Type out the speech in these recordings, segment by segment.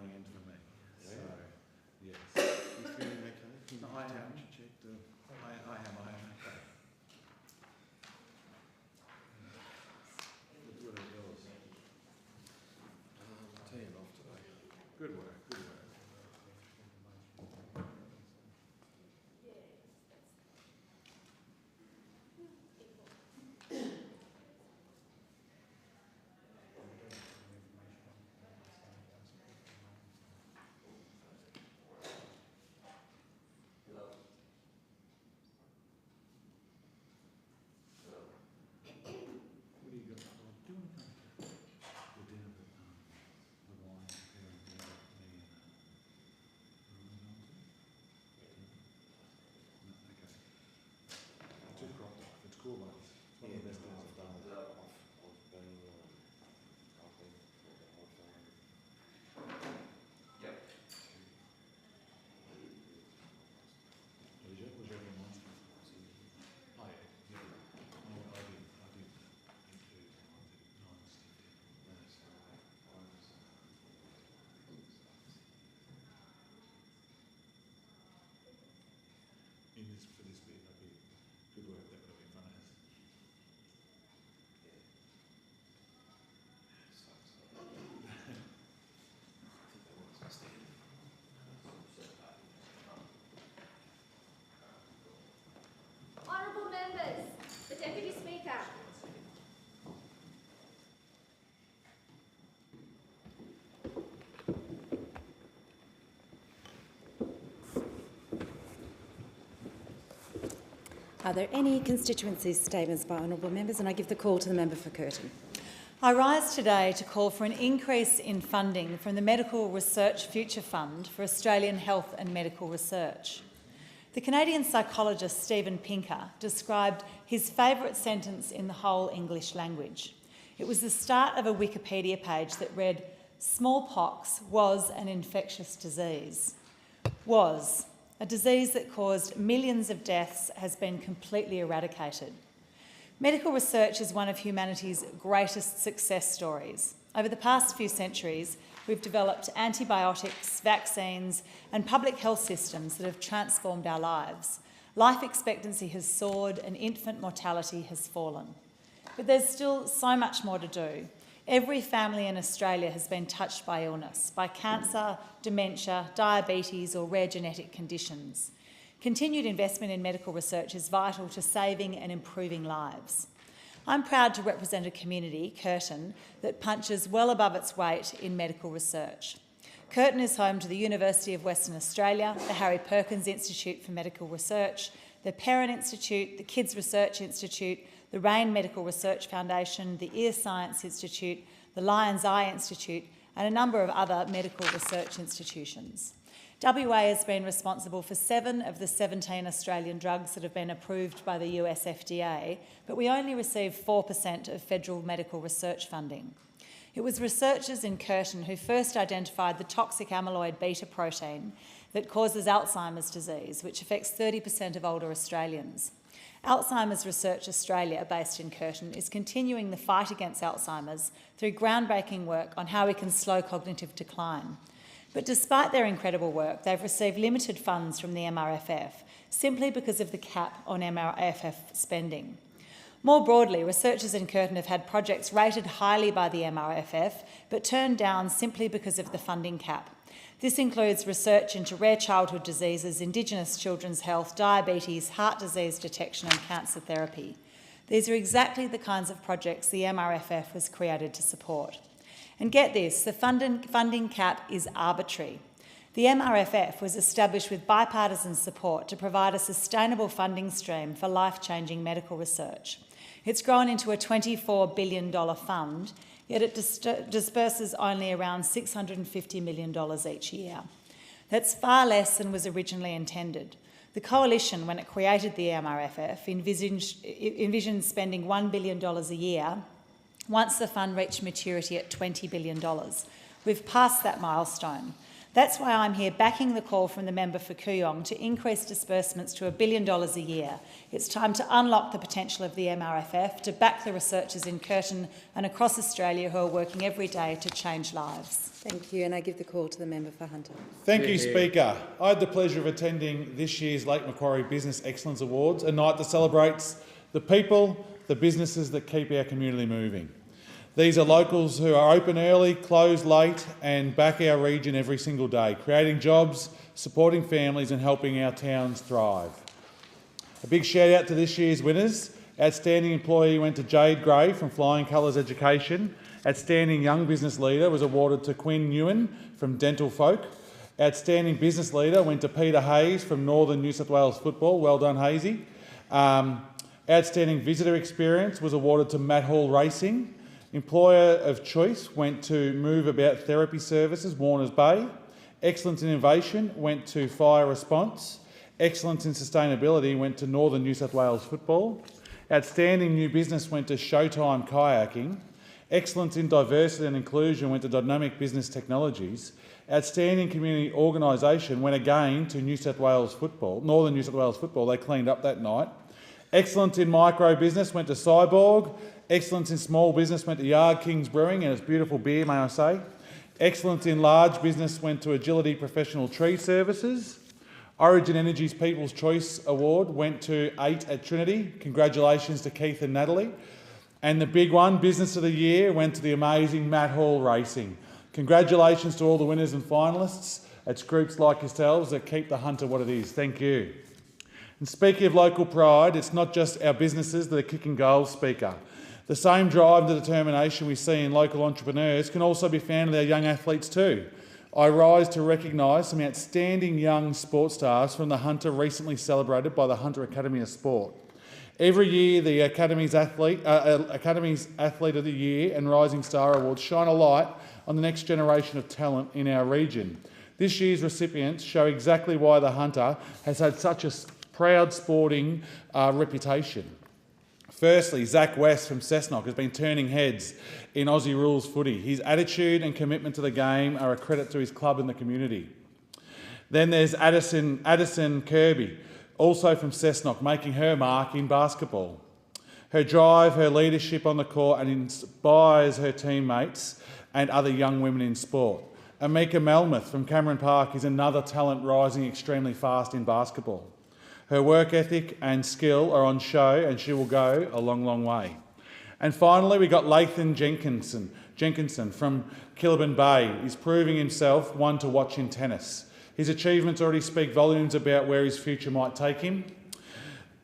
laying into the knee. So, yes. You feeling okay? No, I am. Checked. I am okay. What are yours? Teeing off today. Good work. Good work. What do you got? Do you want to come to the dinner with the wine here and the okay. It's just cropped off. It's cool ones. It's one of the best things I've done. Was your one? Oh yeah. Oh, I did. In this, for this bit, that'd be good work. That would have been fun as. Honourable members, the Deputy Speaker. Are there any constituency statements by honourable members? And I give the call to the member for Curtin. I rise today to call for an increase in funding from the Medical Research Future Fund for Australian health and medical research. The Canadian psychologist Steven Pinker described his favourite sentence in the whole English language. It was the start of a Wikipedia page that read, "Smallpox was an infectious disease." Was. A disease that caused millions of deaths has been completely eradicated. Medical research is one of humanity's greatest success stories. Over the past few centuries, we've developed antibiotics, vaccines, and public health systems that have transformed our lives. Life expectancy has soared and infant mortality has fallen. But there's still so much more to do. Every family in Australia has been touched by illness, by cancer, dementia, diabetes, or rare genetic conditions. Continued investment in medical research is vital to saving and improving lives. I'm proud to represent a community, Curtin, that punches well above its weight in medical research. Curtin is home to the University of Western Australia, the Harry Perkins Institute for Medical Research, the Perrin Institute, the Kids Research Institute, the Rain Medical Research Foundation, the Ear Science Institute, the Lion's Eye Institute, and a number of other medical research institutions. WA has been responsible for 7 of the 17 Australian drugs that have been approved by the US FDA, but we only receive 4% of federal medical research funding. It was researchers in Curtin who first identified the toxic amyloid beta protein that causes Alzheimer's disease, which affects 30% of older Australians. Alzheimer's Research Australia, based in Curtin, is continuing the fight against Alzheimer's through groundbreaking work on how we can slow cognitive decline. But despite their incredible work, they've received limited funds from the MRFF, simply because of the cap on MRFF spending. More broadly, researchers in Curtin have had projects rated highly by the MRFF, but turned down simply because of the funding cap. This includes research into rare childhood diseases, Indigenous children's health, diabetes, heart disease detection and cancer therapy. These are exactly the kinds of projects the MRFF was created to support. And get this, the funding cap is arbitrary. The MRFF was established with bipartisan support to provide a sustainable funding stream for life-changing medical research. It's grown into a $24 billion fund, yet it disperses only around $650 million each year. That's far less than was originally intended. The Coalition, when it created the MRFF, envisioned spending $1 billion a year once the fund reached maturity at $20 billion. We've passed that milestone. That's why I'm here backing the call from the member for Kooyong to increase disbursements to $1 billion a year. It's time to unlock the potential of the MRFF, to back the researchers in Curtin and across Australia who are working every day to change lives. Thank you, and I give the call to the member for Hunter. Thank you, Speaker. I had the pleasure of attending this year's Lake Macquarie Business Excellence Awards, a night that celebrates the people, the businesses that keep our community moving. These are locals who are open early, close late and back our region every single day, creating jobs, supporting families and helping our towns thrive. A big shout out to this year's winners. Outstanding employee went to Jade Gray from Flying Colours Education. Outstanding young business leader was awarded to Quinn Ewan from Dental Folk. Outstanding business leader went to Peter Hayes from Northern New South Wales Football. Well done, Hazy. Outstanding visitor experience was awarded to Matt Hall Racing. Employer of choice went to Move About Therapy Services, Warners Bay. Excellence in innovation went to Fire Response. Excellence in sustainability went to Northern New South Wales Football. Outstanding new business went to Showtime Kayaking. Excellence in diversity and inclusion went to Dynamic Business Technologies. Outstanding community organisation went again to New South Wales Football, Northern New South Wales Football. They cleaned up that night. Excellence in micro business went to Cyborg. Excellence in small business went to Yard Kings Brewing and its beautiful beer, may I say. Excellence in large business went to Agility Professional Tree Services. Origin Energy's People's Choice Award went to 8 at Trinity. Congratulations to Keith and Natalie. And the big one, Business of the Year, went to the amazing Matt Hall Racing. Congratulations to all the winners and finalists. It's groups like yourselves that keep the Hunter what it is. Thank you. And speaking of local pride, it's not just our businesses that are kicking goals, Speaker. The same drive and determination we see in local entrepreneurs can also be found in our young athletes too. I rise to recognise some outstanding young sports stars from the Hunter recently celebrated by the Hunter Academy of Sport. Every year, the Academy's Athlete of the Year and Rising Star Awards shine a light on the next generation of talent in our region. This year's recipients show exactly why the Hunter has had such a proud sporting reputation. Firstly, Zach West from Cessnock has been turning heads in Aussie rules footy. His attitude and commitment to the game are a credit to his club and the community. Then there's Addison Kirby, also from Cessnock, making her mark in basketball. Her drive, her leadership on the court and inspires her teammates and other young women in sport. Amika Melmoth from Cameron Park is another talent rising extremely fast in basketball. Her work ethic and skill are on show and she will go a long, long way. And finally, we got Lathan Jenkinson from Kilburn Bay. He's proving himself one to watch in tennis. His achievements already speak volumes about where his future might take him.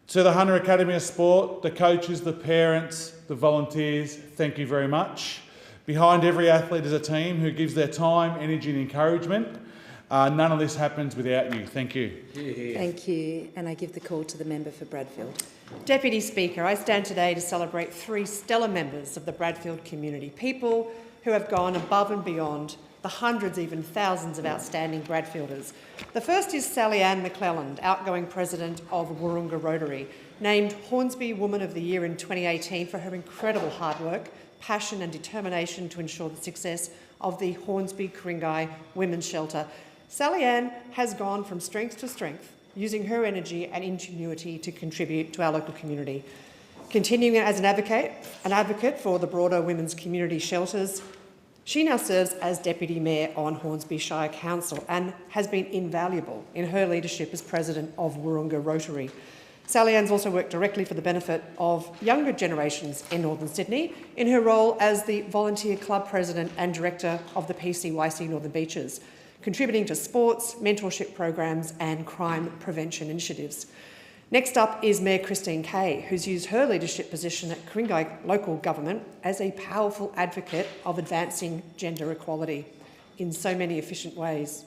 To the Hunter Academy of Sport, the coaches, the parents, the volunteers, thank you very much. Behind every athlete is a team who gives their time, energy and encouragement. None of this happens without you. Thank you. Thank you, and I give the call to the member for Bradfield. Deputy Speaker, I stand today to celebrate 3 stellar members of the Bradfield community, people who have gone above and beyond the hundreds, even thousands of outstanding Bradfielders. The first is Sally Ann McClelland, outgoing president of Wurrunga Rotary, named Hornsby Woman of the Year in 2018 for her incredible hard work, passion and determination to ensure the success of the Hornsby Ku-ring-gai Women's Shelter. Sally Ann has gone from strength to strength, using her energy and ingenuity to contribute to our local community. Continuing as an advocate for the broader women's community shelters, she now serves as Deputy Mayor on Hornsby Shire Council and has been invaluable in her leadership as President of Wurrunga Rotary. Sally Ann's also worked directly for the benefit of younger generations in Northern Sydney in her role as the Volunteer Club President and Director of the PCYC Northern Beaches, contributing to sports, mentorship programs and crime prevention initiatives. Next up is Mayor Christine Kay, who's used her leadership position at Ku-ring-gai local government as a powerful advocate of advancing gender equality in so many efficient ways.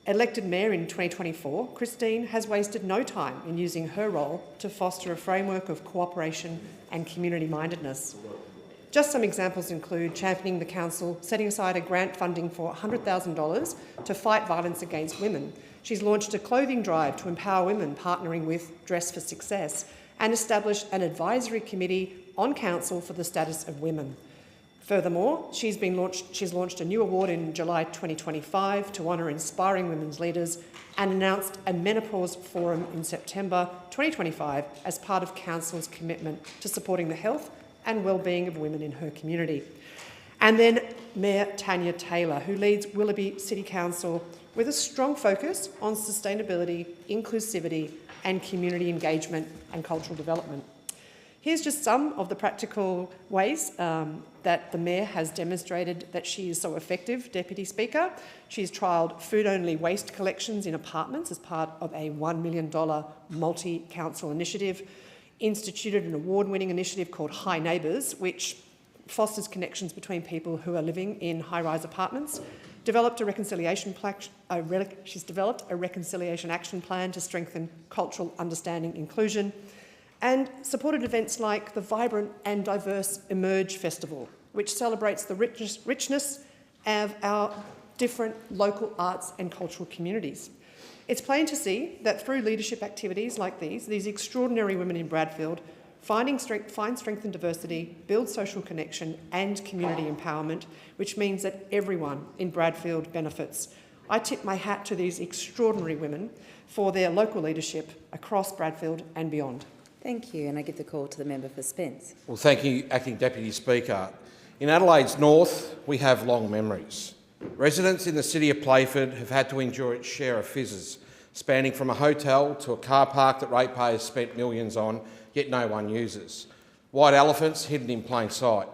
Elected Mayor in 2024, Christine has wasted no time in using her role to foster a framework of cooperation and community-mindedness. Just some examples include championing the council, setting aside a grant funding for $100,000 to fight violence against women. She's launched a clothing drive to empower women, partnering with Dress for Success, and established an advisory committee on council for the status of women. Furthermore, she's launched a new award in July 2025 to honour inspiring women's leaders and announced a menopause forum in September 2025 as part of Council's commitment to supporting the health and well-being of women in her community. And then Mayor Tanya Taylor, who leads Willoughby City Council with a strong focus on sustainability, inclusivity and community engagement and cultural development. Here's just some of the practical ways that the Mayor has demonstrated that she is so effective, Deputy Speaker. She's trialled food-only waste collections in apartments as part of a $1 million multi-council initiative, instituted an award-winning initiative called High Neighbours, which fosters connections between people who are living in high-rise apartments, developed a reconciliation she's developed a reconciliation action plan to strengthen cultural understanding inclusion, and supported events like the vibrant and diverse Emerge Festival, which celebrates the richness of our different local arts and cultural communities. It's plain to see that through leadership activities like these extraordinary women in Bradfield find strength and diversity, build social connection and community empowerment, which means that everyone in Bradfield benefits. I tip my hat to these extraordinary women for their local leadership across Bradfield and beyond. Thank you, and I give the call to the member for Spence. Well, thank you, Acting Deputy Speaker. In Adelaide's north, we have long memories. Residents in the city of Playford have had to endure its share of fizzes, spanning from a hotel to a car park that ratepayers spent millions on, yet no one uses. White elephants hidden in plain sight.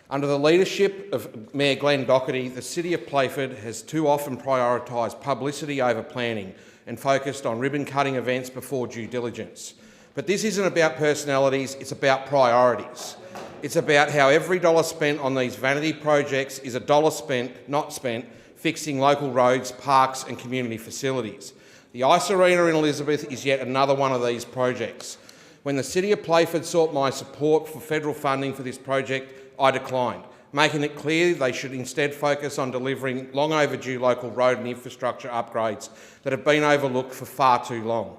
Under the leadership of Mayor Glenn Docherty, the city of Playford has too often prioritised publicity over planning and focused on ribbon-cutting events before due diligence. But this isn't about personalities, it's about priorities. It's about how every dollar spent on these vanity projects is a dollar spent, not spent, fixing local roads, parks and community facilities. The Ice Arena in Elizabeth is yet another one of these projects. When the City of Playford sought my support for federal funding for this project, I declined, making it clear they should instead focus on delivering long overdue local road and infrastructure upgrades that have been overlooked for far too long.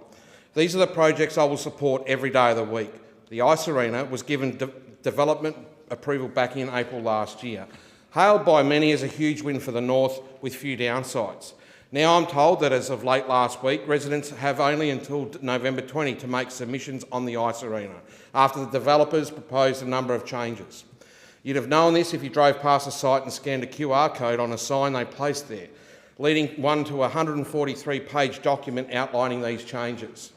These are the projects I will support every day of the week. The Ice Arena was given development approval back in April last year, hailed by many as a huge win for the North with few downsides. Now I'm told that as of late last week, residents have only until November 20 to make submissions on the Ice Arena, after the developers proposed a number of changes. You'd have known this if you drove past the site and scanned a QR code on a sign they placed there, leading one to a 143-page document outlining these changes.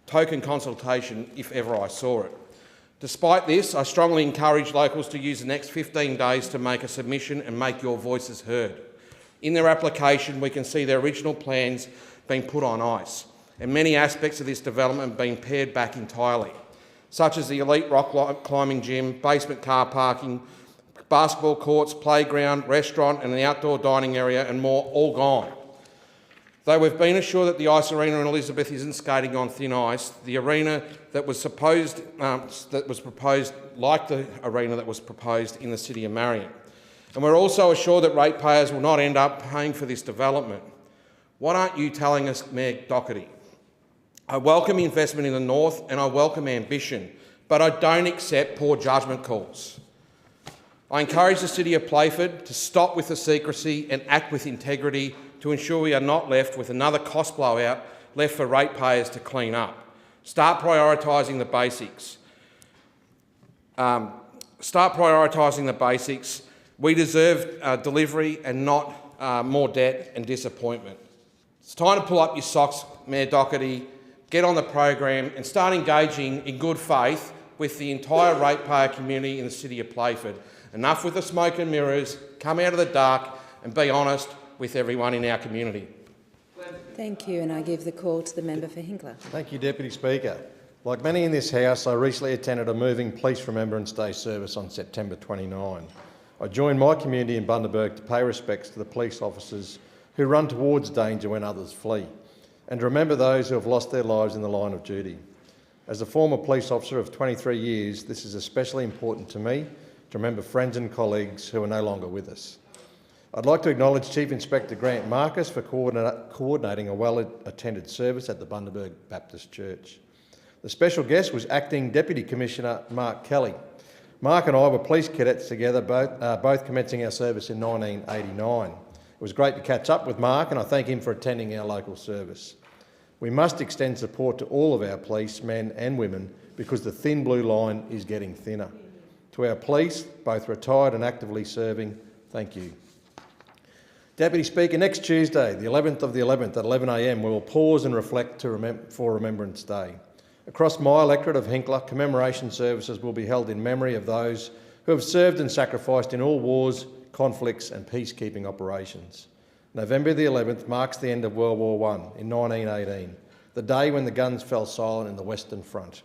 Token consultation if ever I saw it. Despite this, I strongly encourage locals to use the next 15 days to make a submission and make your voices heard. In their application, we can see their original plans being put on ice and many aspects of this development being pared back entirely, such as the elite rock climbing gym, basement car parking, basketball courts, playground, restaurant and an outdoor dining area and more, all gone. Though we've been assured that the Ice Arena in Elizabeth isn't skating on thin ice, the arena that was proposed like the arena that was proposed in the city of Marion. And we're also assured that ratepayers will not end up paying for this development. What aren't you telling us, Mayor Docherty? I welcome investment in the North and I welcome ambition, but I don't accept poor judgment calls. I encourage the City of Playford to stop with the secrecy and act with integrity to ensure we are not left with another cost blowout left for ratepayers to clean up. Start prioritising the basics. We deserve delivery and not more debt and disappointment. It's time to pull up your socks, Mayor Docherty, get on the program and start engaging in good faith with the entire ratepayer community in the City of Playford. Enough with the smoke and mirrors, come out of the dark and be honest with everyone in our community. Thank you, and I give the call to the member for Hinkler. Thank you, Deputy Speaker. Like many in this House, I recently attended a moving Police Remembrance Day service on September 29. I joined my community in Bundaberg to pay respects to the police officers who run towards danger when others flee, and to remember those who have lost their lives in the line of duty. As a former police officer of 23 years, this is especially important to me, to remember friends and colleagues who are no longer with us. I'd like to acknowledge Chief Inspector Grant Marcus for coordinating a well-attended service at the Bundaberg Baptist Church. The special guest was Acting Deputy Commissioner Mark Kelly. Mark and I were police cadets together, both commencing our service in 1989. It was great to catch up with Mark, and I thank him for attending our local service. We must extend support to all of our policemen and women because the thin blue line is getting thinner. To our police, both retired and actively serving, thank you. Deputy Speaker, next Tuesday, the 11th of the 11th at 11 a.m, we will pause and reflect for Remembrance Day. Across my electorate of Hinkler, commemoration services will be held in memory of those who have served and sacrificed in all wars, conflicts and peacekeeping operations. November the 11th marks the end of World War I in 1918, the day when the guns fell silent in the Western Front.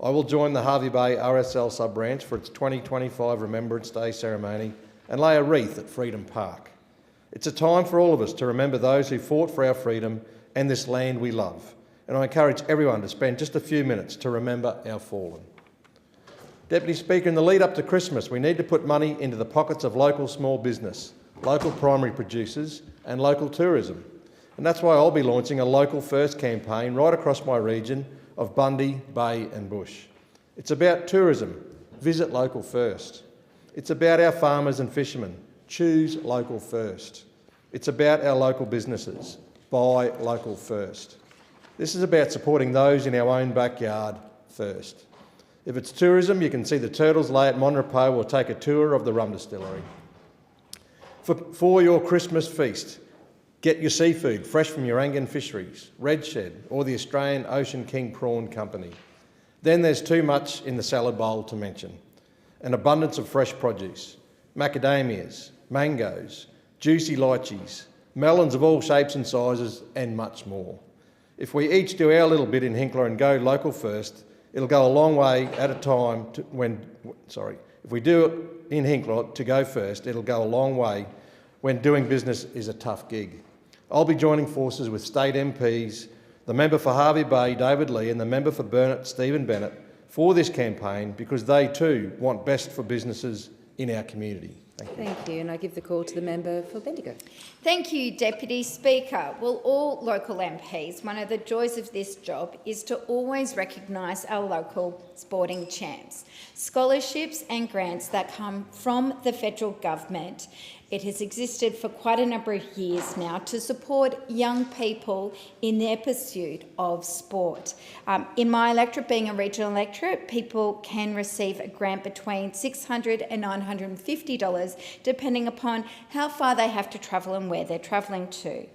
I will join the Hervey Bay RSL sub-branch for its 2025 Remembrance Day ceremony and lay a wreath at Freedom Park. It's a time for all of us to remember those who fought for our freedom and this land we love. And I encourage everyone to spend just a few minutes to remember our fallen. Deputy Speaker, in the lead up to Christmas, we need to put money into the pockets of local small business, local primary producers and local tourism. And that's why I'll be launching a Local First campaign right across my region of Bundy, Bay and Bush. It's about tourism. Visit local first. It's about our farmers and fishermen. Choose local first. It's about our local businesses. Buy local first. This is about supporting those in our own backyard first. If it's tourism, you can see the turtles lay at Monrepo or take a tour of the rum distillery. For your Christmas feast, get your seafood fresh from your Angan Fisheries, Red Shed or the Australian Ocean King Prawn Company. Then there's too much in the salad bowl to mention. An abundance of fresh produce, macadamias, mangoes, juicy lychees, melons of all shapes and sizes and much more. If we each do our little bit in Hinkler and go local first, it'll go a long way at a time if we do it in Hinkler to go first, it'll go a long way when doing business is a tough gig. I'll be joining forces with state MPs, the member for Hervey Bay, David Lee, and the member for Burnett, Stephen Bennett, for this campaign because they too want best for businesses in our community. Thank you, and I give the call to the member for Bendigo. Thank you, Deputy Speaker. Well, all local MPs, one of the joys of this job is to always recognise our local sporting champs. Scholarships and grants that come from the federal government. It has existed for quite a number of years now to support young people in their pursuit of sport. In my electorate, being a regional electorate, people can receive a grant between $600 and $950, depending upon how far they have to travel and where they're travelling to.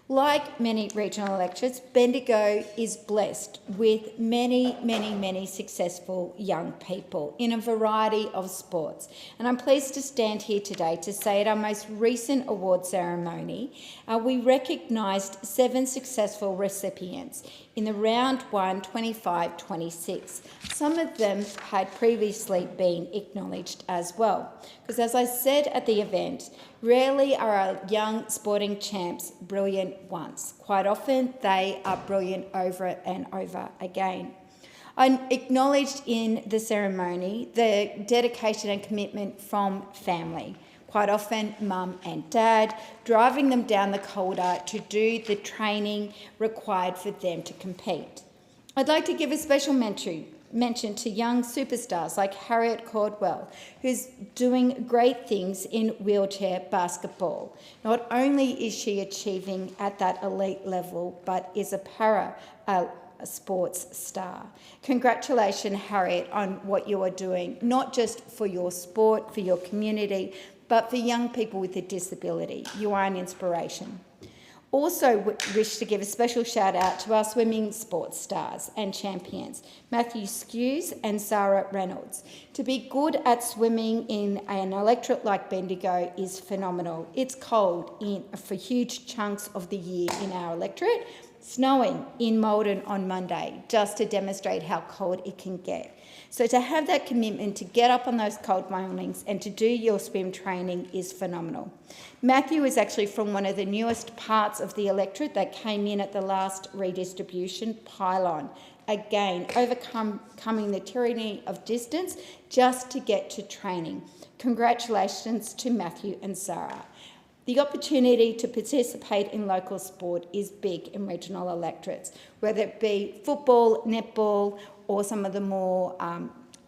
Like many regional electorates, Bendigo is blessed with many successful young people in a variety of sports. And I'm pleased to stand here today to say at our most recent award ceremony, we recognised 7 successful recipients in the round 1, 25-26. Some of them had previously been acknowledged as well. Because as I said at the event, rarely are our young sporting champs brilliant once. Quite often they are brilliant over and over again. I acknowledged in the ceremony the dedication and commitment from family. Quite often mum and dad, driving them down the corridor to do the training required for them to compete. I'd like to give a special mention to young superstars like Harriet Caldwell, who's doing great things in wheelchair basketball. Not only is she achieving at that elite level, but is a para sports star. Congratulations, Harriet, on what you are doing, not just for your sport, for your community, but for young people with a disability. You are an inspiration. Also wish to give a special shout out to our swimming sports stars and champions, Matthew Skews and Sarah Reynolds. To be good at swimming in an electorate like Bendigo is phenomenal. It's cold for huge chunks of the year in our electorate, snowing in Maldon on Monday, just to demonstrate how cold it can get. So to have that commitment to get up on those cold mornings and to do your swim training is phenomenal. Matthew is actually from one of the newest parts of the electorate that came in at the last redistribution, Pylon. Again, overcoming the tyranny of distance just to get to training. Congratulations to Matthew and Sarah. The opportunity to participate in local sport is big in regional electorates, whether it be football, netball, or some of the more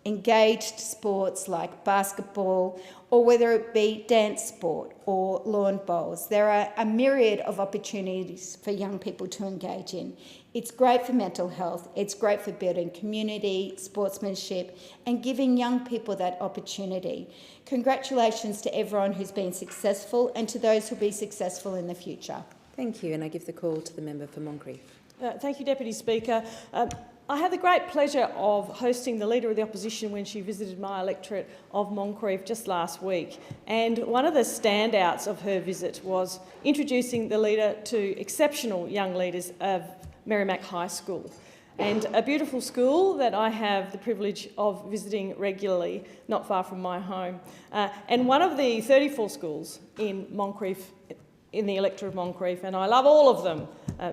engaged sports like basketball, or whether it be dance sport or lawn bowls. There are a myriad of opportunities for young people to engage in. It's great for mental health, it's great for building community, sportsmanship, and giving young people that opportunity. Congratulations to everyone who's been successful and to those who'll be successful in the future. Thank you, and I give the call to the member for Moncrieff. Thank you, Deputy Speaker. I had the great pleasure of hosting the Leader of the Opposition when she visited my electorate of Moncrieff just last week. And one of the standouts of her visit was introducing the Leader to exceptional young leaders of Merrimack High School, and a beautiful school that I have the privilege of visiting regularly, not far from my home. And one of the 34 schools in Moncrieff, in the electorate of Moncrieff, and I love all of them,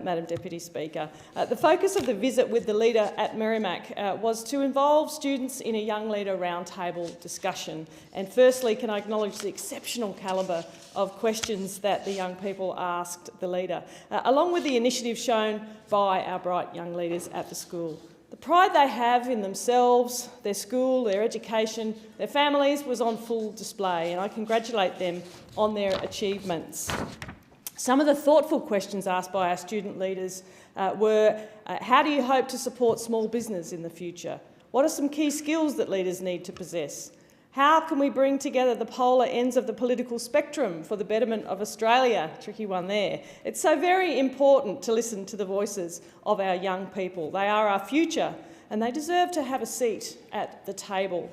Madam Deputy Speaker. The focus of the visit with the Leader at Merrimack was to involve students in a Young Leader Roundtable discussion. And firstly, can I acknowledge the exceptional calibre of questions that the young people asked the Leader, along with the initiative shown by our bright young leaders at the school. The pride they have in themselves, their school, their education, their families was on full display, and I congratulate them on their achievements. Some of the thoughtful questions asked by our student leaders were, how do you hope to support small business in the future? What are some key skills that leaders need to possess? How can we bring together the polar ends of the political spectrum for the betterment of Australia? Tricky one there. It's so very important to listen to the voices of our young people. They are our future and they deserve to have a seat at the table.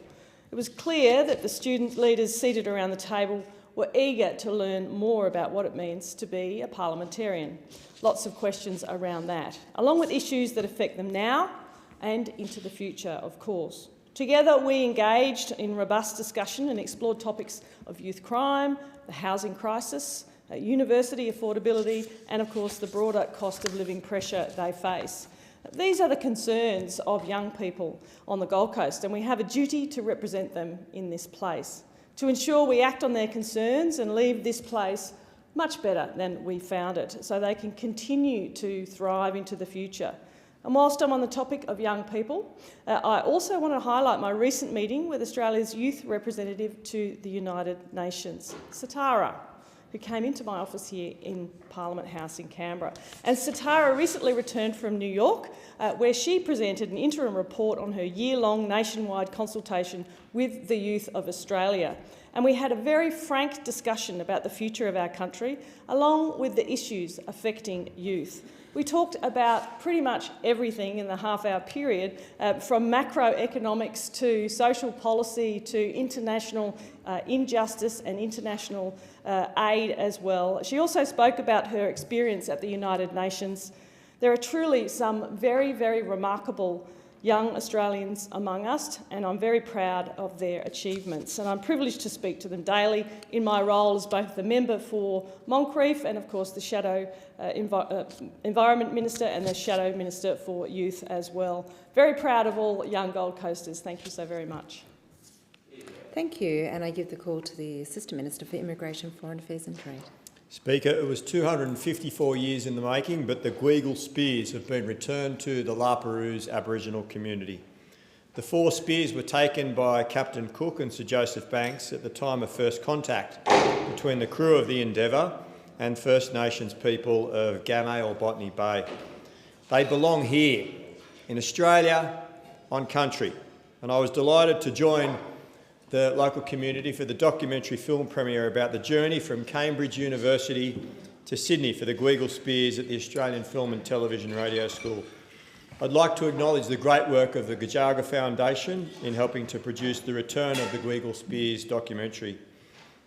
It was clear that the student leaders seated around the table were eager to learn more about what it means to be a parliamentarian. Lots of questions around that, along with issues that affect them now and into the future, of course. Together we engaged in robust discussion and explored topics of youth crime, the housing crisis, university affordability and of course the broader cost of living pressure they face. These are the concerns of young people on the Gold Coast and we have a duty to represent them in this place, to ensure we act on their concerns and leave this place much better than we found it so they can continue to thrive into the future. And whilst I'm on the topic of young people, I also want to highlight my recent meeting with Australia's youth representative to the United Nations, Satara, who came into my office here in Parliament House in Canberra. And Satara recently returned from New York, where she presented an interim report on her year-long nationwide consultation with the youth of Australia. And we had a very frank discussion about the future of our country, along with the issues affecting youth. We talked about pretty much everything in the half-hour period, from macroeconomics to social policy to international injustice and international aid as well. She also spoke about her experience at the United Nations. There are truly some very, very remarkable young Australians among us, and I'm very proud of their achievements. And I'm privileged to speak to them daily in my role as both the member for Moncrieff and, of course, the Shadow Environment Minister and the Shadow Minister for Youth as well. Very proud of all young Gold Coasters. Thank you so very much. Thank you, and I give the call to the Assistant Minister for Immigration, Foreign Affairs and Trade. Speaker, it was 254 years in the making, but the Gweagal spears have been returned to the La Perouse Aboriginal community. The 4 spears were taken by Captain Cook and Sir Joseph Banks at the time of first contact between the crew of the Endeavour and First Nations people of Gamay or Botany Bay. They belong here, in Australia, on country, and I was delighted to join the local community for the documentary film premiere about the journey from Cambridge University to Sydney for the Gweagal spears at the Australian Film and Television Radio School. I'd like to acknowledge the great work of the Gajaga Foundation in helping to produce the Return of the Gweagal Spears documentary.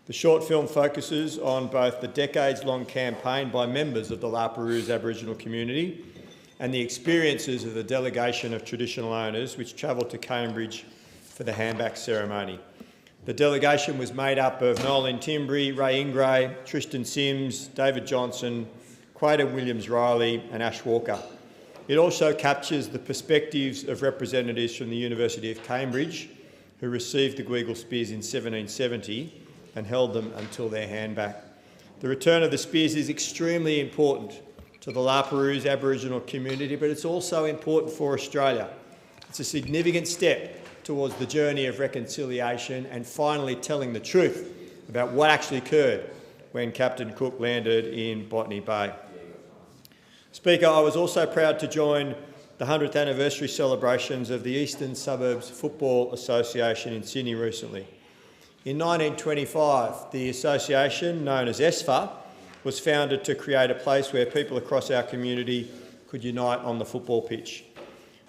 The short film focuses on both the decades-long campaign by members of the La Perouse Aboriginal community and the experiences of the delegation of traditional owners which travelled to Cambridge for the handback ceremony. The delegation was made up of Nolan Timbry, Ray Ingray, Tristan Sims, David Johnson, Quader Williams-Riley and Ash Walker. It also captures the perspectives of representatives from the University of Cambridge who received the Gweagal spears in 1770 and held them until their handback. The return of the spears is extremely important to the La Perouse Aboriginal community, but it's also important for Australia. It's a significant step towards the journey of reconciliation and finally telling the truth about what actually occurred when Captain Cook landed in Botany Bay. Speaker, I was also proud to join the 100th anniversary celebrations of the Eastern Suburbs Football Association in Sydney recently. In 1925, the association, known as ESFA, was founded to create a place where people across our community could unite on the football pitch.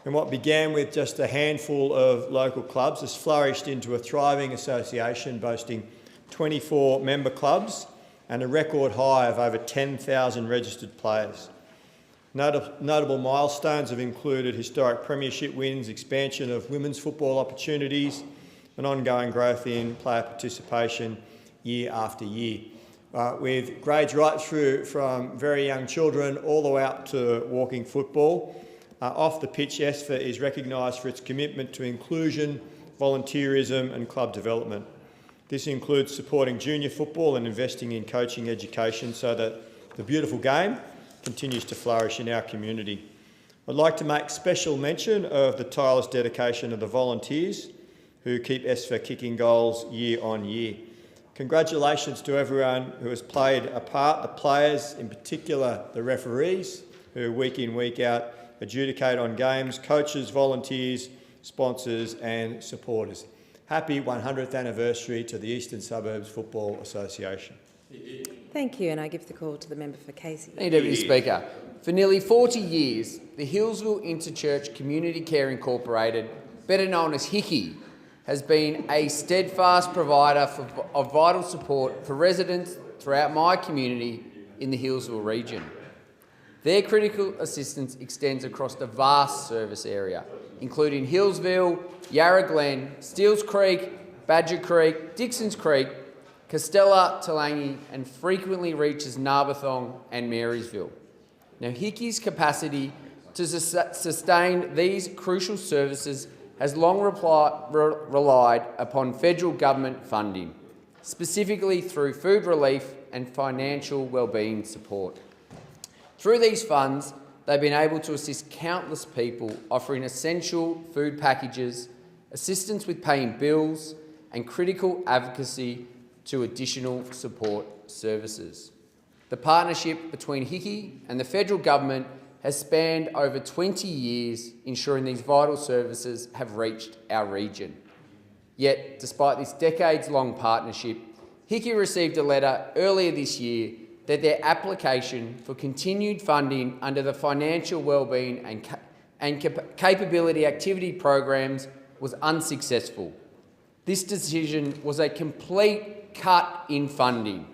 And what began with just a handful of local clubs has flourished into a thriving association boasting 24 member clubs and a record high of over 10,000 registered players. Notable milestones have included historic premiership wins, expansion of women's football opportunities, and ongoing growth in player participation year after year, with grades right through from very young children all the way up to walking football. Off the pitch, ESFA is recognised for its commitment to inclusion, volunteerism and club development. This includes supporting junior football and investing in coaching education so that the beautiful game continues to flourish in our community. I'd like to make special mention of the tireless dedication of the volunteers who keep ESFA kicking goals year on year. Congratulations to everyone who has played a part, the players, in particular the referees, who week in, week out adjudicate on games, coaches, volunteers, sponsors and supporters. Happy 100th anniversary to the Eastern Suburbs Football Association. Thank you, and I give the call to the member for Casey. Thank you, Deputy Speaker. For nearly 40 years, the Hillsville Interchurch Community Care Incorporated, better known as HICI, has been a steadfast provider of vital support for residents throughout my community in the Hillsville region. Their critical assistance extends across a vast service area, including Hillsville, Yarra Glen, Steeles Creek, Badger Creek, Dixons Creek, Castella, Talangi, and frequently reaches Narberthong and Marysville. Now, HICI's capacity to sustain these crucial services has long relied upon federal government funding, specifically through food relief and financial wellbeing support. Through these funds, they've been able to assist countless people, offering essential food packages, assistance with paying bills, and critical advocacy to additional support services. The partnership between HICI and the federal government has spanned over 20 years, ensuring these vital services have reached our region. Yet, despite this decades-long partnership, HICI received a letter earlier this year that their application for continued funding under the Financial Wellbeing and Capability Activity programs was unsuccessful. This decision was a complete cut in funding.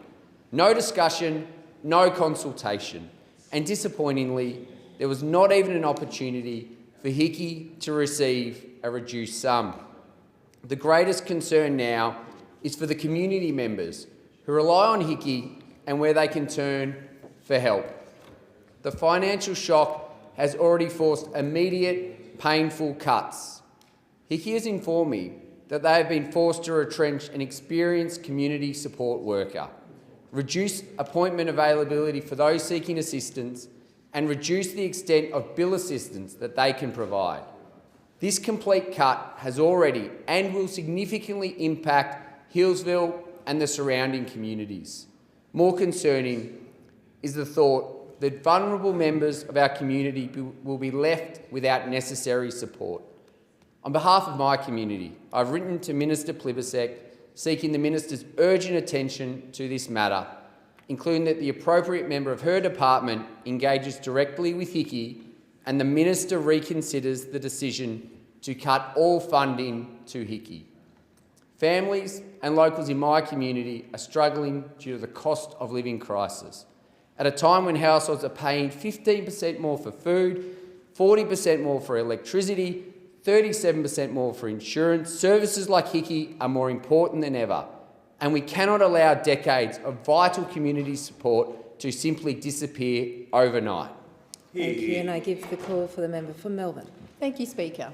No discussion, no consultation, and disappointingly, there was not even an opportunity for HICI to receive a reduced sum. The greatest concern now is for the community members who rely on HICI and where they can turn for help. The financial shock has already forced immediate, painful cuts. HICI has informed me that they have been forced to retrench an experienced community support worker, reduce appointment availability for those seeking assistance, and reduce the extent of bill assistance that they can provide. This complete cut has already and will significantly impact Hillsville and the surrounding communities. More concerning is the thought that vulnerable members of our community will be left without necessary support. On behalf of my community, I've written to Minister Plibersek seeking the Minister's urgent attention to this matter, including that the appropriate member of her department engages directly with HICI and the Minister reconsiders the decision to cut all funding to HICI. Families and locals in my community are struggling due to the cost of living crisis, at a time when households are paying 15% more for food, 40% more for electricity, 37% more for insurance. Services like HICI are more important than ever, and we cannot allow decades of vital community support to simply disappear overnight. Thank you, and I give the call for the member for Melbourne. Thank you, Speaker.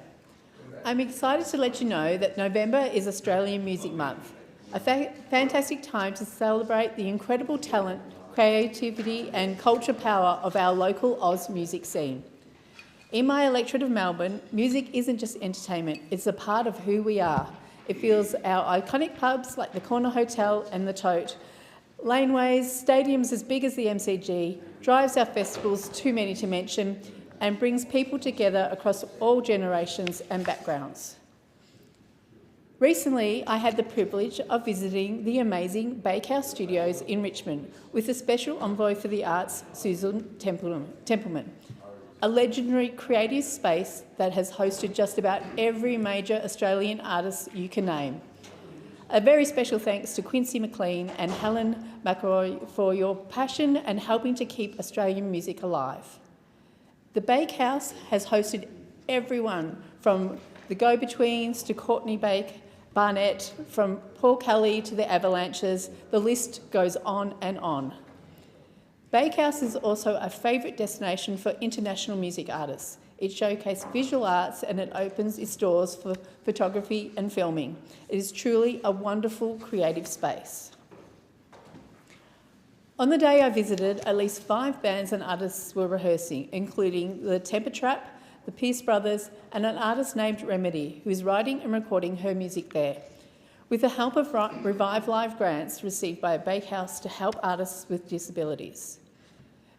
I'm excited to let you know that November is Australian Music Month, a fantastic time to celebrate the incredible talent, creativity and culture power of our local Oz music scene. In my electorate of Melbourne, music isn't just entertainment, it's a part of who we are. It fills our iconic pubs like the Corner Hotel and the Tote, laneways, stadiums as big as the MCG, drives our festivals, too many to mention, and brings people together across all generations and backgrounds. Recently, I had the privilege of visiting the amazing Bakehouse Studios in Richmond with a special envoy for the arts, Susan Templeman, a legendary creative space that has hosted just about every major Australian artist you can name. A very special thanks to Quincy McLean and Helen McElroy for your passion and helping to keep Australian music alive. The Bakehouse has hosted everyone from the Go-Betweens to Courtney Barnett, from Paul Kelly to the Avalanches. The list goes on and on. Bakehouse is also a favourite destination for international music artists. It showcases visual arts and it opens its doors for photography and filming. It is truly a wonderful creative space. On the day I visited, at least 5 bands and artists were rehearsing, including the Temper Trap, the Pierce Brothers, and an artist named Remedy, who is writing and recording her music there, with the help of Revive Live grants received by a Bakehouse to help artists with disabilities.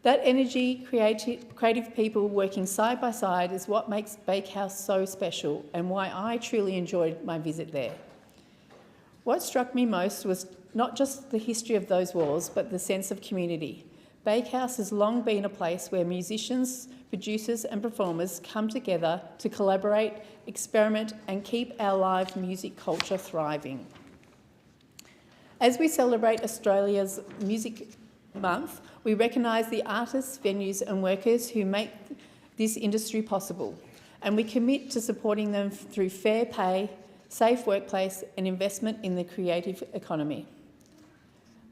That energy, creative people working side by side is what makes Bakehouse so special and why I truly enjoyed my visit there. What struck me most was not just the history of those walls, but the sense of community. Bakehouse has long been a place where musicians, producers and performers come together to collaborate, experiment and keep our live music culture thriving. As we celebrate Australia's Music Month, we recognise the artists, venues and workers who make this industry possible, and we commit to supporting them through fair pay, safe workplace and investment in the creative economy.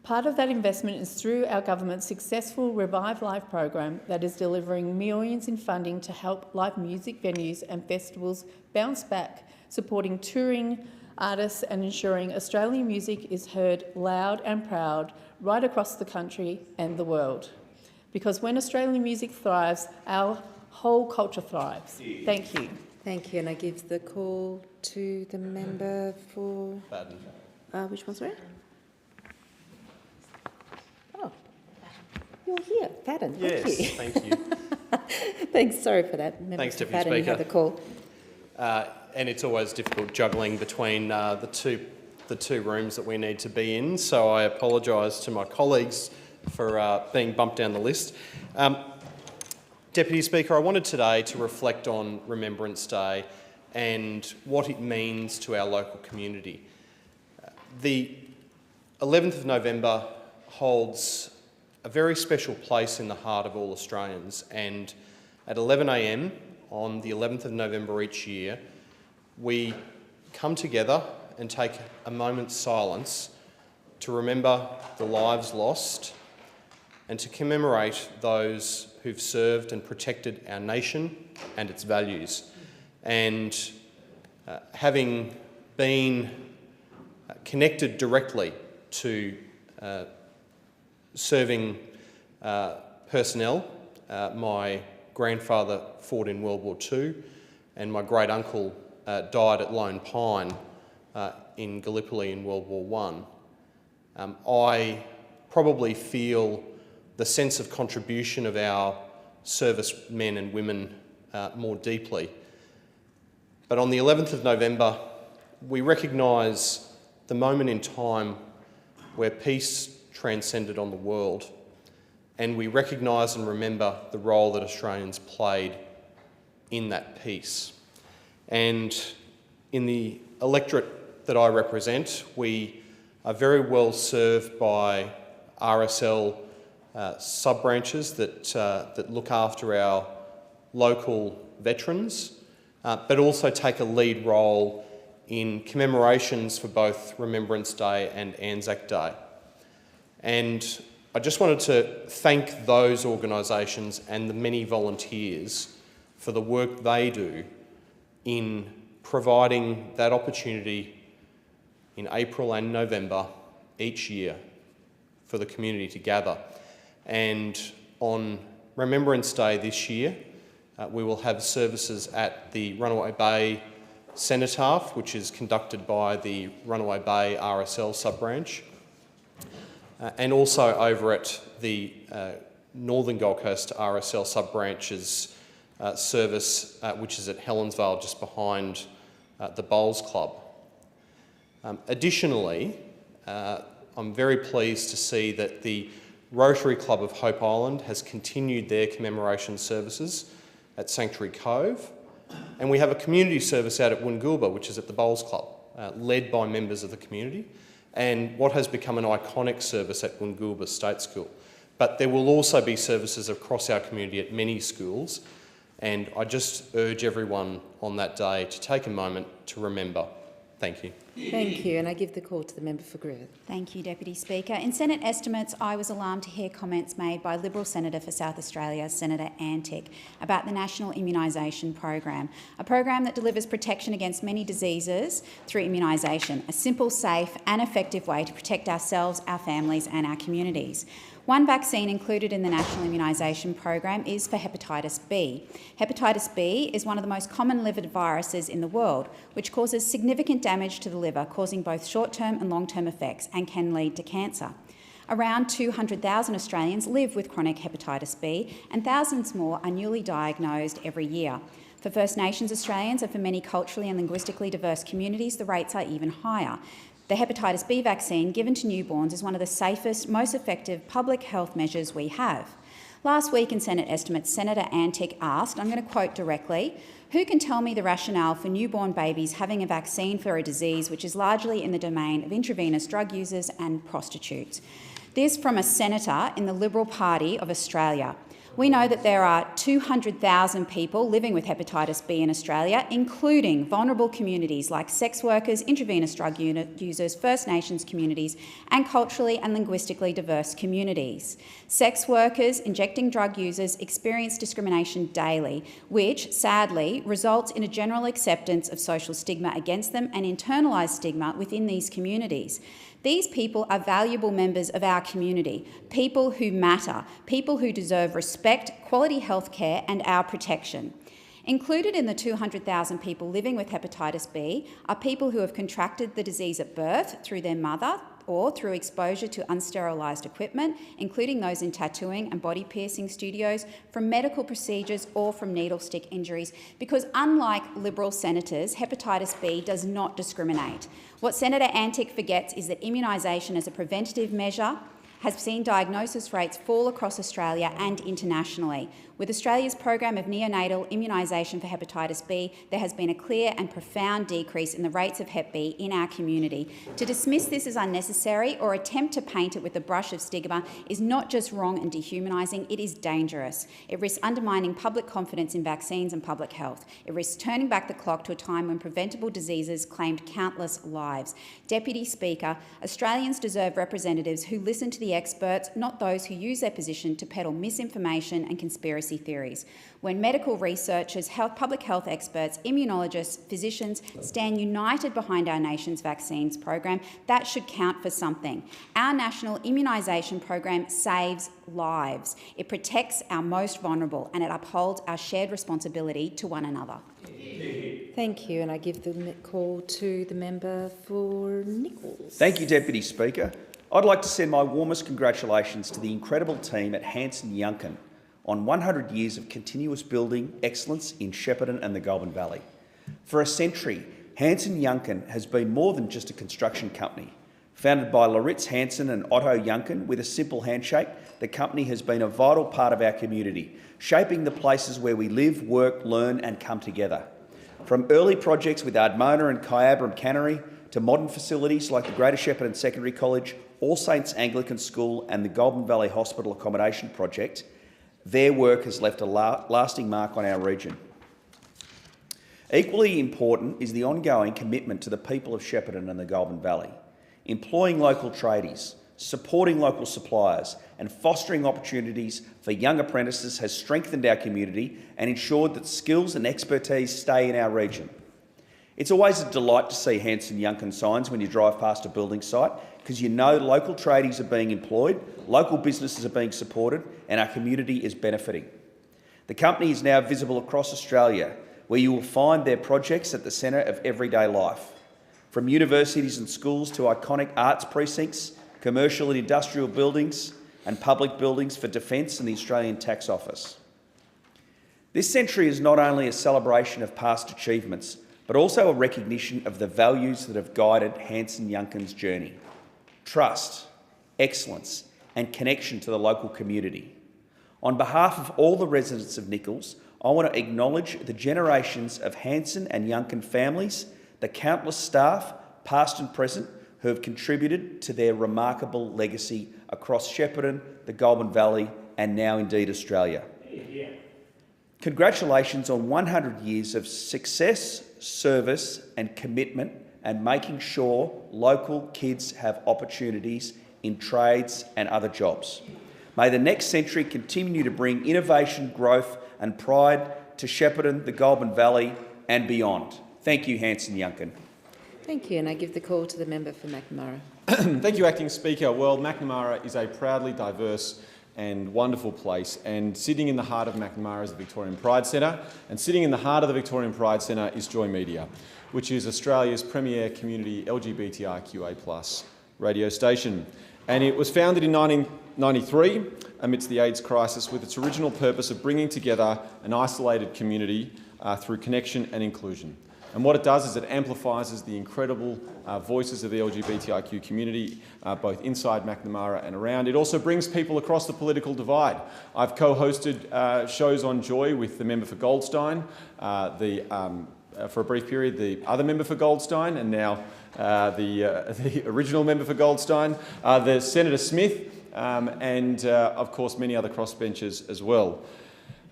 Part of that investment is through our government's successful Revive Live program that is delivering millions in funding to help live music venues and festivals bounce back, supporting touring artists and ensuring Australian music is heard loud and proud right across the country and the world. Because when Australian music thrives, our whole culture thrives. Thank you. Thank you, and I give the call to the member for... Baden. Which one, sorry? Oh, you're here, Fadden. Yes, thank you. thank you. Thanks, sorry for that. Member Thanks, for Deputy Fadden, Speaker. You had the call. And it's always difficult juggling between the two rooms that we need to be in, so I apologise to my colleagues for being bumped down the list. Deputy Speaker, I wanted today to reflect on Remembrance Day and what it means to our local community. The 11th of November holds a very special place in the heart of all Australians, and at 11 a.m. on the 11th of November each year, we come together and take a moment's silence to remember the lives lost and to commemorate those who've served and protected our nation and its values. And having been connected directly to serving personnel, my grandfather fought in World War II and my great uncle died at Lone Pine in Gallipoli in World War I. I probably feel the sense of contribution of our servicemen and women more deeply. But on the 11th of November, we recognise the moment in time where peace transcended on the world, and we recognise and remember the role that Australians played in that peace. And in the electorate that I represent, we are very well served by RSL sub-branches that look after our local veterans, but also take a lead role in commemorations for both Remembrance Day and Anzac Day. And I just wanted to thank those organisations and the many volunteers for the work they do in providing that opportunity in April and November each year for the community to gather. And on Remembrance Day this year, We will have services at the Runaway Bay Cenotaph, which is conducted by the Runaway Bay RSL sub-branch, and also over at the Northern Gold Coast RSL sub-branch's service, which is at Helensvale, just behind the Bowls Club. Additionally, I'm very pleased to see that the Rotary Club of Hope Island has continued their commemoration services at Sanctuary Cove, and we have a community service out at Woongoolba, which is at the Bowls Club, led by members of the community, and what has become an iconic service at Woongoolba State School. But there will also be services across our community at many schools, and I just urge everyone on that day to take a moment to remember. Thank you. Thank you, and I give the call to the member for Griffith. Thank you, Deputy Speaker. In Senate estimates, I was alarmed to hear comments made by Liberal Senator for South Australia, Senator Antic, about the National Immunisation Program, a program that delivers protection against many diseases through immunisation, a simple, safe and effective way to protect ourselves, our families and our communities. One vaccine included in the National Immunisation Program is for hepatitis B. Hepatitis B is one of the most common liver viruses in the world, which causes significant damage to the liver, causing both short-term and long-term effects, and can lead to cancer. Around 200,000 Australians live with chronic hepatitis B, and thousands more are newly diagnosed every year. For First Nations Australians and for many culturally and linguistically diverse communities, the rates are even higher. The hepatitis B vaccine given to newborns is one of the safest, most effective public health measures we have. Last week in Senate estimates, Senator Antic asked, I'm going to quote directly, "Who can tell me the rationale for newborn babies having a vaccine for a disease which is largely in the domain of intravenous drug users and prostitutes?" This from a senator in the Liberal Party of Australia. We know that there are 200,000 people living with hepatitis B in Australia, including vulnerable communities like sex workers, intravenous drug users, First Nations communities, and culturally and linguistically diverse communities. Sex workers, injecting drug users experience discrimination daily, which, sadly, results in a general acceptance of social stigma against them and internalised stigma within these communities. These people are valuable members of our community, people who matter, people who deserve respect, quality health care and our protection. Included in the 200,000 people living with hepatitis B are people who have contracted the disease at birth through their mother or through exposure to unsterilised equipment, including those in tattooing and body piercing studios, from medical procedures or from needle stick injuries, because unlike Liberal senators, hepatitis B does not discriminate. What Senator Antic forgets is that immunisation as a preventative measure has seen diagnosis rates fall across Australia and internationally. With Australia's program of neonatal immunisation for hepatitis B, there has been a clear and profound decrease in the rates of Hep B in our community. To dismiss this as unnecessary or attempt to paint it with a brush of stigma is not just wrong and dehumanising, it is dangerous. It risks undermining public confidence in vaccines and public health. It risks turning back the clock to a time when preventable diseases claimed countless lives. Deputy Speaker, Australians deserve representatives who listen to the experts, not those who use their position to peddle misinformation and conspiracy theories. When medical researchers, public health experts, immunologists, physicians stand united behind our nation's vaccines program, that should count for something. Our national immunisation program saves lives. It protects our most vulnerable and it upholds our shared responsibility to one another. Thank you, and I give the call to the member for Nichols. Thank you, Deputy Speaker. I'd like to send my warmest congratulations to the incredible team at Hanson Yuncken on 100 years of continuous building excellence in Shepparton and the Goulburn Valley. For a century, Hanson Yuncken has been more than just a construction company. Founded by Laritz Hanson and Otto Yuncken with a simple handshake, the company has been a vital part of our community, shaping the places where we live, work, learn and come together. From early projects with Ardmona and Kyabram Cannery to modern facilities like the Greater Shepparton Secondary College, All Saints Anglican School and the Goulburn Valley Hospital Accommodation Project, their work has left a lasting mark on our region. Equally important is the ongoing commitment to the people of Shepparton and the Goulburn Valley. Employing local tradies, supporting local suppliers and fostering opportunities for young apprentices has strengthened our community and ensured that skills and expertise stay in our region. It's always a delight to see Hanson Yuncken signs when you drive past a building site because you know local tradies are being employed, local businesses are being supported and our community is benefiting. The company is now visible across Australia, where you will find their projects at the centre of everyday life. From universities and schools to iconic arts precincts, commercial and industrial buildings, and public buildings for defence and the Australian Tax Office. This century is not only a celebration of past achievements, but also a recognition of the values that have guided Hanson Yunkin's journey: trust, excellence, and connection to the local community. On behalf of all the residents of Nichols, I want to acknowledge the generations of Hanson and Yunkin families, the countless staff, past and present, who have contributed to their remarkable legacy across Shepparton, the Goulburn Valley, and now indeed Australia. Yeah. Congratulations on 100 years of success, service and commitment, and making sure local kids have opportunities in trades and other jobs. May the next century continue to bring innovation, growth and pride to Shepparton, the Goulburn Valley and beyond. Thank you, Hanson Yunkin. Thank you, and I give the call to the member for Macnamara. Thank you, Acting Speaker. Well, Macnamara is a proudly diverse and wonderful place, and sitting in the heart of Macnamara is the Victorian Pride Centre, and sitting in the heart of the Victorian Pride Centre is Joy Media, which is Australia's premier community LGBTIQA+ radio station. And it was founded in 1993 amidst the AIDS crisis, with its original purpose of bringing together an isolated community through connection and inclusion. And what it does is it amplifies the incredible voices of the LGBTIQ community, both inside Macnamara and around. It also brings people across the political divide. I've co-hosted shows on Joy with the member for Goldstein, for a brief period, the other member for Goldstein, and now the original member for Goldstein, the Senator Smith, and of course many other crossbenchers as well.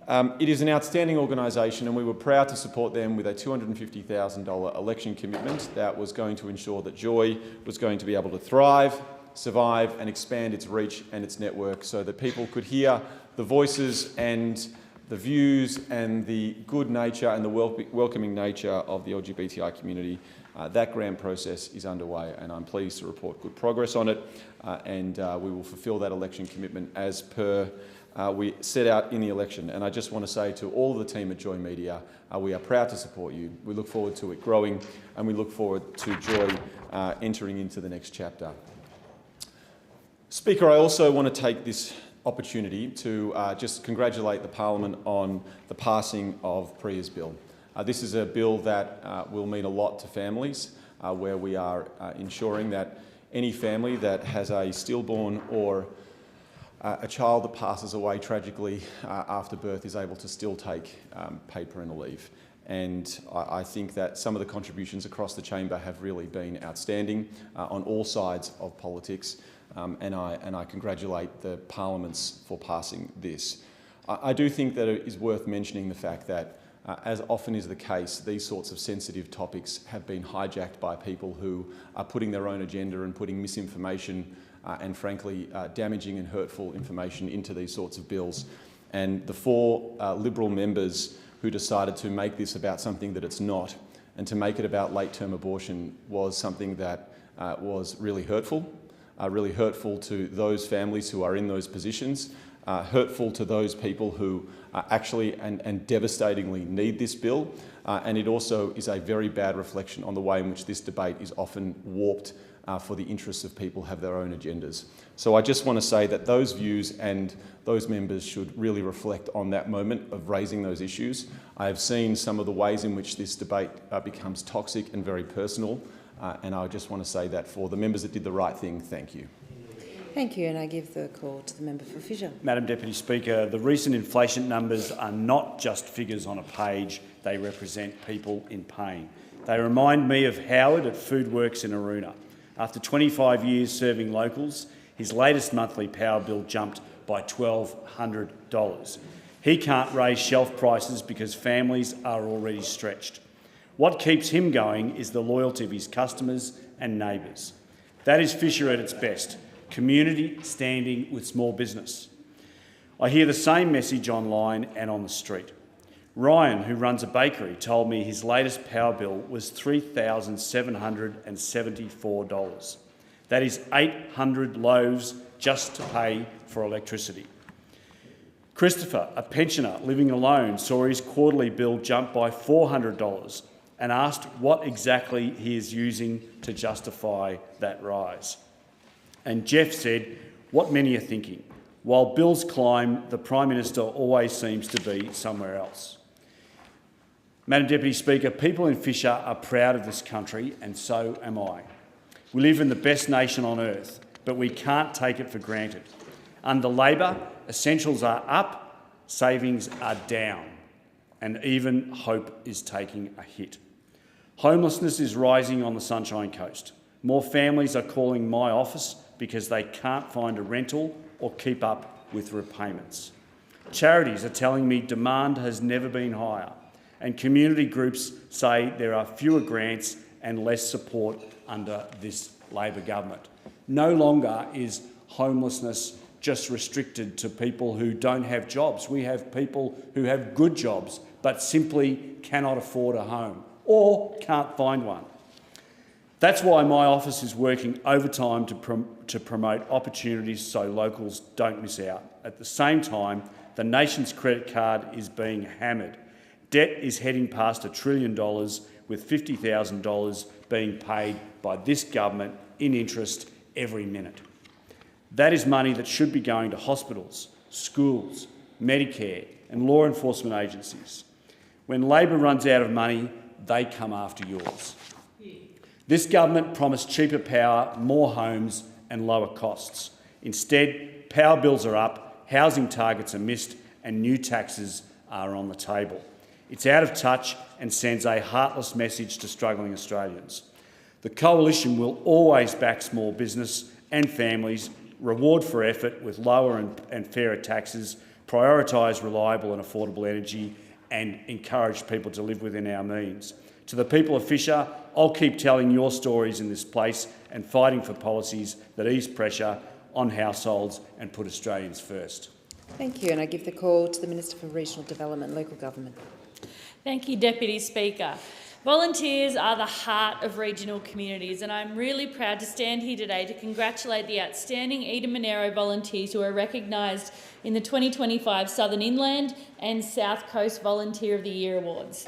It is an outstanding organisation, and we were proud to support them with a $250,000 election commitment that was going to ensure that Joy was going to be able to thrive, survive and expand its reach and its network so that people could hear the voices and the views and the good nature and the welcoming nature of the LGBTI community. That grant process is underway, and I'm pleased to report good progress on it, and we will fulfil that election commitment as per we set out in the election. And I just want to say to all of the team at Joy Media, we are proud to support you. We look forward to it growing, and we look forward to Joy entering into the next chapter. Speaker, I also want to take this opportunity to just congratulate the Parliament on the passing of Priya's bill. This is a bill that will mean a lot to families, where we are ensuring that any family that has a stillborn or a child that passes away tragically after birth is able to still take paid parental leave. And I think that some of the contributions across the chamber have really been outstanding on all sides of politics, and I congratulate the parliaments for passing this. I do think that it is worth mentioning the fact that, as often is the case, these sorts of sensitive topics have been hijacked by people who are putting their own agenda and putting misinformation and frankly damaging and hurtful information into these sorts of bills. And the four Liberal members who decided to make this about something that it's not, and to make it about late-term abortion, was something that was really hurtful to those families who are in those positions, hurtful to those people who actually and devastatingly need this bill, and it also is a very bad reflection on the way in which this debate is often warped for the interests of people who have their own agendas. So I just want to say that those views and those members should really reflect on that moment of raising those issues. I have seen some of the ways in which this debate becomes toxic and very personal, and I just want to say that for the members that did the right thing, thank you. Thank you, and I give the call to the member for Fisher. Madam Deputy Speaker, the recent inflation numbers are not just figures on a page, they represent people in pain. They remind me of Howard at Foodworks in Aruna. After 25 years serving locals, his latest monthly power bill jumped by $1,200. He can't raise shelf prices because families are already stretched. What keeps him going is the loyalty of his customers and neighbours. That is Fisher at its best, community standing with small business. I hear the same message online and on the street. Ryan, who runs a bakery, told me his latest power bill was $3,774. That is 800 loaves just to pay for electricity. Christopher, a pensioner living alone, saw his quarterly bill jump by $400 and asked what exactly he is using to justify that rise. And Jeff said, what many are thinking, while bills climb, the Prime Minister always seems to be somewhere else. Madam Deputy Speaker, people in Fisher are proud of this country, and so am I. We live in the best nation on earth, but we can't take it for granted. Under Labor, essentials are up, savings are down, and even hope is taking a hit. Homelessness is rising on the Sunshine Coast. More families are calling my office because they can't find a rental or keep up with repayments. Charities are telling me demand has never been higher, and community groups say there are fewer grants and less support under this Labor government. No longer is homelessness just restricted to people who don't have jobs. We have people who have good jobs but simply cannot afford a home or can't find one. That's why my office is working overtime to promote opportunities so locals don't miss out. At the same time, the nation's credit card is being hammered. Debt is heading past $1 trillion, with $50,000 being paid by this government in interest every minute. That is money that should be going to hospitals, schools, Medicare and law enforcement agencies. When Labor runs out of money, they come after yours. This government promised cheaper power, more homes and lower costs. Instead, power bills are up, housing targets are missed and new taxes are on the table. It's out of touch and sends a heartless message to struggling Australians. The Coalition will always back small business and families, reward for effort with lower and fairer taxes, prioritise reliable and affordable energy and encourage people to live within our means. To the people of Fisher, I'll keep telling your stories in this place and fighting for policies that ease pressure on households and put Australians first. Thank you, and I give the call to the Minister for Regional Development and Local Government. Thank you, Deputy Speaker. Volunteers are the heart of regional communities, and I'm really proud to stand here today to congratulate the outstanding Eden Monaro volunteers who are recognised in the 2025 Southern Inland and South Coast Volunteer of the Year Awards.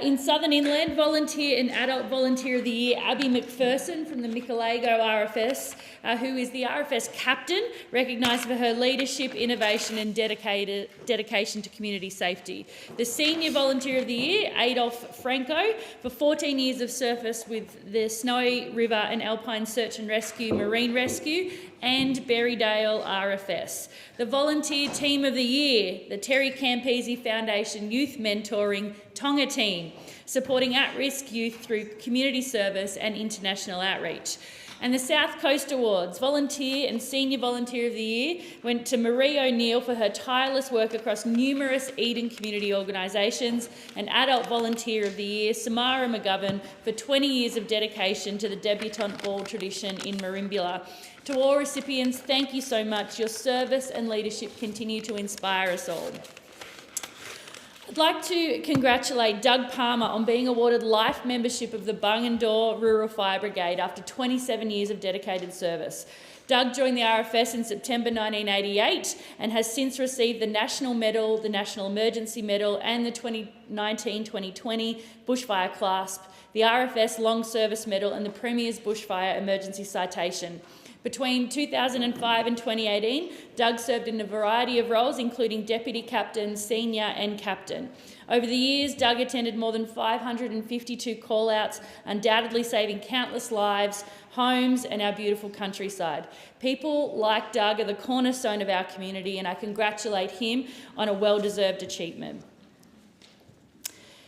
In Southern Inland, Volunteer and Adult Volunteer of the Year, Abby McPherson from the Michelego RFS, who is the RFS captain, recognised for her leadership, innovation and dedication to community safety. The Senior Volunteer of the Year, Adolph Franco, for 14 years of service with the Snowy River and Alpine Search and Rescue, Marine Rescue, and Berrydale RFS. The Volunteer Team of the Year, the Terry Campese Foundation Youth Mentoring Tonga Team, supporting at-risk youth through community service and international outreach. And the South Coast Awards, Volunteer and Senior Volunteer of the Year, went to Marie O'Neill for her tireless work across numerous Eden community organisations, and Adult Volunteer of the Year, Samara McGovern, for 20 years of dedication to the debutante ball tradition in Merimbula. To all recipients, thank you so much. Your service and leadership continue to inspire us all. I'd like to congratulate Doug Palmer on being awarded life membership of the Bungendore Rural Fire Brigade after 27 years of dedicated service. Doug joined the RFS in September 1988 and has since received the National Medal, the National Emergency Medal and the 2019-2020 Bushfire Clasp, the RFS Long Service Medal and the Premier's Bushfire Emergency Citation. Between 2005 and 2018, Doug served in a variety of roles, including Deputy Captain, Senior and Captain. Over the years, Doug attended more than 552 call-outs, undoubtedly saving countless lives, homes and our beautiful countryside. People like Doug are the cornerstone of our community, and I congratulate him on a well-deserved achievement.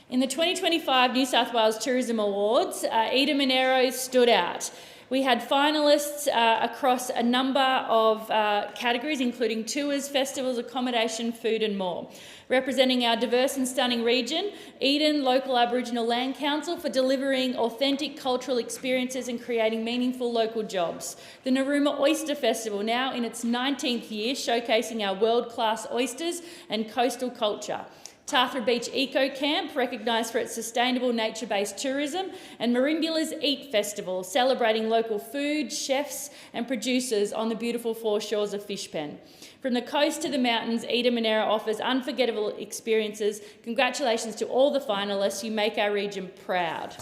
In the 2025 New South Wales Tourism Awards, Eden Monaro stood out. We had finalists across a number of categories, including tours, festivals, accommodation, food and more. Representing our diverse and stunning region, Eden Local Aboriginal Land Council for delivering authentic cultural experiences and creating meaningful local jobs. The Narooma Oyster Festival, now in its 19th year, showcasing our world-class oysters and coastal culture. Tathra Beach Eco Camp, recognised for its sustainable nature-based tourism, and Marimbula's Eat Festival, celebrating local food, chefs and producers on the beautiful foreshores of Fishpen. From the coast to the mountains, Eda Monero offers unforgettable experiences. Congratulations to all the finalists. You make our region proud.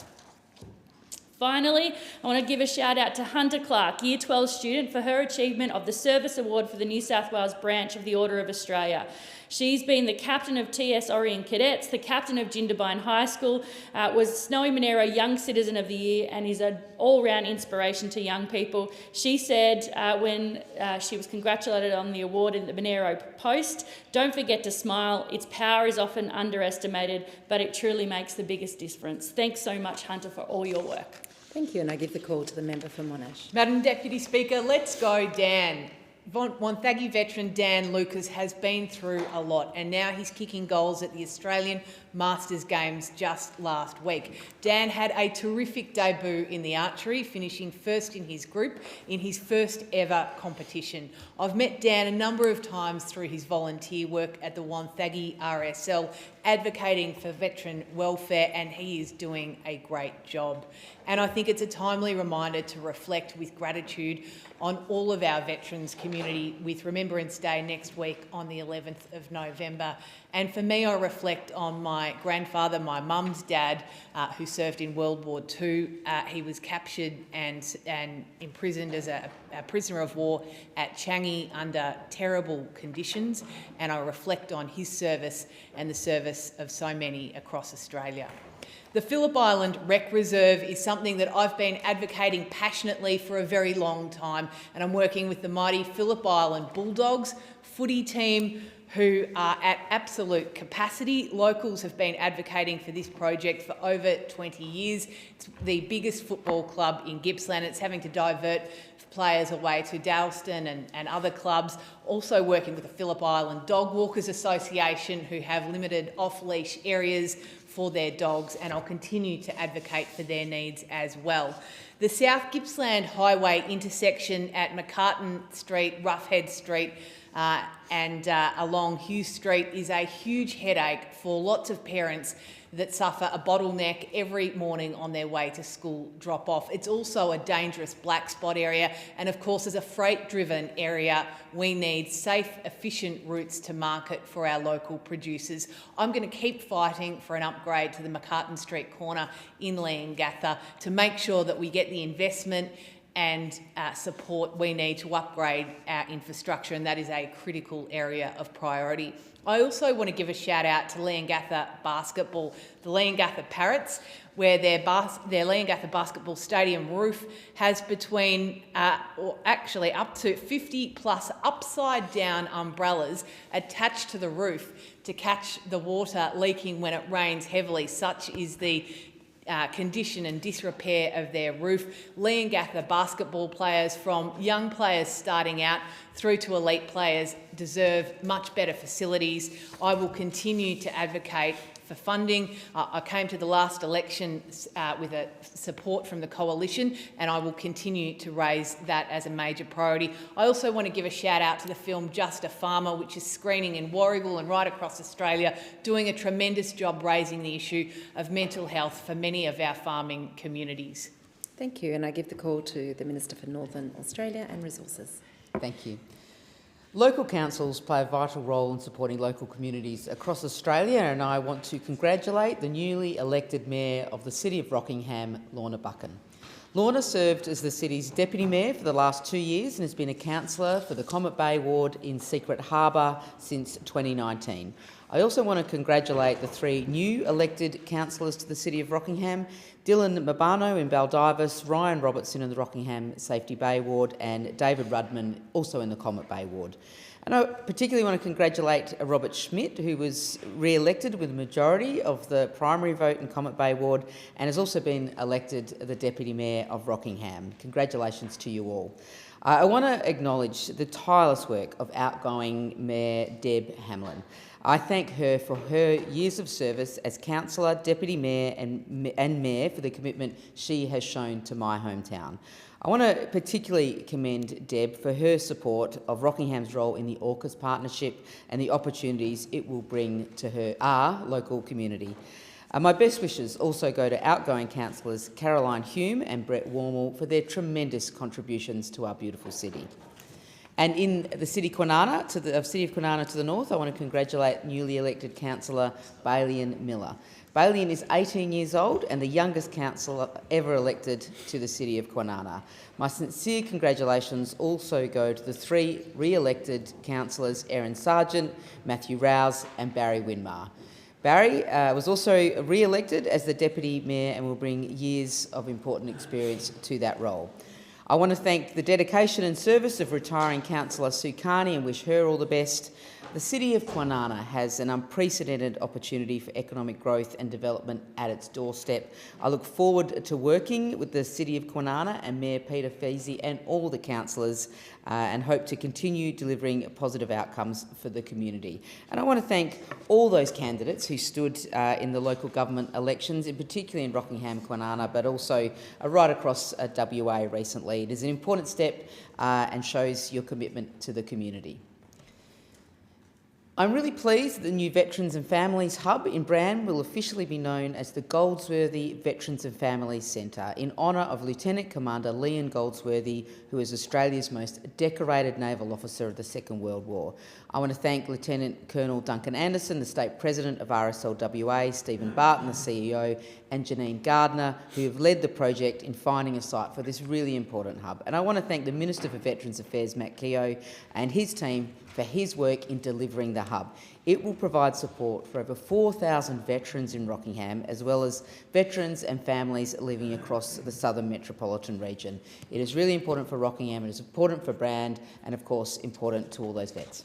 Finally, I want to give a shout out to Hunter Clark, Year 12 student, for her achievement of the Service Award for the New South Wales branch of the Order of Australia. She's been the captain of TS Orient Cadets, the captain of Jindabyne High School, was Snowy Monero Young Citizen of the Year, and is an all-round inspiration to young people. She said when she was congratulated on the award in the Monero Post, "Don't forget to smile. Its power is often underestimated, but it truly makes the biggest difference." Thanks so much, Hunter, for all your work. Thank you, and I give the call to the member for Monash. Madam Deputy Speaker, let's go Dan. Wonthaggi veteran Dan Lucas has been through a lot, and now he's kicking goals at the Australian Masters Games just last week. Dan had a terrific debut in the archery, finishing first in his group in his first ever competition. I've met Dan a number of times through his volunteer work at the Wonthaggi RSL, advocating for veteran welfare, and he is doing a great job. And I think it's a timely reminder to reflect with gratitude on all of our veterans community with Remembrance Day next week on the 11th of November. And for me, I reflect on my grandfather, my mum's dad, who served in World War II. He was captured and imprisoned as a prisoner of war at Changi under terrible conditions, and I reflect on his service and the service of so many across Australia. The Phillip Island Rec Reserve is something that I've been advocating passionately for a very long time, and I'm working with the mighty Phillip Island Bulldogs footy team who are at absolute capacity. Locals have been advocating for this project for over 20 years. It's the biggest football club in Gippsland. It's having to divert players away to Dalston and other clubs. Also working with the Phillip Island Dog Walkers Association, who have limited off-leash areas for their dogs, and I'll continue to advocate for their needs as well. The South Gippsland Highway intersection at McCartan Street, Roughhead Street and along Hughes Street is a huge headache for lots of parents that suffer a bottleneck every morning on their way to school drop-off. It's also a dangerous black spot area, and of course as a freight-driven area we need safe, efficient routes to market for our local producers. I'm going to keep fighting for an upgrade to the McCartan Street corner in Leongatha to make sure that we get the investment and support we need to upgrade our infrastructure, and that is a critical area of priority. I also want to give a shout out to Leongatha Basketball, the Leongatha Parrots, where their Leongatha Basketball Stadium roof has between, or actually up to 50 plus upside down umbrellas attached to the roof to catch the water leaking when it rains heavily. Such is the condition and disrepair of their roof. Leongatha basketball players, from young players starting out through to elite players, deserve much better facilities. I will continue to advocate for funding. I came to the last election with a support from the coalition, and I will continue to raise that as a major priority. I also want to give a shout out to the film Just a Farmer, which is screening in Warragul and right across Australia, doing a tremendous job raising the issue of mental health for many of our farming communities. Thank you, and I give the call to the Minister for Northern Australia and Resources. Thank you. Local councils play a vital role in supporting local communities across Australia, and I want to congratulate the newly elected Mayor of the City of Rockingham, Lorna Buchan. Lorna served as the city's Deputy Mayor for the last 2 years and has been a councillor for the Comet Bay ward in Secret Harbour since 2019. I also want to congratulate the 3 new elected councillors to the City of Rockingham, Dylan Mabano in Baldivis, Ryan Robertson in the Rockingham Safety Bay ward, and David Rudman also in the Comet Bay ward. And I particularly want to congratulate Robert Schmidt, who was re-elected with a majority of the primary vote in Comet Bay ward and has also been elected the Deputy Mayor of Rockingham. Congratulations to you all. I want to acknowledge the tireless work of outgoing Mayor Deb Hamlin. I thank her for her years of service as councillor, deputy mayor and mayor for the commitment she has shown to my hometown. I want to particularly commend Deb for her support of Rockingham's role in the AUKUS partnership and the opportunities it will bring to our local community. My best wishes also go to outgoing councillors Caroline Hume and Brett Warmel for their tremendous contributions to our beautiful city. And in the city of Kwinana to the north, I want to congratulate newly elected councillor Baillian Miller. Baillian is 18 years old and the youngest councillor ever elected to the city of Kwinana. My sincere congratulations also go to the 3 re-elected councillors Erin Sargent, Matthew Rouse and Barry Winmar. Barry was also re-elected as the Deputy Mayor and will bring years of important experience to that role. I want to thank the dedication and service of retiring councillor Sue Carney and wish her all the best. The city of Kwinana has an unprecedented opportunity for economic growth and development at its doorstep. I look forward to working with the city of Kwinana and Mayor Peter Feasey and all the councillors and hope to continue delivering positive outcomes for the community. And I want to thank all those candidates who stood in the local government elections, in particular in Rockingham, Kwinana, but also right across WA recently. It is an important step and shows your commitment to the community. I'm really pleased that the new Veterans and Families Hub in Brand will officially be known as the Goldsworthy Veterans and Families Centre in honour of Lieutenant Commander Leon Goldsworthy, who is Australia's most decorated naval officer of the Second World War. I want to thank Lieutenant Colonel Duncan Anderson, the State President of RSLWA, Stephen Barton, the CEO, and Janine Gardner, who have led the project in finding a site for this really important hub. And I want to thank the Minister for Veterans Affairs, Matt Keogh, and his team for his work in delivering the hub. It will provide support for over 4,000 veterans in Rockingham, as well as veterans and families living across the southern metropolitan region. It is really important for Rockingham, it is important for Brand, and of course important to all those vets.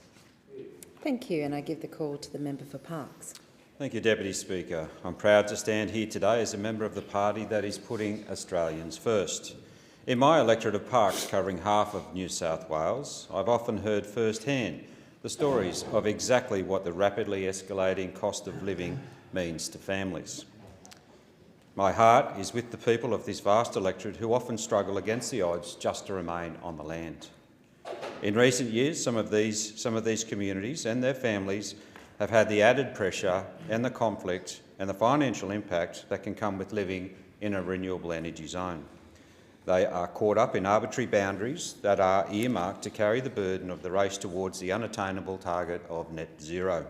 Thank you, and I give the call to the member for Parkes. Thank you, Deputy Speaker. I'm proud to stand here today as a member of the party that is putting Australians first. In my electorate of Parkes, covering half of New South Wales, I've often heard firsthand the stories of exactly what the rapidly escalating cost of living means to families. My heart is with the people of this vast electorate who often struggle against the odds just to remain on the land. In recent years, some of these communities and their families have had the added pressure and the conflict and the financial impact that can come with living in a renewable energy zone. They are caught up in arbitrary boundaries that are earmarked to carry the burden of the race towards the unattainable target of net zero.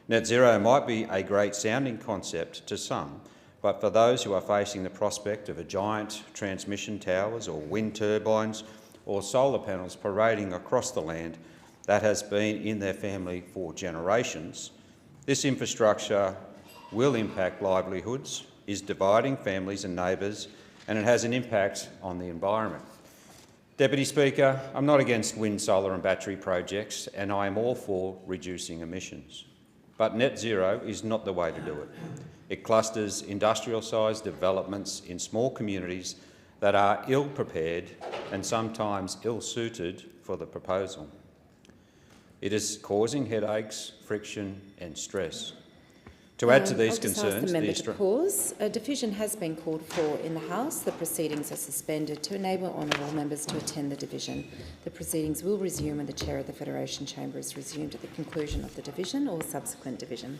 Net zero might be a great sounding concept to some, but for those who are facing the prospect of a giant transmission towers or wind turbines or solar panels parading across the land that has been in their family for generations, this infrastructure will impact livelihoods, is dividing families and neighbours, and it has an impact on the environment. Deputy Speaker, I'm not against wind, solar and battery projects, and I am all for reducing emissions. But net zero is not the way to do it. It clusters industrial-sized developments in small communities that are ill-prepared and sometimes ill-suited for the proposal. It is causing headaches, friction and stress. To add to these concerns, I'll just ask the member to pause. A division has been called for in the House. The proceedings are suspended to enable honourable members to attend the division. The proceedings will resume when the Chair of the Federation Chamber is resumed at the conclusion of the division or subsequent division.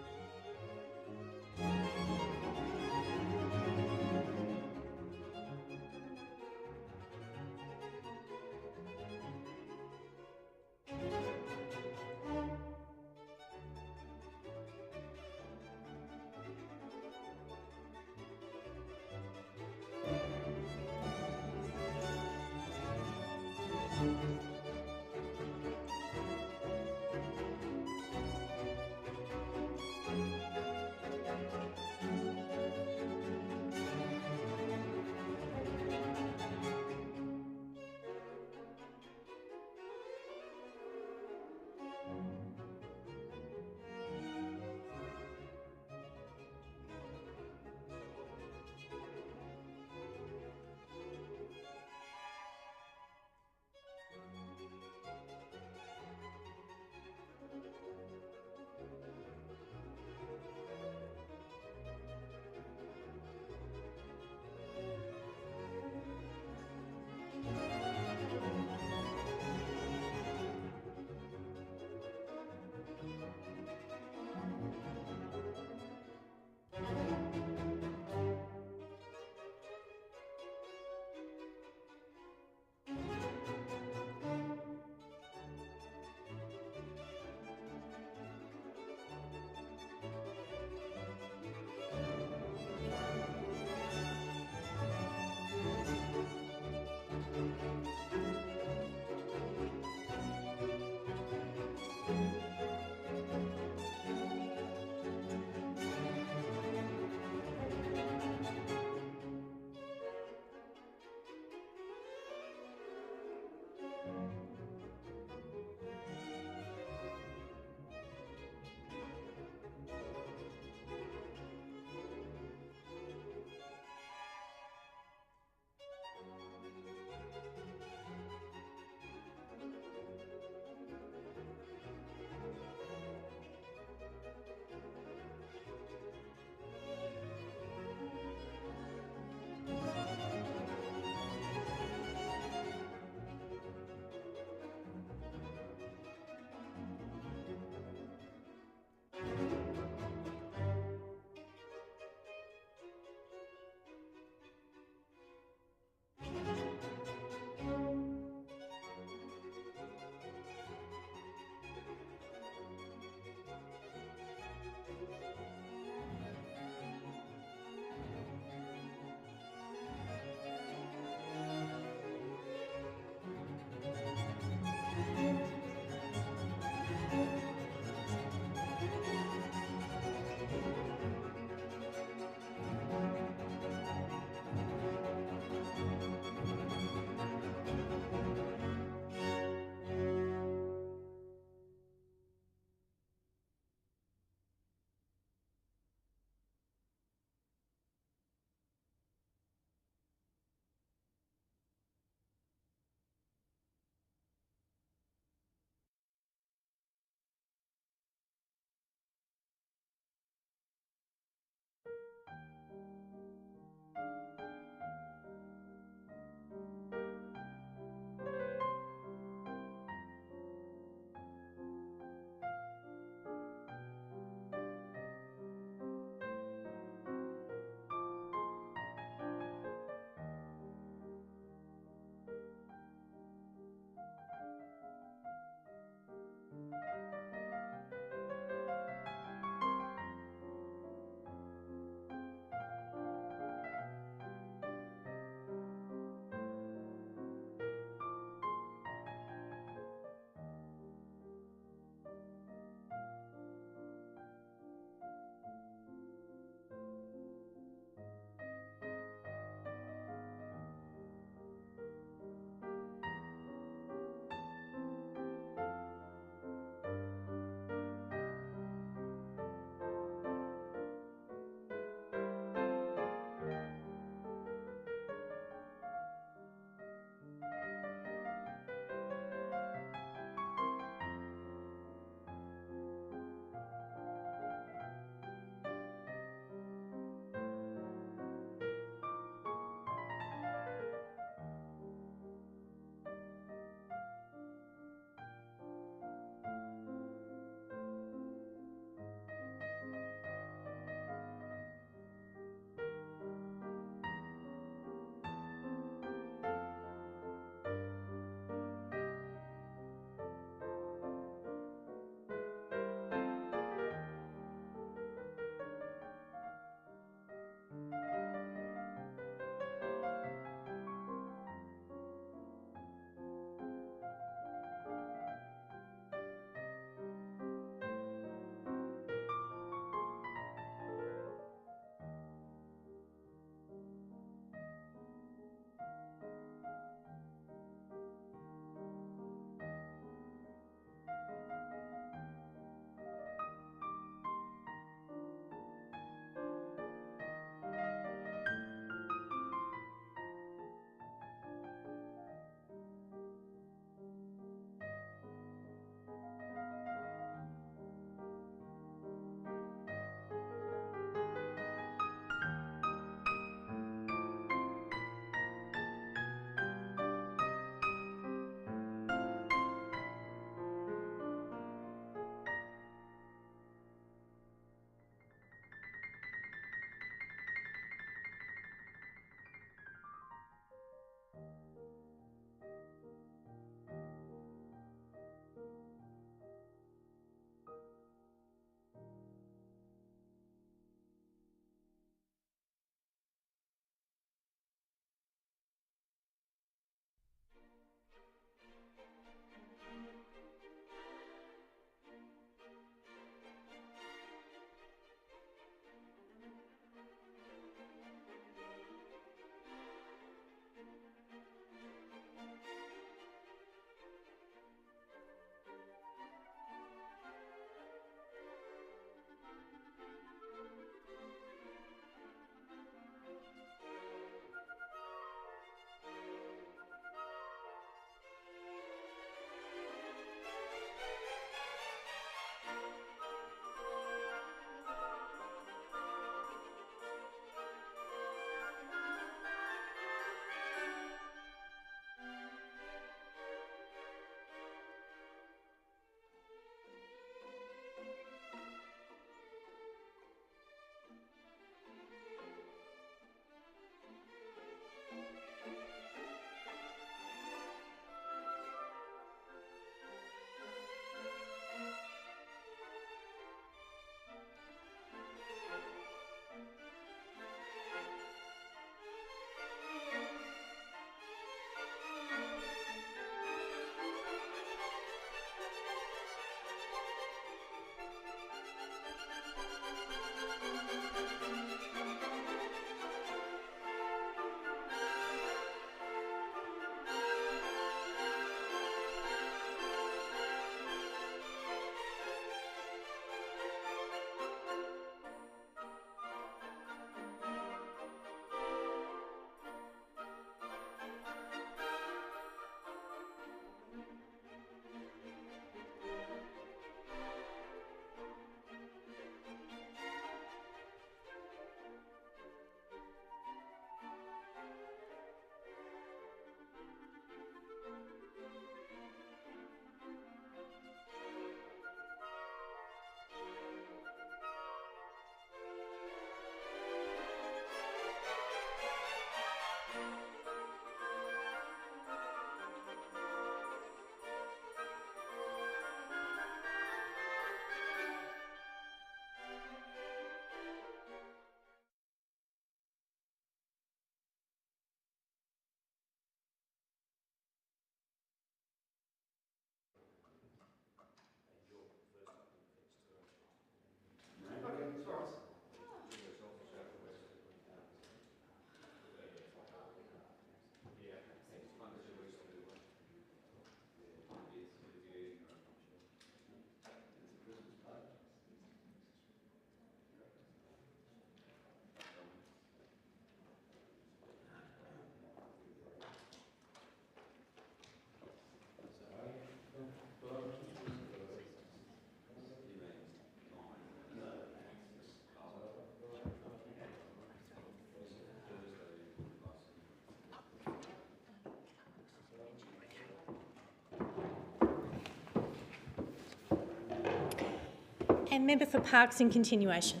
And member for Parks in continuation.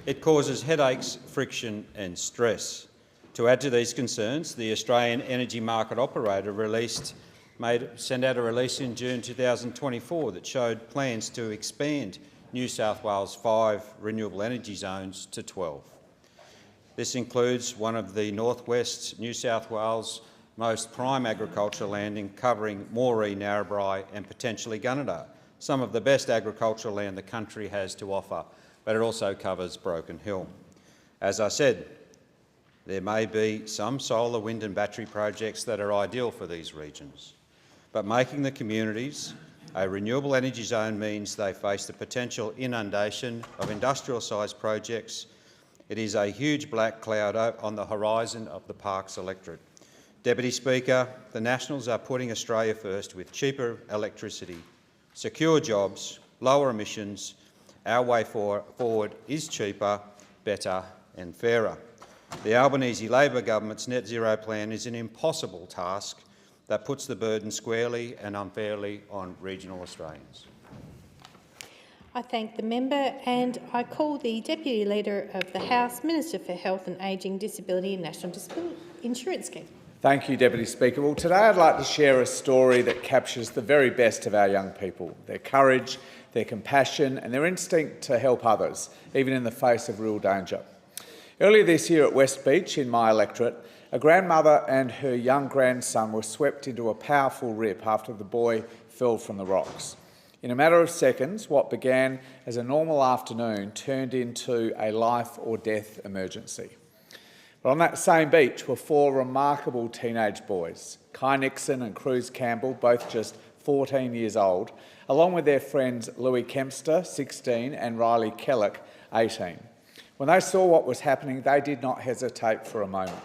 It causes headaches, friction and stress. To add to these concerns, the Australian Energy Market Operator sent out a release in June 2024 that showed plans to expand New South Wales' 5 renewable energy zones to 12. This includes one of the northwest New South Wales' most prime agricultural landing, covering Moree, Narrabri and potentially Gunnedah, some of the best agricultural land the country has to offer, but it also covers Broken Hill. As I said, there may be some solar, wind and battery projects that are ideal for these regions, but making the communities a renewable energy zone means they face the potential inundation of industrial-sized projects. It is a huge black cloud on the horizon of the Parks electorate. Deputy Speaker, the Nationals are putting Australia first with cheaper electricity, secure jobs, lower emissions. Our way forward is cheaper, better and fairer. The Albanese Labor government's net zero plan is an impossible task that puts the burden squarely and unfairly on regional Australians. I thank the member and I call the Deputy Leader of the House, Minister for Health and Ageing, Disability and National Disability Insurance Scheme. Thank you, Deputy Speaker. Well, today I'd like to share a story that captures the very best of our young people, their courage, their compassion and their instinct to help others, even in the face of real danger. Earlier this year at West Beach, in my electorate, a grandmother and her young grandson were swept into a powerful rip after the boy fell from the rocks. In a matter of seconds, what began as a normal afternoon turned into a life or death emergency. But on that same beach were 4 remarkable teenage boys, Kai Nixon and Cruz Campbell, both just 14 years old, along with their friends Louis Kempster, 16, and Riley Kellock, 18. When they saw what was happening, they did not hesitate for a moment.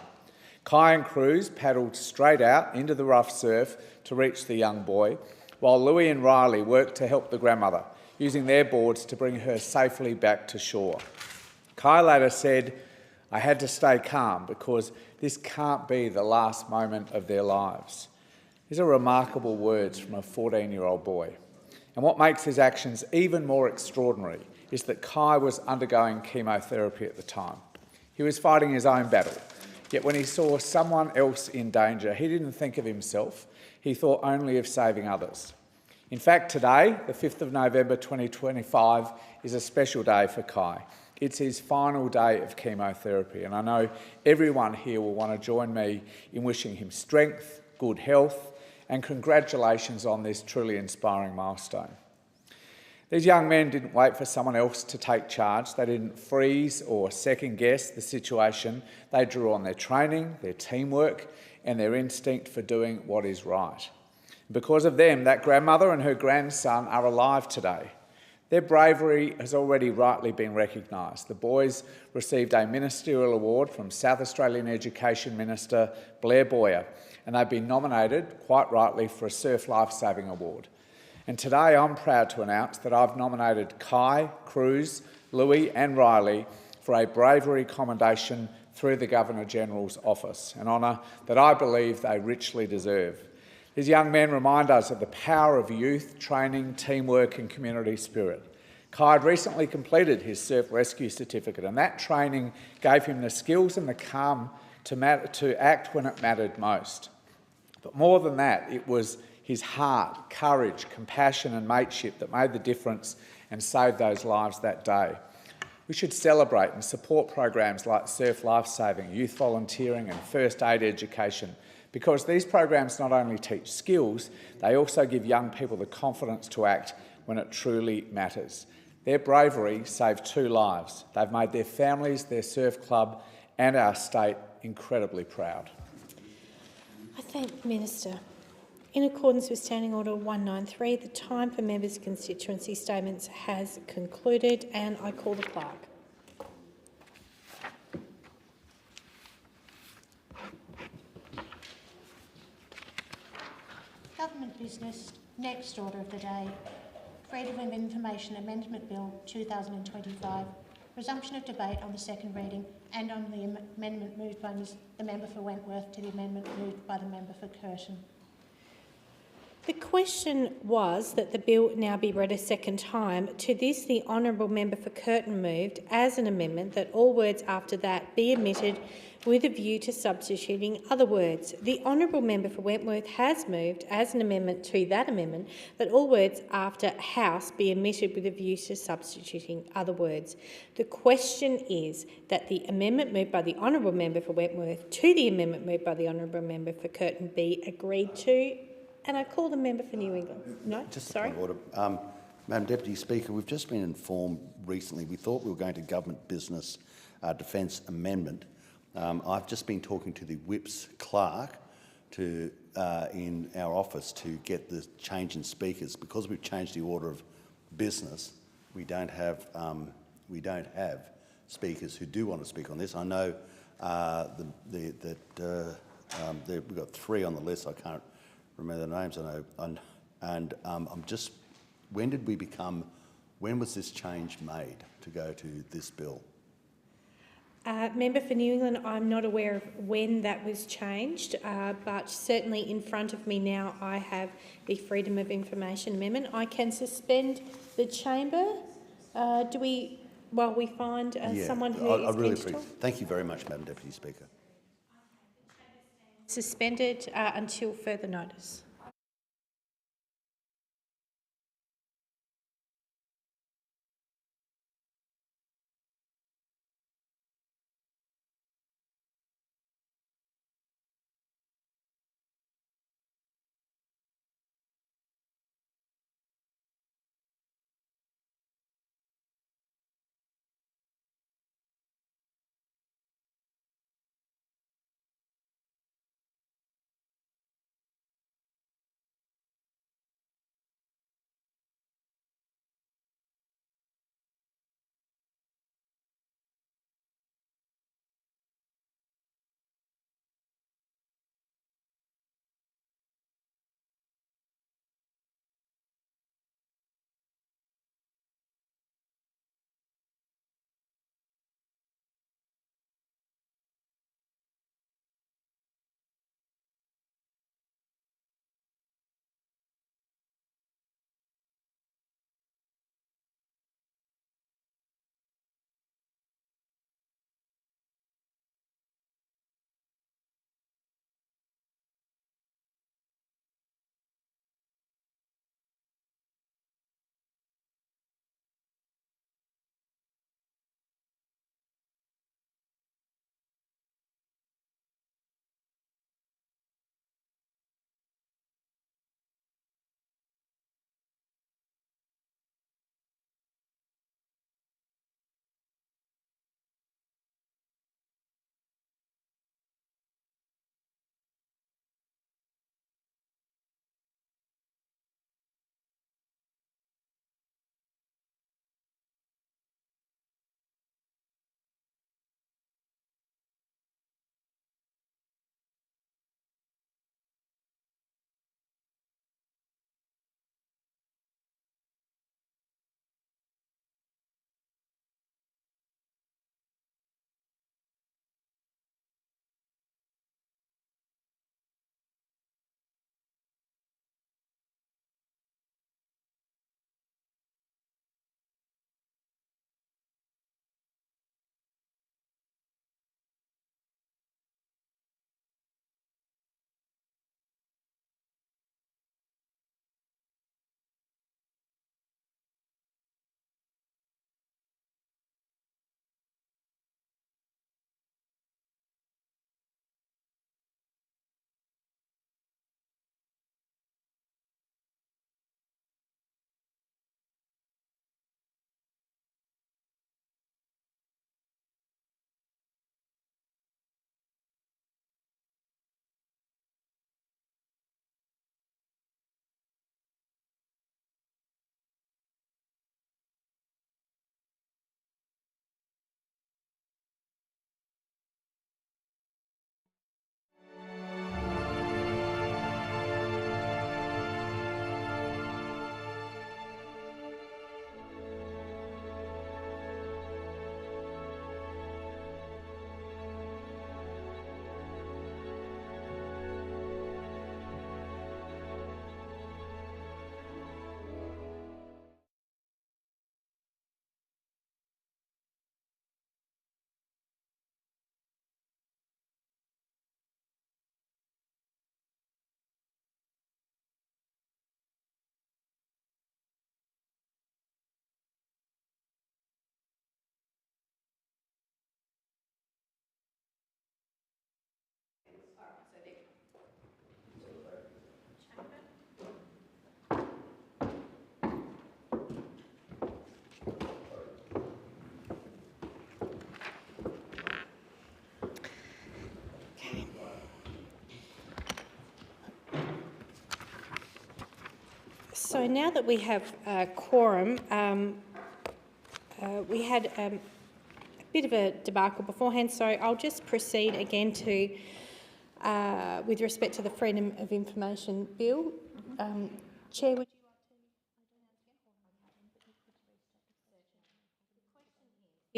Kai and Cruz paddled straight out into the rough surf to reach the young boy, while Louis and Riley worked to help the grandmother, using their boards to bring her safely back to shore. Kai later said, "I had to stay calm because this can't be the last moment of their lives." These are remarkable words from a 14-year-old boy. And what makes his actions even more extraordinary is that Kai was undergoing chemotherapy at the time. He was fighting his own battle. Yet when he saw someone else in danger, he didn't think of himself. He thought only of saving others. In fact, today, the 5th of November 2025, is a special day for Kai. It's his final day of chemotherapy, and I know everyone here will want to join me in wishing him strength, good health, and congratulations on this truly inspiring milestone. These young men didn't wait for someone else to take charge. They didn't freeze or second-guess the situation. They drew on their training, their teamwork, and their instinct for doing what is right. Because of them, that grandmother and her grandson are alive today. Their bravery has already rightly been recognised. The boys received a ministerial award from South Australian Education Minister Blair Boyer, and they've been nominated, quite rightly, for a Surf Lifesaving Award. And today I'm proud to announce that I've nominated Kai, Cruz, Louis and Riley for a bravery commendation through the Governor-General's office, an honour that I believe they richly deserve. These young men remind us of the power of youth, training, teamwork and community spirit. Kai had recently completed his surf rescue certificate, and that training gave him the skills and the calm to act when it mattered most. But more than that, it was his heart, courage, compassion and mateship that made the difference and saved those lives that day. We should celebrate and support programs like Surf Lifesaving, youth volunteering and first aid education, because these programs not only teach skills, they also give young people the confidence to act when it truly matters. Their bravery saved 2 lives. They've made their families, their surf club and our state incredibly proud. I thank the Minister. In accordance with Standing Order 193, the time for members' constituency statements has concluded and I call the clerk. Government business, next order of the day. Freedom of Information Amendment Bill 2025. Resumption of debate on the second reading and on the amendment moved by the member for Wentworth to the amendment moved by the member for Curtin. The question was that the bill now be read a second time. To this, the honourable member for Curtin moved as an amendment that all words after that be omitted with a view to substituting other words. The honourable member for Wentworth has moved as an amendment to that amendment that all words after house be omitted with a view to substituting other words. The question is that the amendment moved by the honourable member for Wentworth to the amendment moved by the honourable member for Curtin be agreed to. And I call the member for New England. No, just sorry. a point of order. Madam Deputy Speaker, we've just been informed recently, we thought we were going to government business defence amendment. I've just been talking to the Whip's clerk in our office to get the change in speakers. Because we've changed the order of business, we don't have speakers who do want to speak on this. I know we've got 3 on the list. I can't remember the names. I know, and I'm just. When was this change made to go to this bill? Member for New England, I'm not aware of when that was changed, but certainly in front of me now I have the Freedom of Information Amendment. I can suspend the chamber. While we find someone who is really keen to talk? Thank you very much, Madam Deputy Speaker. Suspended until further notice. So now that we have quorum, we had a bit of a debacle beforehand, so I'll just proceed again to, with respect to the Freedom of Information Bill. Chair, would you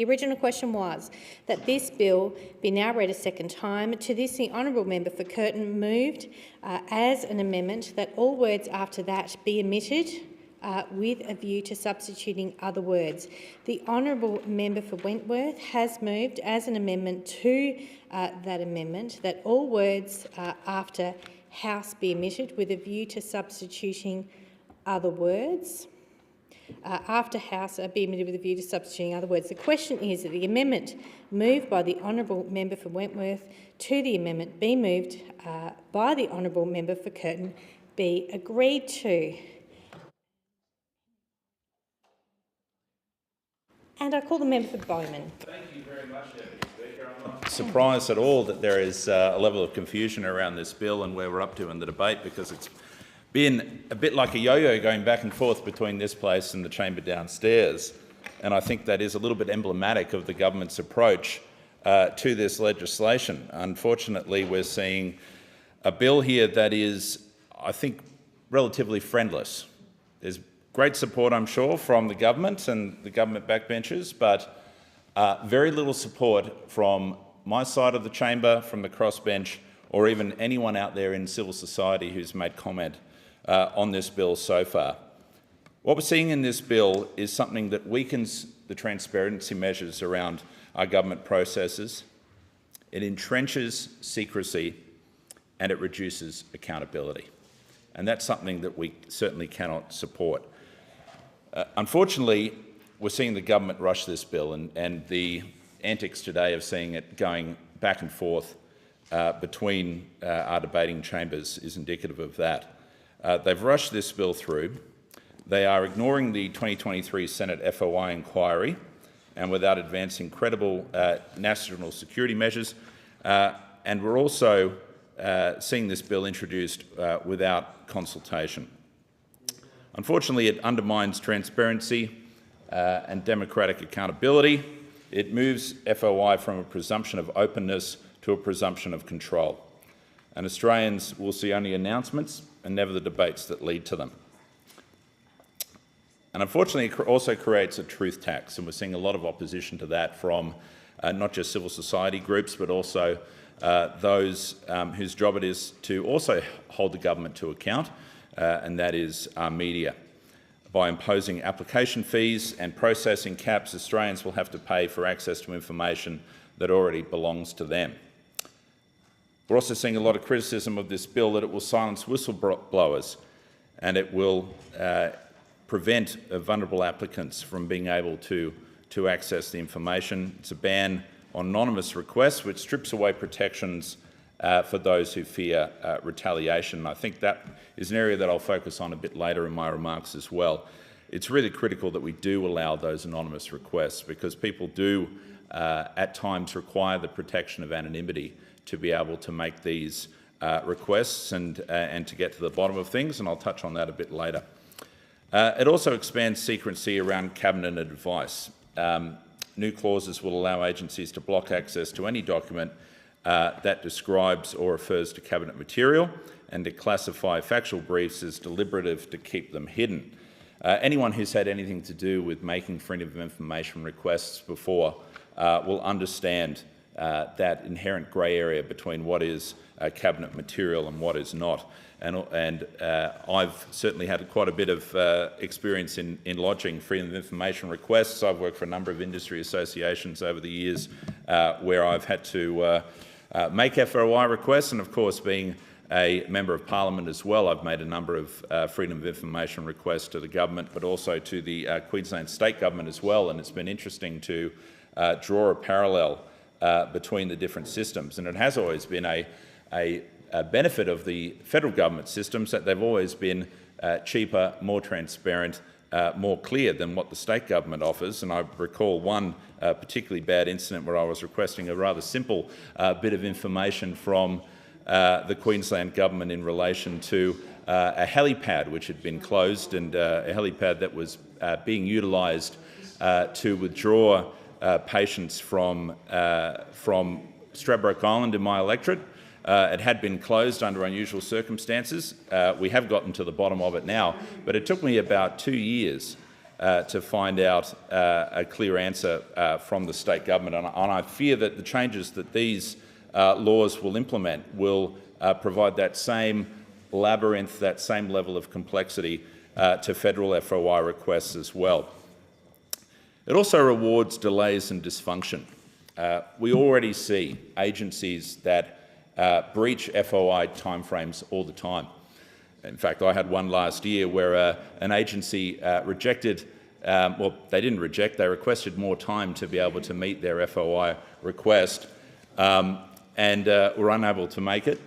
The original question was that this bill be now read a second time. To this, the honourable member for Curtin moved as an amendment that all words after that be omitted with a view to substituting other words. The honourable member for Wentworth has moved as an amendment to that amendment that all words after house be omitted with a view to substituting other words. After house be omitted with a view to substituting other words. The question is that the amendment moved by the honourable member for Wentworth to the amendment be moved by the honourable member for Curtin be agreed to. And I call the member for Bowman. Thank you very much, Deputy Speaker. I'm not surprised at all that there is a level of confusion around this bill and where we're up to in the debate, because it's been a bit like a yo-yo going back and forth between this place and the chamber downstairs. And I think that is a little bit emblematic of the government's approach to this legislation. Unfortunately, we're seeing a bill here that is, I think, relatively friendless. There's great support, I'm sure, from the government and the government backbenchers, but very little support from my side of the chamber, from the crossbench, or even anyone out there in civil society who's made comment on this bill so far. What we're seeing in this bill is something that weakens the transparency measures around our government processes. It entrenches secrecy and it reduces accountability. And that's something that we certainly cannot support. Unfortunately, we're seeing the government rush this bill, and the antics today of seeing it going back and forth between our debating chambers is indicative of that. They've rushed this bill through. They are ignoring the 2023 Senate FOI inquiry, and without advancing credible national security measures. And we're also seeing this bill introduced without consultation. Unfortunately, it undermines transparency and democratic accountability. It moves FOI from a presumption of openness to a presumption of control. And Australians will see only announcements and never the debates that lead to them. And unfortunately, it also creates a truth tax, and we're seeing a lot of opposition to that from not just civil society groups, but also those whose job it is to also hold the government to account, and that is our media. By imposing application fees and processing caps, Australians will have to pay for access to information that already belongs to them. We're also seeing a lot of criticism of this bill that it will silence whistleblowers and it will prevent vulnerable applicants from being able to access the information. It's a ban on anonymous requests, which strips away protections for those who fear retaliation. I think that is an area that I'll focus on a bit later in my remarks as well. It's really critical that we do allow those anonymous requests, because people do at times require the protection of anonymity to be able to make these requests and to get to the bottom of things, and I'll touch on that a bit later. It also expands secrecy around cabinet advice. New clauses will allow agencies to block access to any document that describes or refers to cabinet material, and to classify factual briefs as deliberative to keep them hidden. Anyone who's had anything to do with making freedom of information requests before will understand that inherent grey area between what is cabinet material and what is not. And I've certainly had quite a bit of experience in lodging freedom of information requests. I've worked for a number of industry associations over the years where I've had to make FOI requests, and of course, being a Member of Parliament as well, I've made a number of freedom of information requests to the government, but also to the Queensland State Government as well, and it's been interesting to draw a parallel between the different systems. And it has always been a benefit of the federal government systems that they've always been cheaper, more transparent, more clear than what the state government offers. And I recall one particularly bad incident where I was requesting a rather simple bit of information from the Queensland government in relation to a helipad which had been closed, and a helipad that was being utilised to withdraw patients from Stradbroke Island in my electorate. It had been closed under unusual circumstances. We have gotten to the bottom of it now, but it took me about 2 years to find out a clear answer from the state government, and I fear that the changes that these laws will implement will provide that same labyrinth, that same level of complexity to federal FOI requests as well. It also rewards delays and dysfunction. We already see agencies that breach FOI timeframes all the time. In fact, I had one last year where an agency rejected, well, they didn't reject, they requested more time to be able to meet their FOI request and were unable to make it.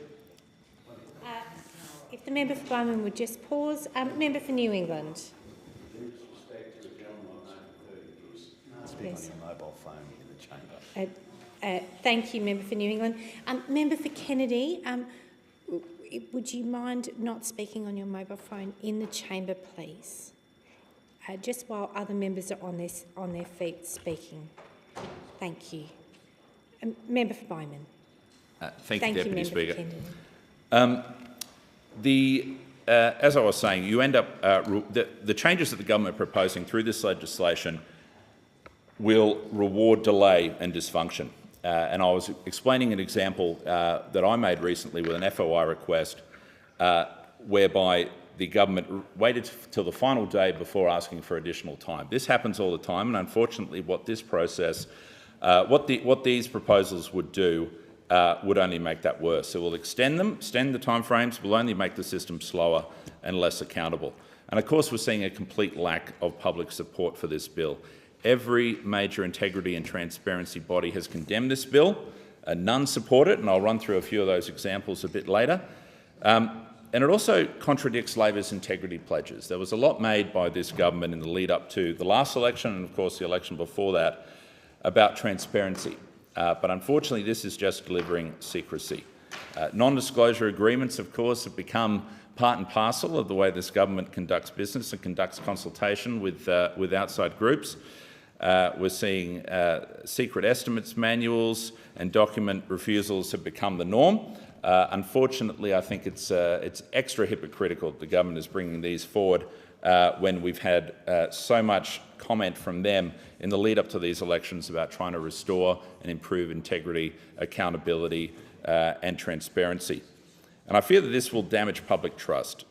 If the member for Bowman would just pause. Member for New England. Speak on your mobile phone in the chamber. Thank you, member for New England. Member for Kennedy, would you mind not speaking on your mobile phone in the chamber, please? Just while other members are on their feet speaking. Thank you. Member for Bowman. Thank you, Deputy Speaker. Kennedy. As I was saying, you end up the changes that the government are proposing through this legislation will reward delay and dysfunction. And I was explaining an example that I made recently with an FOI request whereby the government waited till the final day before asking for additional time. This happens all the time, and unfortunately what this process, what these proposals would do would only make that worse. It will extend the timeframes, will only make the system slower and less accountable. And of course we're seeing a complete lack of public support for this bill. Every major integrity and transparency body has condemned this bill. None support it, and I'll run through a few of those examples a bit later. And it also contradicts Labor's integrity pledges. There was a lot made by this government in the lead up to the last election and of course the election before that about transparency. But unfortunately this is just delivering secrecy. Non-disclosure agreements, of course, have become part and parcel of the way this government conducts business and conducts consultation with outside groups. We're seeing secret estimates manuals and document refusals have become the norm. Unfortunately, I think it's extra hypocritical the government is bringing these forward when we've had so much comment from them in the lead up to these elections about trying to restore and improve integrity, accountability and transparency. And I fear that this will damage public trust.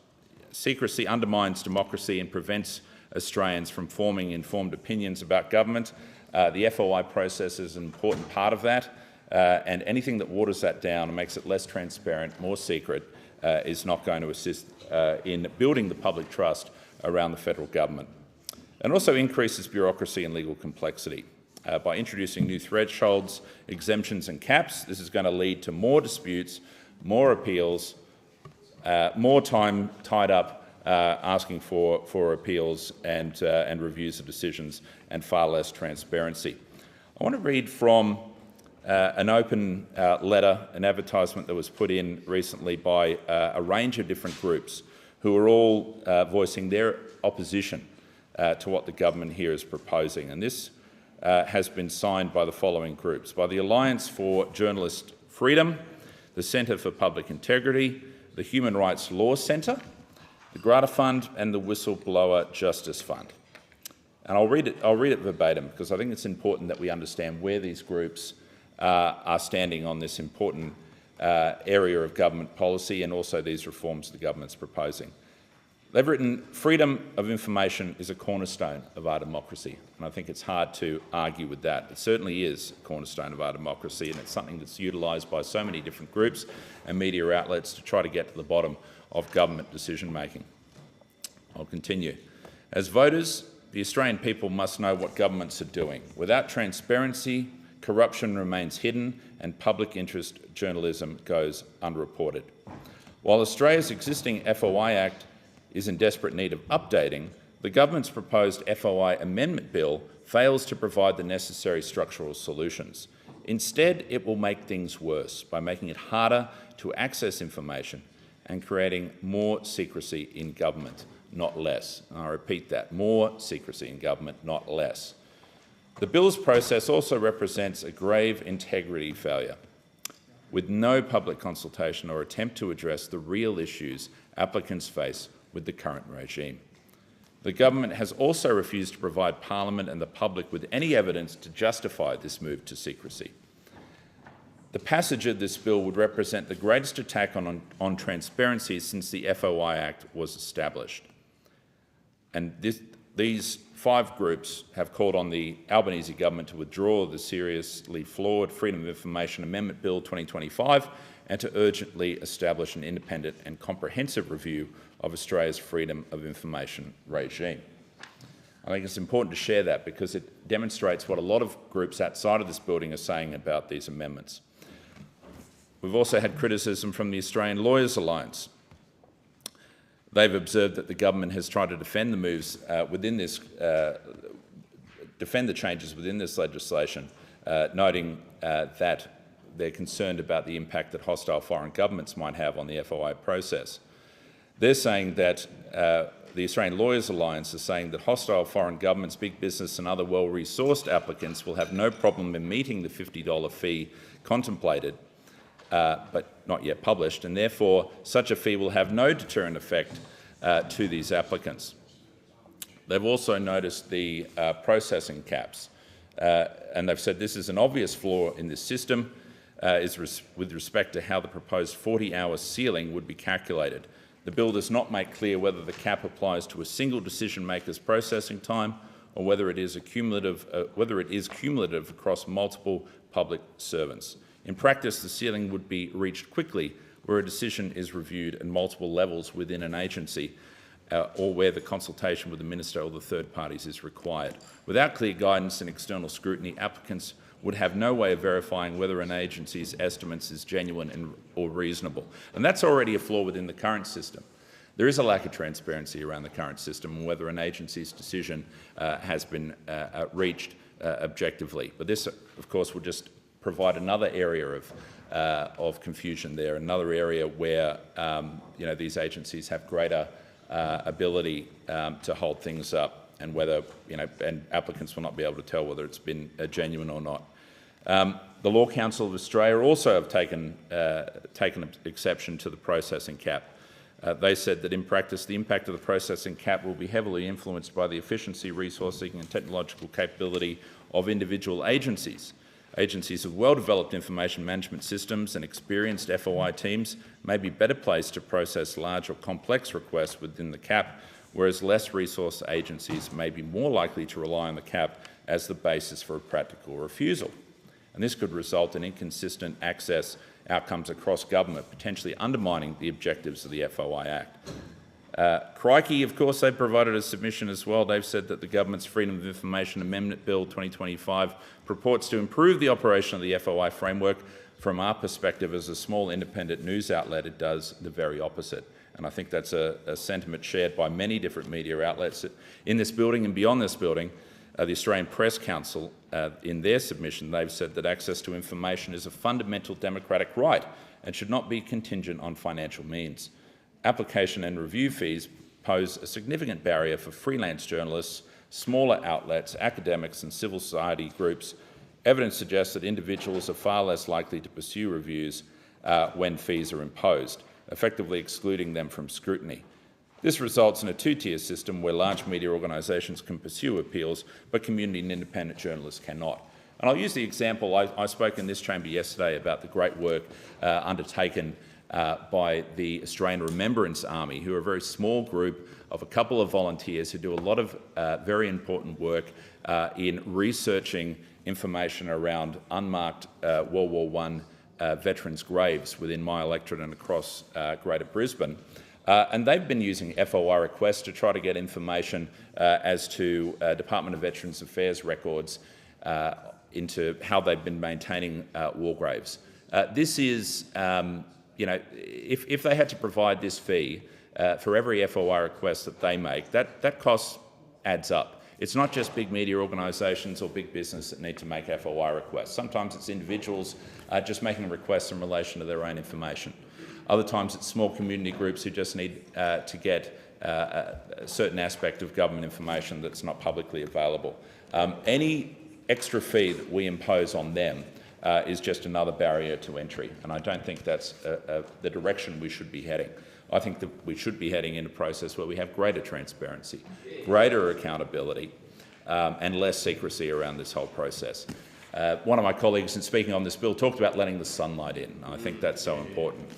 Secrecy undermines democracy and prevents Australians from forming informed opinions about government. The FOI process is an important part of that, and anything that waters that down and makes it less transparent, more secret, is not going to assist in building the public trust around the federal government. And also increases bureaucracy and legal complexity. By introducing new thresholds, exemptions and caps, this is going to lead to more disputes, more appeals, more time tied up asking for appeals and reviews of decisions, and far less transparency. I want to read from an open letter, an advertisement that was put in recently by a range of different groups who are all voicing their opposition to what the government here is proposing. And this has been signed by the following groups: by the Alliance for Journalist Freedom, the Centre for Public Integrity, the Human Rights Law Centre, the Grata Fund and the Whistleblower Justice Fund. And I'll read it verbatim because I think it's important that we understand where these groups are standing on this important area of government policy and also these reforms the government's proposing. They've written, "Freedom of information is a cornerstone of our democracy." And I think it's hard to argue with that. It certainly is a cornerstone of our democracy, and it's something that's utilised by so many different groups and media outlets to try to get to the bottom of government decision-making. I'll continue. As voters, the Australian people must know what governments are doing. Without transparency, corruption remains hidden and public interest journalism goes unreported. While Australia's existing FOI Act is in desperate need of updating, the government's proposed FOI amendment bill fails to provide the necessary structural solutions. Instead, it will make things worse by making it harder to access information and creating more secrecy in government, not less. And I repeat that, more secrecy in government, not less. The bill's process also represents a grave integrity failure, with no public consultation or attempt to address the real issues applicants face with the current regime. The government has also refused to provide Parliament and the public with any evidence to justify this move to secrecy. The passage of this bill would represent the greatest attack on transparency since the FOI Act was established. And these 5 groups have called on the Albanese government to withdraw the seriously flawed Freedom of Information Amendment Bill 2025 and to urgently establish an independent and comprehensive review of Australia's Freedom of Information regime. I think it's important to share that because it demonstrates what a lot of groups outside of this building are saying about these amendments. We've also had criticism from the Australian Lawyers Alliance. They've observed that the government has tried to defend the moves defend the changes within this legislation, noting that they're concerned about the impact that hostile foreign governments might have on the FOI process. They're saying that the Australian Lawyers Alliance is saying that hostile foreign governments, big business and other well-resourced applicants will have no problem in meeting the $50 fee contemplated, but not yet published, and therefore such a fee will have no deterrent effect to these applicants. They've also noticed the processing caps, and they've said this is an obvious flaw in this system with respect to how the proposed 40-hour ceiling would be calculated. The bill does not make clear whether the cap applies to a single decision-maker's processing time or whether it is cumulative across multiple public servants. In practice, the ceiling would be reached quickly where a decision is reviewed at multiple levels within an agency or where the consultation with the minister or the third parties is required. Without clear guidance and external scrutiny, applicants would have no way of verifying whether an agency's estimates is genuine or reasonable. And that's already a flaw within the current system. There is a lack of transparency around the current system and whether an agency's decision has been reached objectively. But this, of course, will just provide another area of confusion there, another area where these agencies have greater ability to hold things up, and whether and applicants will not be able to tell whether it's been genuine or not. The Law Council of Australia also have taken exception to the processing cap. They said that in practice the impact of the processing cap will be heavily influenced by the efficiency, resourcing and technological capability of individual agencies. Agencies with well-developed information management systems and experienced FOI teams may be better placed to process large or complex requests within the cap, whereas less resourced agencies may be more likely to rely on the cap as the basis for a practical refusal. And this could result in inconsistent access outcomes across government, potentially undermining the objectives of the FOI Act. Crikey, of course, they've provided a submission as well. They've said that the government's Freedom of Information Amendment Bill 2025 purports to improve the operation of the FOI framework. From our perspective as a small independent news outlet, it does the very opposite. And I think that's a sentiment shared by many different media outlets in this building and beyond this building. The Australian Press Council, in their submission, they've said that access to information is a fundamental democratic right and should not be contingent on financial means. Application and review fees pose a significant barrier for freelance journalists, smaller outlets, academics and civil society groups. Evidence suggests that individuals are far less likely to pursue reviews when fees are imposed, effectively excluding them from scrutiny. This results in a two-tier system where large media organisations can pursue appeals, but community and independent journalists cannot. And I'll use the example, I spoke in this chamber yesterday about the great work undertaken by the Australian Remembrance Army, who are a very small group of a couple of volunteers who do a lot of very important work in researching information around unmarked World War I veterans' graves within my electorate and across Greater Brisbane. And they've been using FOI requests to try to get information as to Department of Veterans Affairs records into how they've been maintaining war graves. This is, if they had to provide this fee for every FOI request that they make, that cost adds up. It's not just big media organisations or big business that need to make FOI requests. Sometimes it's individuals just making requests in relation to their own information. Other times it's small community groups who just need to get a certain aspect of government information that's not publicly available. Any extra fee that we impose on them is just another barrier to entry, and I don't think that's the direction we should be heading. I think that we should be heading in a process where we have greater transparency, greater accountability, and less secrecy around this whole process. One of my colleagues, in speaking on this bill, talked about letting the sunlight in. I think that's so important.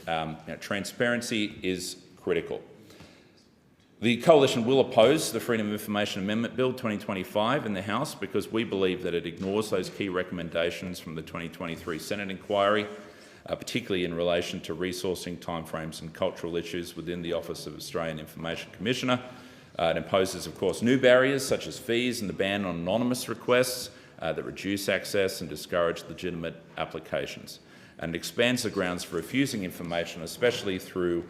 Transparency is critical. The Coalition will oppose the Freedom of Information Amendment Bill 2025 in the House because we believe that it ignores those key recommendations from the 2023 Senate inquiry, particularly in relation to resourcing, timeframes and cultural issues within the Office of Australian Information Commissioner. It imposes, of course, new barriers such as fees and the ban on anonymous requests that reduce access and discourage legitimate applications. And it expands the grounds for refusing information, especially through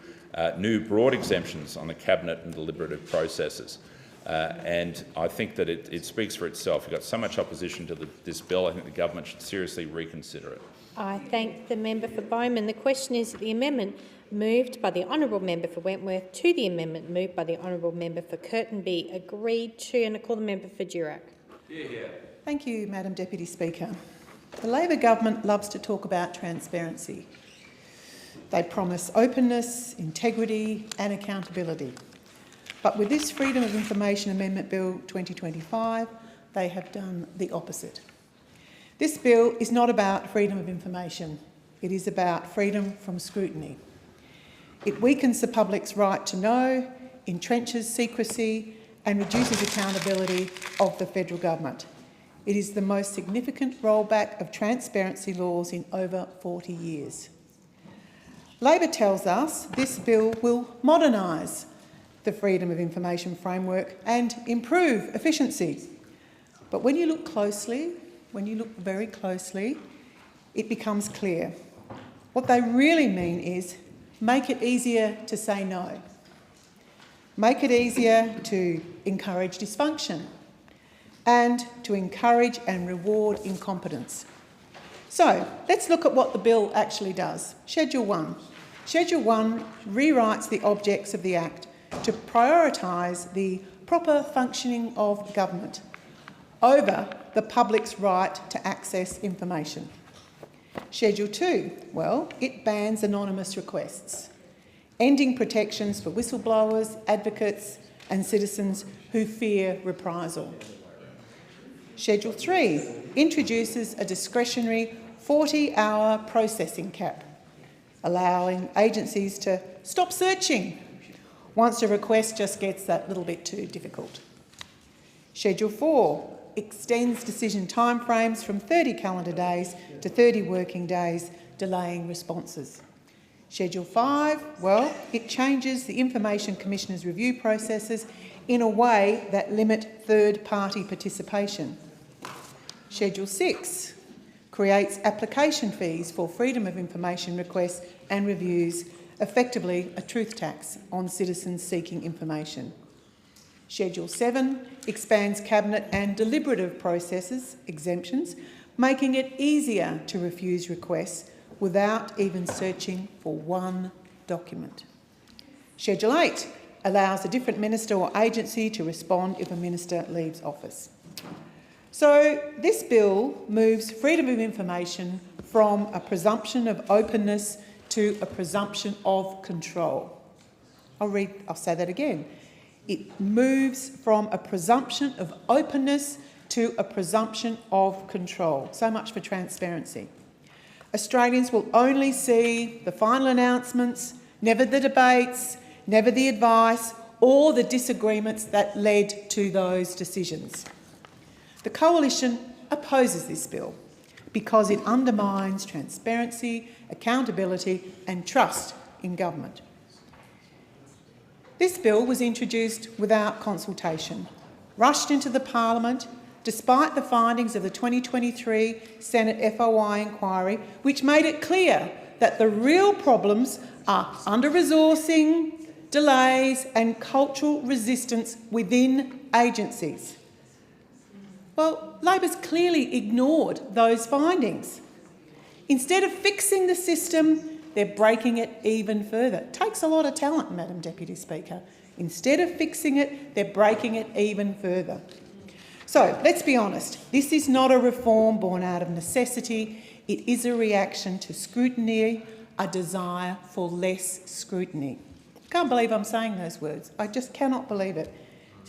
new broad exemptions on the cabinet and deliberative processes. And I think that it speaks for itself. We've got so much opposition to this bill, I think the government should seriously reconsider it. I thank the member for Bowman. The question is that the amendment moved by the honourable member for Wentworth to the amendment moved by the honourable member for Curtin be agreed to, and I call the member for Durack. Thank you, Madam Deputy Speaker. The Labor government loves to talk about transparency. They promise openness, integrity and accountability. But with this Freedom of Information Amendment Bill 2025, they have done the opposite. This bill is not about freedom of information. It is about freedom from scrutiny. It weakens the public's right to know, entrenches secrecy and reduces accountability of the federal government. It is the most significant rollback of transparency laws in over 40 years. Labor tells us this bill will modernise the Freedom of Information framework and improve efficiency. But when you look closely, very closely, it becomes clear. What they really mean is make it easier to say no. Make it easier to encourage dysfunction and to encourage and reward incompetence. So let's look at what the bill actually does. Schedule 1. Schedule 1 rewrites the objects of the Act to prioritise the proper functioning of government over the public's right to access information. Schedule 2, well, it bans anonymous requests, ending protections for whistleblowers, advocates and citizens who fear reprisal. Schedule 3 introduces a discretionary 40-hour processing cap, allowing agencies to stop searching once a request just gets that little bit too difficult. Schedule 4 extends decision timeframes from 30 calendar days to 30 working days, delaying responses. Schedule 5, well, it changes the Information Commissioner's review processes in a way that limit third-party participation. Schedule 6 creates application fees for freedom of information requests and reviews, effectively a truth tax on citizens seeking information. Schedule 7 expands cabinet and deliberative processes, exemptions, making it easier to refuse requests without even searching for one document. Schedule 8 allows a different minister or agency to respond if a minister leaves office. So this bill moves freedom of information from a presumption of openness to a presumption of control. I'll say that again. It moves from a presumption of openness to a presumption of control. So much for transparency. Australians will only see the final announcements, never the debates, never the advice or the disagreements that led to those decisions. The Coalition opposes this bill because it undermines transparency, accountability and trust in government. This bill was introduced without consultation, rushed into the Parliament despite the findings of the 2023 Senate FOI inquiry, which made it clear that the real problems are under-resourcing, delays and cultural resistance within agencies. Well, Labor's clearly ignored those findings. Instead of fixing the system, they're breaking it even further. It takes a lot of talent, Madam Deputy Speaker. Instead of fixing it, they're breaking it even further. So let's be honest, this is not a reform born out of necessity. It is a reaction to scrutiny, a desire for less scrutiny. I can't believe I'm saying those words. I just cannot believe it.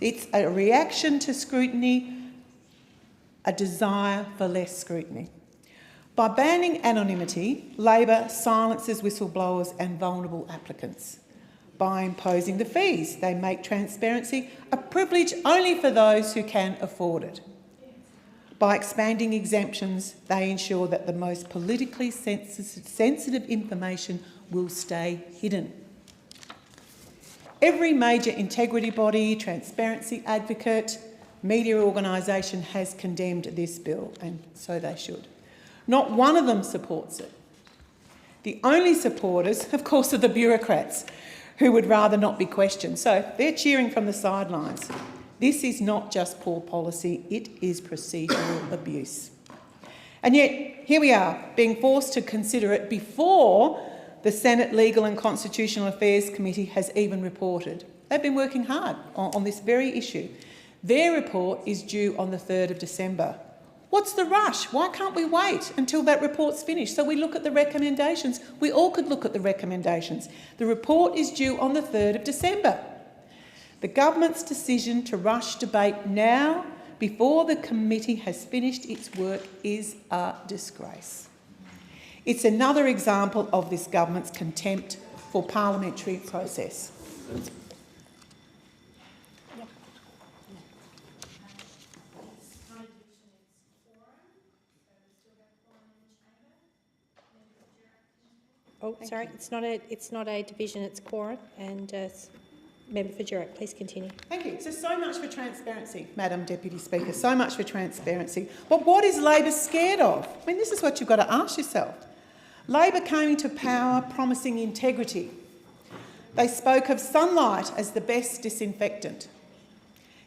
It's a reaction to scrutiny, a desire for less scrutiny. By banning anonymity, Labor silences whistleblowers and vulnerable applicants. By imposing the fees, they make transparency a privilege only for those who can afford it. By expanding exemptions, they ensure that the most politically sensitive information will stay hidden. Every major integrity body, transparency advocate, media organisation has condemned this bill, and so they should. Not one of them supports it. The only supporters, of course, are the bureaucrats, who would rather not be questioned. So they're cheering from the sidelines. This is not just poor policy, it is procedural abuse. And yet, here we are, being forced to consider it before the Senate Legal and Constitutional Affairs Committee has even reported. They've been working hard on this very issue. Their report is due on the 3rd of December. What's the rush? Why can't we wait until that report's finished so we look at the recommendations? We all could look at the recommendations. The report is due on the 3rd of December. The government's decision to rush debate now, before the committee has finished its work, is a disgrace. It's another example of this government's contempt for parliamentary process. Oh, sorry, it's not a division, it's quorum. And Member for Durack, please continue. Thank you. So much for transparency, Madam Deputy Speaker, so much for transparency. But what is Labor scared of? I mean, this is what you've got to ask yourself. Labor came into power promising integrity. They spoke of sunlight as the best disinfectant.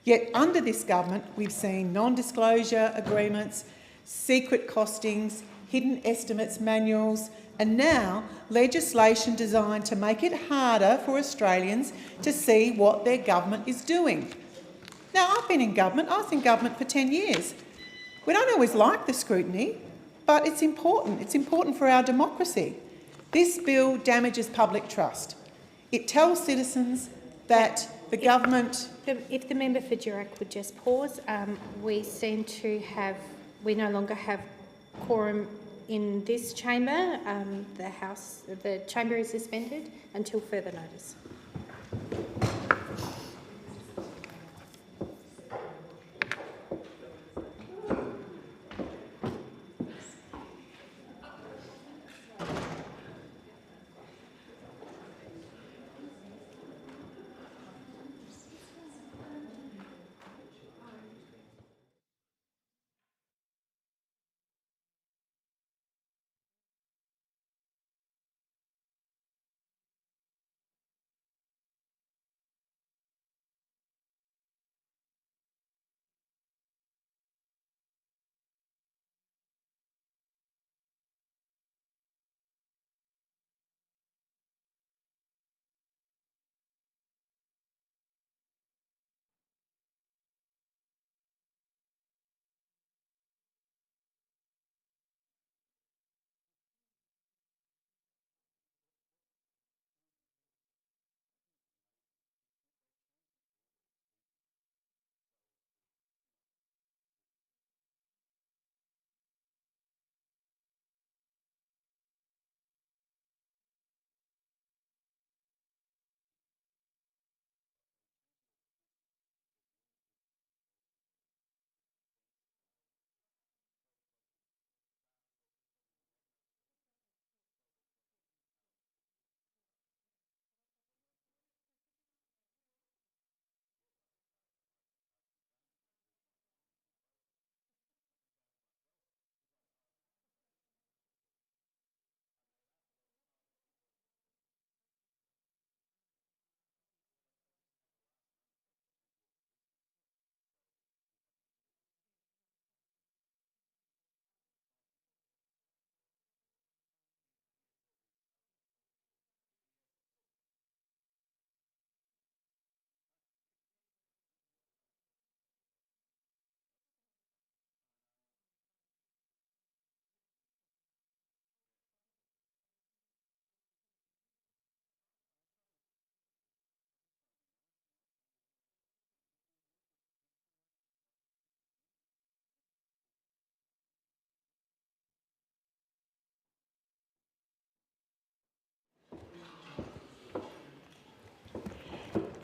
Yet under this government, we've seen non-disclosure agreements, secret costings, hidden estimates manuals, and now legislation designed to make it harder for Australians to see what their government is doing. Now, I've been in government. I was in government for 10 years. We don't always like the scrutiny, but it's important. It's important for our democracy. This bill damages public trust. It tells citizens that the government... If the member for Durack would just pause. We no longer have quorum in this chamber. The chamber is suspended until further notice.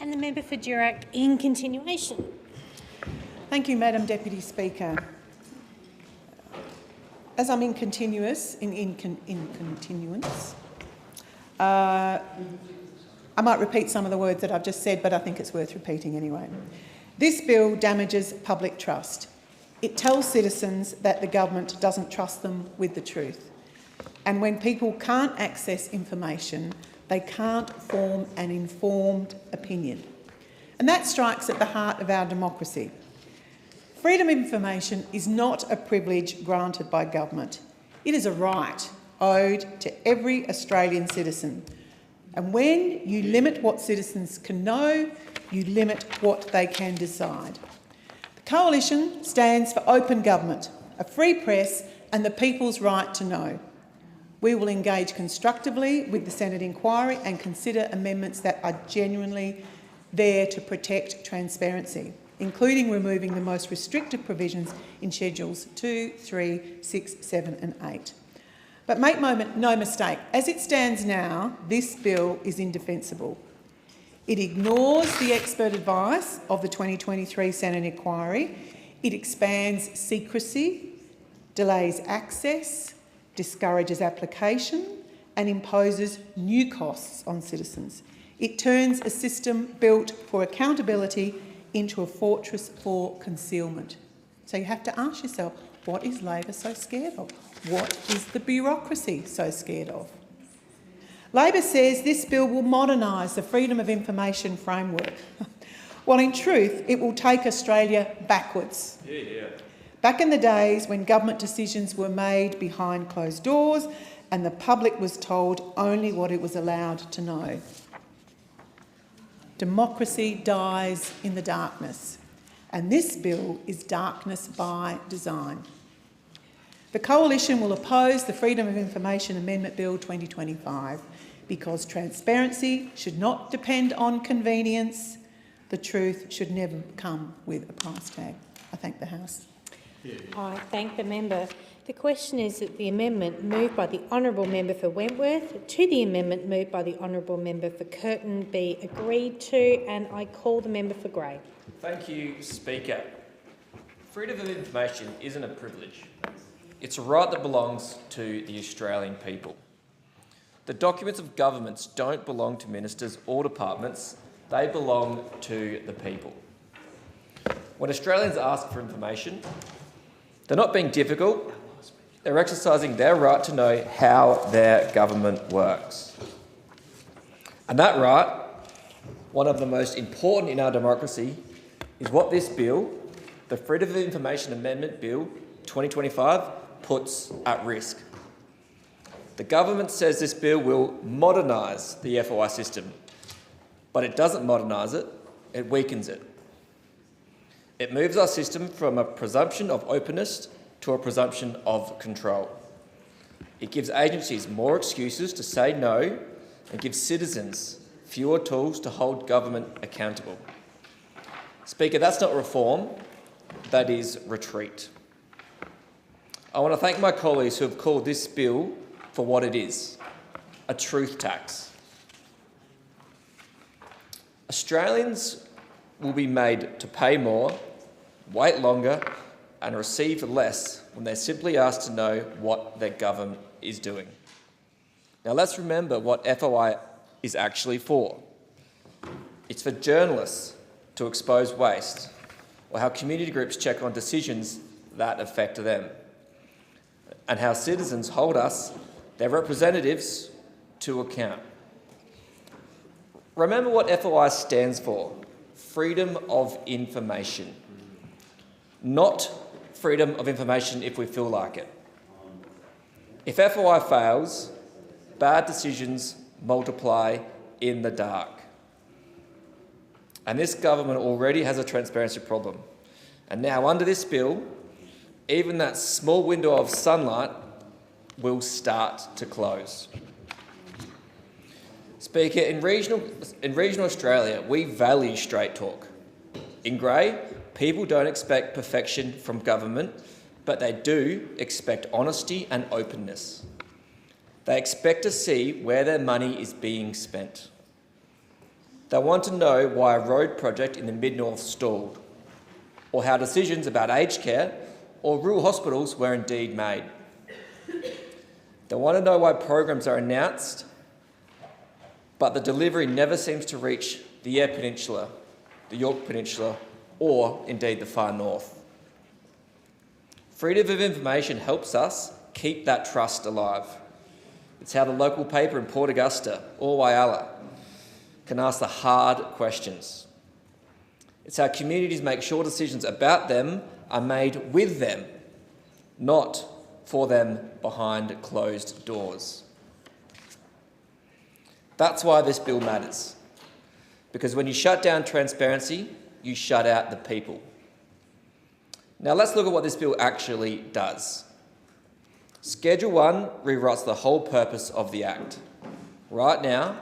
And the member for Durack in continuation. Thank you, Madam Deputy Speaker. As I'm in continuance, I might repeat some of the words that I've just said, but I think it's worth repeating anyway. This bill damages public trust. It tells citizens that the government doesn't trust them with the truth. And when people can't access information, they can't form an informed opinion. And that strikes at the heart of our democracy. Freedom of information is not a privilege granted by government. It is a right owed to every Australian citizen. And when you limit what citizens can know, you limit what they can decide. The Coalition stands for open government, a free press and the people's right to know. We will engage constructively with the Senate inquiry and consider amendments that are genuinely there to protect transparency, including removing the most restrictive provisions in Schedules 2, 3, 6, 7 and 8. But make no mistake, as it stands now, this bill is indefensible. It ignores the expert advice of the 2023 Senate inquiry. It expands secrecy, delays access, discourages application and imposes new costs on citizens. It turns a system built for accountability into a fortress for concealment. So you have to ask yourself, what is Labor so scared of? What is the bureaucracy so scared of? Labor says this bill will modernise the freedom of information framework. Well, in truth, it will take Australia backwards. Back in the days when government decisions were made behind closed doors and the public was told only what it was allowed to know. Democracy dies in the darkness, and this bill is darkness by design. The Coalition will oppose the Freedom of Information Amendment Bill 2025 because transparency should not depend on convenience. The truth should never come with a price tag. I thank the House. I thank the member. The question is that the amendment moved by the honourable member for Wentworth to the amendment moved by the honourable member for Curtin be agreed to, and I call the member for Grey. Thank you, Speaker. Freedom of information isn't a privilege. It's a right that belongs to the Australian people. The documents of governments don't belong to ministers or departments, they belong to the people. When Australians ask for information, they're not being difficult, they're exercising their right to know how their government works. And that right, one of the most important in our democracy, is what this bill, the Freedom of Information Amendment Bill 2025, puts at risk. The government says this bill will modernise the FOI system, but it doesn't modernise it, it weakens it. It moves our system from a presumption of openness to a presumption of control. It gives agencies more excuses to say no and gives citizens fewer tools to hold government accountable. Speaker, that's not reform, that is retreat. I want to thank my colleagues who have called this bill for what it is, a truth tax. Australians will be made to pay more, wait longer and receive less when they're simply asked to know what their government is doing. Now let's remember what FOI is actually for. It's for journalists to expose waste, or how community groups check on decisions that affect them, and how citizens hold us, their representatives, to account. Remember what FOI stands for: freedom of information. Not freedom of information if we feel like it. If FOI fails, bad decisions multiply in the dark. And this government already has a transparency problem. And now under this bill, even that small window of sunlight will start to close. Speaker, in regional Australia, we value straight talk. In Grey, people don't expect perfection from government, but they do expect honesty and openness. They expect to see where their money is being spent. They want to know why a road project in the Mid-North stalled, or how decisions about aged care or rural hospitals were indeed made. They want to know why programs are announced, but the delivery never seems to reach the Eyre Peninsula, the York Peninsula, or indeed the far north. Freedom of information helps us keep that trust alive. It's how the local paper in Port Augusta or Whyalla can ask the hard questions. It's how communities make sure decisions about them are made with them, not for them behind closed doors. That's why this bill matters. Because when you shut down transparency, you shut out the people. Now let's look at what this bill actually does. Schedule 1 rewrites the whole purpose of the Act. Right now,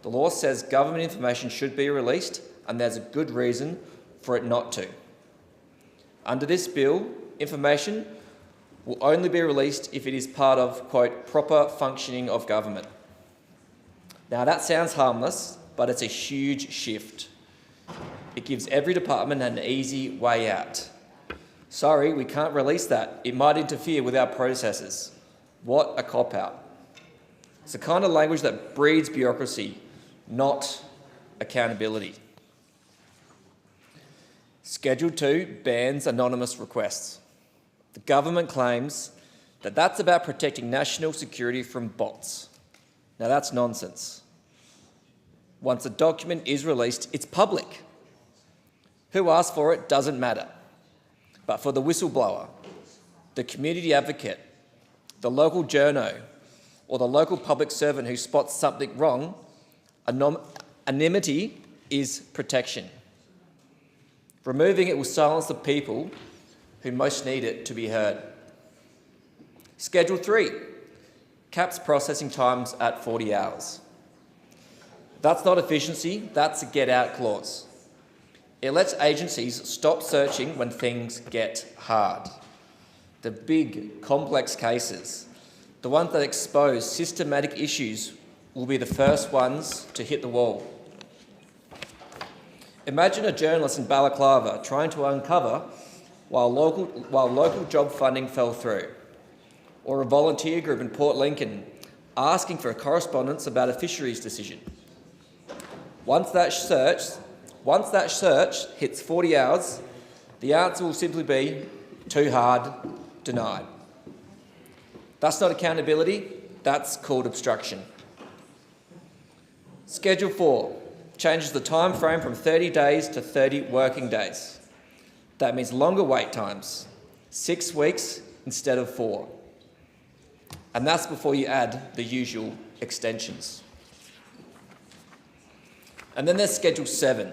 the law says government information should be released, and there's a good reason for it not to. Under this bill, information will only be released if it is part of, quote, proper functioning of government. Now that sounds harmless, but it's a huge shift. It gives every department an easy way out. Sorry, we can't release that. It might interfere with our processes. What a cop-out. It's the kind of language that breeds bureaucracy, not accountability. Schedule 2 bans anonymous requests. The government claims that that's about protecting national security from bots. Now that's nonsense. Once a document is released, it's public. Who asked for it doesn't matter. But for the whistleblower, the community advocate, the local journo, or the local public servant who spots something wrong, anonymity is protection. Removing it will silence the people who most need it to be heard. Schedule 3 caps processing times at 40 hours. That's not efficiency, that's a get-out clause. It lets agencies stop searching when things get hard. The big, complex cases, the ones that expose systematic issues, will be the first ones to hit the wall. Imagine a journalist in Balaclava trying to uncover while local job funding fell through, or a volunteer group in Port Lincoln asking for correspondence about a fisheries decision. Once that search hits 40 hours, the answer will simply be too hard, denied. That's not accountability, that's called obstruction. Schedule 4 changes the time frame from 30 days to 30 working days. That means longer wait times, 6 weeks instead of 4. And that's before you add the usual extensions. And then there's Schedule 7,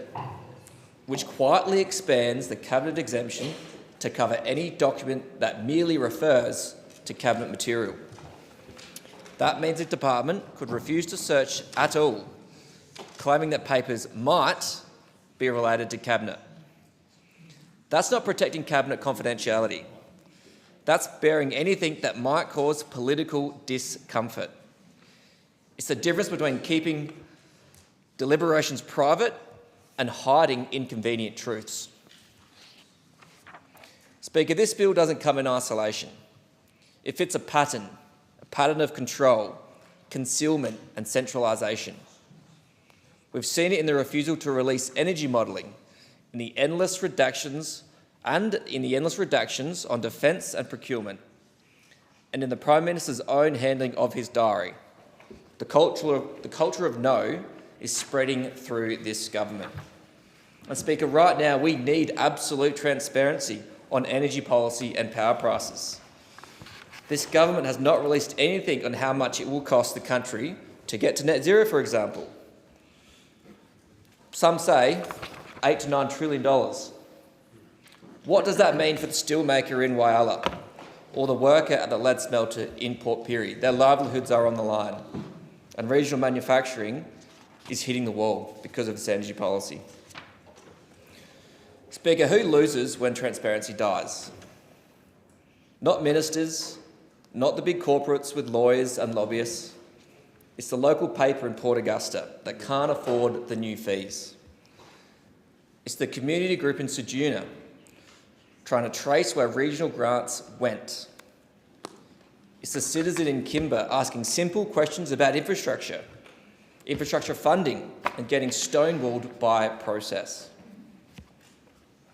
which quietly expands the Cabinet exemption to cover any document that merely refers to Cabinet material. That means a department could refuse to search at all, claiming that papers might be related to Cabinet. That's not protecting Cabinet confidentiality. That's bearing anything that might cause political discomfort. It's the difference between keeping deliberations private and hiding inconvenient truths. Speaker, this bill doesn't come in isolation. It fits a pattern of control, concealment and centralisation. We've seen it in the refusal to release energy modelling, in the endless redactions on defence and procurement, and in the Prime Minister's own handling of his diary. The culture of no is spreading through this government. And Speaker, right now we need absolute transparency on energy policy and power prices. This government has not released anything on how much it will cost the country to get to net zero, for example. Some say $8 to $9 trillion. What does that mean for the steelmaker in Whyalla or the worker at the lead smelter in Port Pirie? Their livelihoods are on the line, and regional manufacturing is hitting the wall because of this energy policy. Speaker, who loses when transparency dies? Not ministers, not the big corporates with lawyers and lobbyists. It's the local paper in Port Augusta that can't afford the new fees. It's the community group in Ceduna trying to trace where regional grants went. It's the citizen in Kimber asking simple questions about infrastructure funding, and getting stonewalled by process.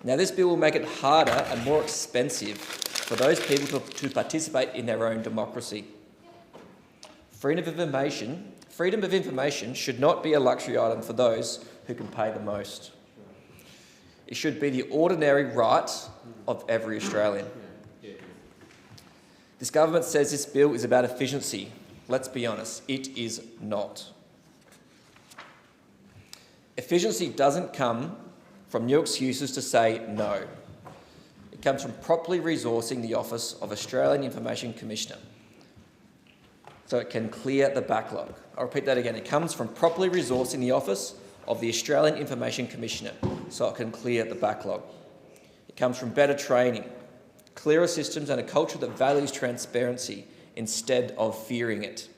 Now, this bill will make it harder and more expensive for those people to participate in their own democracy. Freedom of information should not be a luxury item for those who can pay the most. It should be the ordinary right of every Australian. This government says this bill is about efficiency. Let's be honest, it is not. Efficiency doesn't come from new excuses to say no. It comes from properly resourcing the Office of Australian Information Commissioner so it can clear the backlog. I'll repeat that again. It comes from properly resourcing the Office of the Australian Information Commissioner so it can clear the backlog. It comes from better training, clearer systems and a culture that values transparency instead of fearing it.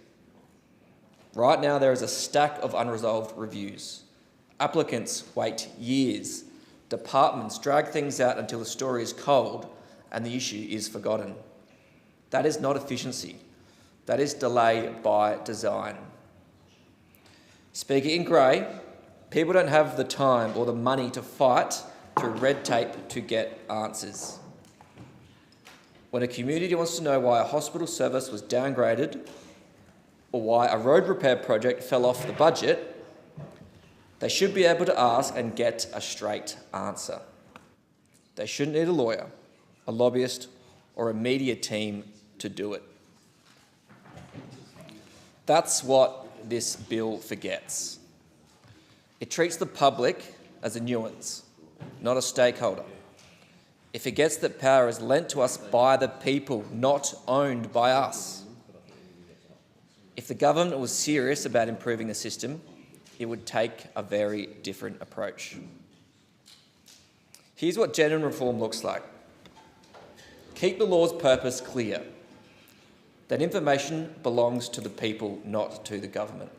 Right now there is a stack of unresolved reviews. Applicants wait years. Departments drag things out until the story is cold and the issue is forgotten. That is not efficiency. That is delay by design. Speaker, in grey, people don't have the time or the money to fight through red tape to get answers. When a community wants to know why a hospital service was downgraded or why a road repair project fell off the budget, they should be able to ask and get a straight answer. They shouldn't need a lawyer, a lobbyist, or a media team to do it. That's what this bill forgets. It treats the public as a nuisance, not a stakeholder. It forgets that power is lent to us by the people, not owned by us. If the government was serious about improving the system, it would take a very different approach. Here's what genuine reform looks like. Keep the law's purpose clear, that information belongs to the people, not to the government.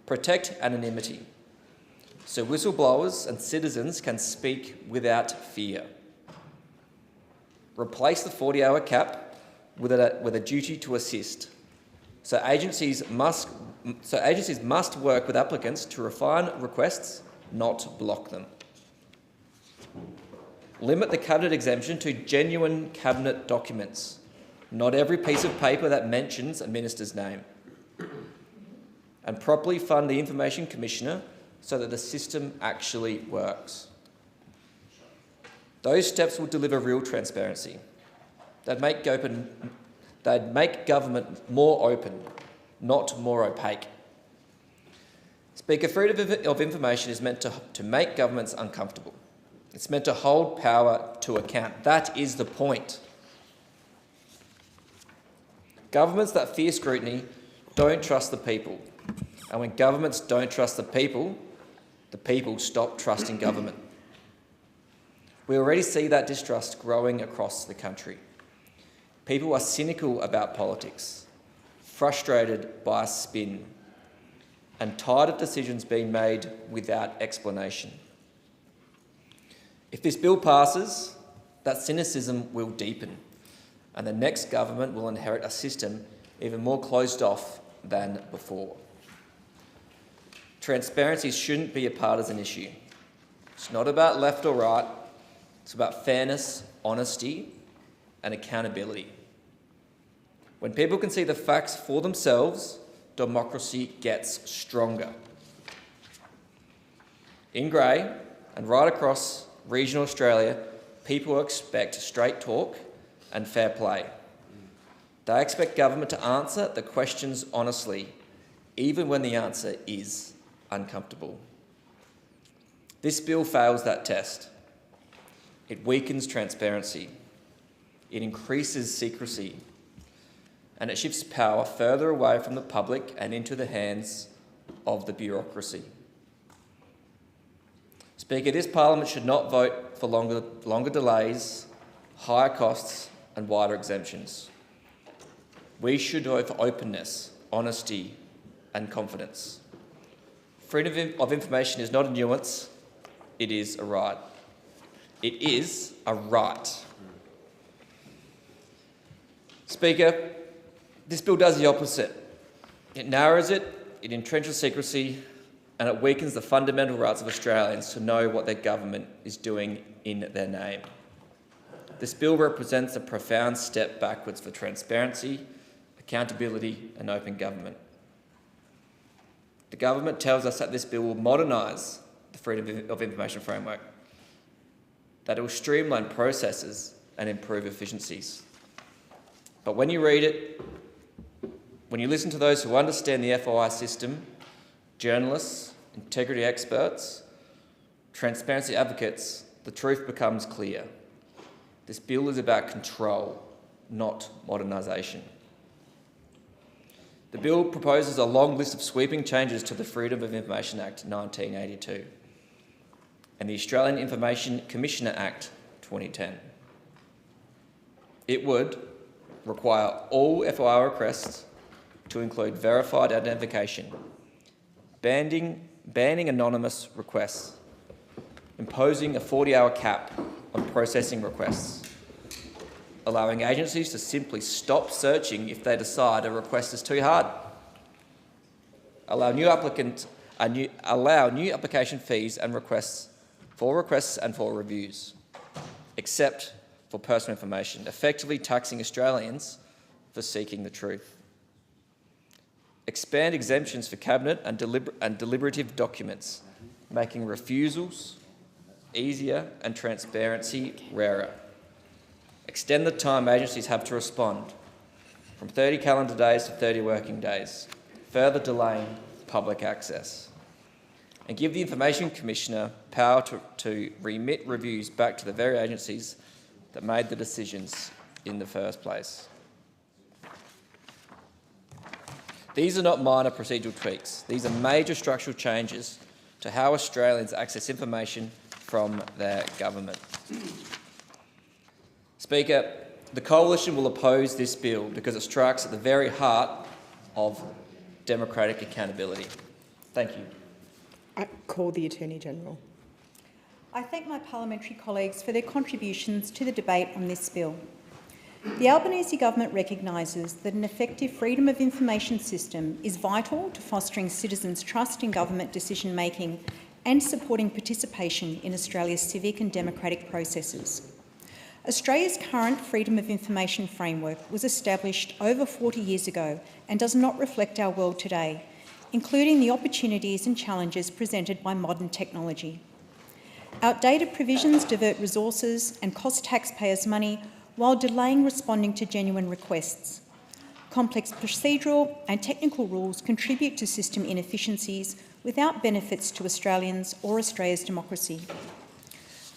Protect anonymity, so whistleblowers and citizens can speak without fear. Replace the 40-hour cap with a duty to assist, so agencies must work with applicants to refine requests, not block them. Limit the cabinet exemption to genuine cabinet documents, not every piece of paper that mentions a minister's name. And properly fund the Information Commissioner so that the system actually works. Those steps will deliver real transparency. They'd make government more open, not more opaque. Speaker, freedom of information is meant to make governments uncomfortable. It's meant to hold power to account. That is the point. Governments that fear scrutiny don't trust the people. And when governments don't trust the people stop trusting government. We already see that distrust growing across the country. People are cynical about politics, frustrated by spin, and tired of decisions being made without explanation. If this bill passes, that cynicism will deepen, and the next government will inherit a system even more closed off than before. Transparency shouldn't be a partisan issue. It's not about left or right. It's about fairness, honesty, and accountability. When people can see the facts for themselves, democracy gets stronger. In grey and right across regional Australia, people expect straight talk and fair play. They expect government to answer the questions honestly, even when the answer is uncomfortable. This bill fails that test. It weakens transparency. It increases secrecy. And it shifts power further away from the public and into the hands of the bureaucracy. Speaker, this Parliament should not vote for longer delays, higher costs and wider exemptions. We should vote for openness, honesty and confidence. Freedom of information is not a nuance, it is a right. It is a right. Speaker, this bill does the opposite. It narrows it, it entrenches secrecy, and it weakens the fundamental rights of Australians to know what their government is doing in their name. This bill represents a profound step backwards for transparency, accountability and open government. The government tells us that this bill will modernise the Freedom of Information Framework, that it will streamline processes and improve efficiencies. But when you read it, when you listen to those who understand the FOI system, journalists, integrity experts, transparency advocates, the truth becomes clear. This bill is about control, not modernisation. The bill proposes a long list of sweeping changes to the Freedom of Information Act 1982 and the Australian Information Commissioner Act 2010. It would require all FOI requests to include verified identification, banning anonymous requests, imposing a 40-hour cap on processing requests, allowing agencies to simply stop searching if they decide a request is too hard, allow new application fees and requests and for reviews, except for personal information, effectively taxing Australians for seeking the truth. Expand exemptions for cabinet and deliberative documents, making refusals easier and transparency rarer. Extend the time agencies have to respond from 30 calendar days to 30 working days, further delaying public access. And give the Information Commissioner power to remit reviews back to the very agencies that made the decisions in the first place. These are not minor procedural tweaks. These are major structural changes to how Australians access information from their government. Speaker, the Coalition will oppose this bill because it strikes at the very heart of democratic accountability. Thank you. I call the Attorney-General. I thank my parliamentary colleagues for their contributions to the debate on this bill. The Albanese government recognises that an effective freedom of information system is vital to fostering citizens' trust in government decision-making and supporting participation in Australia's civic and democratic processes. Australia's current Freedom of Information framework was established over 40 years ago and does not reflect our world today, including the opportunities and challenges presented by modern technology. Outdated provisions divert resources and cost taxpayers' money while delaying responding to genuine requests. Complex procedural and technical rules contribute to system inefficiencies without benefits to Australians or Australia's democracy.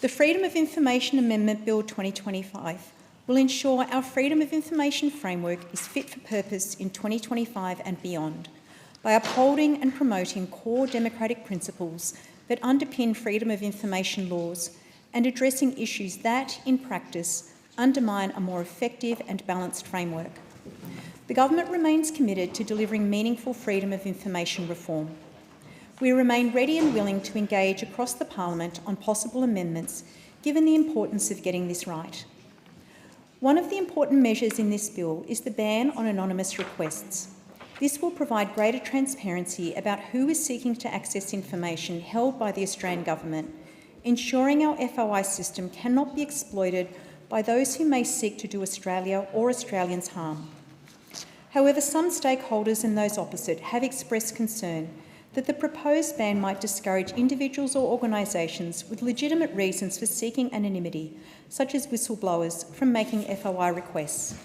The Freedom of Information Amendment Bill 2025 will ensure our Freedom of Information framework is fit for purpose in 2025 and beyond by upholding and promoting core democratic principles that underpin freedom of information laws and addressing issues that, in practice, undermine a more effective and balanced framework. The government remains committed to delivering meaningful freedom of information reform. We remain ready and willing to engage across the Parliament on possible amendments, given the importance of getting this right. One of the important measures in this bill is the ban on anonymous requests. This will provide greater transparency about who is seeking to access information held by the Australian Government, ensuring our FOI system cannot be exploited by those who may seek to do Australia or Australians harm. However, some stakeholders and those opposite have expressed concern that the proposed ban might discourage individuals or organisations with legitimate reasons for seeking anonymity, such as whistleblowers, from making FOI requests.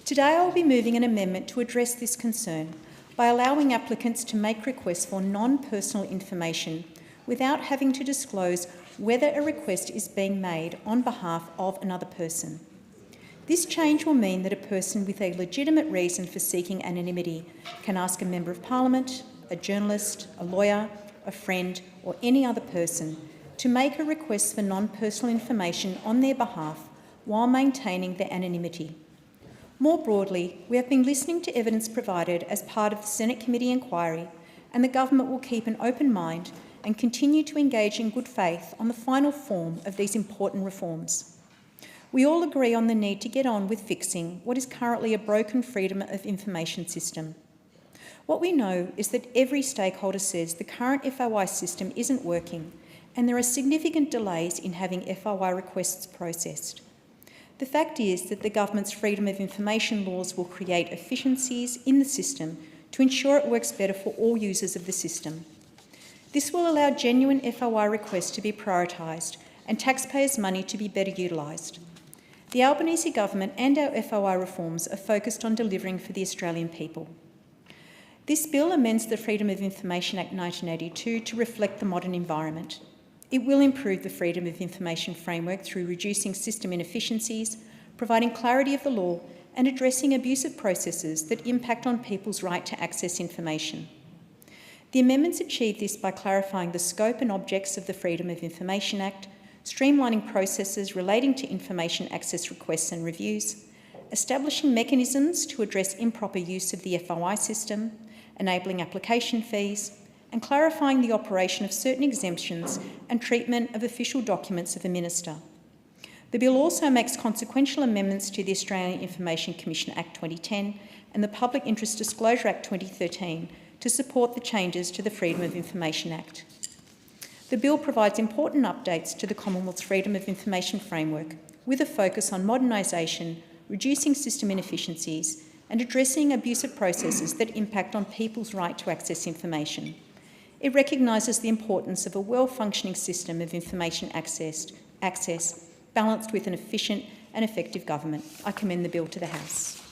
Today I will be moving an amendment to address this concern by allowing applicants to make requests for non-personal information without having to disclose whether a request is being made on behalf of another person. This change will mean that a person with a legitimate reason for seeking anonymity can ask a Member of Parliament, a journalist, a lawyer, a friend or any other person to make a request for non-personal information on their behalf while maintaining their anonymity. More broadly, we have been listening to evidence provided as part of the Senate committee inquiry, and the government will keep an open mind and continue to engage in good faith on the final form of these important reforms. We all agree on the need to get on with fixing what is currently a broken freedom of information system. What we know is that every stakeholder says the current FOI system isn't working, and there are significant delays in having FOI requests processed. The fact is that the government's freedom of information laws will create efficiencies in the system to ensure it works better for all users of the system. This will allow genuine FOI requests to be prioritised and taxpayers' money to be better utilised. The Albanese government and our FOI reforms are focused on delivering for the Australian people. This bill amends the Freedom of Information Act 1982 to reflect the modern environment. It will improve the Freedom of Information framework through reducing system inefficiencies, providing clarity of the law, and addressing abusive processes that impact on people's right to access information. The amendments achieve this by clarifying the scope and objects of the Freedom of Information Act, streamlining processes relating to information access requests and reviews, establishing mechanisms to address improper use of the FOI system, enabling application fees, and clarifying the operation of certain exemptions and treatment of official documents of a minister. The bill also makes consequential amendments to the Australian Information Commission Act 2010 and the Public Interest Disclosure Act 2013 to support the changes to the Freedom of Information Act. The bill provides important updates to the Commonwealth's Freedom of Information framework with a focus on modernisation, reducing system inefficiencies and addressing abusive processes that impact on people's right to access information. It recognises the importance of a well-functioning system of information access balanced with an efficient and effective government. I commend the bill to the House.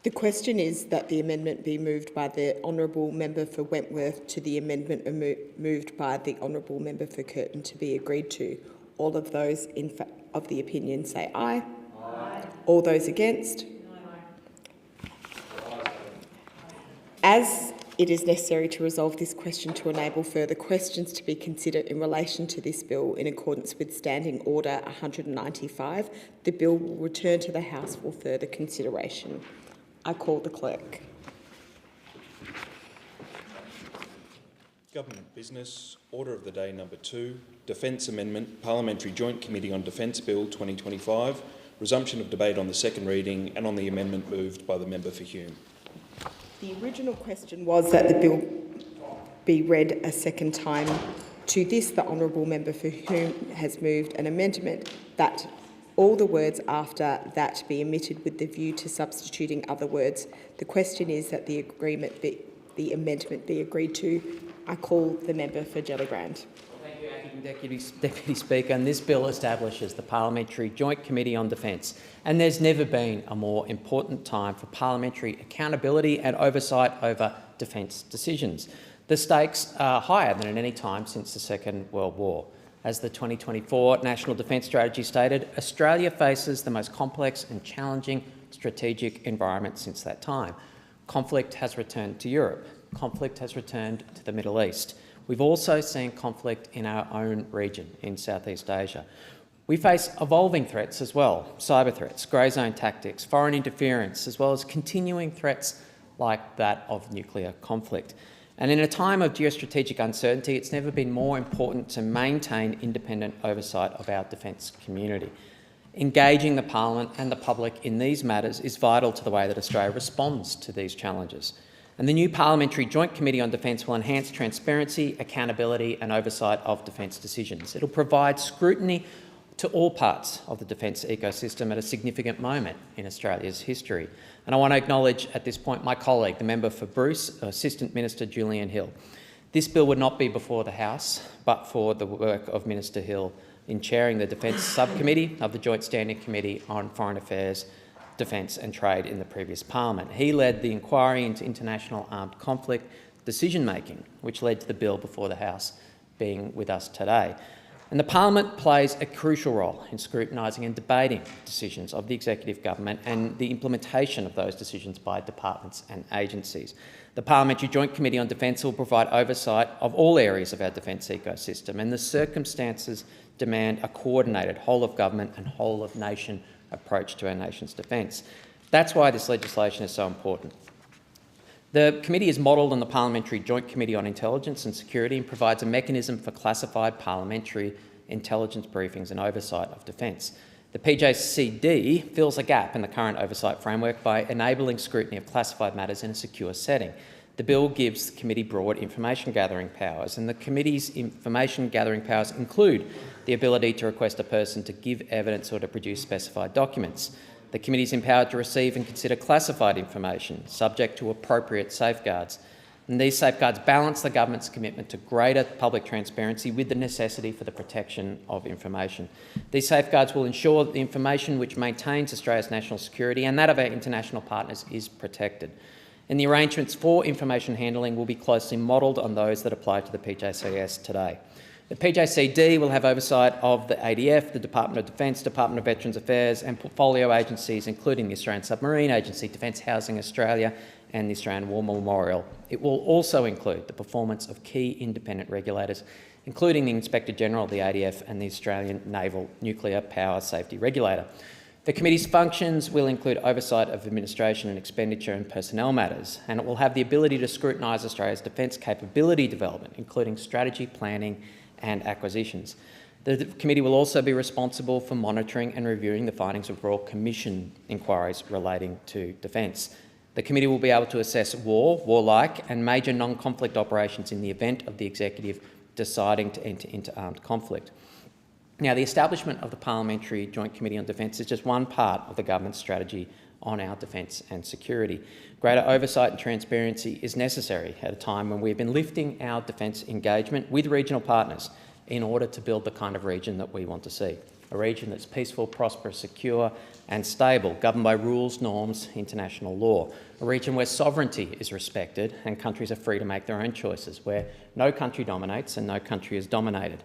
The question is that the amendment be moved by the Honourable Member for Wentworth to the amendment moved by the Honourable Member for Curtin to be agreed to. All of those of the opinion say aye. Aye. All those against? No. As it is necessary to resolve this question to enable further questions to be considered in relation to this bill in accordance with Standing Order 195, the bill will return to the House for further consideration. I call the clerk. Government Business, Order of the Day number 2, Defence Amendment, Parliamentary Joint Committee on Defence Bill 2025, resumption of debate on the second reading and on the amendment moved by the Member for Hume. The original question was that the bill be read a second time. To this, the Honourable Member for Hume has moved an amendment that all the words after that be omitted with the view to substituting other words. The question is that the amendment be agreed to. I call the Member for Gellibrand. Thank you, Acting Deputy Speaker. And this bill establishes the Parliamentary Joint Committee on Defence. And there's never been a more important time for parliamentary accountability and oversight over defence decisions. The stakes are higher than at any time since the Second World War. As the 2024 National Defence Strategy stated, Australia faces the most complex and challenging strategic environment since that time. Conflict has returned to Europe. Conflict has returned to the Middle East. We've also seen conflict in our own region, in Southeast Asia. We face evolving threats as well, cyber threats, grey zone tactics, foreign interference, as well as continuing threats like that of nuclear conflict. And in a time of geostrategic uncertainty, it's never been more important to maintain independent oversight of our defence community. Engaging the Parliament and the public in these matters is vital to the way that Australia responds to these challenges. And the new Parliamentary Joint Committee on Defence will enhance transparency, accountability and oversight of defence decisions. It'll provide scrutiny to all parts of the defence ecosystem at a significant moment in Australia's history. And I want to acknowledge at this point my colleague, the member for Bruce, Assistant Minister Julian Hill. This bill would not be before the House but for the work of Minister Hill in chairing the Defence Subcommittee of the Joint Standing Committee on Foreign Affairs, Defence and Trade in the previous Parliament. He led the inquiry into international armed conflict decision-making, which led to the bill before the House being with us today. And the Parliament plays a crucial role in scrutinising and debating decisions of the executive government and the implementation of those decisions by departments and agencies. The Parliamentary Joint Committee on Defence will provide oversight of all areas of our defence ecosystem, and the circumstances demand a coordinated whole-of-government and whole-of-nation approach to our nation's defence. That's why this legislation is so important. The committee is modelled on the Parliamentary Joint Committee on Intelligence and Security and provides a mechanism for classified parliamentary intelligence briefings and oversight of defence. The PJCD fills a gap in the current oversight framework by enabling scrutiny of classified matters in a secure setting. The bill gives the committee broad information gathering powers, and the committee's information gathering powers include the ability to request a person to give evidence or to produce specified documents. The committee is empowered to receive and consider classified information, subject to appropriate safeguards. And these safeguards balance the government's commitment to greater public transparency with the necessity for the protection of information. These safeguards will ensure that the information which maintains Australia's national security and that of our international partners is protected. And the arrangements for information handling will be closely modelled on those that apply to the PJCS today. The PJCD will have oversight of the ADF, the Department of Defence, Department of Veterans Affairs and portfolio agencies, including the Australian Submarine Agency, Defence Housing Australia and the Australian War Memorial. It will also include the performance of key independent regulators, including the Inspector General of the ADF and the Australian Naval Nuclear Power Safety Regulator. The committee's functions will include oversight of administration and expenditure and personnel matters, and it will have the ability to scrutinise Australia's defence capability development, including strategy, planning and acquisitions. The committee will also be responsible for monitoring and reviewing the findings of Royal Commission inquiries relating to defence. The committee will be able to assess warlike and major non-conflict operations in the event of the executive deciding to enter into armed conflict. Now, the establishment of the Parliamentary Joint Committee on Defence is just one part of the government's strategy on our defence and security. Greater oversight and transparency is necessary at a time when we've been lifting our defence engagement with regional partners in order to build the kind of region that we want to see. A region that's peaceful, prosperous, secure and stable, governed by rules, norms, international law. A region where sovereignty is respected and countries are free to make their own choices, where no country dominates and no country is dominated.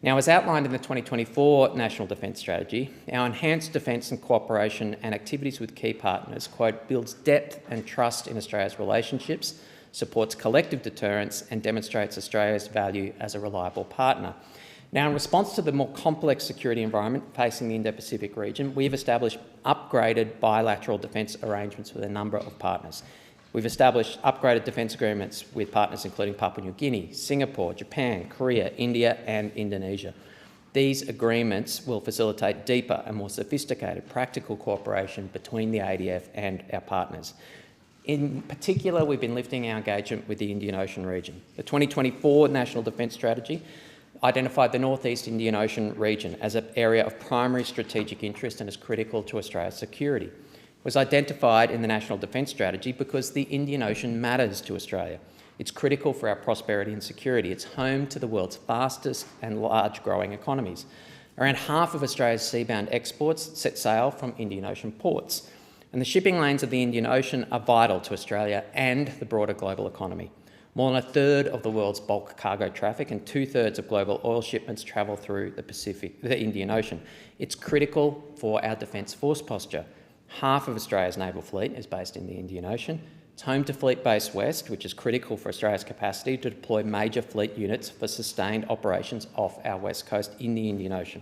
Now, as outlined in the 2024 National Defence Strategy, our enhanced defence and cooperation and activities with key partners, quote, builds depth and trust in Australia's relationships, supports collective deterrence and demonstrates Australia's value as a reliable partner. Now, in response to the more complex security environment facing the Indo-Pacific region, we've established upgraded bilateral defence arrangements with a number of partners. We've established upgraded defence agreements with partners including Papua New Guinea, Singapore, Japan, Korea, India and Indonesia. These agreements will facilitate deeper and more sophisticated practical cooperation between the ADF and our partners. In particular, we've been lifting our engagement with the Indian Ocean region. The 2024 National Defence Strategy identified the North East Indian Ocean region as an area of primary strategic interest and as critical to Australia's security. Was identified in the National Defence Strategy because the Indian Ocean matters to Australia. It's critical for our prosperity and security. It's home to the world's fastest and large growing economies. Around half of Australia's seabound exports set sail from Indian Ocean ports. And the shipping lanes of the Indian Ocean are vital to Australia and the broader global economy. More than a third of the world's bulk cargo traffic and 2/3 of global oil shipments travel through the Indian Ocean. It's critical for our defence force posture. Half of Australia's naval fleet is based in the Indian Ocean. It's home to Fleet Base West, which is critical for Australia's capacity to deploy major fleet units for sustained operations off our west coast in the Indian Ocean.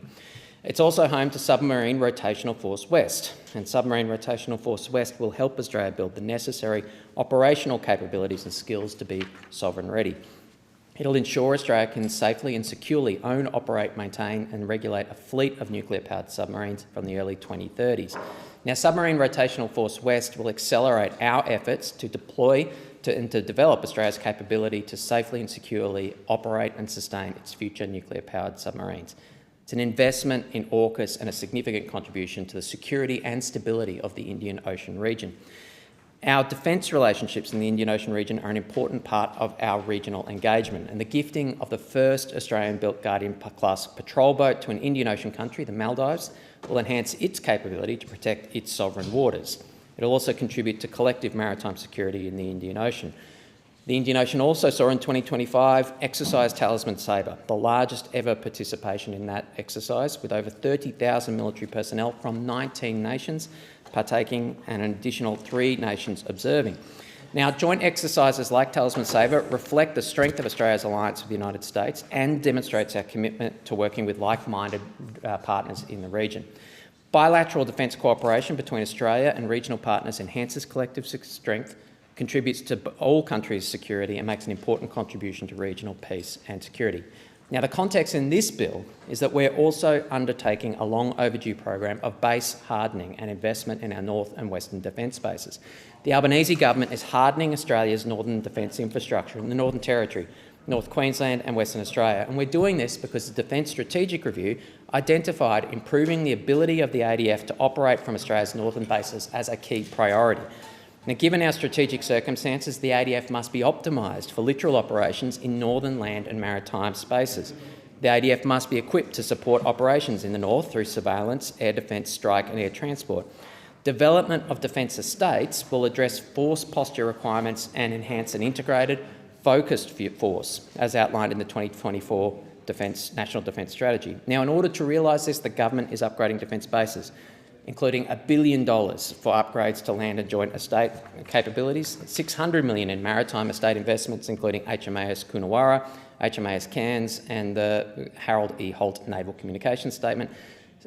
It's also home to Submarine Rotational Force West, and Submarine Rotational Force West will help Australia build the necessary operational capabilities and skills to be sovereign ready. It'll ensure Australia can safely and securely own, operate, maintain and regulate a fleet of nuclear-powered submarines from the early 2030s. Now, Submarine Rotational Force West will accelerate our efforts to deploy and to develop Australia's capability to safely and securely operate and sustain its future nuclear-powered submarines. It's an investment in AUKUS and a significant contribution to the security and stability of the Indian Ocean region. Our defence relationships in the Indian Ocean region are an important part of our regional engagement, and the gifting of the first Australian-built Guardian-class patrol boat to an Indian Ocean country, the Maldives, will enhance its capability to protect its sovereign waters. It will also contribute to collective maritime security in the Indian Ocean. The Indian Ocean also saw in 2025 exercise Talisman Sabre, the largest ever participation in that exercise, with over 30,000 military personnel from 19 nations partaking and an additional 3 nations observing. Now, joint exercises like Talisman Sabre reflect the strength of Australia's alliance with the United States and demonstrates our commitment to working with like-minded partners in the region. Bilateral defence cooperation between Australia and regional partners enhances collective strength, contributes to all countries' security and makes an important contribution to regional peace and security. Now, the context in this bill is that we're also undertaking a long overdue program of base hardening and investment in our north and western defence bases. The Albanese government is hardening Australia's northern defence infrastructure in the Northern Territory, North Queensland and Western Australia, and we're doing this because the Defence Strategic Review identified improving the ability of the ADF to operate from Australia's northern bases as a key priority. Now, given our strategic circumstances, the ADF must be optimised for littoral operations in northern land and maritime spaces. The ADF must be equipped to support operations in the north through surveillance, air defence, strike and air transport. Development of defence estates will address force posture requirements and enhance an integrated, focused force, as outlined in the 2024 National Defence Strategy. Now, in order to realise this, the government is upgrading defence bases, including $1 billion for upgrades to land and joint estate capabilities, $600 million in maritime estate investments, including HMAS Coonawarra, HMAS Cairns and the Harold E. Holt Naval Communications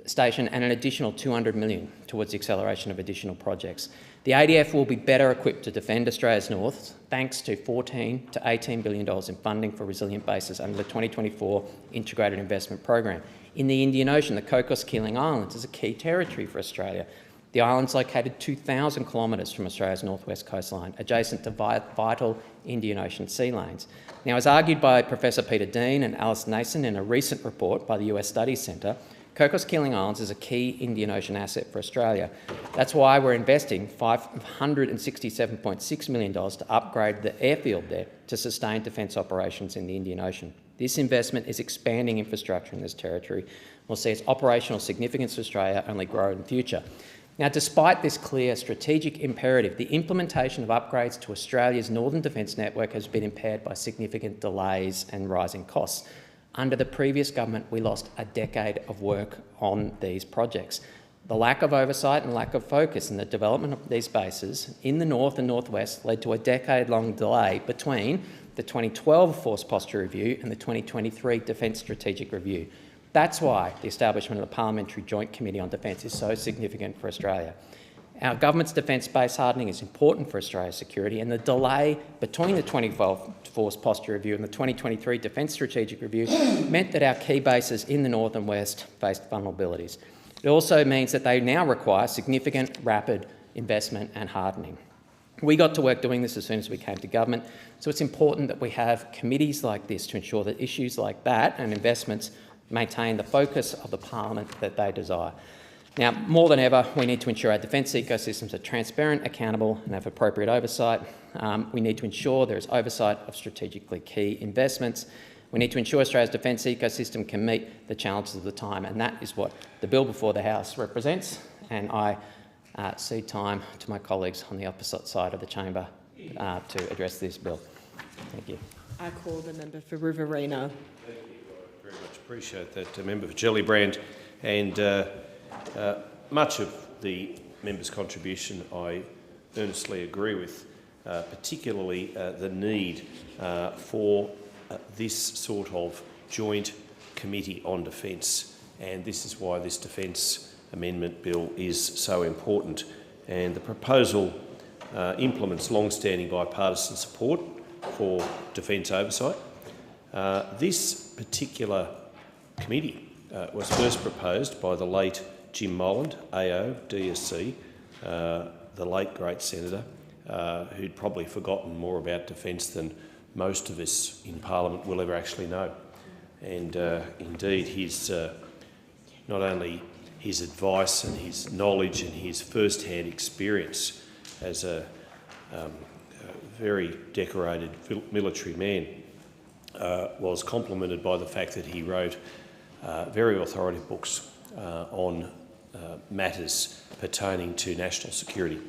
Station, and an additional $200 million towards the acceleration of additional projects. The ADF will be better equipped to defend Australia's north thanks to $14 to $18 billion in funding for resilient bases under the 2024 Integrated Investment Program. In the Indian Ocean, the Cocos-Keeling Islands is a key territory for Australia. The island's located 2,000 kilometres from Australia's northwest coastline, adjacent to vital Indian Ocean sea lanes. Now, as argued by Professor Peter Dean and Alice Nason in a recent report by the US Studies Centre, Cocos-Keeling Islands is a key Indian Ocean asset for Australia. That's why we're investing $567.6 million to upgrade the airfield there to sustain defence operations in the Indian Ocean. This investment is expanding infrastructure in this territory. We'll see its operational significance for Australia only grow in the future. Now, despite this clear strategic imperative, the implementation of upgrades to Australia's northern defence network has been impaired by significant delays and rising costs. Under the previous government, we lost a decade of work on these projects. The lack of oversight and lack of focus in the development of these bases in the north and northwest led to a decade-long delay between the 2012 Force Posture Review and the 2023 Defence Strategic Review. That's why the establishment of the Parliamentary Joint Committee on Defence is so significant for Australia. Our government's defence base hardening is important for Australia's security, and the delay between the 2012 Force Posture Review and the 2023 Defence Strategic Review meant that our key bases in the north and west faced vulnerabilities. It also means that they now require significant, rapid investment and hardening. We got to work doing this as soon as we came to government, so it's important that we have committees like this to ensure that issues like that and investments maintain the focus of the Parliament that they desire. Now, more than ever, we need to ensure our defence ecosystems are transparent, accountable and have appropriate oversight. We need to ensure there is oversight of strategically key investments. We need to ensure Australia's defence ecosystem can meet the challenges of the time, and that is what the bill before the House represents. And I cede time to my colleagues on the opposite side of the chamber to address this bill. Thank you. I call the member for Riverina. Thank you. I very much appreciate that, member for Gellibrand. And much of the member's contribution I earnestly agree with, particularly the need for this sort of joint committee on defence, and this is why this defence amendment bill is so important. And the proposal implements long-standing bipartisan support for defence oversight. This particular committee was first proposed by the late Jim Molland, AO, DSC, the late great senator, who'd probably forgotten more about defence than most of us in Parliament will ever actually know. And indeed, his not only his advice and his knowledge and his first-hand experience as a very decorated military man was complemented by the fact that he wrote very authoritative books on matters pertaining to national security,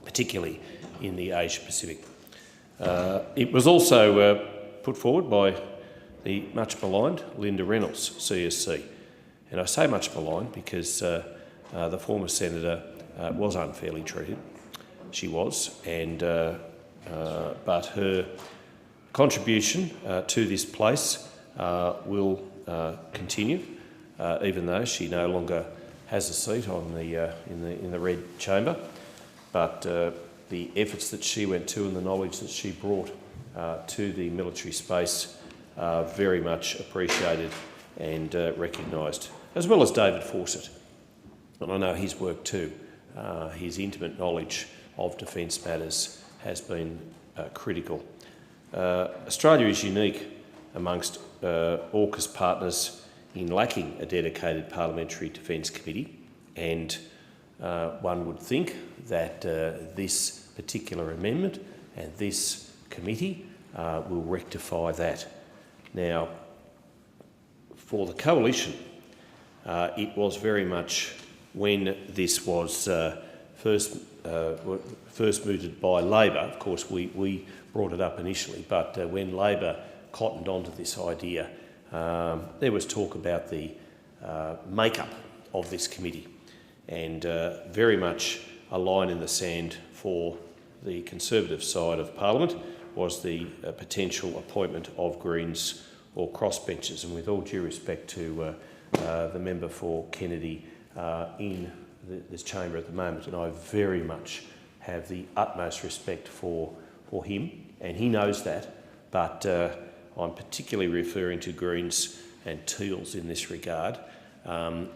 particularly in the Asia-Pacific. It was also put forward by the much maligned Linda Reynolds, CSC. And I say much maligned because the former senator was unfairly treated. She was, and but her contribution to this place will continue, even though she no longer has a seat on in the red chamber, but the efforts that she went to and the knowledge that she brought to the military space are very much appreciated and recognised, as well as David Fawcett. And I know his work too. His intimate knowledge of defence matters has been critical. Australia is unique amongst AUKUS partners in lacking a dedicated Parliamentary Defence Committee, and one would think that this particular amendment and this committee will rectify that. Now, for the coalition, it was very much when this was first mooted by Labor. Of course, we brought it up initially, but when Labor cottoned onto this idea, there was talk about the makeup of this committee, and very much a line in the sand for the Conservative side of Parliament was the potential appointment of Greens or crossbenchers. And with all due respect to the member for Kennedy in this chamber at the moment, and I very much have the utmost respect for him, and he knows that, but I'm particularly referring to Greens and Teals in this regard.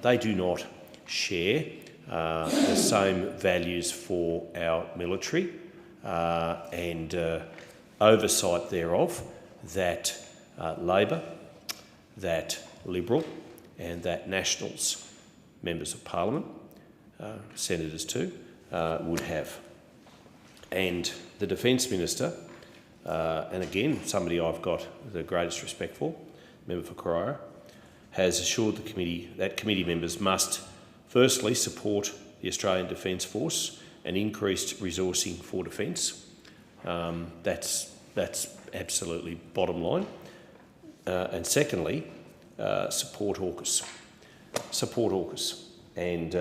They do not share the same values for our military and oversight thereof that Labor, that Liberal and that Nationals members of Parliament, senators too, would have. And the Defence Minister, and again somebody I've got the greatest respect for, member for Carrara, has assured the committee that committee members must firstly support the Australian Defence Force and increased resourcing for defence. That's absolutely bottom line. And secondly, support AUKUS. Support AUKUS. And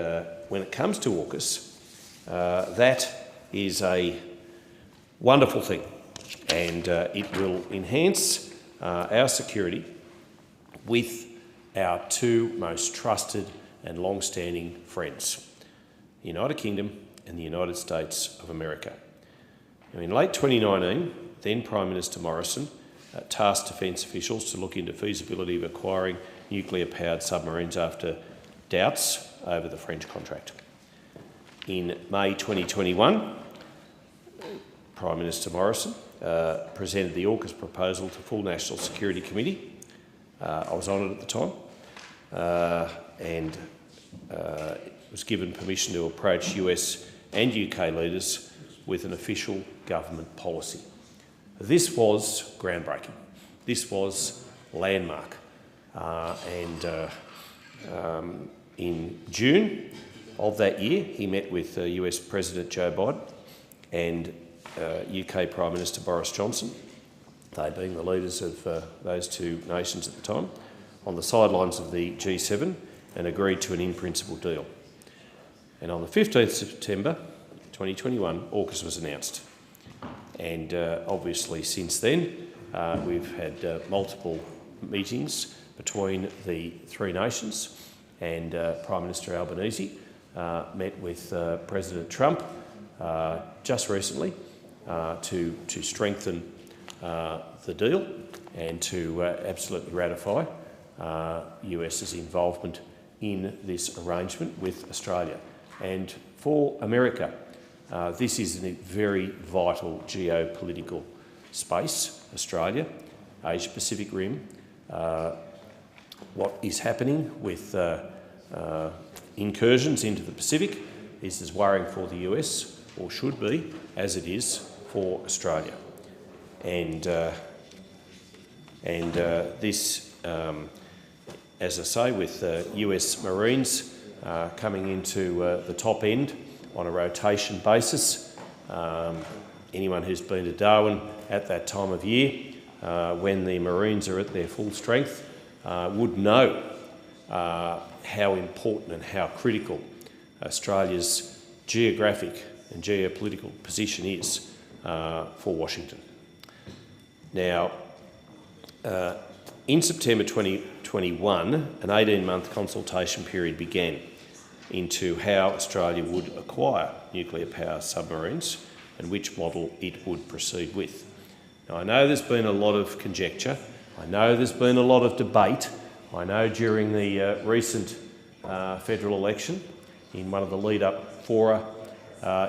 when it comes to AUKUS, that is a wonderful thing, and it will enhance our security with our two most trusted and long-standing friends, the United Kingdom and the United States of America. Now, in late 2019, then Prime Minister Morrison tasked defence officials to look into feasibility of acquiring nuclear-powered submarines after doubts over the French contract. In May 2021, Prime Minister Morrison presented the AUKUS proposal to full National Security Committee. I was on it at the time, and was given permission to approach US and UK leaders with an official government policy. This was groundbreaking. This was landmark. In June of that year, he met with US President Joe Biden and UK Prime Minister Boris Johnson, they being the leaders of those two nations at the time, on the sidelines of the G7 and agreed to an in-principle deal. And on the 15th September 2021, AUKUS was announced. And obviously since then, we've had multiple meetings between the three nations, and Prime Minister Albanese met with President Trump just recently to strengthen the deal and to absolutely ratify US's involvement in this arrangement with Australia. And for America, this is a very vital geopolitical space, Australia, Asia-Pacific Rim. What is happening with incursions into the Pacific is as worrying for the US, or should be, as it is for Australia. And this, as I say, with US Marines coming into the top end on a rotation basis. Anyone who's been to Darwin at that time of year, when the Marines are at their full strength, would know how important and how critical Australia's geographic and geopolitical position is for Washington. Now, in September 2021, an 18-month consultation period began, into how Australia would acquire nuclear power submarines and which model it would proceed with. Now, I know there's been a lot of conjecture. I know there's been a lot of debate. I know during the recent federal election, in one of the lead-up fora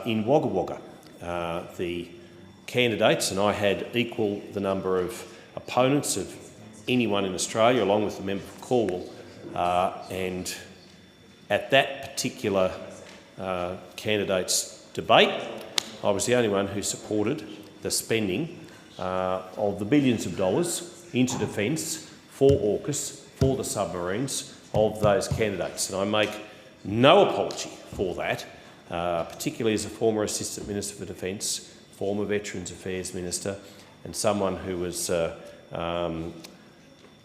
in Wagga Wagga, the candidates, and I had equal the number of opponents of anyone in Australia, along with the member for Cornwall, and at that particular candidate's debate, I was the only one who supported the spending of the billions of dollars into defence for AUKUS, for the submarines of those candidates. And I make no apology for that, particularly as a former Assistant Minister for Defence, former Veterans Affairs Minister, and someone who was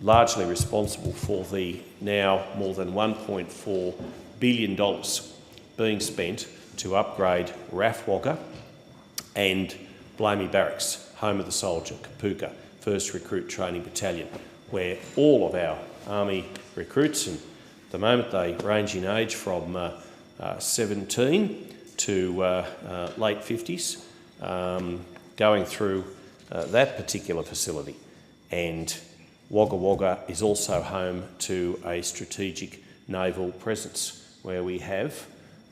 largely responsible for the now more than $1.4 billion being spent to upgrade RAF Wagga and Blamey Barracks, home of the soldier, Kapuka, 1st Recruit Training Battalion, where all of our Army recruits, and at the moment they range in age from 17 to late 50s, going through that particular facility. And Wagga Wagga is also home to a strategic naval presence where we have,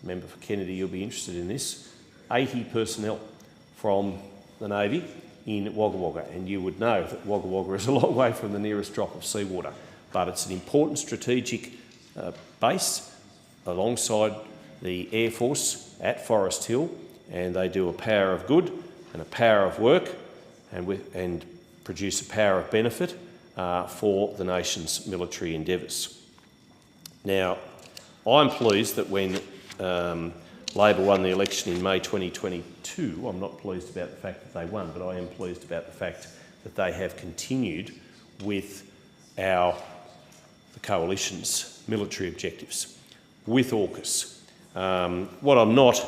Member for Kennedy, you'll be interested in this, 80 personnel from the Navy in Wagga Wagga. And you would know that Wagga Wagga is a long way from the nearest drop of seawater, but it's an important strategic base alongside the Air Force at Forest Hill, and they do a power of good and a power of work and produce a power of benefit for the nation's military endeavours. Now, I'm pleased that when Labor won the election in May 2022, I'm not pleased about the fact that they won, but I am pleased about the fact that they have continued with the coalition's military objectives, with AUKUS. What I'm not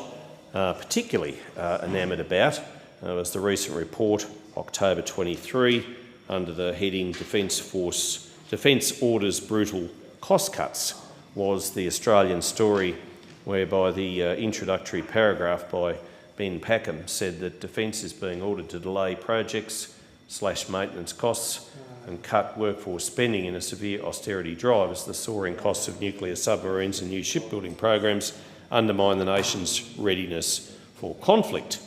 particularly enamoured about was the recent report, October 23, under the heading Defence Orders Brutal Cost Cuts, was the Australian story whereby the introductory paragraph by Ben Packham said that Defence is being ordered to delay projects, slash maintenance costs and cut workforce spending in a severe austerity drive as the soaring costs of nuclear submarines and new shipbuilding programs undermine the nation's readiness for conflict.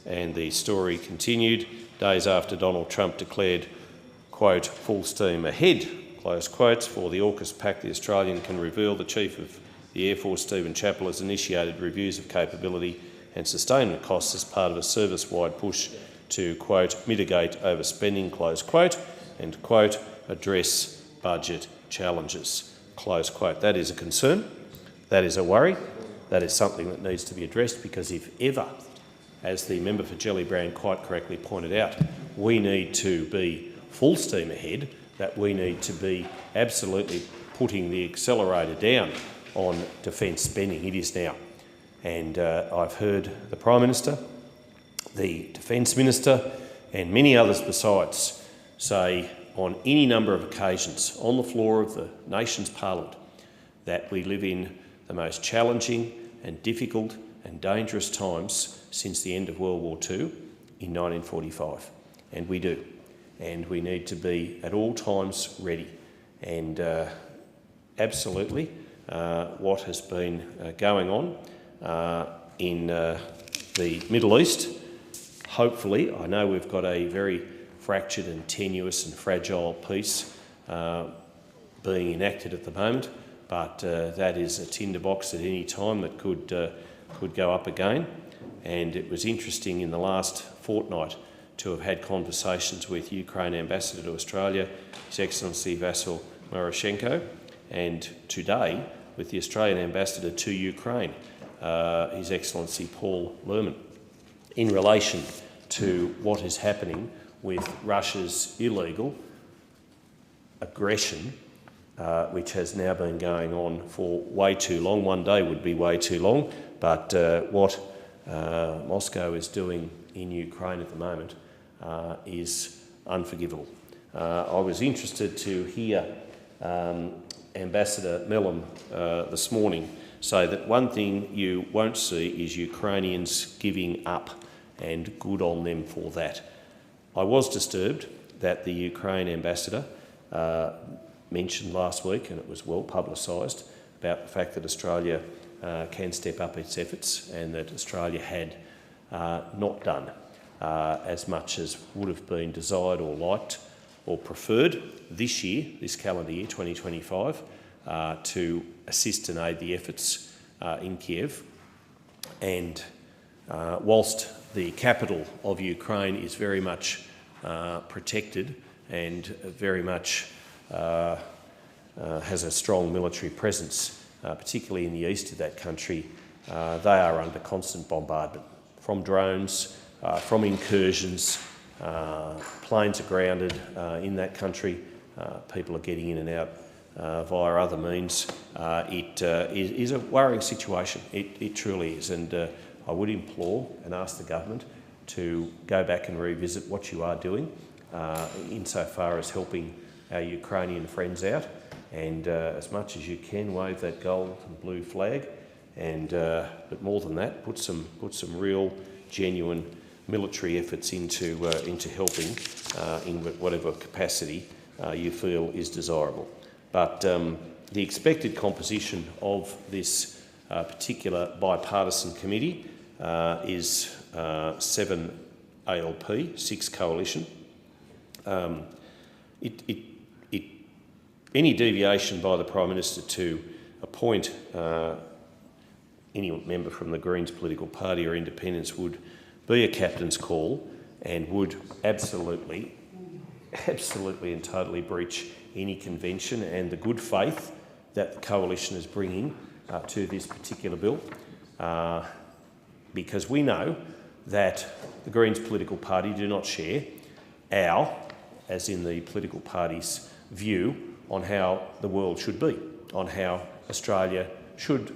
And the story continued days after Donald Trump declared, quote, full steam ahead, close quotes, for the AUKUS pact. The Australian can reveal the Chief of the Air Force, Stephen Chappell, has initiated reviews of capability and sustainment costs as part of a service-wide push to, quote, mitigate overspending, close quote, and, quote, address budget challenges, close quote. That is a concern. That is a worry. That is something that needs to be addressed, because if ever, as the member for Gellibrand quite correctly pointed out, we need to be full steam ahead, that we need to be absolutely putting the accelerator down on defence spending. It is now. And I've heard the Prime Minister, the Defence Minister and many others besides say on any number of occasions on the floor of the nation's parliament that we live in the most challenging and difficult and dangerous times since the end of World War II in 1945. And we do. And we need to be at all times ready. And absolutely what has been going on in the Middle East, hopefully, I know we've got a very fractured and tenuous and fragile peace being enacted at the moment, but that is a tinderbox at any time that could go up again. And it was interesting in the last fortnight to have had conversations with Ukraine Ambassador to Australia, His Excellency Vasyl Maroshenko, and today with the Australian Ambassador to Ukraine, His Excellency Paul Lerman, in relation to what is happening with Russia's illegal aggression, which has now been going on for way too long. One day would be way too long, but what Moscow is doing in Ukraine at the moment is unforgivable. I was interested to hear Ambassador Mellom this morning so that one thing you won't see is Ukrainians giving up, and good on them for that. I was disturbed that the Ukraine ambassador mentioned last week, and it was well publicised, about the fact that Australia can step up its efforts, and that Australia had not done as much as would have been desired or liked or preferred this year, this calendar year, 2025, to assist and aid the efforts in Kiev. And whilst the capital of Ukraine is very much protected and very much has a strong military presence, particularly in the east of that country, they are under constant bombardment from drones, from incursions. Planes are grounded in that country. People are getting in and out via other means. It is a worrying situation. It truly is. And I would implore and ask the government to go back and revisit what you are doing insofar as helping our Ukrainian friends out, and as much as you can, wave that gold and blue flag, and but more than that, put some real, genuine military efforts into helping in whatever capacity you feel is desirable. But the expected composition of this particular bipartisan committee is 7 ALP, 6 coalition. Any deviation by the Prime Minister to appoint any member from the Greens political party or independents would be a captain's call, and would absolutely and totally breach any convention and the good faith that the coalition is bringing to this particular bill, because we know that the Greens political party do not share our, as in the political party's, view on how the world should be, on how Australia should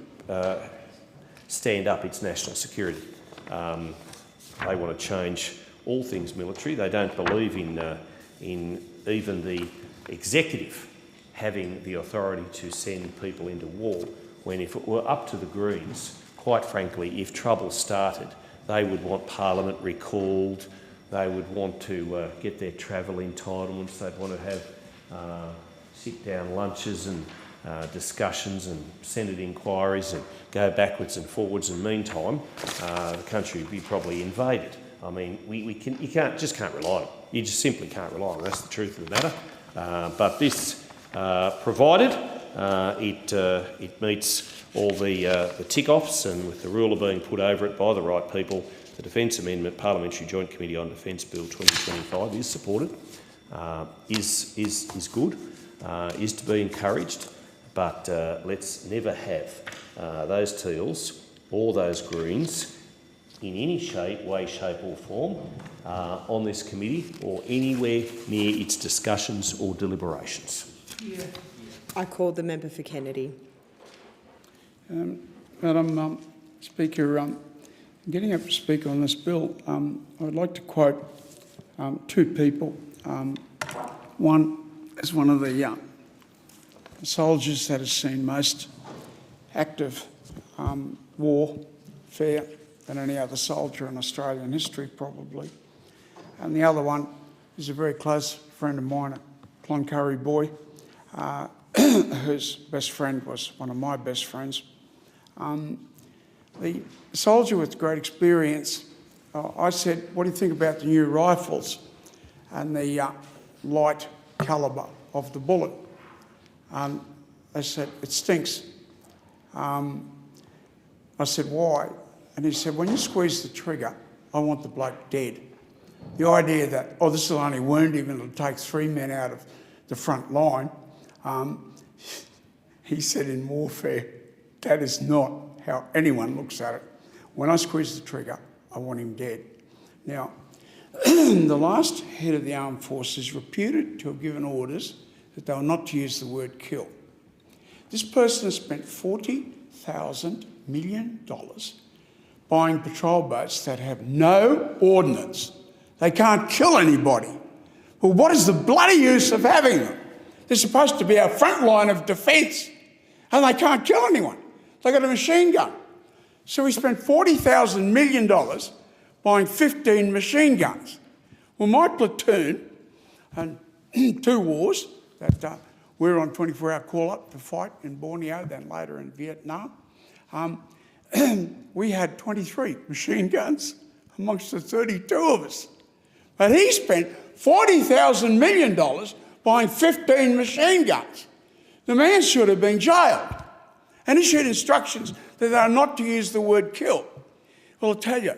stand up its national security. They want to change all things military. They don't believe in even the executive having the authority to send people into war, when if it were up to the Greens, quite frankly, if trouble started, they would want Parliament recalled, they would want to get their travel entitlements, they'd want to have sit-down lunches and discussions and Senate inquiries and go backwards and forwards. In the meantime, the country would be probably invaded. I mean, you just can't rely on it. You just simply can't rely on it. That's the truth of the matter. But this, provided it meets all the tick-offs, and with the ruler being put over it by the right people, the Defence Amendment Parliamentary Joint Committee on Defence Bill 2025 is supported, is good, is to be encouraged, but let's never have those Teals or those Greens in any way, shape or form on this committee or anywhere near its discussions or deliberations. I call the member for Kennedy. Madam Speaker, getting up to speak on this bill, I would like to quote two people. One is one of the soldiers that has seen most active warfare than any other soldier in Australian history, probably. And the other one is a very close friend of mine, a Cloncurry boy, whose best friend was one of my best friends. The soldier with great experience, I said, what do you think about the new rifles and the light calibre of the bullet? They said, it stinks. I said, why? And he said, when you squeeze the trigger, I want the bloke dead. The idea that, oh, this will only wound him and it'll take 3 men out of the front line, he said in warfare, that is not how anyone looks at it. When I squeeze the trigger, I want him dead. Now, the last head of the armed forces reputed to have given orders that they were not to use the word kill. This person has spent $40,000 million buying patrol boats that have no ordnance. They can't kill anybody. Well, what is the bloody use of having them? They're supposed to be our front line of defence, and they can't kill anyone. They got a machine gun. So we spent $40,000 million buying 15 machine guns. Well, my platoon, and 2 wars that we were on 24-hour call-up to fight in Borneo, then later in Vietnam, we had 23 machine guns amongst the 32 of us. But he spent $40,000 million buying 15 machine guns. The man should have been jailed and issued instructions that they are not to use the word kill. Well, I'll tell you,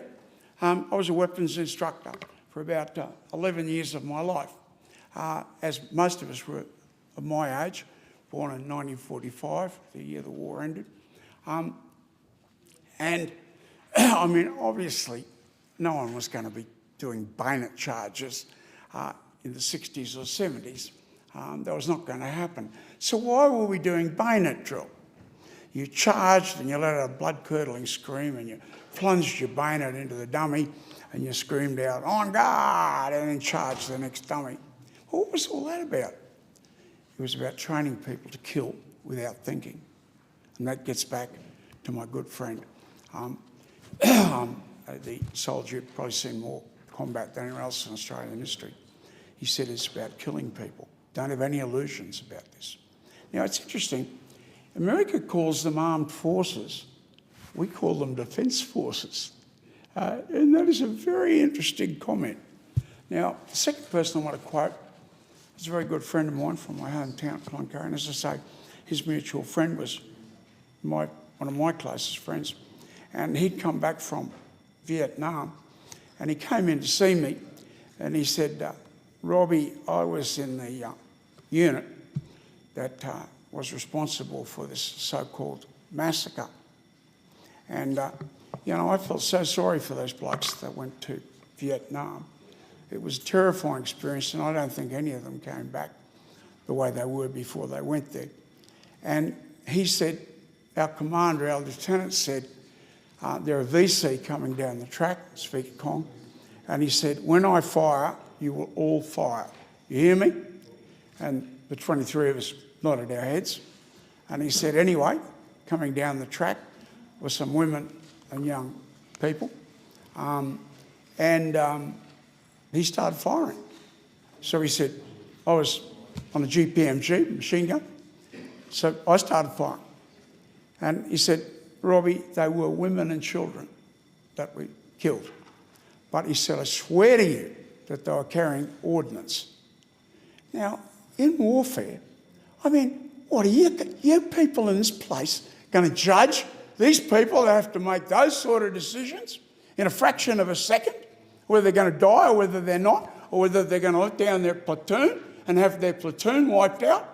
I was a weapons instructor for about 11 years of my life, as most of us were of my age, born in 1945, the year the war ended. And, I mean, obviously, no one was going to be doing bayonet charges in the 60s or 70s. That was not going to happen. So why were we doing bayonet drill? You charged and you let out a blood-curdling scream and you plunged your bayonet into the dummy and you screamed out, "On guard!" and then charged the next dummy. What was all that about? It was about training people to kill without thinking. And that gets back to my good friend, the soldier who'd probably seen more combat than anyone else in Australian history. He said it's about killing people. Don't have any illusions about this. Now, it's interesting. America calls them armed forces. We call them defence forces. And that is a very interesting comment. Now, the second person I want to quote is a very good friend of mine from my hometown, Cloncurry. And as I say, his mutual friend was one of my closest friends. And he'd come back from Vietnam and he came in to see me and he said, "Robbie, I was in the unit that was responsible for this so-called massacre. And, you know, I felt so sorry for those blokes that went to Vietnam. It was a terrifying experience and I don't think any of them came back the way they were before they went there." And he said, our commander, our lieutenant said, "They're a VC coming down the track," Speaker Kong, and he said, "When I fire, you will all fire. You hear me?" And the 23 of us nodded our heads. And he said, anyway, coming down the track were some women and young people. He started firing. So he said, I was on a GPMG, machine gun. So I started firing. And he said, "Robbie, they were women and children that we killed. But," he said, "I swear to you that they were carrying ordnance." Now, in warfare, I mean, what are you people in this place going to judge these people that have to make those sort of decisions in a fraction of a second, whether they're going to die or whether they're not, or whether they're going to let down their platoon and have their platoon wiped out?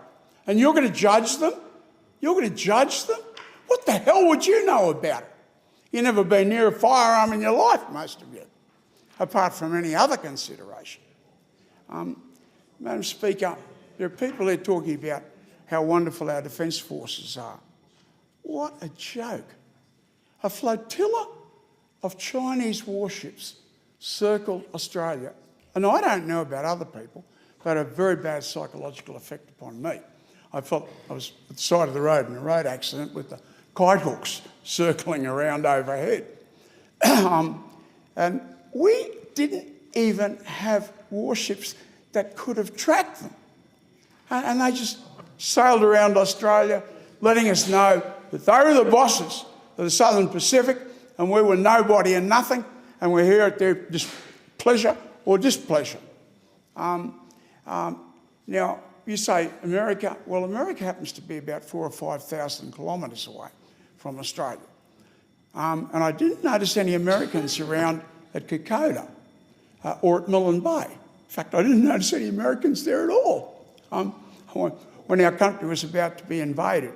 And you're going to judge them? You're going to judge them? What the hell would you know about it? You've never been near a firearm in your life, most of you, apart from any other consideration. Madam Speaker, there are people there talking about how wonderful our defence forces are. What a joke. A flotilla of Chinese warships circled Australia. And I don't know about other people, but a very bad psychological effect upon me. I felt I was at the side of the road in a road accident with the kite hooks circling around overhead. And we didn't even have warships that could have tracked them. And they just sailed around Australia, letting us know that they were the bosses of the Southern Pacific and we were nobody and nothing, and we're here at their pleasure or displeasure. Now, you say America. Well, America happens to be about 4,000 or 5,000 kilometres away from Australia. And I didn't notice any Americans around at Kokoda or at Milne Bay. In fact, I didn't notice any Americans there at all when our country was about to be invaded.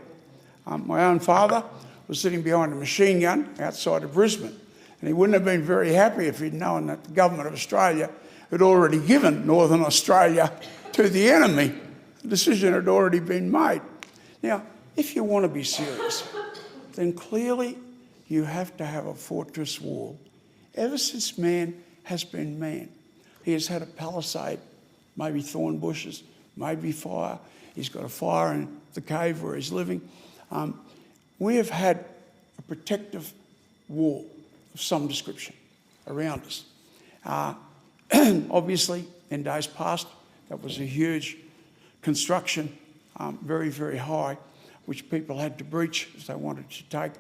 My own father was sitting behind a machine gun outside of Brisbane, and he wouldn't have been very happy if he'd known that the government of Australia had already given Northern Australia to the enemy. The decision had already been made. Now, if you want to be serious, then clearly you have to have a fortress wall. Ever since man has been man, he has had a palisade, maybe thorn bushes, maybe fire. He's got a fire in the cave where he's living. We have had a protective wall of some description around us. Obviously, in days past, that was a huge construction, very, very high, which people had to breach if they wanted to take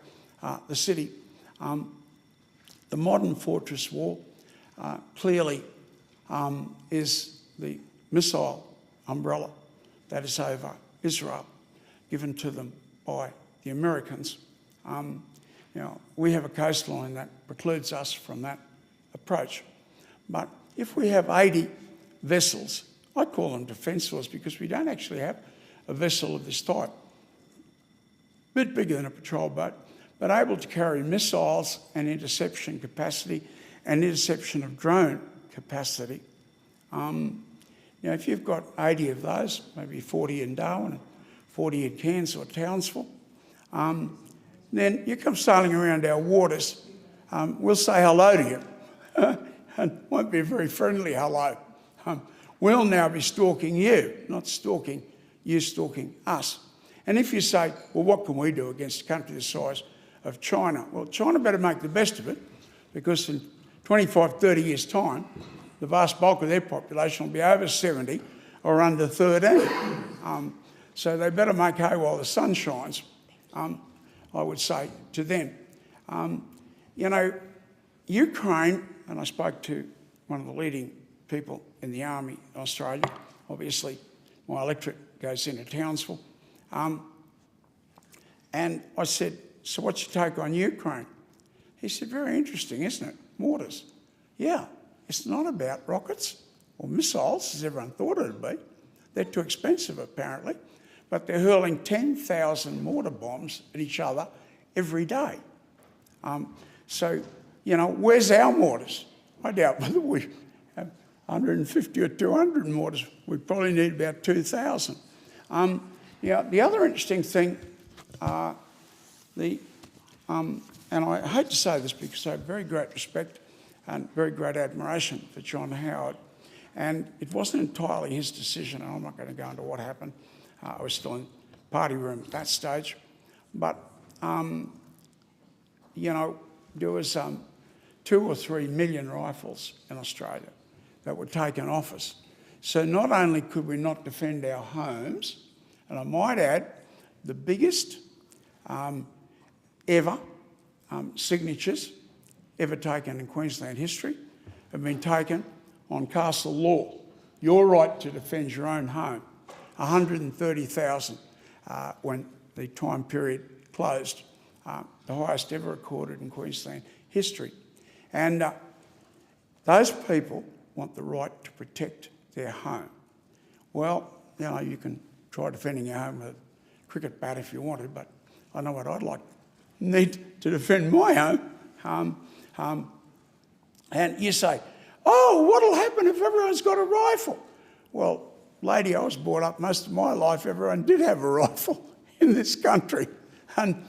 the city. The modern fortress wall clearly is the missile umbrella that is over Israel, given to them by the Americans. We have a coastline that precludes us from that approach. But if we have 80 vessels, I call them defenceless because we don't actually have a vessel of this type, a bit bigger than a patrol boat, but able to carry missiles and interception capacity and interception of drone capacity. If you've got 80 of those, maybe 40 in Darwin, 40 in Cairns or Townsville, then you come sailing around our waters, we'll say hello to you. And it won't be a very friendly hello. We'll now be stalking you, not stalking you, stalking us. And if you say, well, what can we do against a country the size of China? Well, China better make the best of it, because in 25, 30 years' time, the vast bulk of their population will be over 70 or under 13. So they better make hay while the sun shines, I would say to them. Ukraine, and I spoke to one of the leading people in the army in Australia. Obviously, my electorate goes into Townsville. And I said, so what's your take on Ukraine? He said, very interesting, isn't it? Mortars. Yeah, it's not about rockets or missiles, as everyone thought it would be. They're too expensive, apparently. But they're hurling 10,000 mortar bombs at each other every day. Where's our mortars? I doubt whether we have 150 or 200 mortars. We probably need about 2,000. The other interesting thing, and I hate to say this because I have very great respect and very great admiration for John Howard, and it wasn't entirely his decision, and I'm not going to go into what happened. I was still in party room at that stage. But, there was 2 or 3 million rifles in Australia that were taken off us. So not only could we not defend our homes, and I might add, the biggest ever signatures ever taken in Queensland history have been taken on castle law, your right to defend your own home. 130,000 when the time period closed, the highest ever recorded in Queensland history. And those people want the right to protect their home. Well, you can try defending your home with a cricket bat if you wanted, but I know what I'd need to defend my home. And you say, oh, what'll happen if everyone's got a rifle? Well, lady, I was brought up most of my life, everyone did have a rifle in this country. And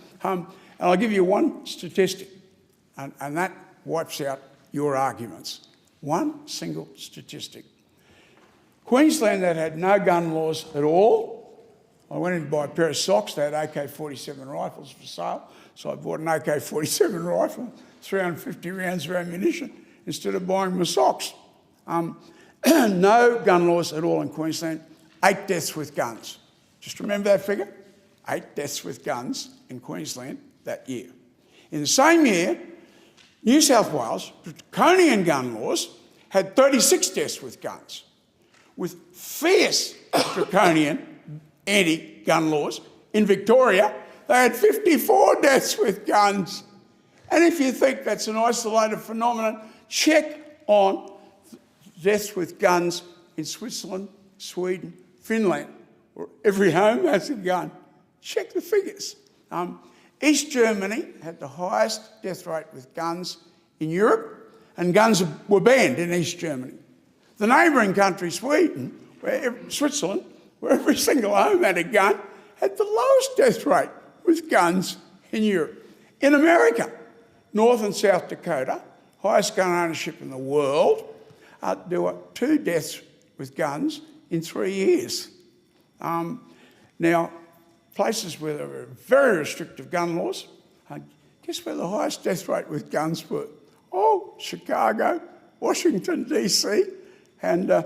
I'll give you one statistic, and that wipes out your arguments. One single statistic. Queensland that had no gun laws at all. I went in to buy a pair of socks, they had AK-47 rifles for sale, so I bought an AK-47 rifle, 350 rounds of ammunition, instead of buying my socks. No gun laws at all in Queensland. 8 deaths with guns. Just remember that figure? 8 deaths with guns in Queensland that year. In the same year, New South Wales, draconian gun laws, had 36 deaths with guns. With fierce draconian anti-gun laws, in Victoria, they had 54 deaths with guns. And if you think that's an isolated phenomenon, check on deaths with guns in Switzerland, Sweden, Finland, where every home has a gun. Check the figures. East Germany had the highest death rate with guns in Europe, and guns were banned in East Germany. The neighbouring country, Sweden, Switzerland, where every single home had a gun, had the lowest death rate with guns in Europe. In America, North and South Dakota, highest gun ownership in the world, there were 2 deaths with guns in 3 years. Now, places where there were very restrictive gun laws, Guess where the highest death rate with guns were? Oh, Chicago, Washington, DC, and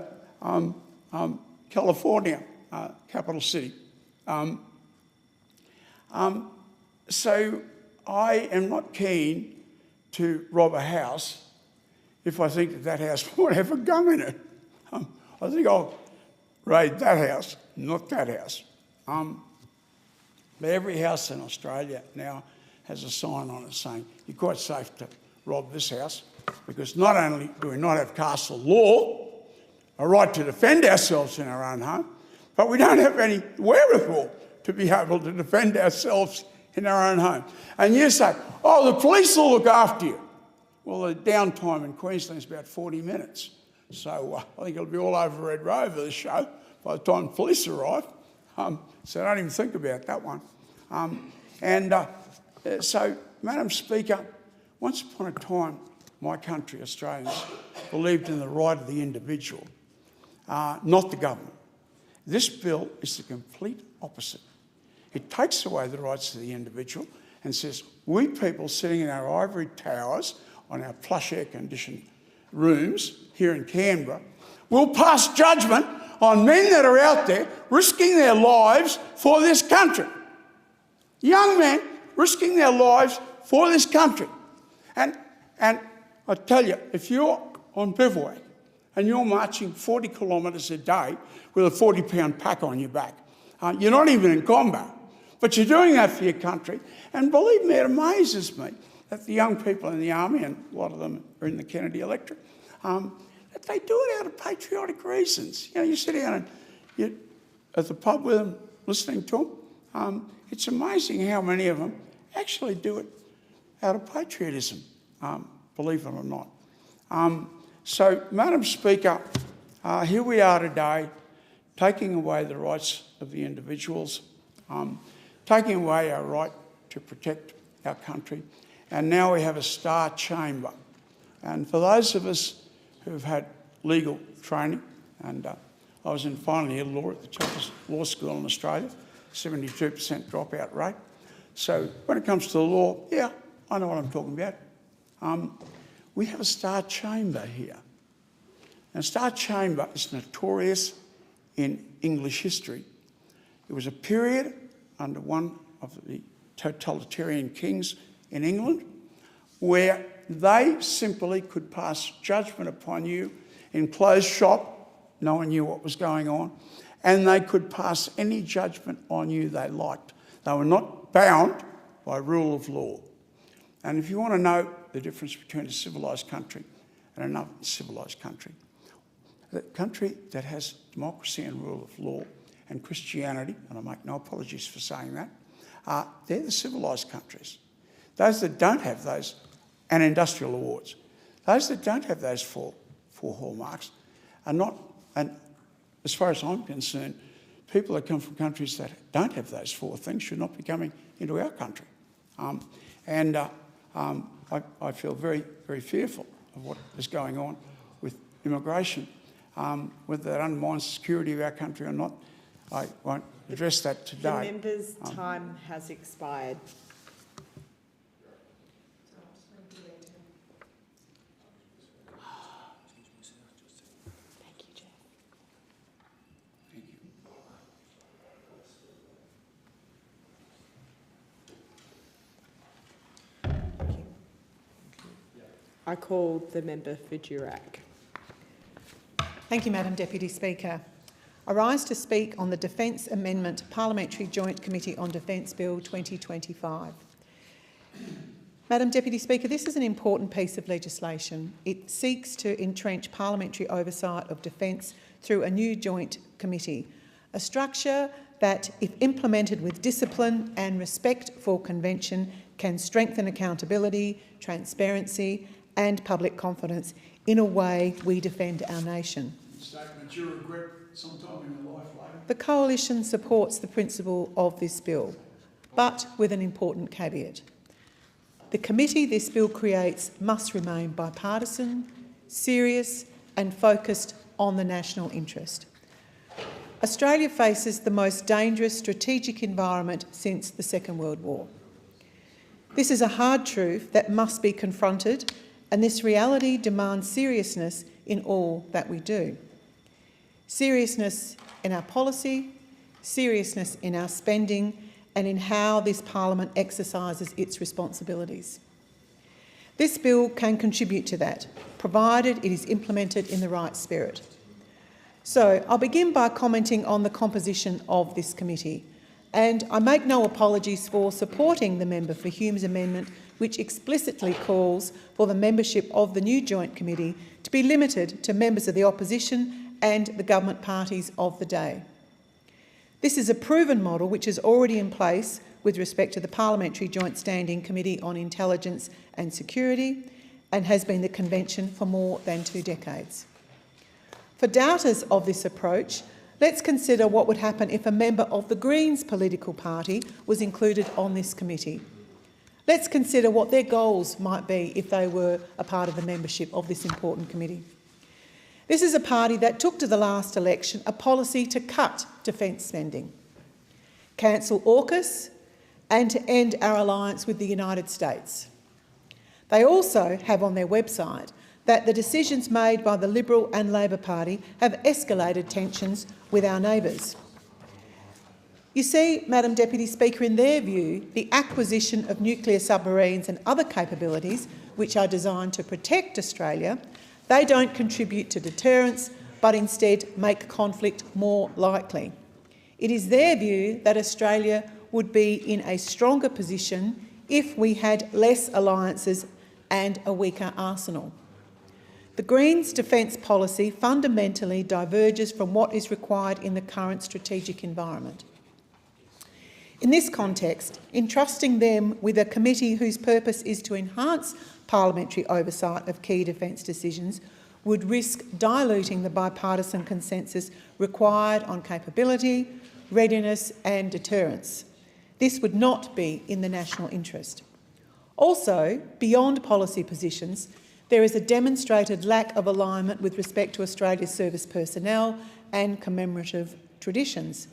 California, capital city. So I am not keen to rob a house if I think that house might have a gun in it. I think I'll raid that house, not that house. But every house in Australia now has a sign on it saying you're quite safe to rob this house, because not only do we not have castle law, a right to defend ourselves in our own home, but we don't have any wherewithal to be able to defend ourselves in our own home. And you say, oh, the police will look after you. Well, the downtime in Queensland is about 40 minutes. So I think it'll be all over Red Rover, the show, by the time police arrive. So don't even think about that one. So, Madam Speaker, once upon a time, my country, Australians, believed in the right of the individual, not the government. This bill is the complete opposite. It takes away the rights of the individual and says, we people sitting in our ivory towers on our plush air-conditioned rooms here in Canberra will pass judgment on men that are out there risking their lives for this country. Young men risking their lives for this country. And I tell you, if you're on bivouac and you're marching 40 kilometres a day with a 40-pound pack on your back, you're not even in combat, but you're doing that for your country. And believe me, it amazes me that the young people in the army, and a lot of them are in the Kennedy electorate, that they do it out of patriotic reasons. You know, you sit down and you're at the pub with them, listening to them. It's amazing how many of them actually do it out of patriotism, believe it or not. So, Madam Speaker, here we are today, taking away the rights of the individuals, taking away our right to protect our country, and now we have a star chamber. And for those of us who've had legal training, and I was in final year law at the toughest law school in Australia, 72% dropout rate. So when it comes to the law, yeah, I know what I'm talking about. We have a star chamber here. And star chamber is notorious in English history. It was a period under one of the totalitarian kings in England where they simply could pass judgment upon you in closed shop, no one knew what was going on, and they could pass any judgment on you they liked. They were not bound by rule of law. And if you want to know the difference between a civilised country and an uncivilised country, the country that has democracy and rule of law and Christianity, and I make no apologies for saying that, they're the civilised countries. Those that don't have those, and industrial awards, those that don't have those four hallmarks are not, and as far as I'm concerned, people that come from countries that don't have those four things should not be coming into our country. I feel very, very fearful of what is going on with immigration. Whether that undermines the security of our country or not, I won't address that today. The member's time has expired. Thank you, Jeff. I call the member for Durack. Thank you, Madam Deputy Speaker. I rise to speak on the Defence Amendment Parliamentary Joint Committee on Defence Bill 2025. Madam Deputy Speaker, this is an important piece of legislation. It seeks to entrench parliamentary oversight of defence through a new joint committee, a structure that, if implemented with discipline and respect for convention, can strengthen accountability, transparency and public confidence in a way we defend our nation. Statement you regret sometime in your life later. The Coalition supports the principle of this bill, but with an important caveat. The committee this bill creates must remain bipartisan, serious and focused on the national interest. Australia faces the most dangerous strategic environment since the Second World War. This is a hard truth that must be confronted, and this reality demands seriousness in all that we do. Seriousness in our policy, seriousness in our spending, and in how this Parliament exercises its responsibilities. This bill can contribute to that, provided it is implemented in the right spirit. So I'll begin by commenting on the composition of this committee, and I make no apologies for supporting the member for Hume's amendment, which explicitly calls for the membership of the new joint committee to be limited to members of the opposition and the government parties of the day. This is a proven model which is already in place with respect to the Parliamentary Joint Standing Committee on Intelligence and Security, and has been the convention for more than 2 decades. For doubters of this approach, let's consider what would happen if a member of the Greens political party was included on this committee. Let's consider what their goals might be if they were a part of the membership of this important committee. This is a party that took to the last election a policy to cut defence spending, cancel AUKUS, and to end our alliance with the United States. They also have on their website that the decisions made by the Liberal and Labor Party have escalated tensions with our neighbours. You see, Madam Deputy Speaker, in their view, the acquisition of nuclear submarines and other capabilities which are designed to protect Australia, they don't contribute to deterrence, but instead make conflict more likely. It is their view that Australia would be in a stronger position if we had less alliances and a weaker arsenal. The Greens' defence policy fundamentally diverges from what is required in the current strategic environment. In this context, entrusting them with a committee whose purpose is to enhance parliamentary oversight of key defence decisions would risk diluting the bipartisan consensus required on capability, readiness and deterrence. This would not be in the national interest. Also, beyond policy positions, there is a demonstrated lack of alignment with respect to Australia's service personnel and commemorative traditions.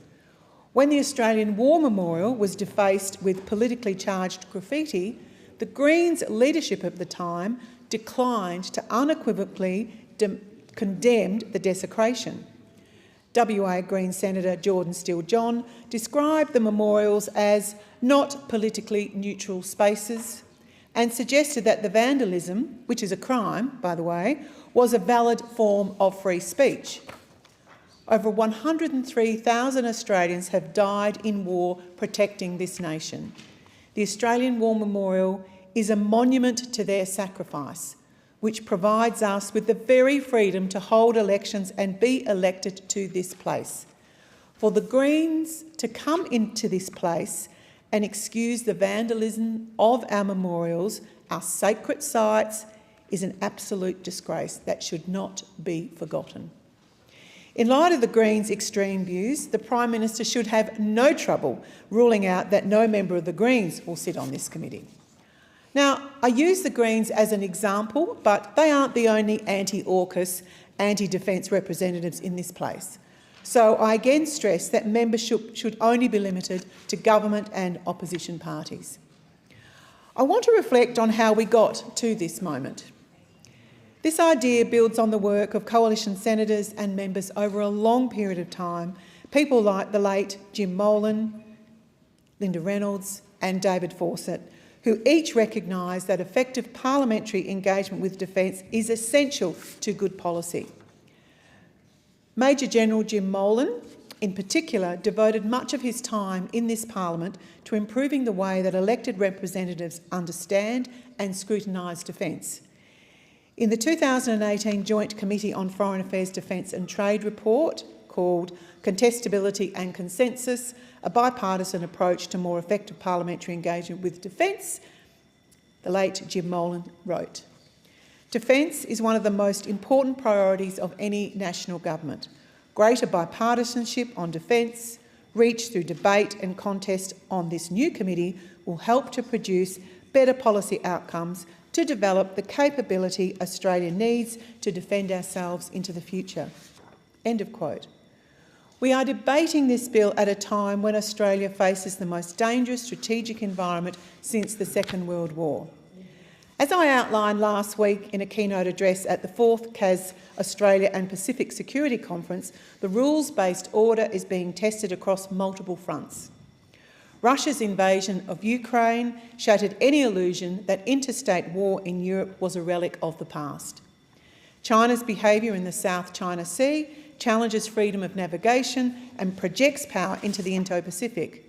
When the Australian War Memorial was defaced with politically charged graffiti, the Greens' leadership at the time declined to unequivocally condemn the desecration. WA Green Senator Jordan Steele-John described the memorials as not politically neutral spaces and suggested that the vandalism, which is a crime, by the way, was a valid form of free speech. Over 103,000 Australians have died in war protecting this nation. The Australian War Memorial is a monument to their sacrifice, which provides us with the very freedom to hold elections and be elected to this place. For the Greens to come into this place and excuse the vandalism of our memorials, our sacred sites, is an absolute disgrace that should not be forgotten. In light of the Greens' extreme views, the Prime Minister should have no trouble ruling out that no member of the Greens will sit on this committee. Now, I use the Greens as an example, but they aren't the only anti-AUKUS, anti-defence representatives in this place. So I again stress that membership should only be limited to government and opposition parties. I want to reflect on how we got to this moment. This idea builds on the work of coalition senators and members over a long period of time, people like the late Jim Molan, Linda Reynolds and David Fawcett, who each recognised that effective parliamentary engagement with defence is essential to good policy. Major General Jim Molan, in particular, devoted much of his time in this Parliament to improving the way that elected representatives understand and scrutinise defence. In the 2018 Joint Committee on Foreign Affairs, Defence and Trade report, called Contestability and Consensus, a bipartisan approach to more effective parliamentary engagement with defence, the late Jim Molan wrote, "Defence is one of the most important priorities of any national government. Greater bipartisanship on defence, reached through debate and contest on this new committee, will help to produce better policy outcomes to develop the capability Australia needs to defend ourselves into the future." End of quote. We are debating this bill at a time when Australia faces the most dangerous strategic environment since the Second World War. As I outlined last week in a keynote address at the 4th CAS Australia and Pacific Security Conference, the rules-based order is being tested across multiple fronts. Russia's invasion of Ukraine shattered any illusion that interstate war in Europe was a relic of the past. China's behaviour in the South China Sea challenges freedom of navigation and projects power into the Indo-Pacific.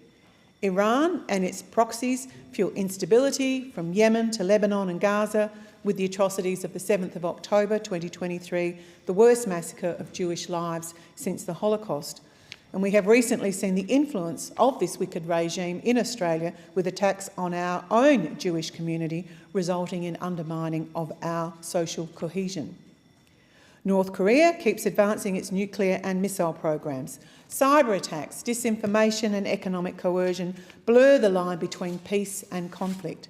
Iran and its proxies fuel instability from Yemen to Lebanon and Gaza, with the atrocities of the 7th of October 2023, the worst massacre of Jewish lives since the Holocaust. And we have recently seen the influence of this wicked regime in Australia with attacks on our own Jewish community, resulting in undermining of our social cohesion. North Korea keeps advancing its nuclear and missile programs. Cyber attacks, disinformation and economic coercion blur the line between peace and conflict.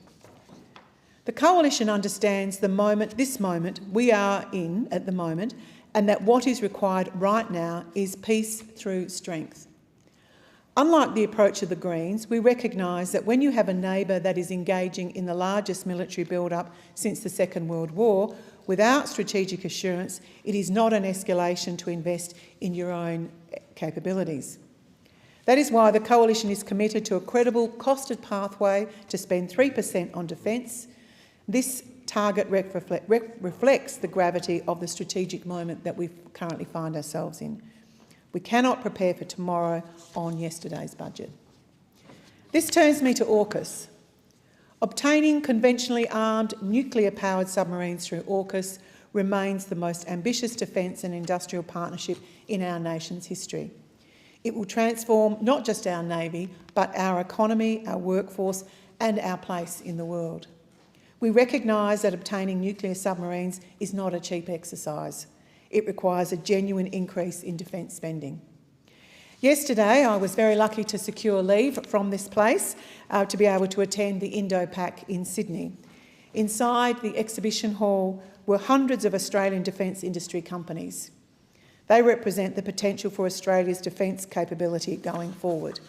The Coalition understands this moment we are in at the moment, and that what is required right now is peace through strength. Unlike the approach of the Greens, we recognise that when you have a neighbour that is engaging in the largest military build-up since the Second World War, without strategic assurance, it is not an escalation to invest in your own capabilities. That is why the Coalition is committed to a credible, costed pathway to spend 3% on defence. This target reflects the gravity of the strategic moment that we currently find ourselves in. We cannot prepare for tomorrow on yesterday's budget. This turns me to AUKUS. Obtaining conventionally armed nuclear-powered submarines through AUKUS remains the most ambitious defence and industrial partnership in our nation's history. It will transform not just our Navy, but our economy, our workforce and our place in the world. We recognise that obtaining nuclear submarines is not a cheap exercise. It requires a genuine increase in defence spending. Yesterday, I was very lucky to secure leave from this place to be able to attend the Indo-Pac in Sydney. Inside the exhibition hall were hundreds of Australian defence industry companies. They represent the potential for Australia's defence capability going forward.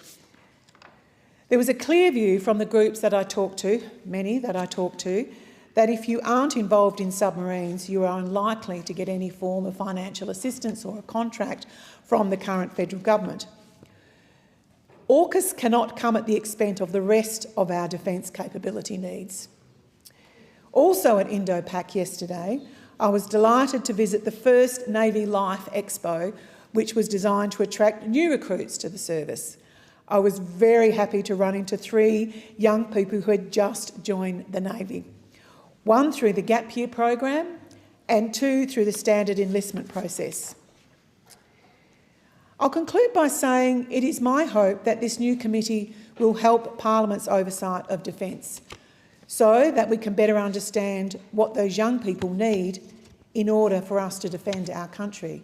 There was a clear view from the groups that I talked to, many that I talked to, that if you aren't involved in submarines, you are unlikely to get any form of financial assistance or a contract from the current federal government. AUKUS cannot come at the expense of the rest of our defence capability needs. Also at Indo-Pac yesterday, I was delighted to visit the first Navy Life Expo, which was designed to attract new recruits to the service. I was very happy to run into 3 young people who had just joined the Navy. 1 through the Gap Year program and 2 through the standard enlistment process. I'll conclude by saying it is my hope that this new committee will help Parliament's oversight of defence so that we can better understand what those young people need in order for us to defend our country.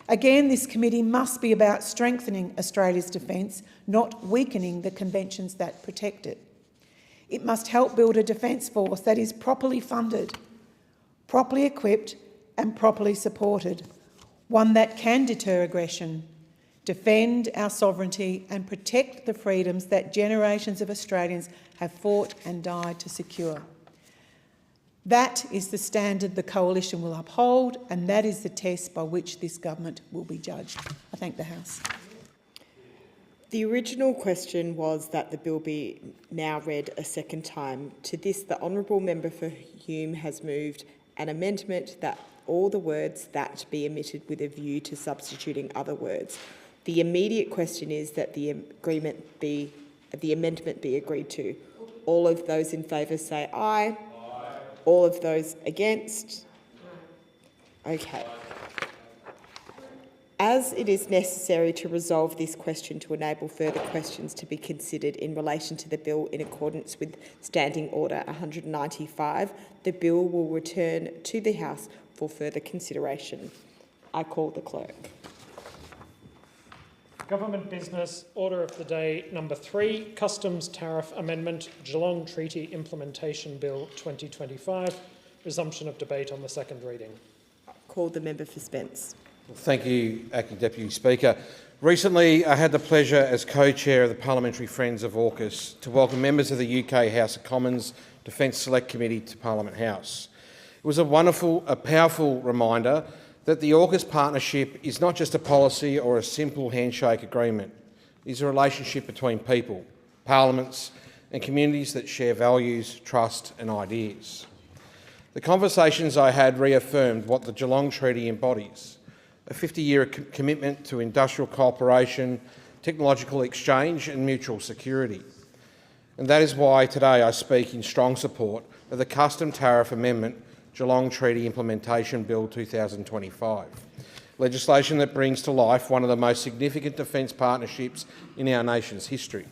Again, this committee must be about strengthening Australia's defence, not weakening the conventions that protect it. It must help build a defence force that is properly funded, properly equipped and properly supported, one that can deter aggression, defend our sovereignty and protect the freedoms that generations of Australians have fought and died to secure. That is the standard the Coalition will uphold, and that is the test by which this government will be judged. I thank the House. The original question was that the bill be now read a second time. To this, the Honourable Member for Hume has moved an amendment that all the words "that" be omitted with a view to substituting other words. The immediate question is that the amendment be agreed to. All of those in favour say aye. Aye. All of those against? Okay. As it is necessary to resolve this question to enable further questions to be considered in relation to the bill in accordance with Standing Order 195, the bill will return to the House for further consideration. I call the clerk. Government Business, Order of the Day number 3, Customs Tariff Amendment, Geelong Treaty Implementation Bill 2025, resumption of debate on the second reading. I call the member for Spence. Thank you, Acting Deputy Speaker. Recently, I had the pleasure as co-chair of the Parliamentary Friends of AUKUS to welcome members of the UK House of Commons Defence Select Committee to Parliament House. It was a powerful reminder that the AUKUS partnership is not just a policy or a simple handshake agreement. It is a relationship between people, parliaments and communities that share values, trust and ideas. The conversations I had reaffirmed what the Geelong Treaty embodies: a 50-year commitment to industrial cooperation, technological exchange and mutual security. And that is why today I speak in strong support of the Custom Tariff Amendment Geelong Treaty Implementation Bill 2025, legislation that brings to life one of the most significant defence partnerships in our nation's history.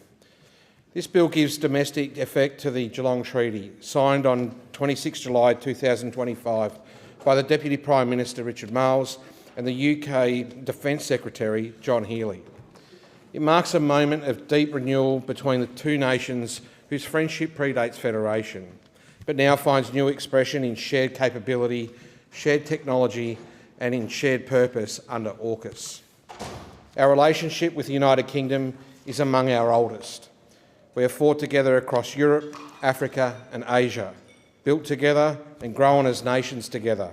This bill gives domestic effect to the Geelong Treaty, signed on 26 July 2025 by the Deputy Prime Minister Richard Marles and the UK Defence Secretary John Healey. It marks a moment of deep renewal between the two nations whose friendship predates federation, but now finds new expression in shared capability, shared technology and in shared purpose under AUKUS. Our relationship with the United Kingdom is among our oldest. We have fought together across Europe, Africa and Asia, built together and grown as nations together.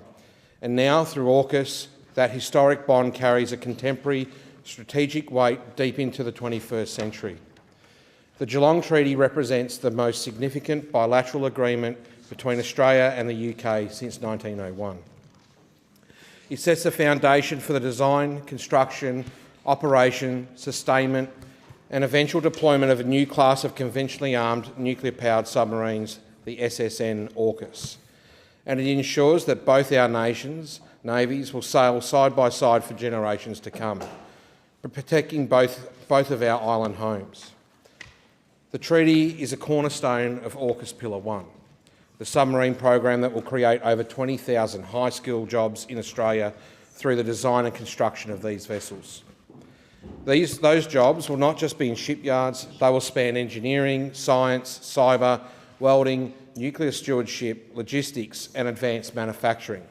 And now, through AUKUS, that historic bond carries a contemporary strategic weight deep into the 21st century. The Geelong Treaty represents the most significant bilateral agreement between Australia and the UK since 1901. It sets the foundation for the design, construction, operation, sustainment and eventual deployment of a new class of conventionally armed nuclear-powered submarines, the SSN AUKUS. And it ensures that both our nations' navies will sail side by side for generations to come, protecting both of our island homes. The treaty is a cornerstone of AUKUS Pillar 1, the submarine program that will create over 20,000 high-skilled jobs in Australia through the design and construction of these vessels. Those jobs will not just be in shipyards, they will span engineering, science, cyber, welding, nuclear stewardship, logistics and advanced manufacturing.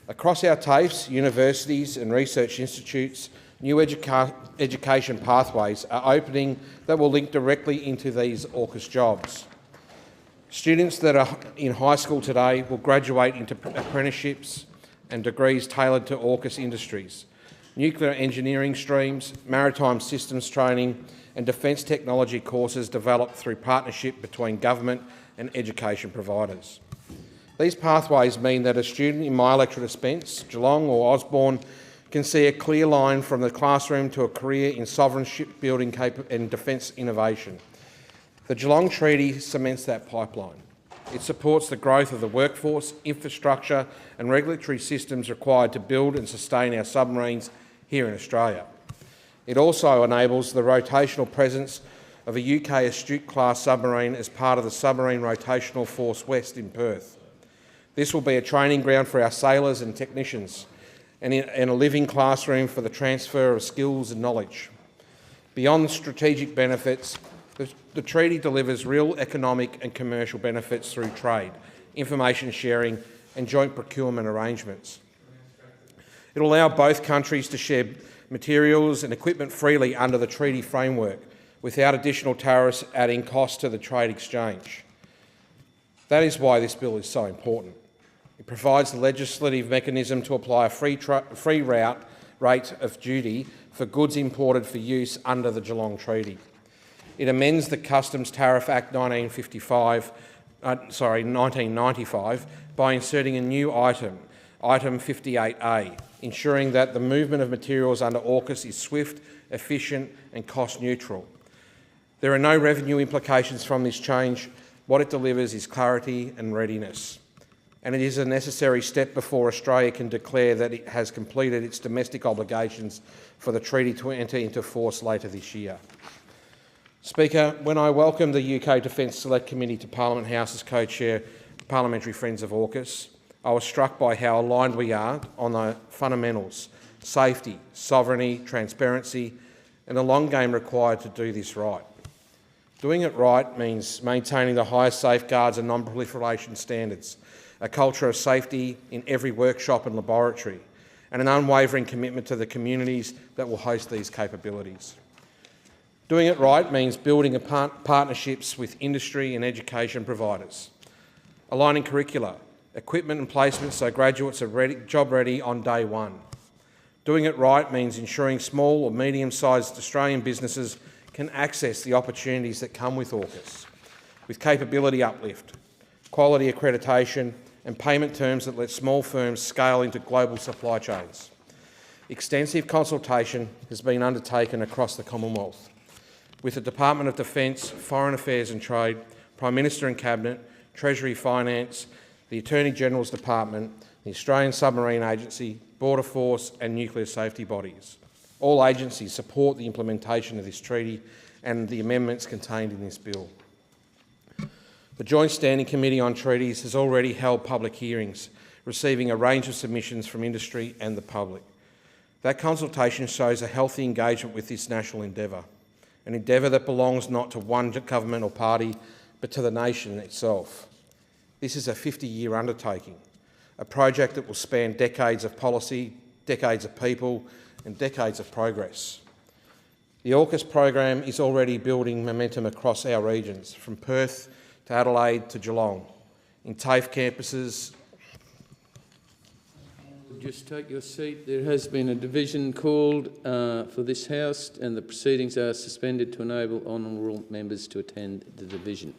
Across our TAFEs, universities and research institutes, new education pathways are opening that will link directly into these AUKUS jobs. Students that are in high school today will graduate into apprenticeships and degrees tailored to AUKUS industries, nuclear engineering streams, maritime systems training and defence technology courses developed through partnership between government and education providers. These pathways mean that a student in my electorate of Spence, Geelong or Osborne can see a clear line from the classroom to a career in sovereign shipbuilding and defence innovation. The Geelong Treaty cements that pipeline. It supports the growth of the workforce, infrastructure and regulatory systems required to build and sustain our submarines here in Australia. It also enables the rotational presence of a UK Astute-class submarine as part of the Submarine Rotational Force West in Perth. This will be a training ground for our sailors and technicians and a living classroom for the transfer of skills and knowledge. Beyond the strategic benefits, the treaty delivers real economic and commercial benefits through trade, information sharing and joint procurement arrangements. It will allow both countries to share materials and equipment freely under the treaty framework without additional tariffs adding costs to the trade exchange. That is why this bill is so important. It provides the legislative mechanism to apply a free rate of duty for goods imported for use under the Geelong Treaty. It amends the Customs Tariff Act 1995 by inserting a new item, Item 58A, ensuring that the movement of materials under AUKUS is swift, efficient and cost neutral. There are no revenue implications from this change. What it delivers is clarity and readiness. And it is a necessary step before Australia can declare that it has completed its domestic obligations for the treaty to enter into force later this year. Speaker, when I welcomed the UK Defence Select Committee to Parliament House as co-chair Parliamentary Friends of AUKUS, I was struck by how aligned we are on the fundamentals: safety, sovereignty, transparency and the long game required to do this right. Doing it right means maintaining the highest safeguards and non-proliferation standards, a culture of safety in every workshop and laboratory, and an unwavering commitment to the communities that will host these capabilities. Doing it right means building partnerships with industry and education providers, aligning curricula, equipment and placement so graduates are job ready on day one. Doing it right means ensuring small or medium-sized Australian businesses can access the opportunities that come with AUKUS, with capability uplift, quality accreditation and payment terms that let small firms scale into global supply chains. Extensive consultation has been undertaken across the Commonwealth, with the Department of Defence, Foreign Affairs and Trade, Prime Minister and Cabinet, Treasury Finance, the Attorney-General's Department, the Australian Submarine Agency, Border Force and nuclear safety bodies. All agencies support the implementation of this treaty and the amendments contained in this bill. The Joint Standing Committee on Treaties has already held public hearings, receiving a range of submissions from industry and the public. That consultation shows a healthy engagement with this national endeavour, an endeavour that belongs not to one government or party, but to the nation itself. This is a 50-year undertaking, a project that will span decades of policy, decades of people and decades of progress. The AUKUS program is already building momentum across our regions, from Perth to Adelaide to Geelong, in TAFE campuses. Just take your seat. There has been a division called for this House, and the proceedings are suspended to enable honourable members to attend the division.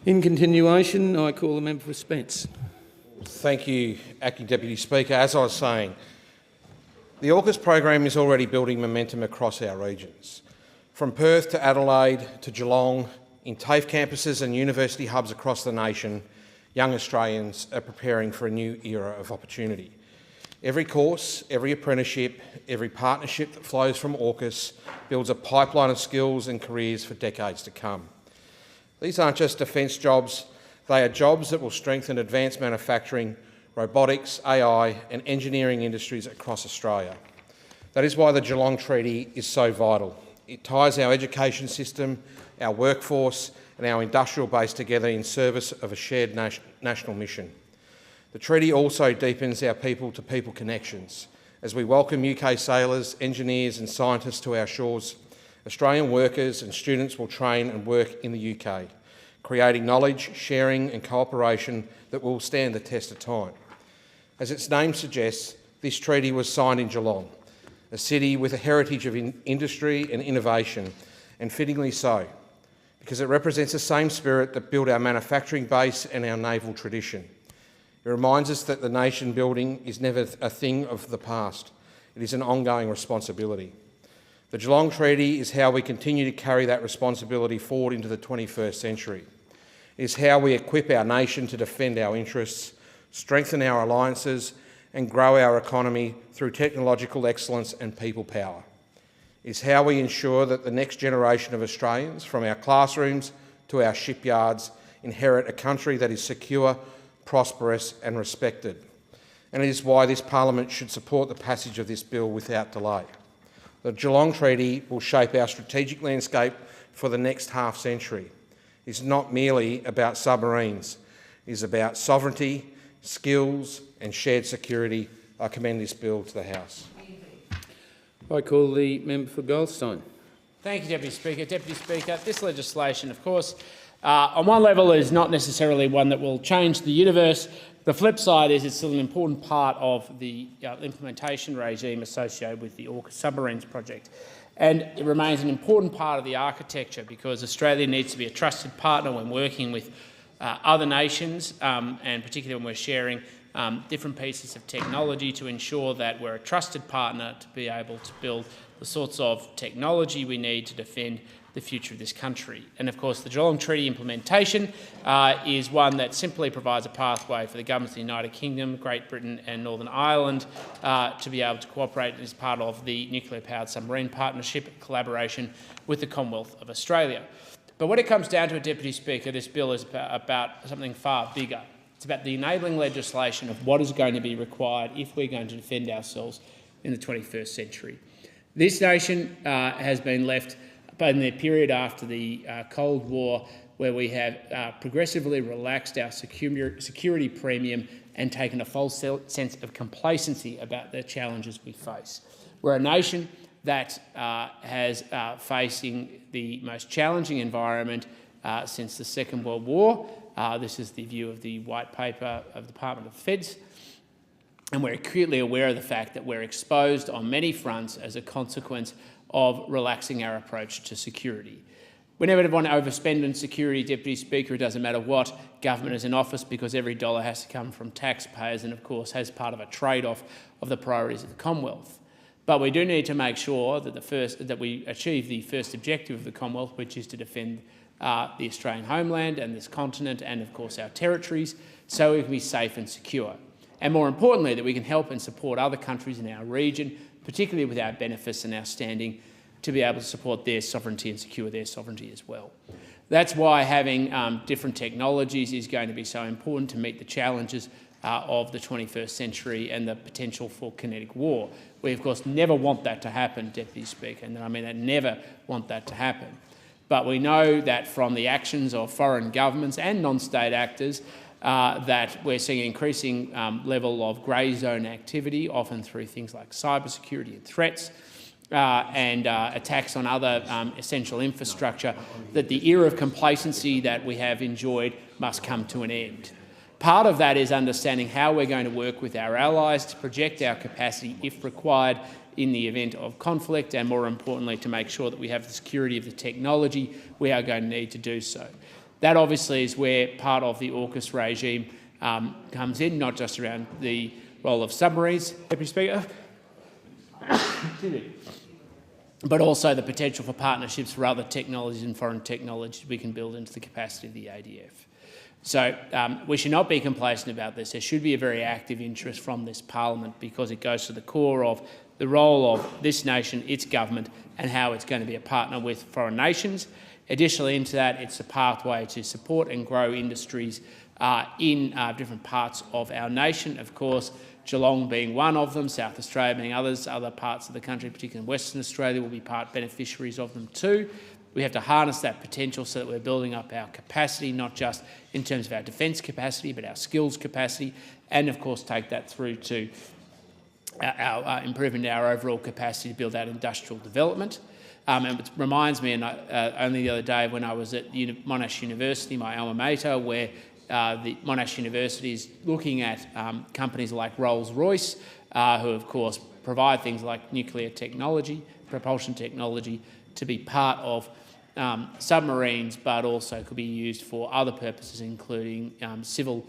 In continuation, I call the member for Spence. Thank you, Acting Deputy Speaker. As I was saying, the AUKUS program is already building momentum across our regions. From Perth to Adelaide to Geelong, in TAFE campuses and university hubs across the nation, young Australians are preparing for a new era of opportunity. Every course, every apprenticeship, every partnership that flows from AUKUS builds a pipeline of skills and careers for decades to come. These aren't just defence jobs, they are jobs that will strengthen advanced manufacturing, robotics, AI and engineering industries across Australia. That is why the Geelong Treaty is so vital. It ties our education system, our workforce and our industrial base together in service of a shared national mission. The treaty also deepens our people-to-people connections. As we welcome UK sailors, engineers and scientists to our shores, Australian workers and students will train and work in the UK, creating knowledge, sharing and cooperation that will stand the test of time. As its name suggests, this treaty was signed in Geelong, a city with a heritage of industry and innovation, and fittingly so, because it represents the same spirit that built our manufacturing base and our naval tradition. It reminds us that the nation building is never a thing of the past. It is an ongoing responsibility. The Geelong Treaty is how we continue to carry that responsibility forward into the 21st century. It is how we equip our nation to defend our interests, strengthen our alliances and grow our economy through technological excellence and people power. It is how we ensure that the next generation of Australians, from our classrooms to our shipyards, inherit a country that is secure, prosperous and respected. And it is why this Parliament should support the passage of this bill without delay. The Geelong Treaty will shape our strategic landscape for the next half-century. It's not merely about submarines. It is about sovereignty, skills and shared security. I commend this bill to the House. I call the member for Goldstein. Thank you, Deputy Speaker. Deputy Speaker, this legislation, of course, on one level is not necessarily one that will change the universe. The flip side is it's still an important part of the implementation regime associated with the AUKUS submarines project. And it remains an important part of the architecture because Australia needs to be a trusted partner when working with other nations, and particularly when we're sharing different pieces of technology to ensure that we're a trusted partner to be able to build the sorts of technology we need to defend the future of this country. And of course the Geelong Treaty implementation is one that simply provides a pathway for the governments of the United Kingdom, Great Britain and Northern Ireland to be able to cooperate as part of the Nuclear Powered Submarine Partnership collaboration with the Commonwealth of Australia. But when it comes down to it, Deputy Speaker, this bill is about something far bigger. It's about the enabling legislation of what is going to be required if we're going to defend ourselves in the 21st century. This nation has been left in the period after the Cold War, where we have progressively relaxed our security premium and taken a false sense of complacency about the challenges we face. We're a nation that has facing the most challenging environment since the Second World War. This is the view of the White Paper of the Department of Defence. And we're acutely aware of the fact that we're exposed on many fronts as a consequence of relaxing our approach to security. We never want to overspend on security, Deputy Speaker. It doesn't matter what government is in office because every dollar has to come from taxpayers and, of course, has part of a trade-off of the priorities of the Commonwealth. But we do need to make sure that we achieve the first objective of the Commonwealth, which is to defend the Australian homeland and this continent and, of course, our territories, so we can be safe and secure. And more importantly, that we can help and support other countries in our region, particularly with our benefits and our standing, to be able to support their sovereignty and secure their sovereignty as well. That's why having different technologies is going to be so important to meet the challenges of the 21st century and the potential for kinetic war. We, of course, never want that to happen, Deputy Speaker, and I mean I never want that to happen. But we know that from the actions of foreign governments and non-state actors that we're seeing an increasing level of grey zone activity, often through things like cybersecurity and threats and attacks on other essential infrastructure, that the era of complacency that we have enjoyed must come to an end. Part of that is understanding how we're going to work with our allies to project our capacity, if required, in the event of conflict, and more importantly, to make sure that we have the security of the technology we are going to need to do so. That obviously is where part of the AUKUS regime comes in, not just around the role of submarines, Deputy Speaker, but also the potential for partnerships for other technologies and foreign technologies we can build into the capacity of the ADF. So we should not be complacent about this. There should be a very active interest from this parliament because it goes to the core of the role of this nation, its government, and how it's going to be a partner with foreign nations. Additionally into that, it's a pathway to support and grow industries in different parts of our nation. Of course, Geelong being one of them, South Australia being others, other parts of the country, particularly in Western Australia, will be part beneficiaries of them too. We have to harness that potential so that we're building up our capacity, not just in terms of our defence capacity, but our skills capacity, and of course take that through to our improvement in our overall capacity to build out industrial development. And it reminds me, and only the other day when I was at Monash University, my alma mater, where the Monash University is looking at companies like Rolls-Royce, who of course provide things like nuclear technology, propulsion technology, to be part of submarines, but also could be used for other purposes, including civil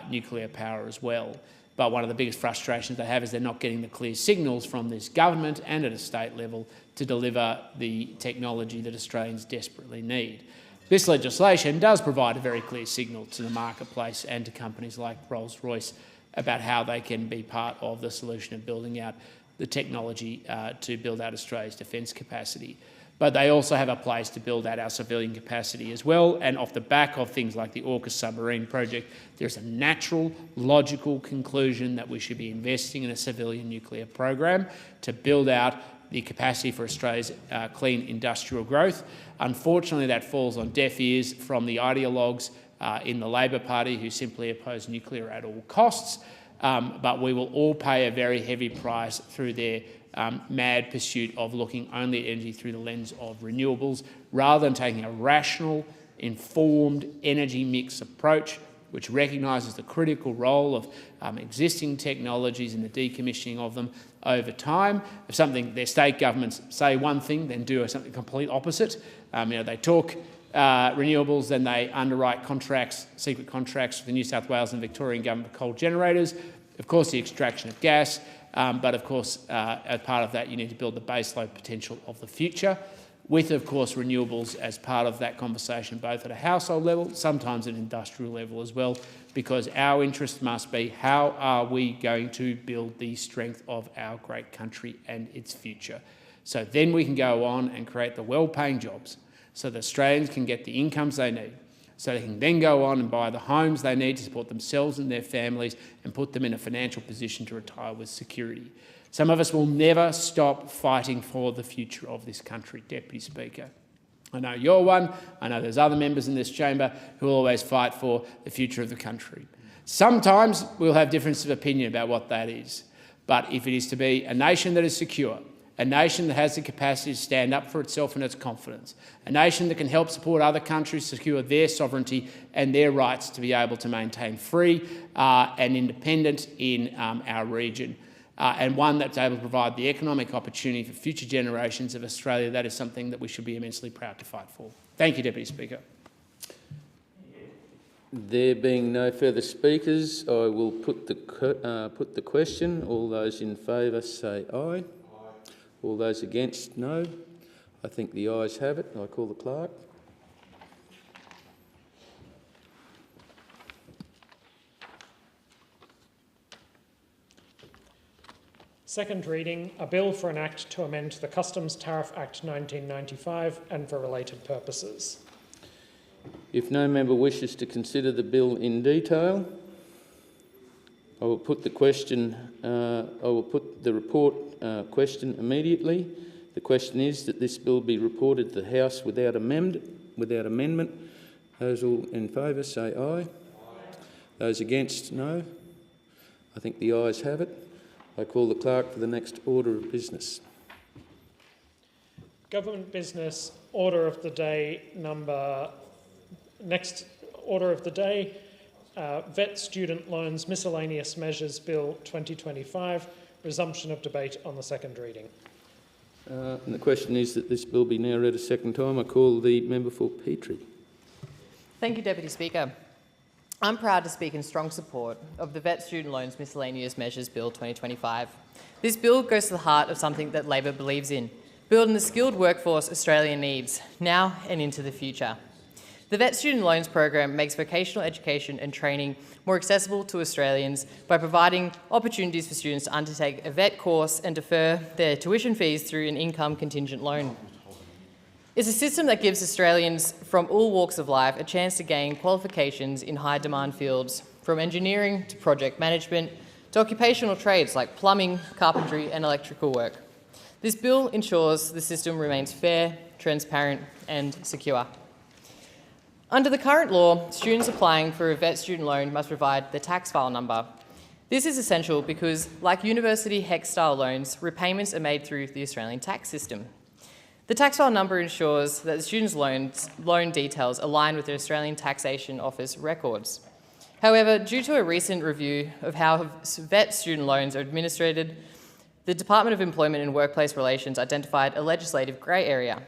nuclear power as well. But one of the biggest frustrations they have is they're not getting the clear signals from this government and at a state level to deliver the technology that Australians desperately need. This legislation does provide a very clear signal to the marketplace and to companies like Rolls-Royce about how they can be part of the solution of building out the technology to build out Australia's defence capacity. But they also have a place to build out our civilian capacity as well, and off the back of things like the AUKUS submarine project, there's a natural, logical conclusion that we should be investing in a civilian nuclear program to build out the capacity for Australia's clean industrial growth. Unfortunately, that falls on deaf ears from the ideologues in the Labor Party who simply oppose nuclear at all costs, but we will all pay a very heavy price through their mad pursuit of looking only at energy through the lens of renewables, rather than taking a rational, informed energy mix approach which recognises the critical role of existing technologies and the decommissioning of them over time. If their state governments say one thing, then do something complete opposite. They talk renewables, then they underwrite contracts, secret contracts for the New South Wales and Victorian government for coal generators. Of course, the extraction of gas, but of course, as part of that, you need to build the baseload potential of the future, with, of course, renewables as part of that conversation, both at a household level, sometimes at an industrial level as well, because our interest must be how are we going to build the strength of our great country and its future. So then we can go on and create the well-paying jobs so that Australians can get the incomes they need, so they can then go on and buy the homes they need to support themselves and their families and put them in a financial position to retire with security. Some of us will never stop fighting for the future of this country, Deputy Speaker. I know you're one. I know there's other members in this chamber who will always fight for the future of the country. Sometimes we'll have differences of opinion about what that is. But if it is to be a nation that is secure, a nation that has the capacity to stand up for itself and its confidence, a nation that can help support other countries secure their sovereignty and their rights to be able to maintain free and independent in our region, and one that's able to provide the economic opportunity for future generations of Australia, that is something that we should be immensely proud to fight for. Thank you, Deputy Speaker. There being no further speakers, I will put the question. All those in favour say aye. All those against, no. I think the ayes have it. I call the clerk. Second reading, a bill for an act to amend the Customs Tariff Act 1995 and for related purposes. If no member wishes to consider the bill in detail, I will put the question. I will put the report question immediately. The question is that this bill be reported to the House without amendment. Those all in favour say aye. Those against, no. I think the ayes have it. I call the clerk for the next order of business. Government business order of the day next order of the day, Vet Student Loans Miscellaneous Measures Bill 2025, resumption of debate on the second reading. And the question is that this bill be now read a second time. I call the member for Petrie. Thank you, Deputy Speaker. I'm proud to speak in strong support of the Vet Student Loans Miscellaneous Measures Bill 2025. This bill goes to the heart of something that Labor believes in, building the skilled workforce Australia needs, now and into the future. The Vet Student Loans program makes vocational education and training more accessible to Australians by providing opportunities for students to undertake a vet course and defer their tuition fees through an income contingent loan. It's a system that gives Australians from all walks of life a chance to gain qualifications in high-demand fields, from engineering to project management to occupational trades like plumbing, carpentry and electrical work. This bill ensures the system remains fair, transparent and secure. Under the current law, students applying for a vet student loan must provide their tax file number. This is essential because, like university HEC-style loans, repayments are made through the Australian tax system. The tax file number ensures that the student's loan details align with the Australian Taxation Office records. However, due to a recent review of how vet student loans are administered, the Department of Employment and Workplace Relations identified a legislative grey area.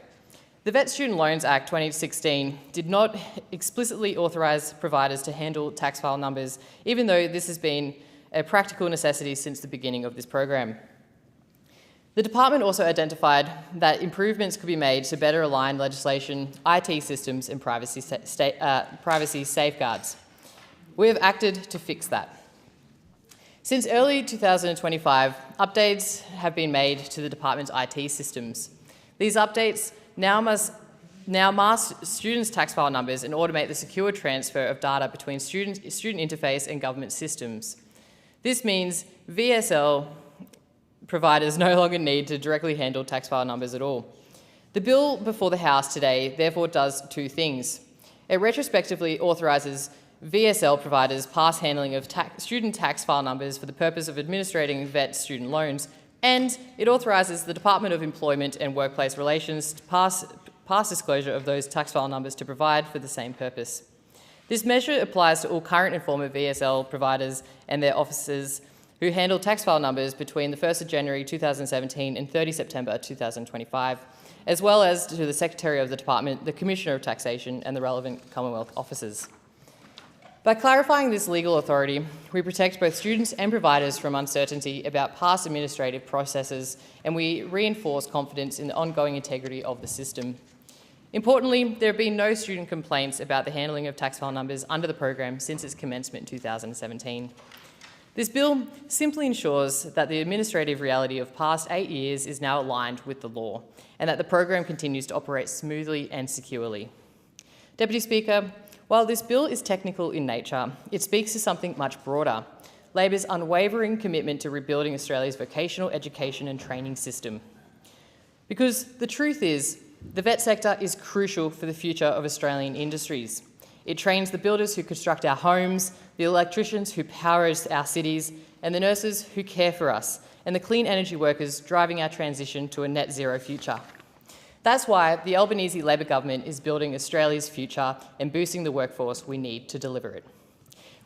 The Vet Student Loans Act 2016 did not explicitly authorise providers to handle tax file numbers, even though this has been a practical necessity since the beginning of this program. The department also identified that improvements could be made to better align legislation, IT systems and privacy safeguards. We have acted to fix that. Since early 2025, updates have been made to the department's IT systems. These updates now mask students' tax file numbers and automate the secure transfer of data between student interface and government systems. This means VSL providers no longer need to directly handle tax file numbers at all. The bill before the House today therefore does two things. It retrospectively authorises VSL providers past handling of student tax file numbers for the purpose of administrating vet student loans, and it authorises the Department of Employment and Workplace Relations to pass disclosure of those tax file numbers to provide for the same purpose. This measure applies to all current and former VSL providers and their officers who handle tax file numbers between the 1st of January 2017 and 30 September 2025, as well as to the Secretary of the Department, the Commissioner of Taxation and the relevant Commonwealth officers. By clarifying this legal authority, we protect both students and providers from uncertainty about past administrative processes, and we reinforce confidence in the ongoing integrity of the system. Importantly, there have been no student complaints about the handling of tax file numbers under the program since its commencement in 2017. This bill simply ensures that the administrative reality of past 8 years is now aligned with the law, and that the program continues to operate smoothly and securely. Deputy Speaker, while this bill is technical in nature, it speaks to something much broader: Labor's unwavering commitment to rebuilding Australia's vocational education and training system. Because the truth is, the vet sector is crucial for the future of Australian industries. It trains the builders who construct our homes, the electricians who power our cities, and the nurses who care for us, and the clean energy workers driving our transition to a net zero future. That's why the Albanese Labor government is building Australia's future and boosting the workforce we need to deliver it.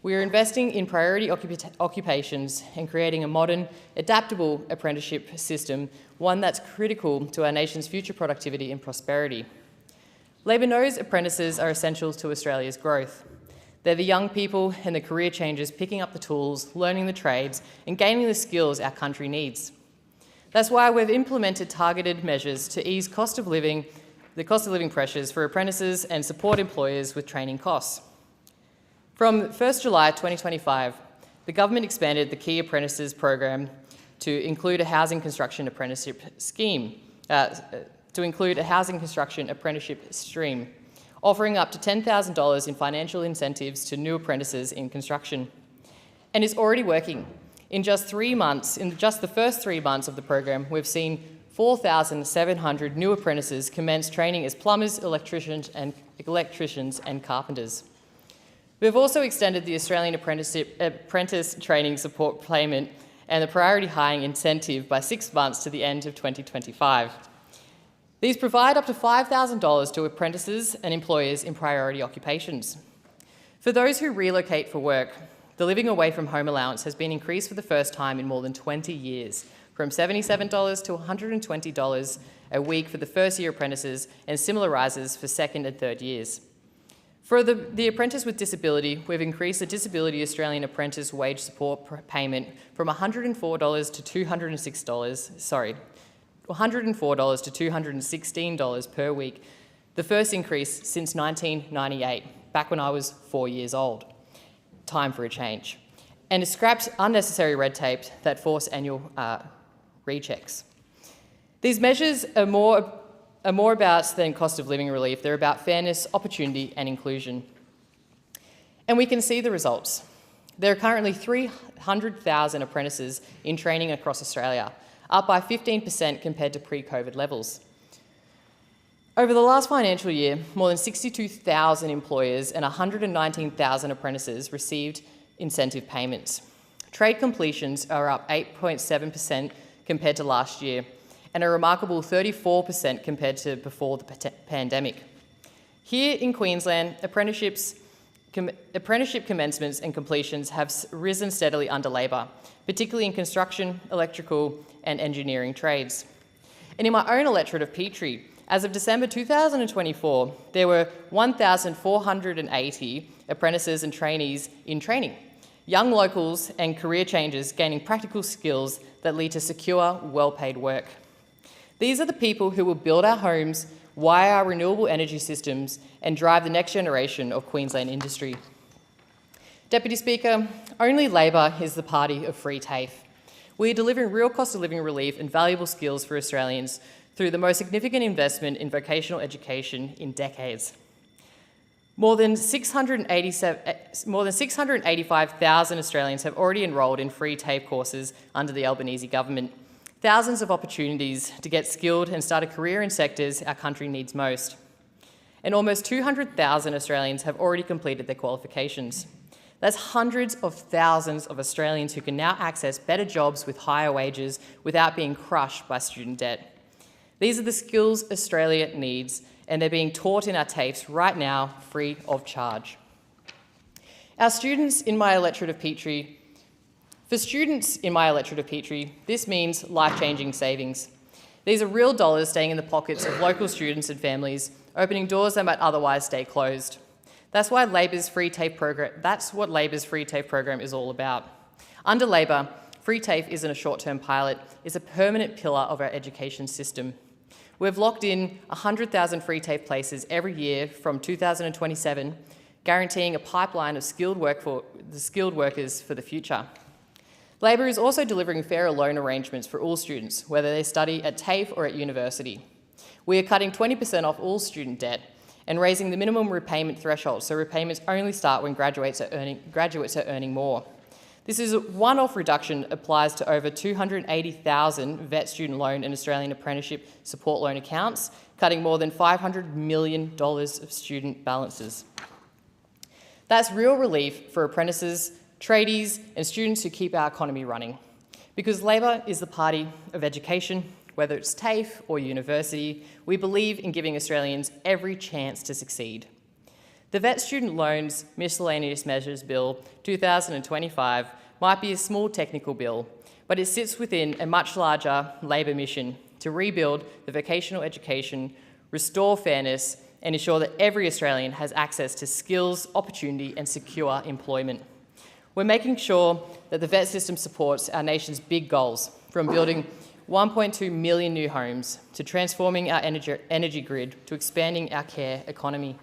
We are investing in priority occupations and creating a modern, adaptable apprenticeship system, one that's critical to our nation's future productivity and prosperity. Labor knows apprentices are essential to Australia's growth. They're the young people and the career changers picking up the tools, learning the trades, and gaining the skills our country needs. That's why we've implemented targeted measures to ease the cost of living pressures for apprentices and support employers with training costs. From 1st July 2025, the government expanded the Key Apprentices program to include a housing construction apprenticeship stream, offering up to $10,000 in financial incentives to new apprentices in construction. And it's already working. In just the first 3 months of the program, we've seen 4,700 new apprentices commence training as plumbers, electricians and carpenters. We've also extended the Australian Apprentice Training Support Payment and the Priority Hiring Incentive by 6 months to the end of 2025. These provide up to $5,000 to apprentices and employers in priority occupations. For those who relocate for work, the living away from home allowance has been increased for the first time in more than 20 years, from $77 to $120 a week for the first-year apprentices and similar rises for second and third years. For the apprentice with disability, we've increased the Disability Australian Apprentice Wage Support payment from $104 to $206, $104 to $216 per week, the first increase since 1998, back when I was 4 years old. Time for a change. And it scraps unnecessary red tape that force annual rechecks. These measures are more about than cost of living relief. They're about fairness, opportunity and inclusion. And we can see the results. There are currently 300,000 apprentices in training across Australia, up by 15% compared to pre-COVID levels. Over the last financial year, more than 62,000 employers and 119,000 apprentices received incentive payments. Trade completions are up 8.7% compared to last year, and a remarkable 34% compared to before the pandemic. Here in Queensland, apprenticeship commencements and completions have risen steadily under Labor, particularly in construction, electrical and engineering trades. And in my own electorate of Petrie, as of December 2024, there were 1,480 apprentices and trainees in training, young locals and career changers gaining practical skills that lead to secure, well-paid work. These are the people who will build our homes, wire our renewable energy systems and drive the next generation of Queensland industry. Deputy Speaker, only Labor is the party of free TAFE. We are delivering real cost of living relief and valuable skills for Australians through the most significant investment in vocational education in decades. More than 685,000 Australians have already enrolled in free TAFE courses under the Albanese government. Thousands of opportunities to get skilled and start a career in sectors our country needs most. And almost 200,000 Australians have already completed their qualifications. That's hundreds of thousands of Australians who can now access better jobs with higher wages without being crushed by student debt. These are the skills Australia needs, and they're being taught in our TAFEs right now, free of charge. For students in my electorate of Petrie, this means life-changing savings. These are real dollars staying in the pockets of local students and families, opening doors that might otherwise stay closed. That's what Labor's free TAFE program is all about. Under Labor, free TAFE isn't a short-term pilot, it's a permanent pillar of our education system. We've locked in 100,000 free TAFE places every year from 2027, guaranteeing a pipeline of skilled workers for the future. Labor is also delivering fairer loan arrangements for all students, whether they study at TAFE or at university. We are cutting 20% off all student debt and raising the minimum repayment threshold, so repayments only start when graduates are earning more. This is a one-off reduction applies to over 280,000 VET student loan and Australian apprenticeship support loan accounts, cutting more than $500 million of student balances. That's real relief for apprentices, tradies and students who keep our economy running. Because Labor is the party of education, whether it's TAFE or university, we believe in giving Australians every chance to succeed. The VET Student Loans Miscellaneous Measures Bill 2025 might be a small technical bill, but it sits within a much larger Labor mission to rebuild the vocational education, restore fairness, and ensure that every Australian has access to skills, opportunity, and secure employment. We're making sure that the VET system supports our nation's big goals, from building 1.2 million new homes, to transforming our energy grid, to expanding our care economy.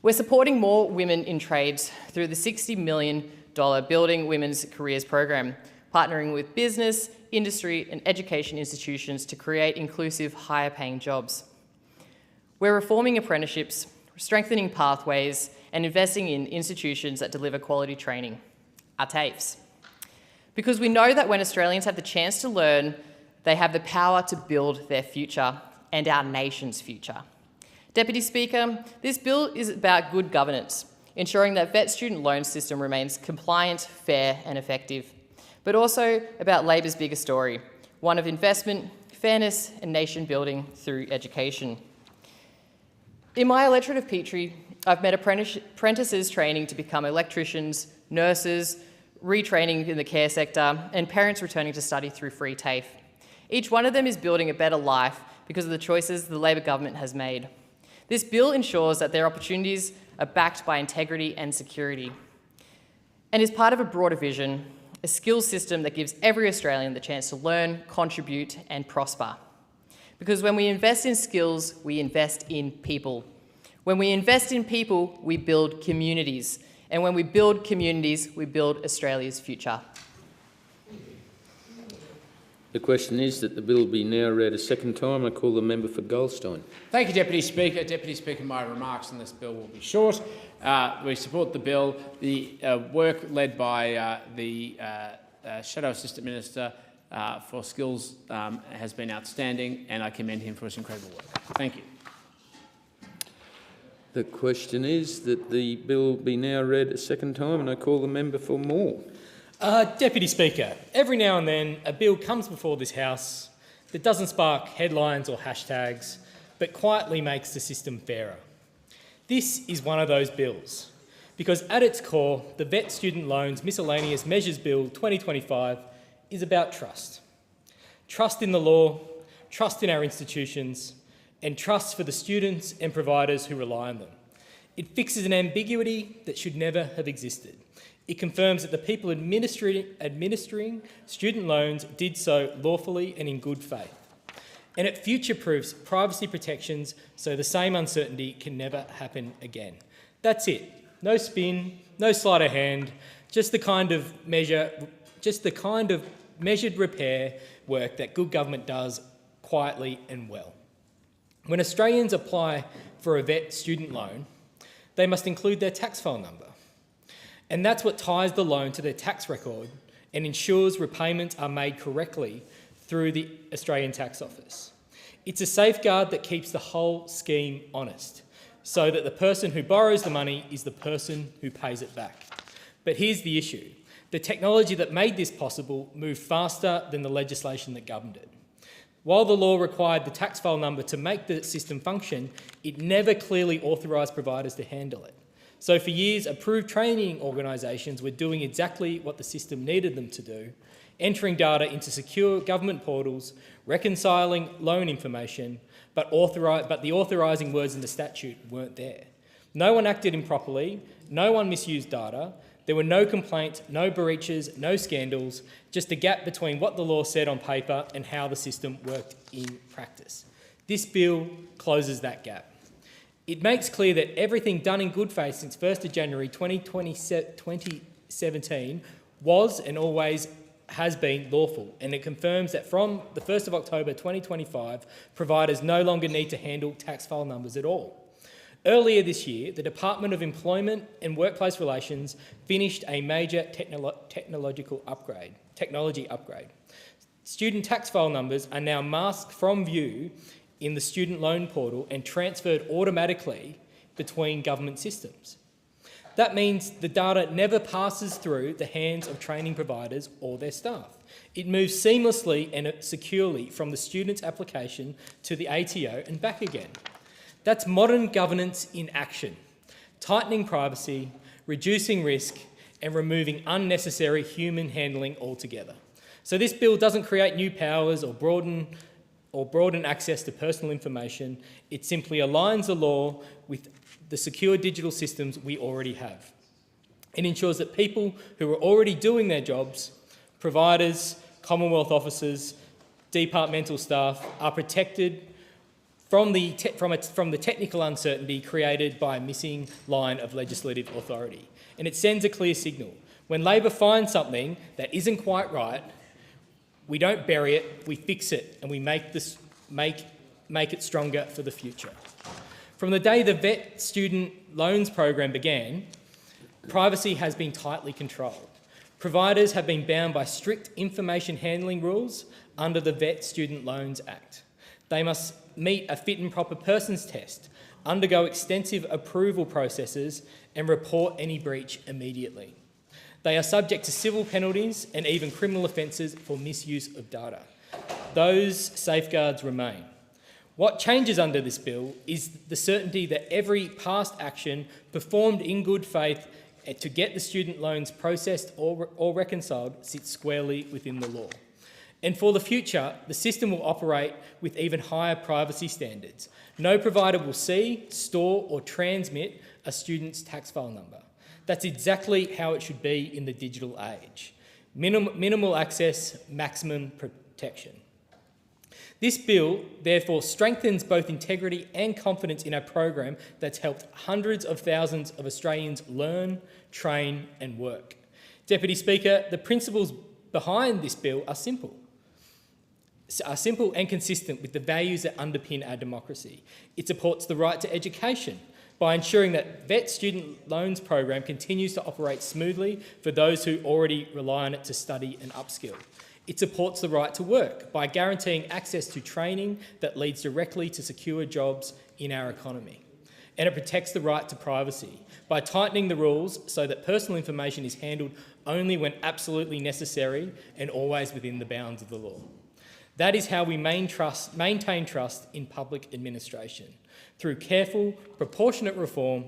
We're supporting more women in trades through the $60 million Building Women's Careers program, partnering with business, industry and education institutions to create inclusive, higher-paying jobs. We're reforming apprenticeships, strengthening pathways and investing in institutions that deliver quality training, our TAFEs. Because we know that when Australians have the chance to learn, they have the power to build their future and our nation's future. Deputy Speaker, this bill is about good governance, ensuring that VET student loan system remains compliant, fair and effective, but also about Labor's bigger story, one of investment, fairness and nation building through education. In my electorate of Petrie, I've met apprentices training to become electricians, nurses, retraining in the care sector, and parents returning to study through free TAFE. Each one of them is building a better life because of the choices the Labor government has made. This bill ensures that their opportunities are backed by integrity and security, and is part of a broader vision, a skills system that gives every Australian the chance to learn, contribute, and prosper. Because when we invest in skills, we invest in people. When we invest in people, we build communities. And when we build communities, we build Australia's future. The question is that the bill be now read a second time. I call the member for Goldstein. Thank you, Deputy Speaker. Deputy Speaker, my remarks on this bill will be short. We support the bill. The work led by the Shadow Assistant Minister for Skills has been outstanding, and I commend him for his incredible work. Thank you. The question is that the bill be now read a second time, and I call the member for Moore. Deputy Speaker, every now and then a bill comes before this House that doesn't spark headlines or hashtags, but quietly makes the system fairer. This is one of those bills, because at its core, the Vet Student Loans Miscellaneous Measures Bill 2025 is about trust. Trust in the law, trust in our institutions, and trust for the students and providers who rely on them. It fixes an ambiguity that should never have existed. It confirms that the people administering student loans did so lawfully and in good faith. And it future-proofs privacy protections so the same uncertainty can never happen again. That's it. No spin, no sleight of hand, just the kind of measured repair work that good government does quietly and well. When Australians apply for a vet student loan, they must include their tax file number. And that's what ties the loan to their tax record and ensures repayments are made correctly through the Australian Tax Office. It's a safeguard that keeps the whole scheme honest, so that the person who borrows the money is the person who pays it back. But here's the issue. The technology that made this possible moved faster than the legislation that governed it. While the law required the tax file number to make the system function, it never clearly authorised providers to handle it. So for years, approved training organisations were doing exactly what the system needed them to do, entering data into secure government portals, reconciling loan information, but the authorising words in the statute weren't there. No one acted improperly, no one misused data, there were no complaints, no breaches, no scandals, just a gap between what the law said on paper and how the system worked in practice. This bill closes that gap. It makes clear that everything done in good faith since 1st of January 2017 was and always has been lawful, and it confirms that from the 1st of October 2025, providers no longer need to handle tax file numbers at all. Earlier this year, the Department of Employment and Workplace Relations finished a major technology upgrade. Student tax file numbers are now masked from view in the student loan portal and transferred automatically between government systems. That means the data never passes through the hands of training providers or their staff. It moves seamlessly and securely from the student's application to the ATO and back again. That's modern governance in action, tightening privacy, reducing risk, and removing unnecessary human handling altogether. So this bill doesn't create new powers or broaden access to personal information. It simply aligns the law with the secure digital systems we already have. It ensures that people who are already doing their jobs, providers, Commonwealth officers, departmental staff, are protected from the technical uncertainty created by a missing line of legislative authority. And it sends a clear signal. When Labor finds something that isn't quite right, we don't bury it, we fix it, and we make it stronger for the future. From the day the Vet Student Loans program began, privacy has been tightly controlled. Providers have been bound by strict information handling rules under the Vet Student Loans Act. They must meet a fit and proper persons test, undergo extensive approval processes, and report any breach immediately. They are subject to civil penalties and even criminal offences for misuse of data. Those safeguards remain. What changes under this bill is the certainty that every past action performed in good faith to get the student loans processed or reconciled sits squarely within the law. And for the future, the system will operate with even higher privacy standards. No provider will see, store or transmit a student's tax file number. That's exactly how it should be in the digital age. Minimal access, maximum protection. This bill, therefore, strengthens both integrity and confidence in our program that's helped hundreds of thousands of Australians learn, train and work. Deputy Speaker, the principles behind this bill are simple and consistent with the values that underpin our democracy. It supports the right to education by ensuring that VET student loans program continues to operate smoothly for those who already rely on it to study and upskill. It supports the right to work by guaranteeing access to training that leads directly to secure jobs in our economy. And it protects the right to privacy by tightening the rules so that personal information is handled only when absolutely necessary and always within the bounds of the law. That is how we maintain trust in public administration, through careful, proportionate reform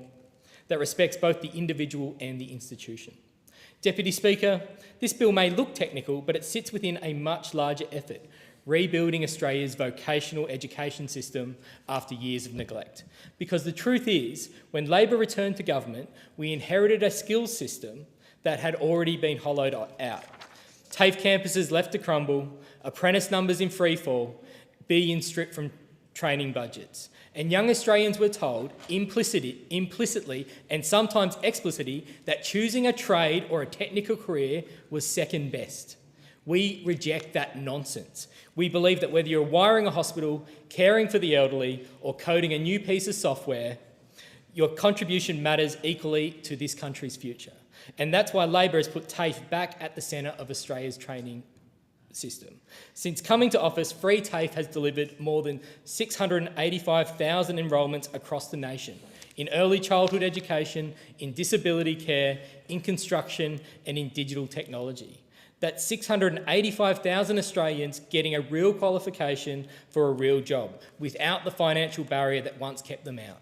that respects both the individual and the institution. Deputy Speaker, this bill may look technical, but it sits within a much larger effort, rebuilding Australia's vocational education system after years of neglect. Because the truth is, when Labor returned to government, we inherited a skills system that had already been hollowed out. TAFE campuses left to crumble, apprentice numbers in freefall, billions stripped from training budgets. And young Australians were told, implicitly and sometimes explicitly, that choosing a trade or a technical career was second best. We reject that nonsense. We believe that whether you're wiring a hospital, caring for the elderly, or coding a new piece of software, your contribution matters equally to this country's future. And that's why Labor has put TAFE back at the centre of Australia's training system. Since coming to office, Free TAFE has delivered more than 685,000 enrolments across the nation in early childhood education, in disability care, in construction and in digital technology. That's 685,000 Australians getting a real qualification for a real job without the financial barrier that once kept them out.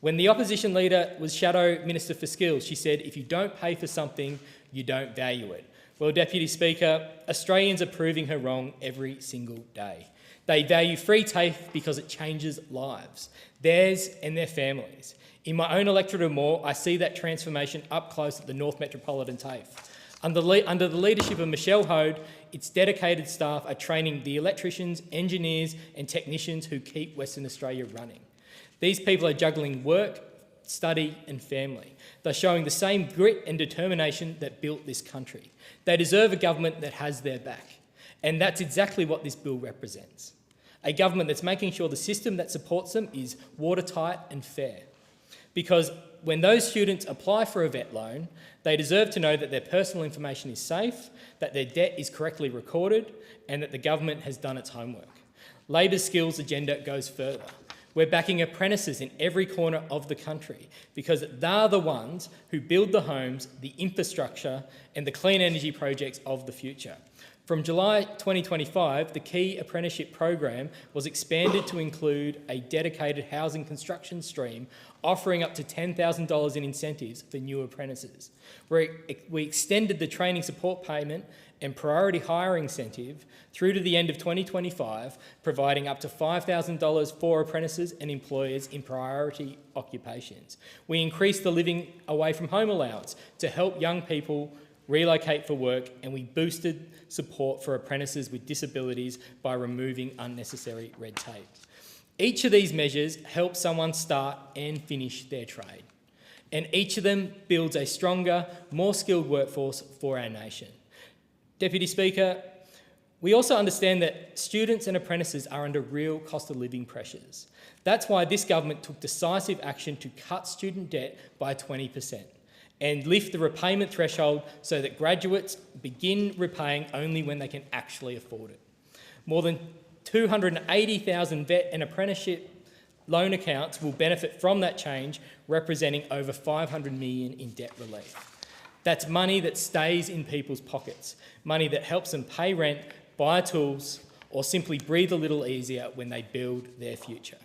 When the opposition leader was Shadow Minister for Skills, she said, if you don't pay for something, you don't value it. Well, Deputy Speaker, Australians are proving her wrong every single day. They value Free TAFE because it changes lives, theirs and their families. In my own electorate of Moore, I see that transformation up close at the North Metropolitan TAFE. Under the leadership of Michelle Hode, its dedicated staff are training the electricians, engineers and technicians who keep Western Australia running. These people are juggling work, study and family. They're showing the same grit and determination that built this country. They deserve a government that has their back. And that's exactly what this bill represents. A government that's making sure the system that supports them is watertight and fair. Because when those students apply for a VET loan, they deserve to know that their personal information is safe, that their debt is correctly recorded, and that the government has done its homework. Labor's skills agenda goes further. We're backing apprentices in every corner of the country because they're the ones who build the homes, the infrastructure and the clean energy projects of the future. From July 2025, the key apprenticeship program was expanded to include a dedicated housing construction stream offering up to $10,000 in incentives for new apprentices. We extended the training support payment and priority hiring incentive through to the end of 2025, providing up to $5,000 for apprentices and employers in priority occupations. We increased the living away from home allowance to help young people relocate for work, and we boosted support for apprentices with disabilities by removing unnecessary red tape. Each of these measures helps someone start and finish their trade, and each of them builds a stronger, more skilled workforce for our nation. Deputy Speaker, we also understand that students and apprentices are under real cost of living pressures. That's why this government took decisive action to cut student debt by 20% and lift the repayment threshold so that graduates begin repaying only when they can actually afford it. More than 280,000 vet and apprenticeship loan accounts will benefit from that change, representing over $500 million in debt relief. That's money that stays in people's pockets, money that helps them pay rent, buy tools, or simply breathe a little easier when they build their future.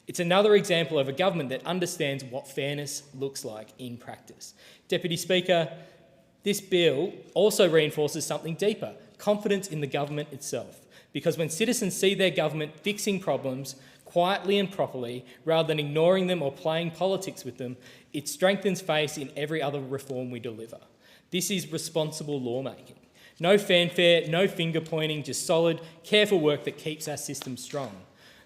It's another example of a government that understands what fairness looks like in practice. Deputy Speaker, this bill also reinforces something deeper, confidence in the government itself. Because when citizens see their government fixing problems quietly and properly, rather than ignoring them or playing politics with them, it strengthens faith in every other reform we deliver. This is responsible lawmaking. No fanfare, no finger pointing, just solid, careful work that keeps our system strong.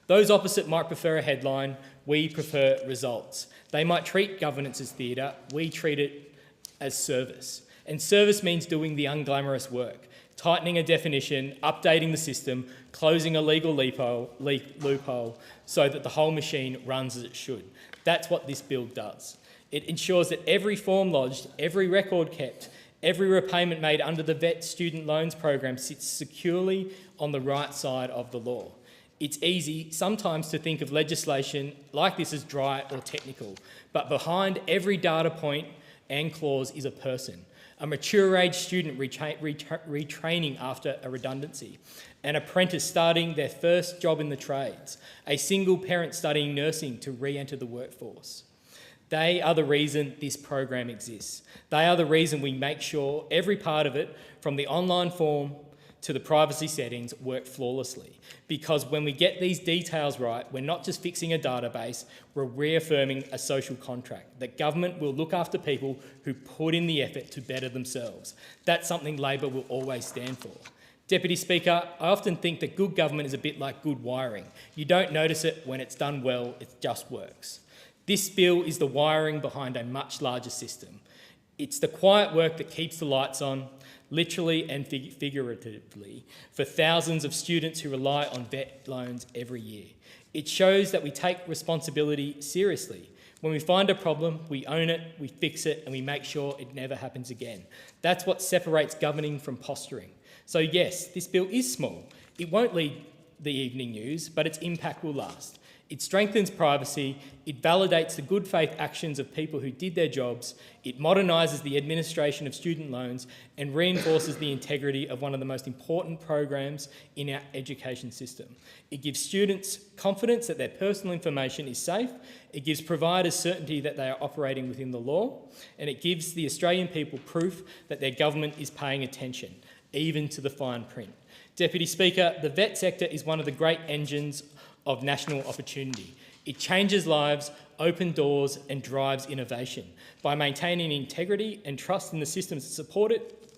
Those opposite might prefer a headline, we prefer results. They might treat governance as theatre, we treat it as service. And service means doing the unglamorous work, tightening a definition, updating the system, closing a legal loophole so that the whole machine runs as it should. That's what this bill does. It ensures that every form lodged, every record kept, every repayment made under the VET student loans program sits securely on the right side of the law. It's easy sometimes to think of legislation like this as dry or technical, but behind every data point and clause is a person, a mature-age student retraining after a redundancy, an apprentice starting their first job in the trades, a single parent studying nursing to re-enter the workforce. They are the reason this program exists. They are the reason we make sure every part of it, from the online form to the privacy settings, work flawlessly. Because when we get these details right, we're not just fixing a database, we're reaffirming a social contract, that government will look after people who put in the effort to better themselves. That's something Labor will always stand for. Deputy Speaker, I often think that good government is a bit like good wiring. You don't notice it when it's done well, it just works. This bill is the wiring behind a much larger system. It's the quiet work that keeps the lights on, literally and figuratively, for thousands of students who rely on VET loans every year. It shows that we take responsibility seriously. When we find a problem, we own it, we fix it, and we make sure it never happens again. That's what separates governing from posturing. So yes, this bill is small. It won't lead the evening news, but its impact will last. It strengthens privacy, it validates the good faith actions of people who did their jobs, it modernises the administration of student loans and reinforces the integrity of one of the most important programs in our education system. It gives students confidence that their personal information is safe, it gives providers certainty that they are operating within the law, and it gives the Australian people proof that their government is paying attention, even to the fine print. Deputy Speaker, the VET sector is one of the great engines of national opportunity. It changes lives, opens doors and drives innovation. By maintaining integrity and trust in the systems that support it,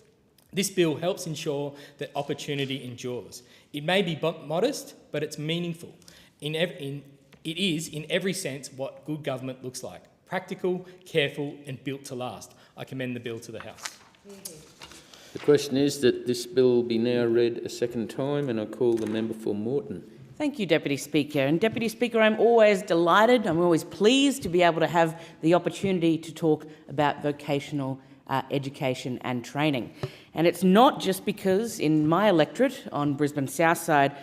this bill helps ensure that opportunity endures. It may be modest, but it's meaningful. It is, in every sense, what good government looks like. Practical, careful and built to last. I commend the bill to the House. The question is that this bill be now read a second time, and I call the member for Moreton. Thank you, Deputy Speaker. And Deputy Speaker, I'm always delighted, I'm always pleased to be able to have the opportunity to talk about vocational education and training. And it's not just because in my electorate on Brisbane's south side,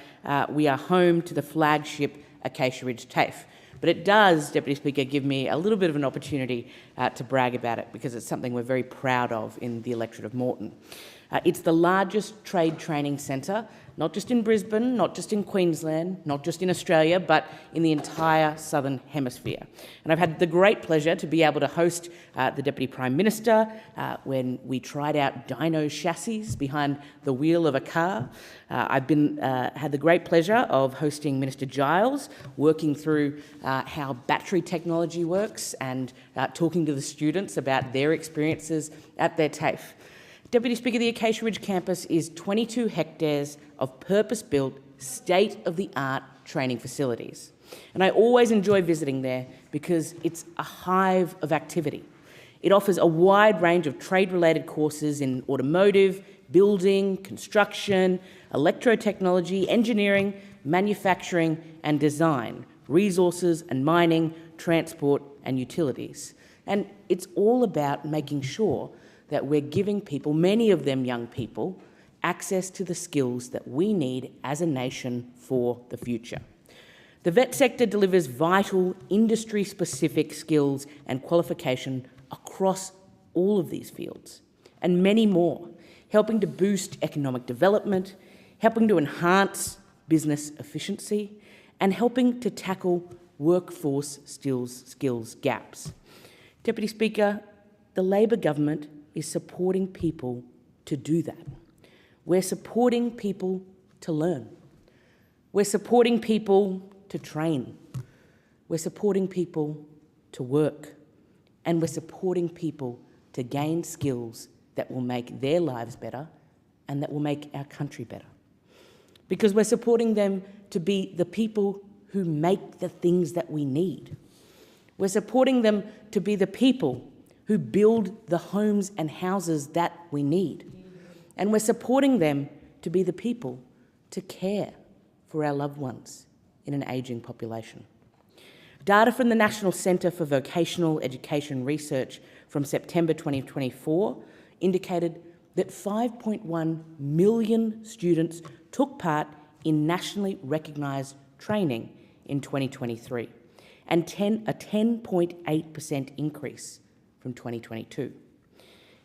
we are home to the flagship Acacia Ridge TAFE. But it does, Deputy Speaker, give me a little bit of an opportunity to brag about it, because it's something we're very proud of in the electorate of Moreton. It's the largest trade training centre, not just in Brisbane, not just in Queensland, not just in Australia, but in the entire Southern Hemisphere. And I've had the great pleasure to be able to host the Deputy Prime Minister when we tried out dyno chassis behind the wheel of a car. I've had the great pleasure of hosting Minister Giles, working through how battery technology works and talking to the students about their experiences at their TAFE. Deputy Speaker, the Acacia Ridge campus is 22 hectares of purpose-built, state-of-the-art training facilities. And I always enjoy visiting there because it's a hive of activity. It offers a wide range of trade-related courses in automotive, building, construction, electrotechnology, engineering, manufacturing and design, resources and mining, transport and utilities. And it's all about making sure that we're giving people, many of them young people, access to the skills that we need as a nation for the future. The VET sector delivers vital industry-specific skills and qualification across all of these fields, and many more, helping to boost economic development, helping to enhance business efficiency, and helping to tackle workforce skills gaps. Deputy Speaker, the Labor government is supporting people to do that. we're supporting people to learn. We're supporting people to train. We're supporting people to work. And we're supporting people to gain skills that will make their lives better and that will make our country better. Because we're supporting them to be the people who make the things that we need. We're supporting them to be the people who build the homes and houses that we need. And we're supporting them to be the people to care for our loved ones in an ageing population. Data from the National Centre for Vocational Education Research from September 2024 indicated that 5.1 million students took part in nationally recognised training in 2023, and a 10.8% increase from 2022.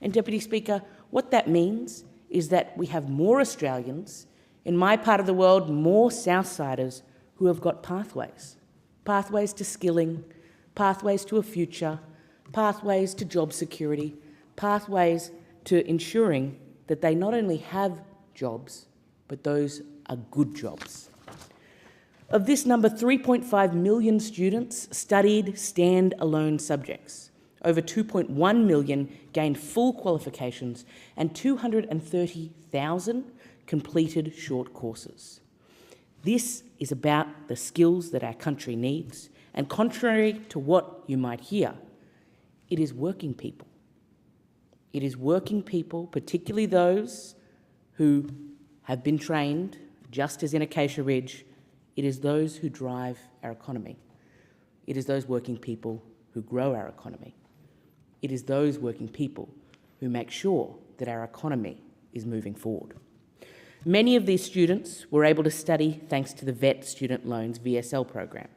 And Deputy Speaker, what that means is that we have more Australians, in my part of the world, more Southsiders who have got pathways. Pathways to skilling, pathways to a future, pathways to job security, pathways to ensuring that they not only have jobs, but those are good jobs. Of this number, 3.5 million students studied stand-alone subjects. Over 2.1 million gained full qualifications and 230,000 completed short courses. This is about the skills that our country needs, and contrary to what you might hear, it is working people. It is working people, particularly those who have been trained, just as in Acacia Ridge. It is those who drive our economy. It is those working people who grow our economy. It is those working people who make sure that our economy is moving forward. Many of these students were able to study thanks to the VET Student Loans VSL program.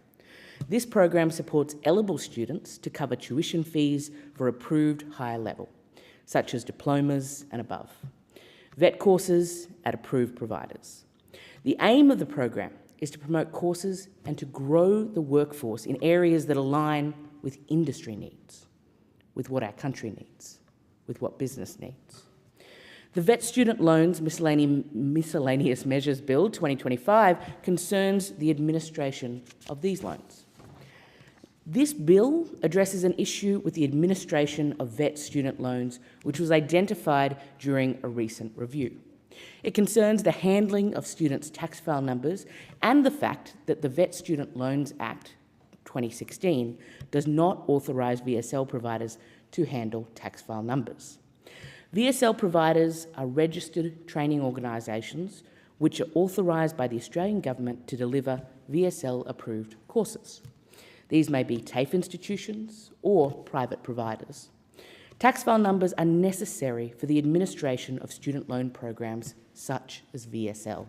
This program supports eligible students to cover tuition fees for approved higher level, such as diplomas and above, VET courses at approved providers. The aim of the program is to promote courses and to grow the workforce in areas that align with industry needs, with what our country needs, with what business needs. The VET Student Loans Miscellaneous Measures Bill 2025 concerns the administration of these loans. This bill addresses an issue with the administration of VET student loans, which was identified during a recent review. It concerns the handling of students' tax file numbers and the fact that the VET Student Loans Act 2016 does not authorise VSL providers to handle tax file numbers. VSL providers are registered training organisations which are authorised by the Australian Government to deliver VSL-approved courses. These may be TAFE institutions or private providers. Tax file numbers are necessary for the administration of student loan programs such as VSL.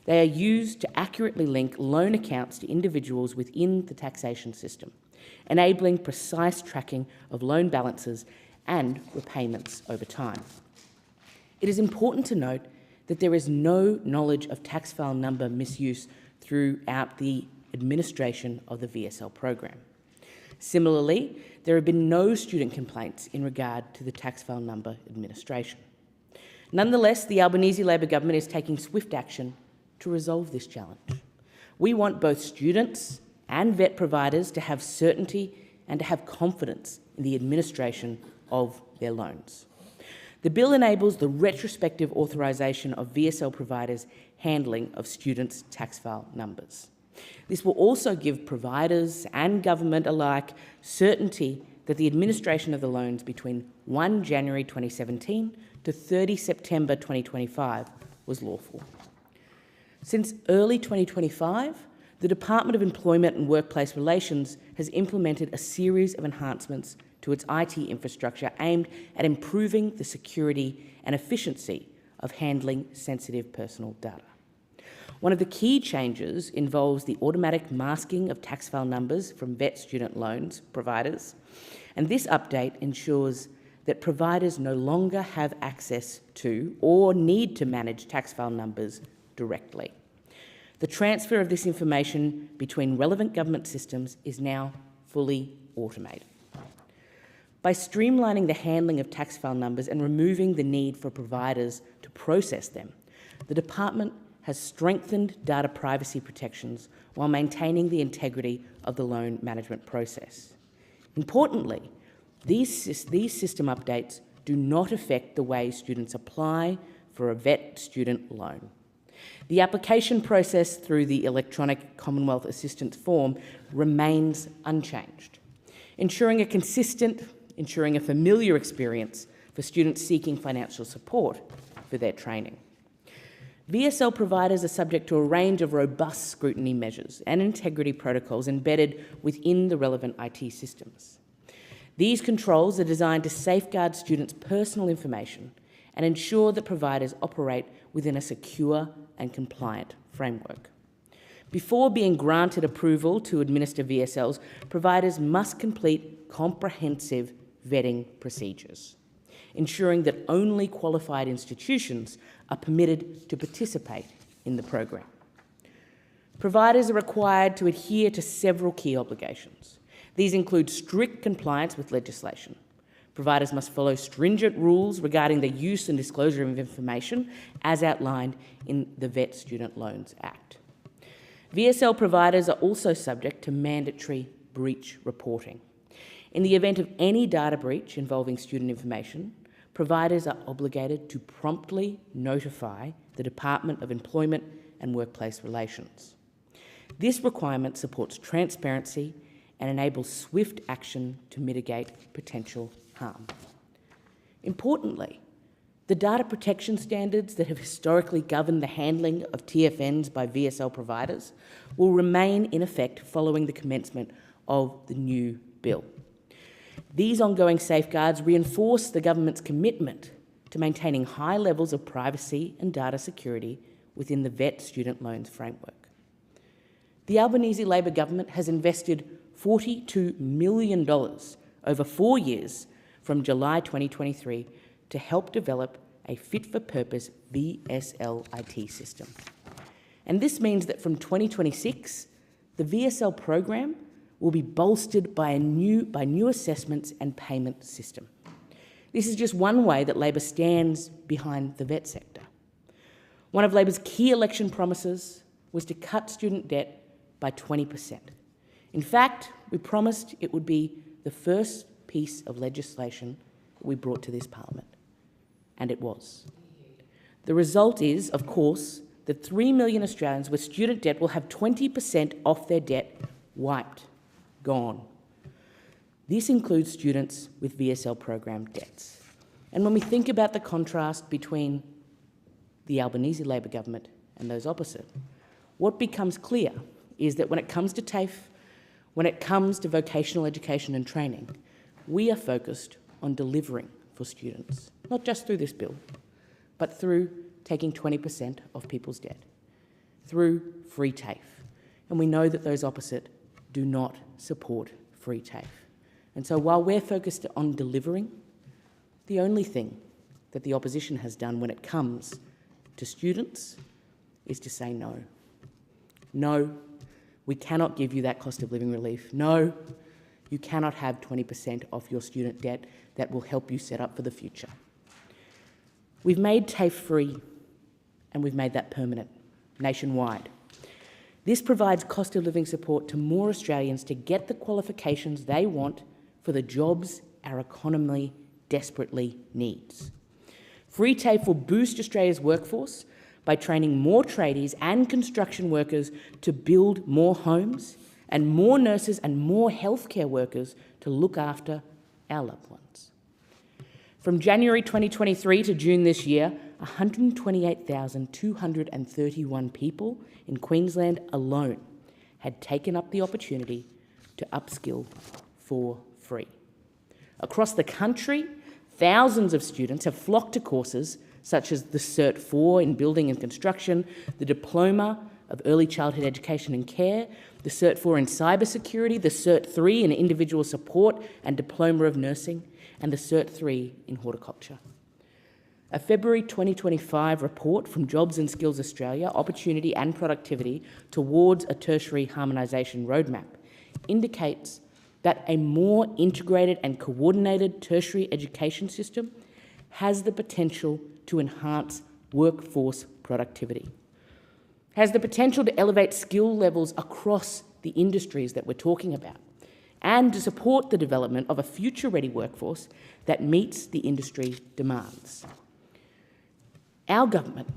They are used to accurately link loan accounts to individuals within the taxation system, enabling precise tracking of loan balances and repayments over time. It is important to note that there is no knowledge of tax file number misuse throughout the administration of the VSL program. Similarly, there have been no student complaints in regard to the tax file number administration. Nonetheless, the Albanese Labor government is taking swift action to resolve this challenge. We want both students and VET providers to have certainty and to have confidence in the administration of their loans. The bill enables the retrospective authorisation of VSL providers' handling of students' tax file numbers. This will also give providers and government alike certainty that the administration of the loans between 1 January 2017 to 30 September 2025 was lawful. Since early 2025, the Department of Employment and Workplace Relations has implemented a series of enhancements to its IT infrastructure aimed at improving the security and efficiency of handling sensitive personal data. One of the key changes involves the automatic masking of tax file numbers from VET student loans providers, and this update ensures that providers no longer have access to or need to manage tax file numbers directly. The transfer of this information between relevant government systems is now fully automated. By streamlining the handling of tax file numbers and removing the need for providers to process them, the department has strengthened data privacy protections while maintaining the integrity of the loan management process. Importantly, these system updates do not affect the way students apply for a VET student loan. The application process through the electronic Commonwealth Assistance form remains unchanged, ensuring a familiar experience for students seeking financial support for their training. VSL providers are subject to a range of robust scrutiny measures and integrity protocols embedded within the relevant IT systems. These controls are designed to safeguard students' personal information and ensure that providers operate within a secure and compliant framework. Before being granted approval to administer VSLs, providers must complete comprehensive vetting procedures, ensuring that only qualified institutions are permitted to participate in the program. Providers are required to adhere to several key obligations. These include strict compliance with legislation. Providers must follow stringent rules regarding the use and disclosure of information as outlined in the VET Student Loans Act. VSL providers are also subject to mandatory breach reporting. In the event of any data breach involving student information, providers are obligated to promptly notify the Department of Employment and Workplace Relations. This requirement supports transparency and enables swift action to mitigate potential harm. Importantly, the data protection standards that have historically governed the handling of TFNs by VSL providers will remain in effect following the commencement of the new bill. These ongoing safeguards reinforce the government's commitment to maintaining high levels of privacy and data security within the VET student loans framework. The Albanese Labor government has invested $42 million over 4 years from July 2023 to help develop a fit-for-purpose VSL IT system. And this means that from 2026, the VSL program will be bolstered by new assessments and payment system. This is just one way that Labor stands behind the VET sector. One of Labor's key election promises was to cut student debt by 20%. In fact, we promised it would be the first piece of legislation that we brought to this Parliament, and it was. The result is, of course, that 3 million Australians with student debt will have 20% off their debt wiped, gone. This includes students with VSL program debts. And when we think about the contrast between the Albanese Labor government and those opposite, what becomes clear is that when it comes to TAFE, when it comes to vocational education and training, we are focused on delivering for students, not just through this bill, but through taking 20% off people's debt, through free TAFE. And we know that those opposite do not support free TAFE. And so while we're focused on delivering, the only thing that the opposition has done when it comes to students is to say no. No, we cannot give you that cost of living relief. No, you cannot have 20% off your student debt that will help you set up for the future. We've made TAFE free, and we've made that permanent, nationwide. This provides cost of living support to more Australians to get the qualifications they want for the jobs our economy desperately needs. Free TAFE will boost Australia's workforce by training more tradies and construction workers to build more homes, and more nurses and more healthcare workers to look after our loved ones. From January 2023 to June this year, 128,231 people in Queensland alone had taken up the opportunity to upskill for free. Across the country, thousands of students have flocked to courses such as the Cert 4 in Building and Construction, the Diploma of Early Childhood Education and Care, the Cert 4 in Cybersecurity, the Cert 3 in Individual Support and Diploma of Nursing, and the Cert 3 in Horticulture. A February 2025 report from Jobs and Skills Australia, Opportunity and Productivity towards a Tertiary Harmonisation Roadmap, indicates that a more integrated and coordinated tertiary education system has the potential to enhance workforce productivity. Has the potential to elevate skill levels across the industries that we're talking about, and to support the development of a future-ready workforce that meets the industry demands. Our government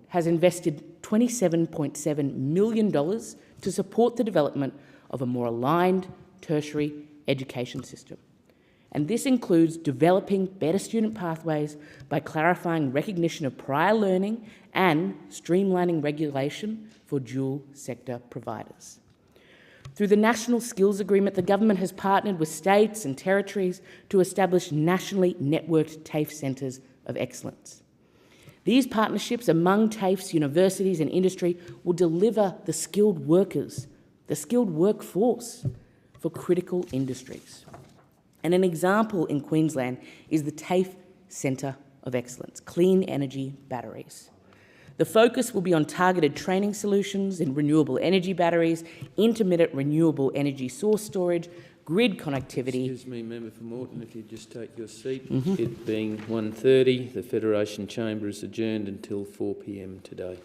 has invested $27.7 million to support the development of a more aligned tertiary education system. And this includes developing better student pathways by clarifying recognition of prior learning and streamlining regulation for dual sector providers. Through the National Skills Agreement, the government has partnered with states and territories to establish nationally networked TAFE centres of excellence. These partnerships among TAFEs, universities and industry will deliver the skilled workers, the skilled workforce for critical industries. And an example in Queensland is the TAFE Centre of Excellence, Clean Energy Batteries. The focus will be on targeted training solutions in renewable energy batteries, intermittent renewable energy source storage, grid connectivity. Excuse me, Member for Moreton, if you just take your seat. It being 1:30, the Federation Chamber is adjourned until 4 p.m. today.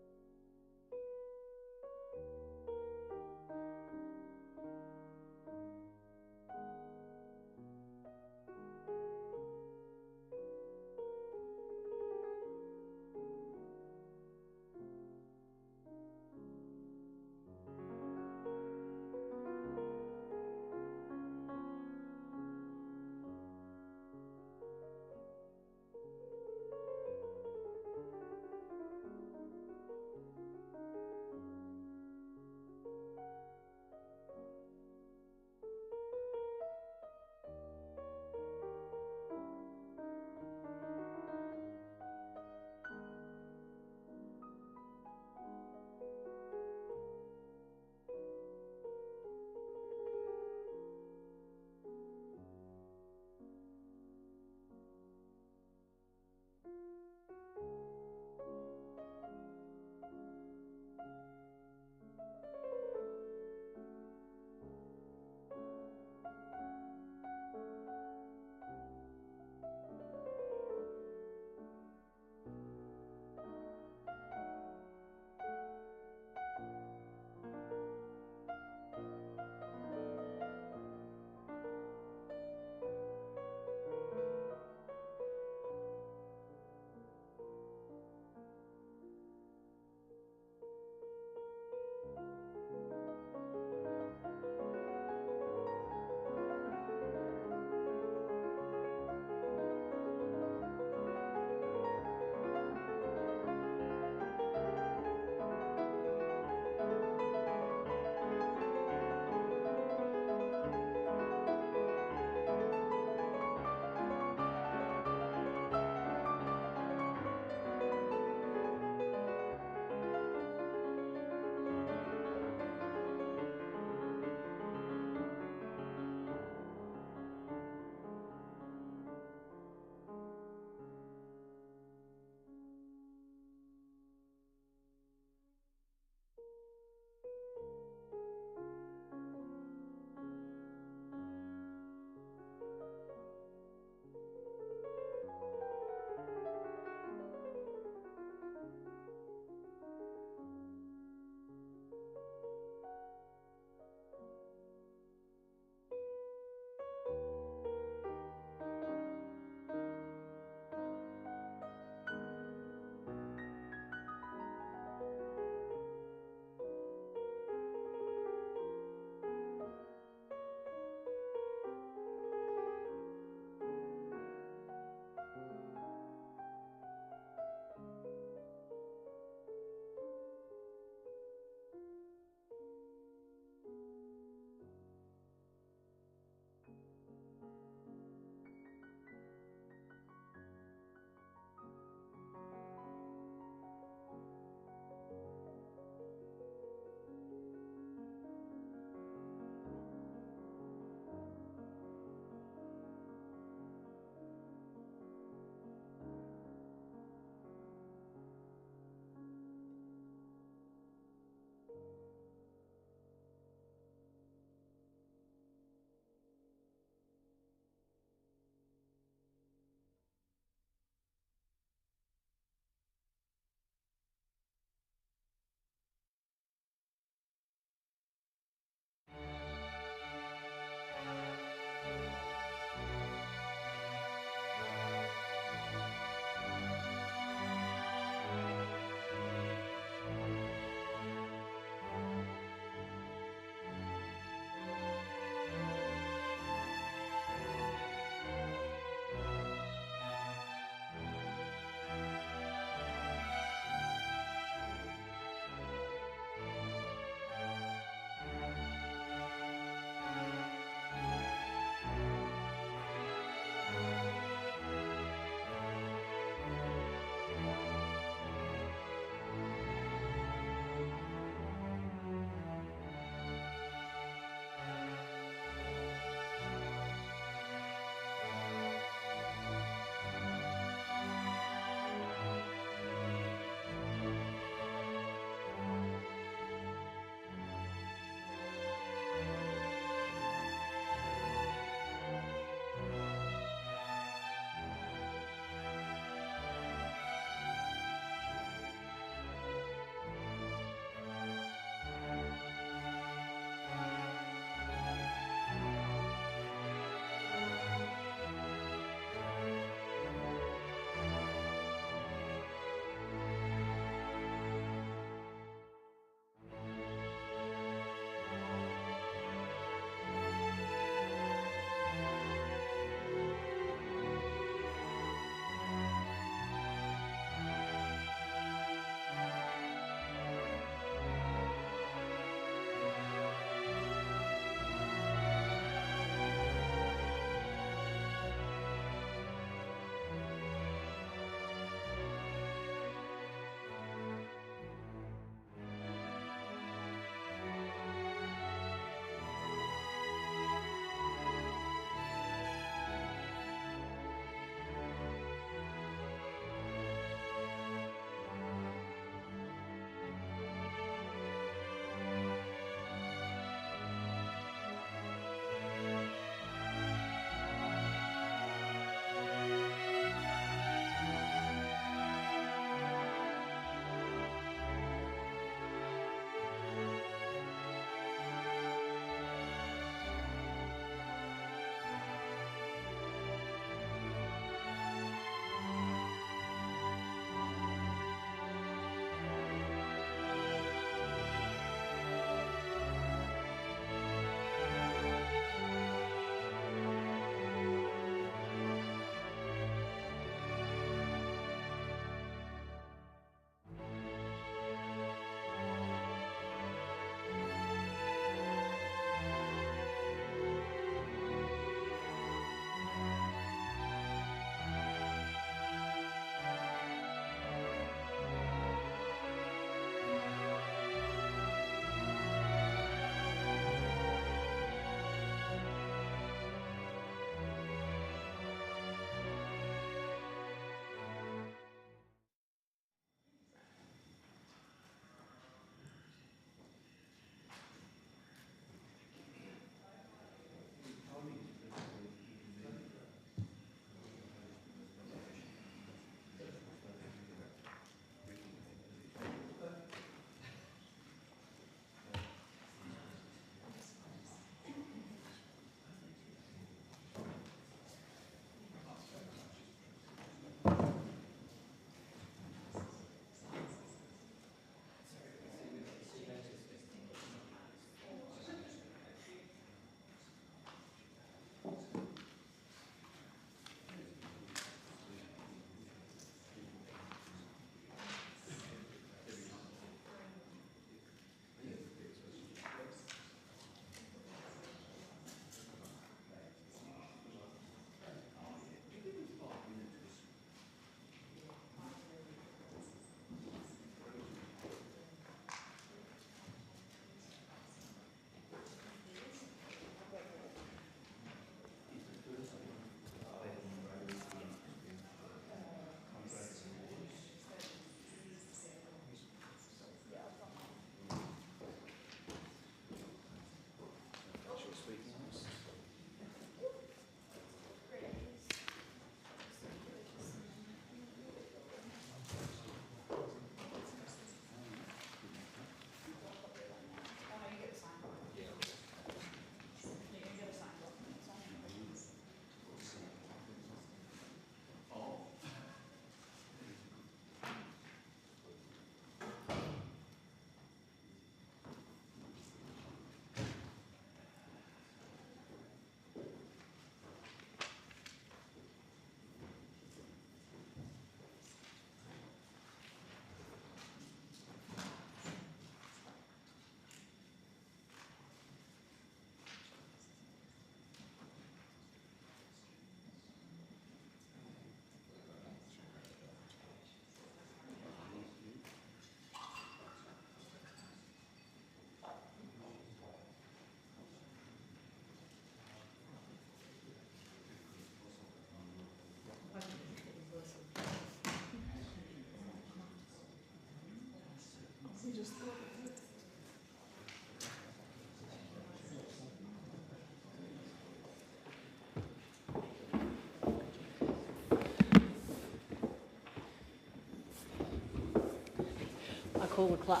I call the clerk.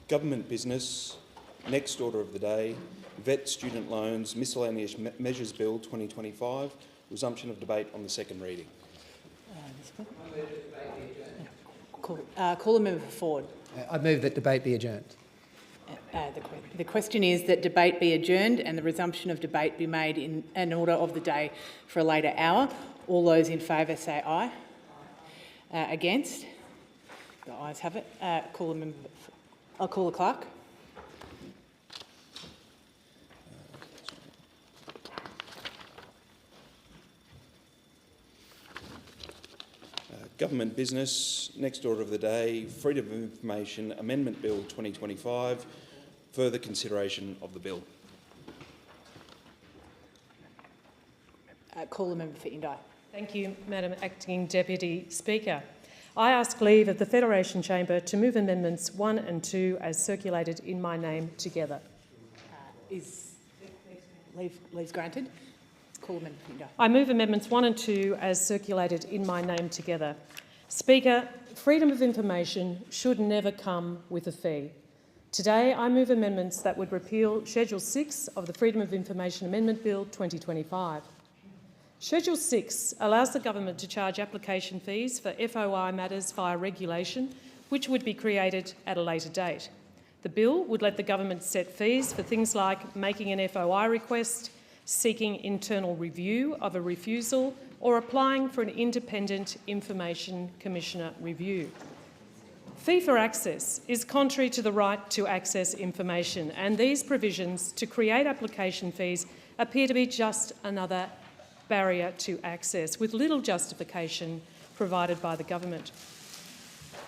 Government business. Next order of the day, Vet Student Loans Miscellaneous Measures Bill 2025, resumption of debate on the second reading. Call the member for Ford. I move that debate be adjourned. The question is that debate be adjourned and the resumption of debate be made in an order of the day for a later hour. All those in favour say aye. Against? The ayes have it. Call the member. I'll call the clerk. Government business. Next order of the day, Freedom of Information Amendment Bill 2025. Further consideration of the bill. Call the member for Indi. Thank you, Madam Acting Deputy Speaker. I ask leave of the Federation Chamber to move amendments 1 and 2 as circulated in my name together. Is leave granted? Call the member for Indi. I move amendments 1 and 2 as circulated in my name together. Speaker, freedom of information should never come with a fee. Today, I move amendments that would repeal Schedule 6 of the Freedom of Information Amendment Bill 2025. Schedule 6 allows the government to charge application fees for FOI matters via regulation, which would be created at a later date. The bill would let the government set fees for things like making an FOI request, seeking internal review of a refusal, or applying for an independent Information Commissioner review. Fee for access is contrary to the right to access information, and these provisions to create application fees appear to be just another barrier to access, with little justification provided by the government.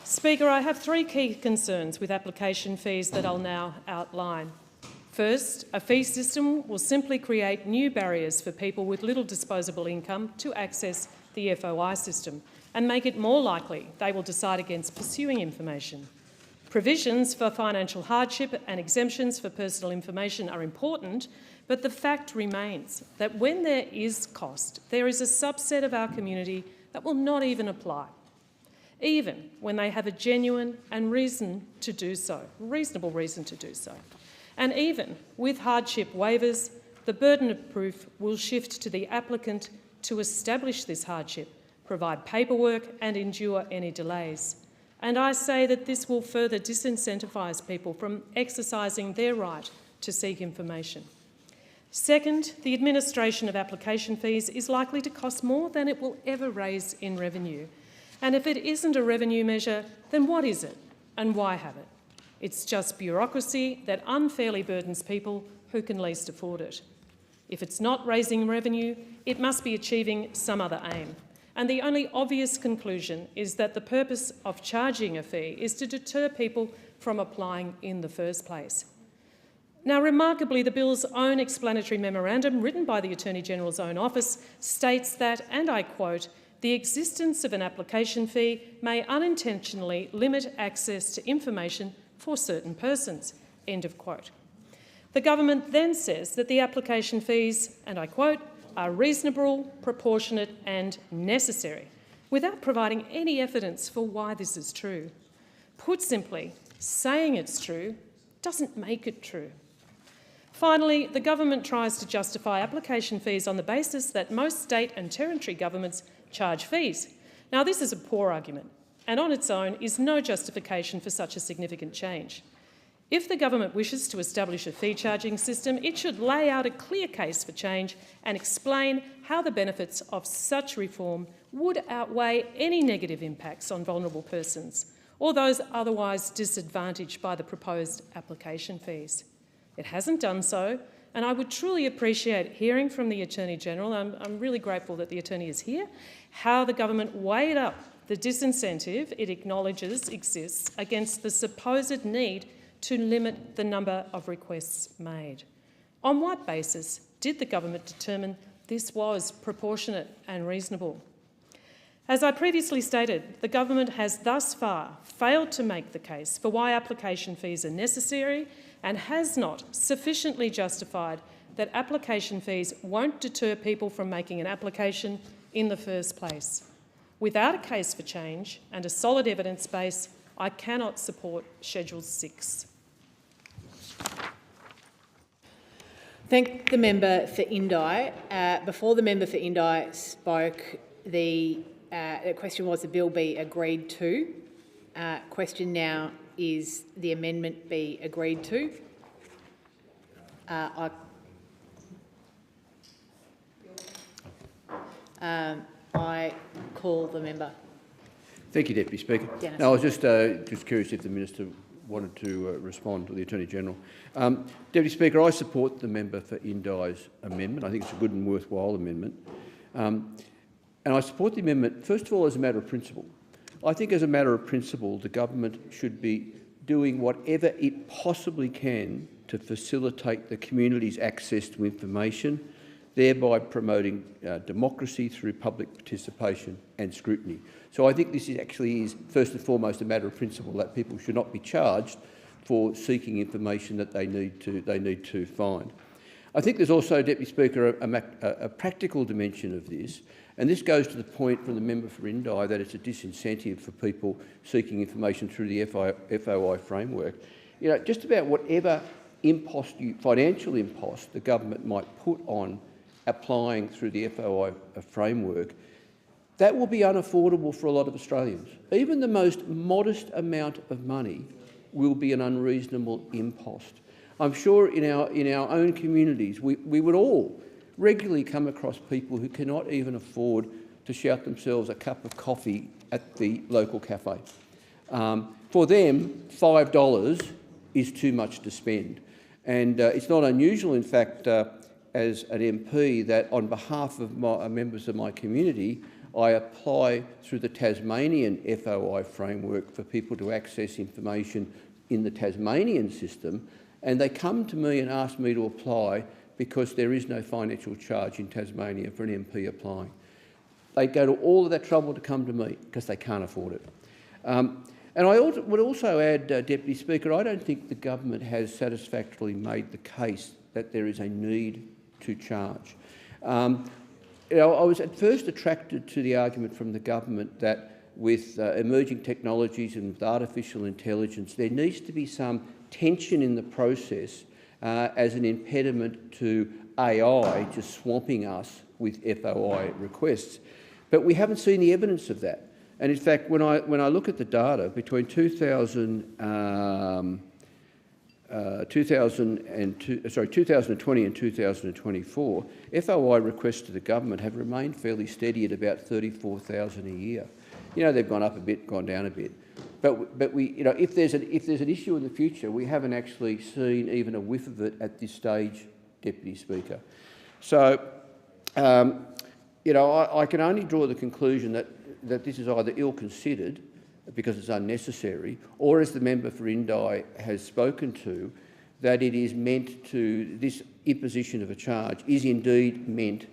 Speaker, I have 3 key concerns with application fees that I'll now outline. First, a fee system will simply create new barriers for people with little disposable income to access the FOI system and make it more likely they will decide against pursuing information. Provisions for financial hardship and exemptions for personal information are important, but the fact remains that when there is cost, there is a subset of our community that will not even apply, even when they have a genuine and reasonable reason to do so. And even with hardship waivers, the burden of proof will shift to the applicant to establish this hardship, provide paperwork and endure any delays. And I say that this will further disincentivise people from exercising their right to seek information. Second, the administration of application fees is likely to cost more than it will ever raise in revenue. And if it isn't a revenue measure, then what is it and why have it? It's just bureaucracy that unfairly burdens people who can least afford it. If it's not raising revenue, it must be achieving some other aim. And the only obvious conclusion is that the purpose of charging a fee is to deter people from applying in the first place. Now, remarkably, the bill's own explanatory memorandum, written by the Attorney-General's own office, states that, and I quote, "The existence of an application fee may unintentionally limit access to information for certain persons," end of quote. The government then says that the application fees, and I quote, "are reasonable, proportionate and necessary," without providing any evidence for why this is true. Put simply, saying it's true doesn't make it true. Finally, the government tries to justify application fees on the basis that most state and territory governments charge fees. Now, this is a poor argument, and on its own is no justification for such a significant change. If the government wishes to establish a fee charging system, it should lay out a clear case for change and explain how the benefits of such reform would outweigh any negative impacts on vulnerable persons or those otherwise disadvantaged by the proposed application fees. It hasn't done so, and I would truly appreciate hearing from the Attorney-General, I'm really grateful that the Attorney is here, how the government weighed up the disincentive it acknowledges exists against the supposed need to limit the number of requests made. On what basis did the government determine this was proportionate and reasonable? As I previously stated, the government has thus far failed to make the case for why application fees are necessary and has not sufficiently justified that application fees won't deter people from making an application in the first place. Without a case for change and a solid evidence base, I cannot support Schedule 6. Thank the member for Indi. Before the member for Indi spoke, the question was the bill be agreed to. Question now is the amendment be agreed to. I call the member. Thank you, Deputy Speaker. Dennis. No, I was just curious if the Minister wanted to respond to the Attorney-General. Deputy Speaker, I support the member for Indi's amendment. I think it's a good and worthwhile amendment. And I support the amendment, first of all, as a matter of principle. I think as a matter of principle, the government should be doing whatever it possibly can to facilitate the community's access to information, thereby promoting democracy through public participation and scrutiny. So I think this is first and foremost a matter of principle that people should not be charged for seeking information that they need to find. I think there's also, Deputy Speaker, a practical dimension of this, and this goes to the point from the member for Indi that it's a disincentive for people seeking information through the FOI framework. You know, just about whatever financial impost the government might put on applying through the FOI framework, that will be unaffordable for a lot of Australians. Even the most modest amount of money will be an unreasonable impost. I'm sure in our own communities, we would all regularly come across people who cannot even afford to shout themselves a cup of coffee at the local cafe. For them, $5 is too much to spend. And it's not unusual, in fact, as an MP, that on behalf of members of my community, I apply through the Tasmanian FOI framework for people to access information in the Tasmanian system, and they come to me and ask me to apply because there is no financial charge in Tasmania for an MP applying. They go to all of that trouble to come to me because they can't afford it. And I would also add, Deputy Speaker, I don't think the government has satisfactorily made the case that there is a need to charge. You know, I was at first attracted to the argument from the government that with emerging technologies and with artificial intelligence, there needs to be some tension in the process as an impediment to AI just swamping us with FOI requests. But we haven't seen the evidence of that. And in fact, when I look at the data between 2020 and 2024, FOI requests to the government have remained fairly steady at about 34,000 a year. You know, they've gone up a bit, gone down a bit. But we, you know, if there's an issue in the future, we haven't actually seen even a whiff of it at this stage, Deputy Speaker. So, you know, I can only draw the conclusion that this is either ill-considered because it's unnecessary, or as the member for Indi has spoken to, that it is meant to, this imposition of a charge is indeed meant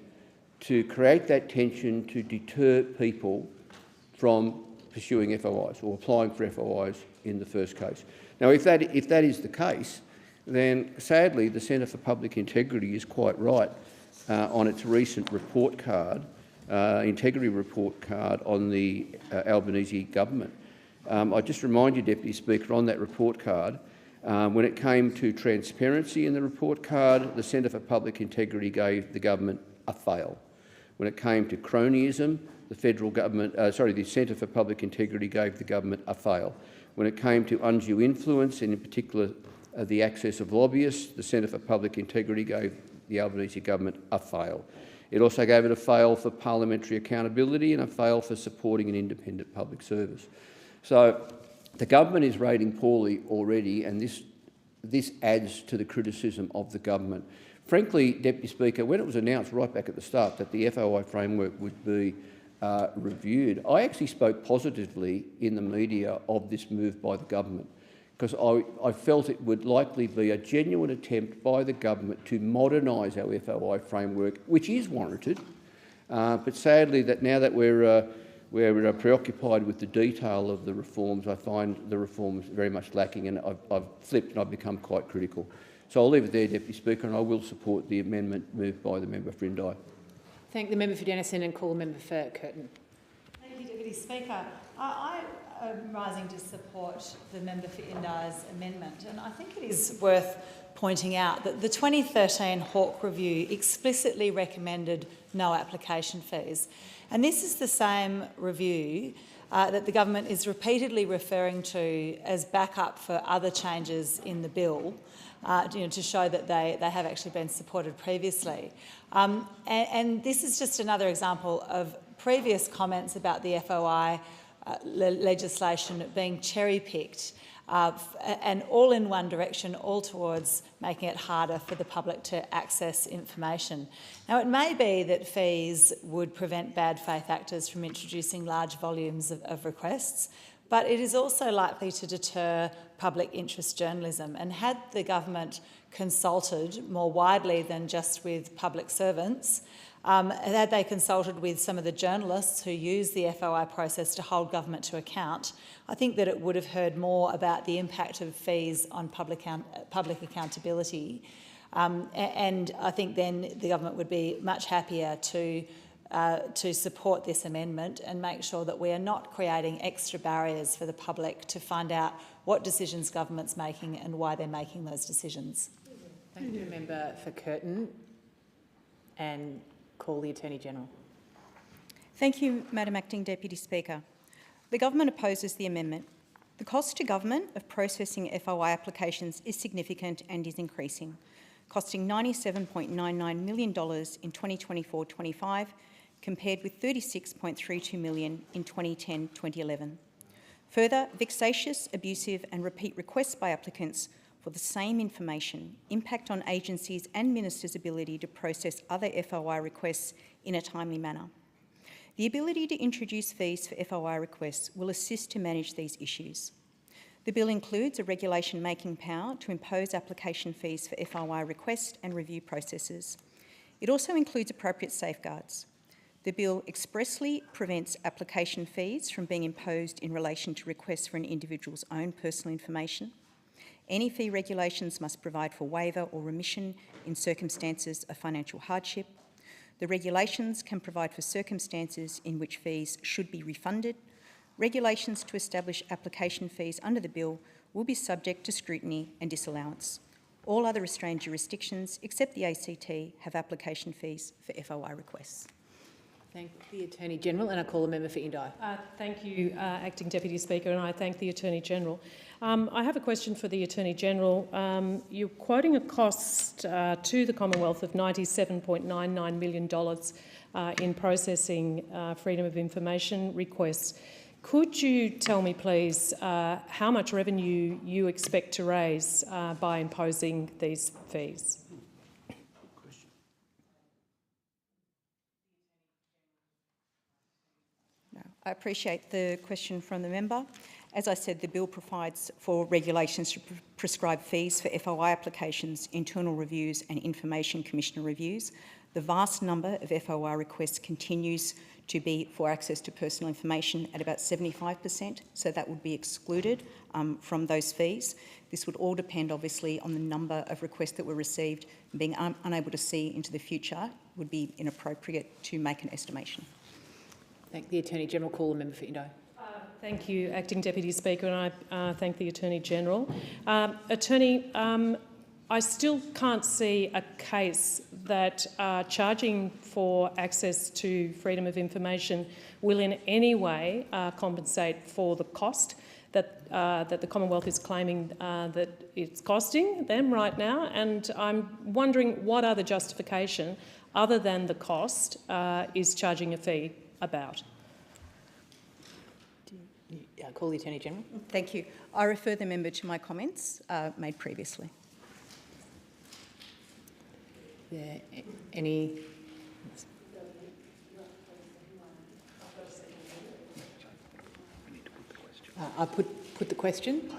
to create that tension to deter people from pursuing FOIs or applying for FOIs in the first case. Now, if that is the case, then sadly the Centre for Public Integrity is quite right on its recent report card, integrity report card on the Albanese government. I just remind you, Deputy Speaker, on that report card, when it came to transparency in the report card, the Centre for Public Integrity gave the government a fail. When it came to cronyism, the Centre for Public Integrity gave the government a fail. When it came to undue influence, and in particular the access of lobbyists, the Centre for Public Integrity gave the Albanese government a fail. It also gave it a fail for parliamentary accountability and a fail for supporting an independent public service. So the government is rating poorly already, and this adds to the criticism of the government. Frankly, Deputy Speaker, when it was announced right back at the start that the FOI framework would be reviewed, I actually spoke positively in the media of this move by the government, because I felt it would likely be a genuine attempt by the government to modernise our FOI framework, which is warranted. But sadly, that now that we're where we're preoccupied with the detail of the reforms, I find the reforms very much lacking, and I've flipped and I've become quite critical. So I'll leave it there, Deputy Speaker, and I will support the amendment moved by the member for Indi. Thank the member for Denison and call the member for Curtin. Thank you, Deputy Speaker. I am rising to support the member for Indi's amendment, and I think it is worth pointing out that the 2013 Hawke Review explicitly recommended no application fees. And this is the same review that the government is repeatedly referring to as backup for other changes in the bill, to show that they have actually been supported previously. And this is just another example of previous comments about the FOI legislation being cherry-picked and all in one direction, all towards making it harder for the public to access information. Now, it may be that fees would prevent bad faith actors from introducing large volumes of requests, but it is also likely to deter public interest journalism. And had the government consulted more widely than just with public servants, had they consulted with some of the journalists who use the FOI process to hold government to account, I think that it would have heard more about the impact of fees on public accountability. And I think then the government would be much happier to support this amendment and make sure that we are not creating extra barriers for the public to find out what decisions government's making and why they're making those decisions. Thank you, member for Curtin, and call the Attorney-General. Thank you, Madam Acting Deputy Speaker. The government opposes the amendment. The cost to government of processing FOI applications is significant and is increasing, costing $97.99 million in 2024-25, compared with $36.32 million in 2010-2011. Further, vexatious, abusive and repeat requests by applicants for the same information impact on agencies and ministers' ability to process other FOI requests in a timely manner. The ability to introduce fees for FOI requests will assist to manage these issues. The bill includes a regulation-making power to impose application fees for FOI request and review processes. It also includes appropriate safeguards. The bill expressly prevents application fees from being imposed in relation to requests for an individual's own personal information. Any fee regulations must provide for waiver or remission in circumstances of financial hardship. The regulations can provide for circumstances in which fees should be refunded. Regulations to establish application fees under the bill will be subject to scrutiny and disallowance. All other Australian jurisdictions, except the ACT, have application fees for FOI requests. Thank the Attorney-General, and I call the member for Indi. Thank you, Acting Deputy Speaker, and I thank the Attorney-General. I have a question for the Attorney-General. You're quoting a cost to the Commonwealth of $97.99 million in processing freedom of information requests. Could you tell me, please, how much revenue you expect to raise by imposing these fees? I appreciate the question from the member. As I said, the bill provides for regulations to prescribe fees for FOI applications, internal reviews and Information Commissioner reviews. The vast number of FOI requests continues to be for access to personal information at about 75%, so that would be excluded from those fees. This would all depend, obviously, on the number of requests that were received. Being unable to see into the future would be inappropriate to make an estimation. Thank the Attorney-General. Call the member for Indi. Thank you, Acting Deputy Speaker, and I thank the Attorney-General. Attorney, I still can't see a case that charging for access to freedom of information will in any way compensate for the cost that the Commonwealth is claiming that it's costing them right now, and I'm wondering what other justification other than the cost is charging a fee about. Call the Attorney-General. Thank you. I refer the member to my comments made previously. Any? I put the question.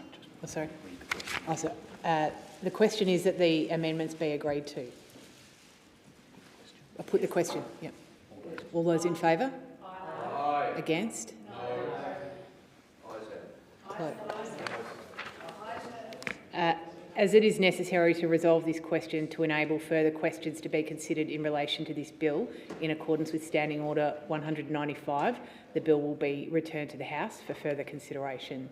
Oh, sorry. Oh, so, the question is that the amendments be agreed to. I put the question. Yep. All those in favour? Aye. Against? As it is necessary to resolve this question to enable further questions to be considered in relation to this bill, in accordance with Standing Order 195, the bill will be returned to the House for further consideration.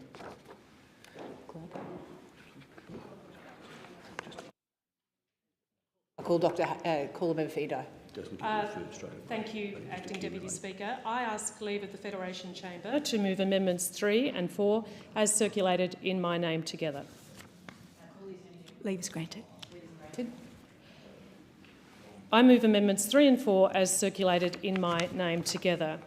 I call the member for Indo. Thank you, Acting Deputy Speaker. I ask leave of the Federation Chamber to move Amendments 3 and 4 as circulated in my name together. Leave is granted. I move Amendments 3 and 4 as circulated in my name together.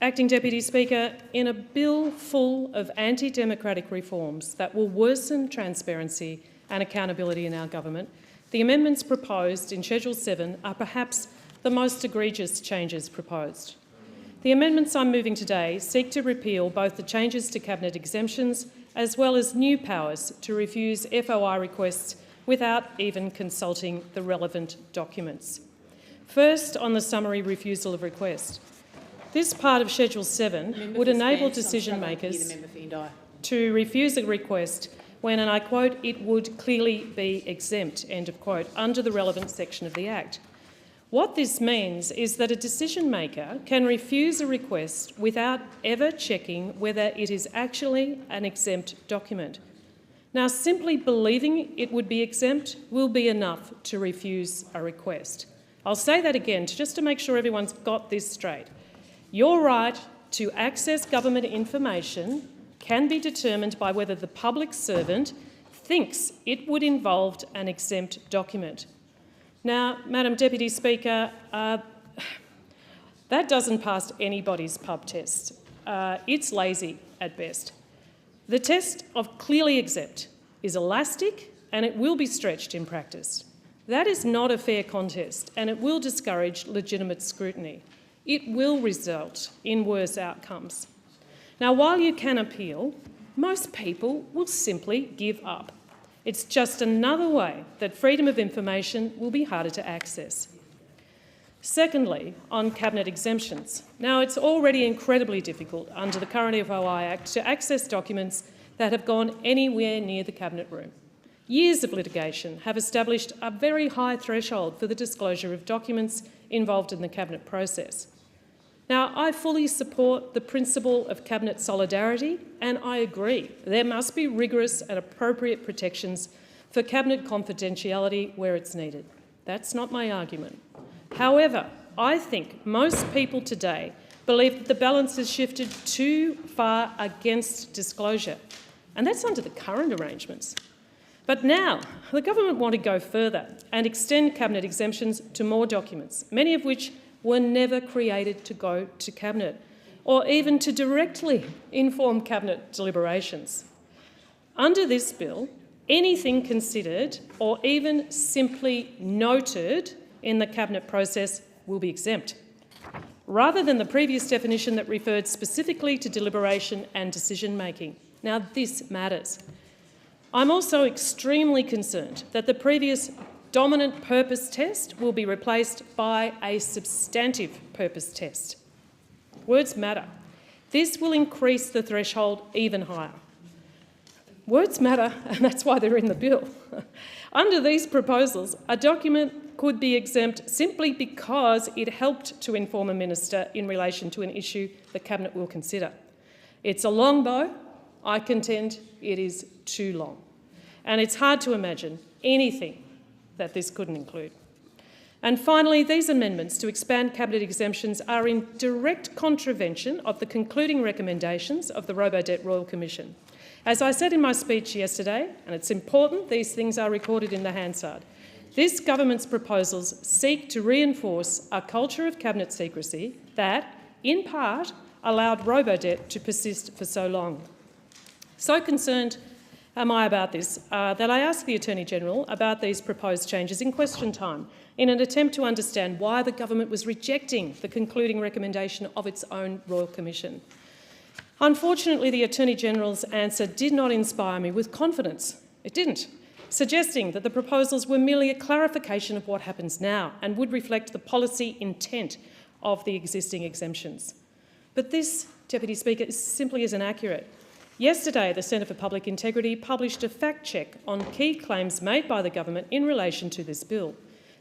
Acting Deputy Speaker, in a bill full of anti-democratic reforms that will worsen transparency and accountability in our government, the amendments proposed in Schedule 7 are perhaps the most egregious changes proposed. The amendments I'm moving today seek to repeal both the changes to Cabinet exemptions as well as new powers to refuse FOI requests without even consulting the relevant documents. First, on the summary refusal of request. This part of Schedule 7 would enable decision makers to refuse a request when, and I quote, it would clearly be exempt, end of quote, under the relevant section of the Act. What this means is that a decision maker can refuse a request without ever checking whether it is actually an exempt document. Now, simply believing it would be exempt will be enough to refuse a request. I'll say that again just to make sure everyone's got this straight. Your right to access government information can be determined by whether the public servant thinks it would involve an exempt document. Now, Madam Deputy Speaker, that doesn't pass anybody's pub test. It's lazy at best. The test of clearly exempt is elastic and it will be stretched in practice. That is not a fair contest and it will discourage legitimate scrutiny. It will result in worse outcomes. Now, while you can appeal, most people will simply give up. It's just another way that freedom of information will be harder to access. Secondly, on Cabinet exemptions. Now, it's already incredibly difficult under the current FOI Act to access documents that have gone anywhere near the Cabinet room. Years of litigation have established a very high threshold for the disclosure of documents involved in the Cabinet process. Now, I fully support the principle of Cabinet solidarity and I agree there must be rigorous and appropriate protections for Cabinet confidentiality where it's needed. That's not my argument. However, I think most people today believe that the balance has shifted too far against disclosure, and that's under the current arrangements. But now, the government want to go further and extend Cabinet exemptions to more documents, many of which were never created to go to Cabinet or even to directly inform Cabinet deliberations. Under this bill, anything considered or even simply noted in the Cabinet process will be exempt, rather than the previous definition that referred specifically to deliberation and decision-making. Now, this matters. I'm also extremely concerned that the previous dominant purpose test will be replaced by a substantive purpose test. Words matter. This will increase the threshold even higher. Words matter, and that's why they're in the bill. Under these proposals, a document could be exempt simply because it helped to inform a minister in relation to an issue the Cabinet will consider. It's a long bow. I contend it is too long. And it's hard to imagine anything that this couldn't include. And finally, these amendments to expand Cabinet exemptions are in direct contravention of the concluding recommendations of the Robodebt Royal Commission. As I said in my speech yesterday, and it's important these things are recorded in the Hansard, this government's proposals seek to reinforce a culture of Cabinet secrecy that, in part, allowed Robodebt to persist for so long. So concerned am I about this that I asked the Attorney-General about these proposed changes in question time in an attempt to understand why the government was rejecting the concluding recommendation of its own Royal Commission. Unfortunately, the Attorney-General's answer did not inspire me with confidence. It didn't, suggesting that the proposals were merely a clarification of what happens now and would reflect the policy intent of the existing exemptions. But this, Deputy Speaker, simply isn't accurate. Yesterday, the Centre for Public Integrity published a fact check on key claims made by the government in relation to this bill.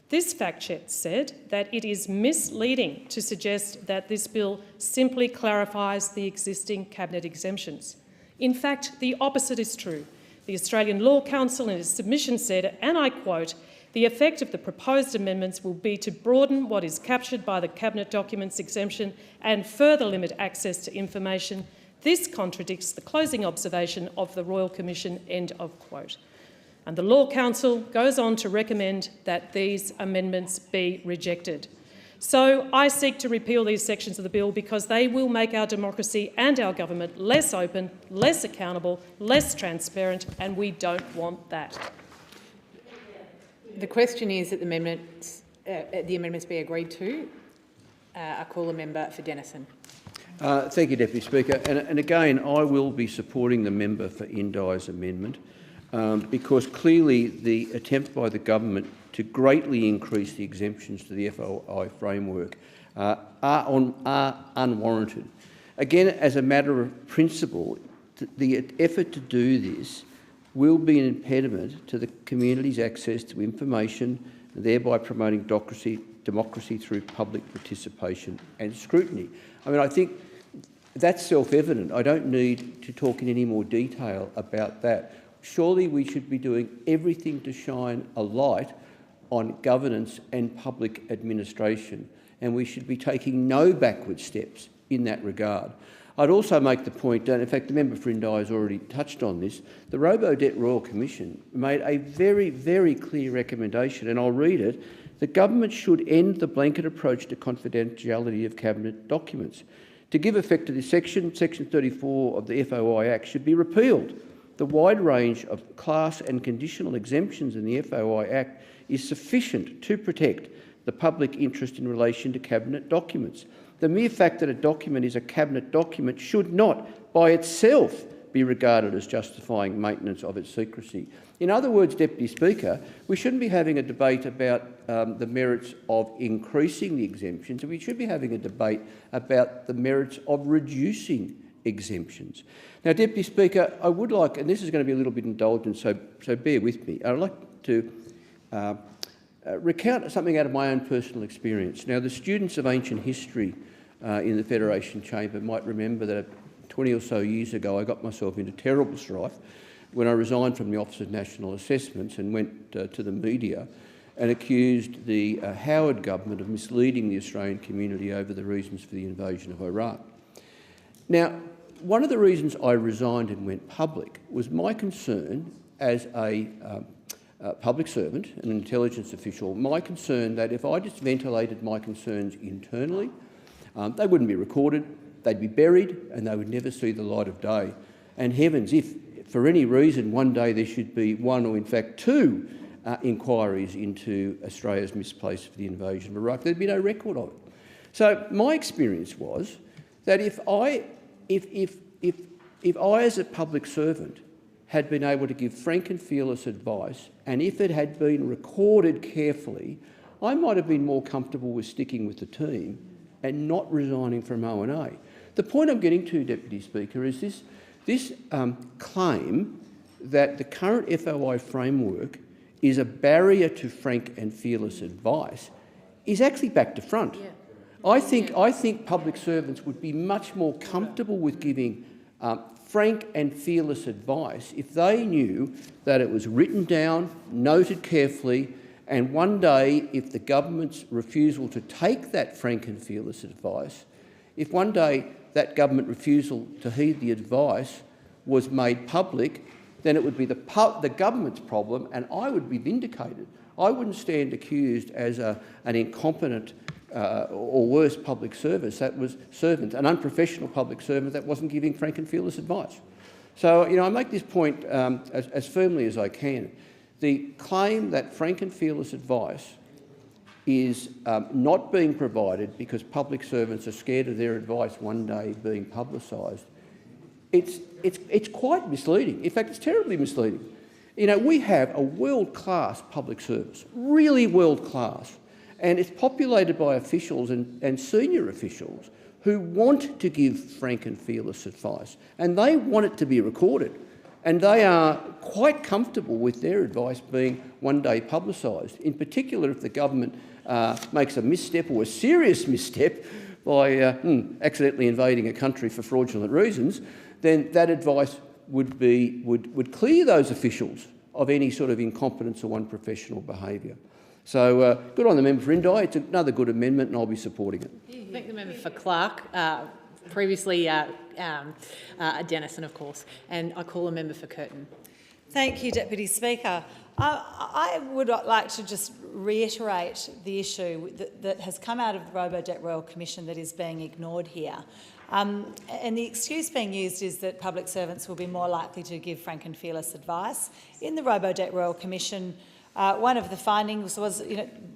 This fact check said that it is misleading to suggest that this bill simply clarifies the existing Cabinet exemptions. In fact, the opposite is true. The Australian Law Council in its submission said, and I quote, "The effect of the proposed amendments will be to broaden what is captured by the Cabinet documents exemption and further limit access to information. This contradicts the closing observation of the Royal Commission," end of quote. And the Law Council goes on to recommend that these amendments be rejected. So I seek to repeal these sections of the bill because they will make our democracy and our government less open, less accountable, less transparent, and we don't want that. The question is that the amendments be agreed to. I call the member for Denison. Thank you, Deputy Speaker. And again, I will be supporting the member for Indi's amendment because clearly the attempt by the government to greatly increase the exemptions to the FOI framework are unwarranted. Again, as a matter of principle, the effort to do this will be an impediment to the community's access to information, thereby promoting democracy through public participation and scrutiny. I mean, I think that's self-evident. I don't need to talk in any more detail about that. Surely we should be doing everything to shine a light on governance and public administration, and we should be taking no backward steps in that regard. I'd also make the point, and in fact the member for Indi has already touched on this, the Robo-Debt Royal Commission made a very, very clear recommendation, and I'll read it. The government should end the blanket approach to confidentiality of Cabinet documents. To give effect to this section, Section 34 of the FOI Act should be repealed. The wide range of class and conditional exemptions in the FOI Act is sufficient to protect the public interest in relation to Cabinet documents. The mere fact that a document is a Cabinet document should not, by itself, be regarded as justifying maintenance of its secrecy. In other words, Deputy Speaker, we shouldn't be having a debate about the merits of increasing the exemptions, and we should be having a debate about the merits of reducing exemptions. Now, Deputy Speaker, I would like, and this is going to be a little bit indulgent, so bear with me, I'd like to recount something out of my own personal experience. Now, the students of ancient history in the Federation Chamber might remember that 20 or so years ago I got myself into terrible strife when I resigned from the Office of National Assessments and went to the media and accused the Howard government of misleading the Australian community over the reasons for the invasion of Iraq. Now, one of the reasons I resigned and went public was my concern as a public servant, an intelligence official, my concern that if I just ventilated my concerns internally, they wouldn't be recorded, they'd be buried, and they would never see the light of day. And heavens, if for any reason one day there should be one or in fact two inquiries into Australia's misplaced for the invasion of Iraq, there'd be no record of it. So my experience was that if I as a public servant had been able to give frank and fearless advice, and if it had been recorded carefully, I might have been more comfortable with sticking with the team and not resigning from O&A. The point I'm getting to, Deputy Speaker, is this claim that the current FOI framework is a barrier to frank and fearless advice is actually back to front. Yeah. I think public servants would be much more comfortable with giving frank and fearless advice if they knew that it was written down, noted carefully, and one day, if the government's refusal to take that frank and fearless advice, if one day that government refusal to heed the advice was made public, then it would be the government's problem and I would be vindicated. I wouldn't stand accused as an incompetent or worse public servant, an unprofessional public servant that wasn't giving frank and fearless advice. So, I make this point as firmly as I can. The claim that frank and fearless advice is not being provided because public servants are scared of their advice one day being publicised, it's quite misleading. In fact, it's terribly misleading. We have a world-class public service, really world-class, and it's populated by officials and senior officials who want to give frank and fearless advice, and they want it to be recorded. And they are quite comfortable with their advice being one day publicised, in particular if the government makes a misstep or a serious misstep by accidentally invading a country for fraudulent reasons, then that advice would clear those officials of any sort of incompetence or unprofessional behaviour. So good on the member for Indi. It's another good amendment and I'll be supporting it. I thank the member for Clark, previously Dennison, of course, and I call a member for Curtin. Thank you, Deputy Speaker. I would like to just reiterate the issue that has come out of the Robo-Debt Royal Commission that is being ignored here. And the excuse being used is that public servants will be more likely to give frank and fearless advice. In the Robo-Debt Royal Commission, one of the findings was,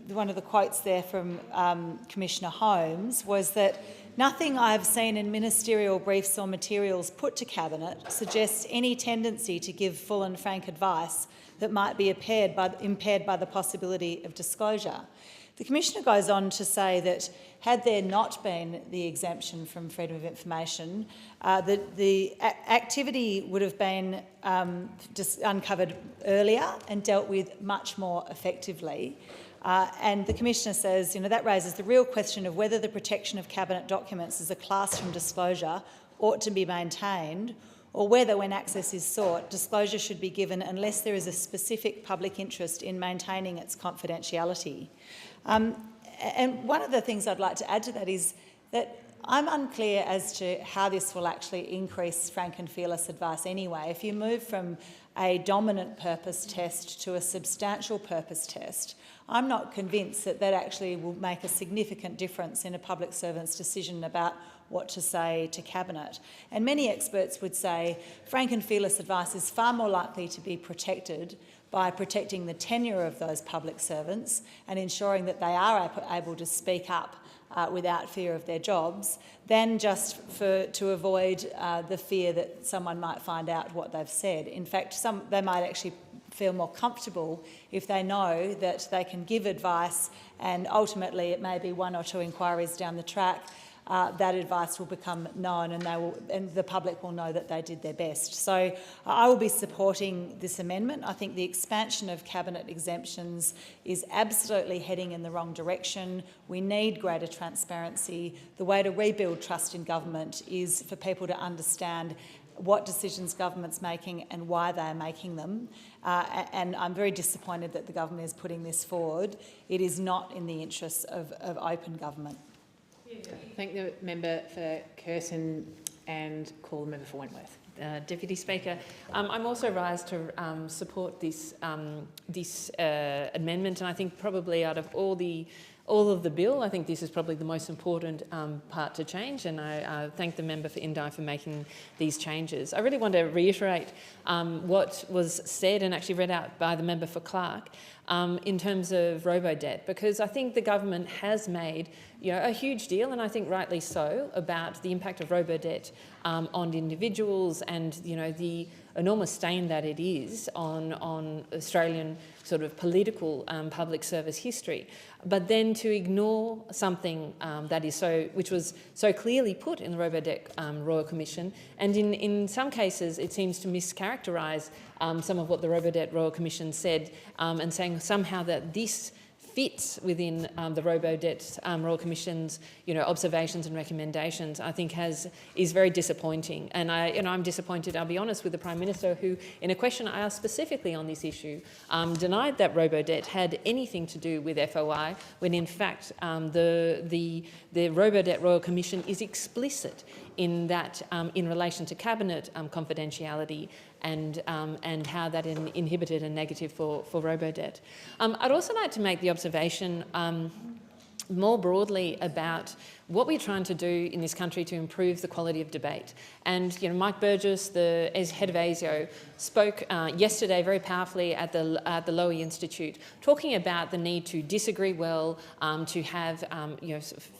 one of the quotes there from Commissioner Holmes was that nothing I've seen in ministerial briefs or materials put to Cabinet suggests any tendency to give full and frank advice that might be impaired by the possibility of disclosure. The Commissioner goes on to say that had there not been the exemption from freedom of information, the activity would have been just uncovered earlier and dealt with much more effectively. And the Commissioner says, that raises the real question of whether the protection of Cabinet documents as a class from disclosure ought to be maintained, or whether, when access is sought, disclosure should be given unless there is a specific public interest in maintaining its confidentiality. And one of the things I'd like to add to that is that I'm unclear as to how this will actually increase frank and fearless advice anyway. If you move from a dominant purpose test to a substantial purpose test, I'm not convinced that that actually will make a significant difference in a public servant's decision about what to say to Cabinet. And many experts would say frank and fearless advice is far more likely to be protected by protecting the tenure of those public servants and ensuring that they are able to speak up without fear of their jobs, than just to avoid the fear that someone might find out what they've said. In fact, they might actually feel more comfortable if they know that they can give advice and ultimately it may be one or two inquiries down the track, that advice will become known and the public will know that they did their best. So I will be supporting this amendment. I think the expansion of Cabinet exemptions is absolutely heading in the wrong direction. We need greater transparency. The way to rebuild trust in government is for people to understand what decisions government's making and why they're making them. And I'm very disappointed that the government is putting this forward. It is not in the interests of open government. Thank the member for Curtin and call the member for Wentworth. Deputy Speaker, I'm also rise to support this amendment, and I think probably out of all of the bill, I think this is probably the most important part to change, and I thank the member for Indi for making these changes. I really want to reiterate what was said and actually read out by the member for Clark in terms of robo-debt, because I think the government has made a huge deal, and I think rightly so, about the impact of robo-debt on individuals and the enormous stain that it is on Australian sort of political public service history. But then to ignore something which was so clearly put in the Robo-Debt Royal Commission, and in some cases it seems to mischaracterise some of what the Robo-Debt Royal Commission said, and saying somehow that this fits within the Robo-Debt Royal Commission's observations and recommendations, I think is very disappointing. And I'm disappointed, I'll be honest, with the Prime Minister, who, in a question I asked specifically on this issue, denied that Robo-Debt had anything to do with FOI, when in fact the Robo-Debt Royal Commission is explicit in that in relation to Cabinet confidentiality and how that inhibited a negative for robo-debt. I'd also like to make the observation more broadly about what we're trying to do in this country to improve the quality of debate. And Mike Burgess, the head of ASIO, spoke yesterday very powerfully at the Lowy Institute, talking about the need to disagree well, to have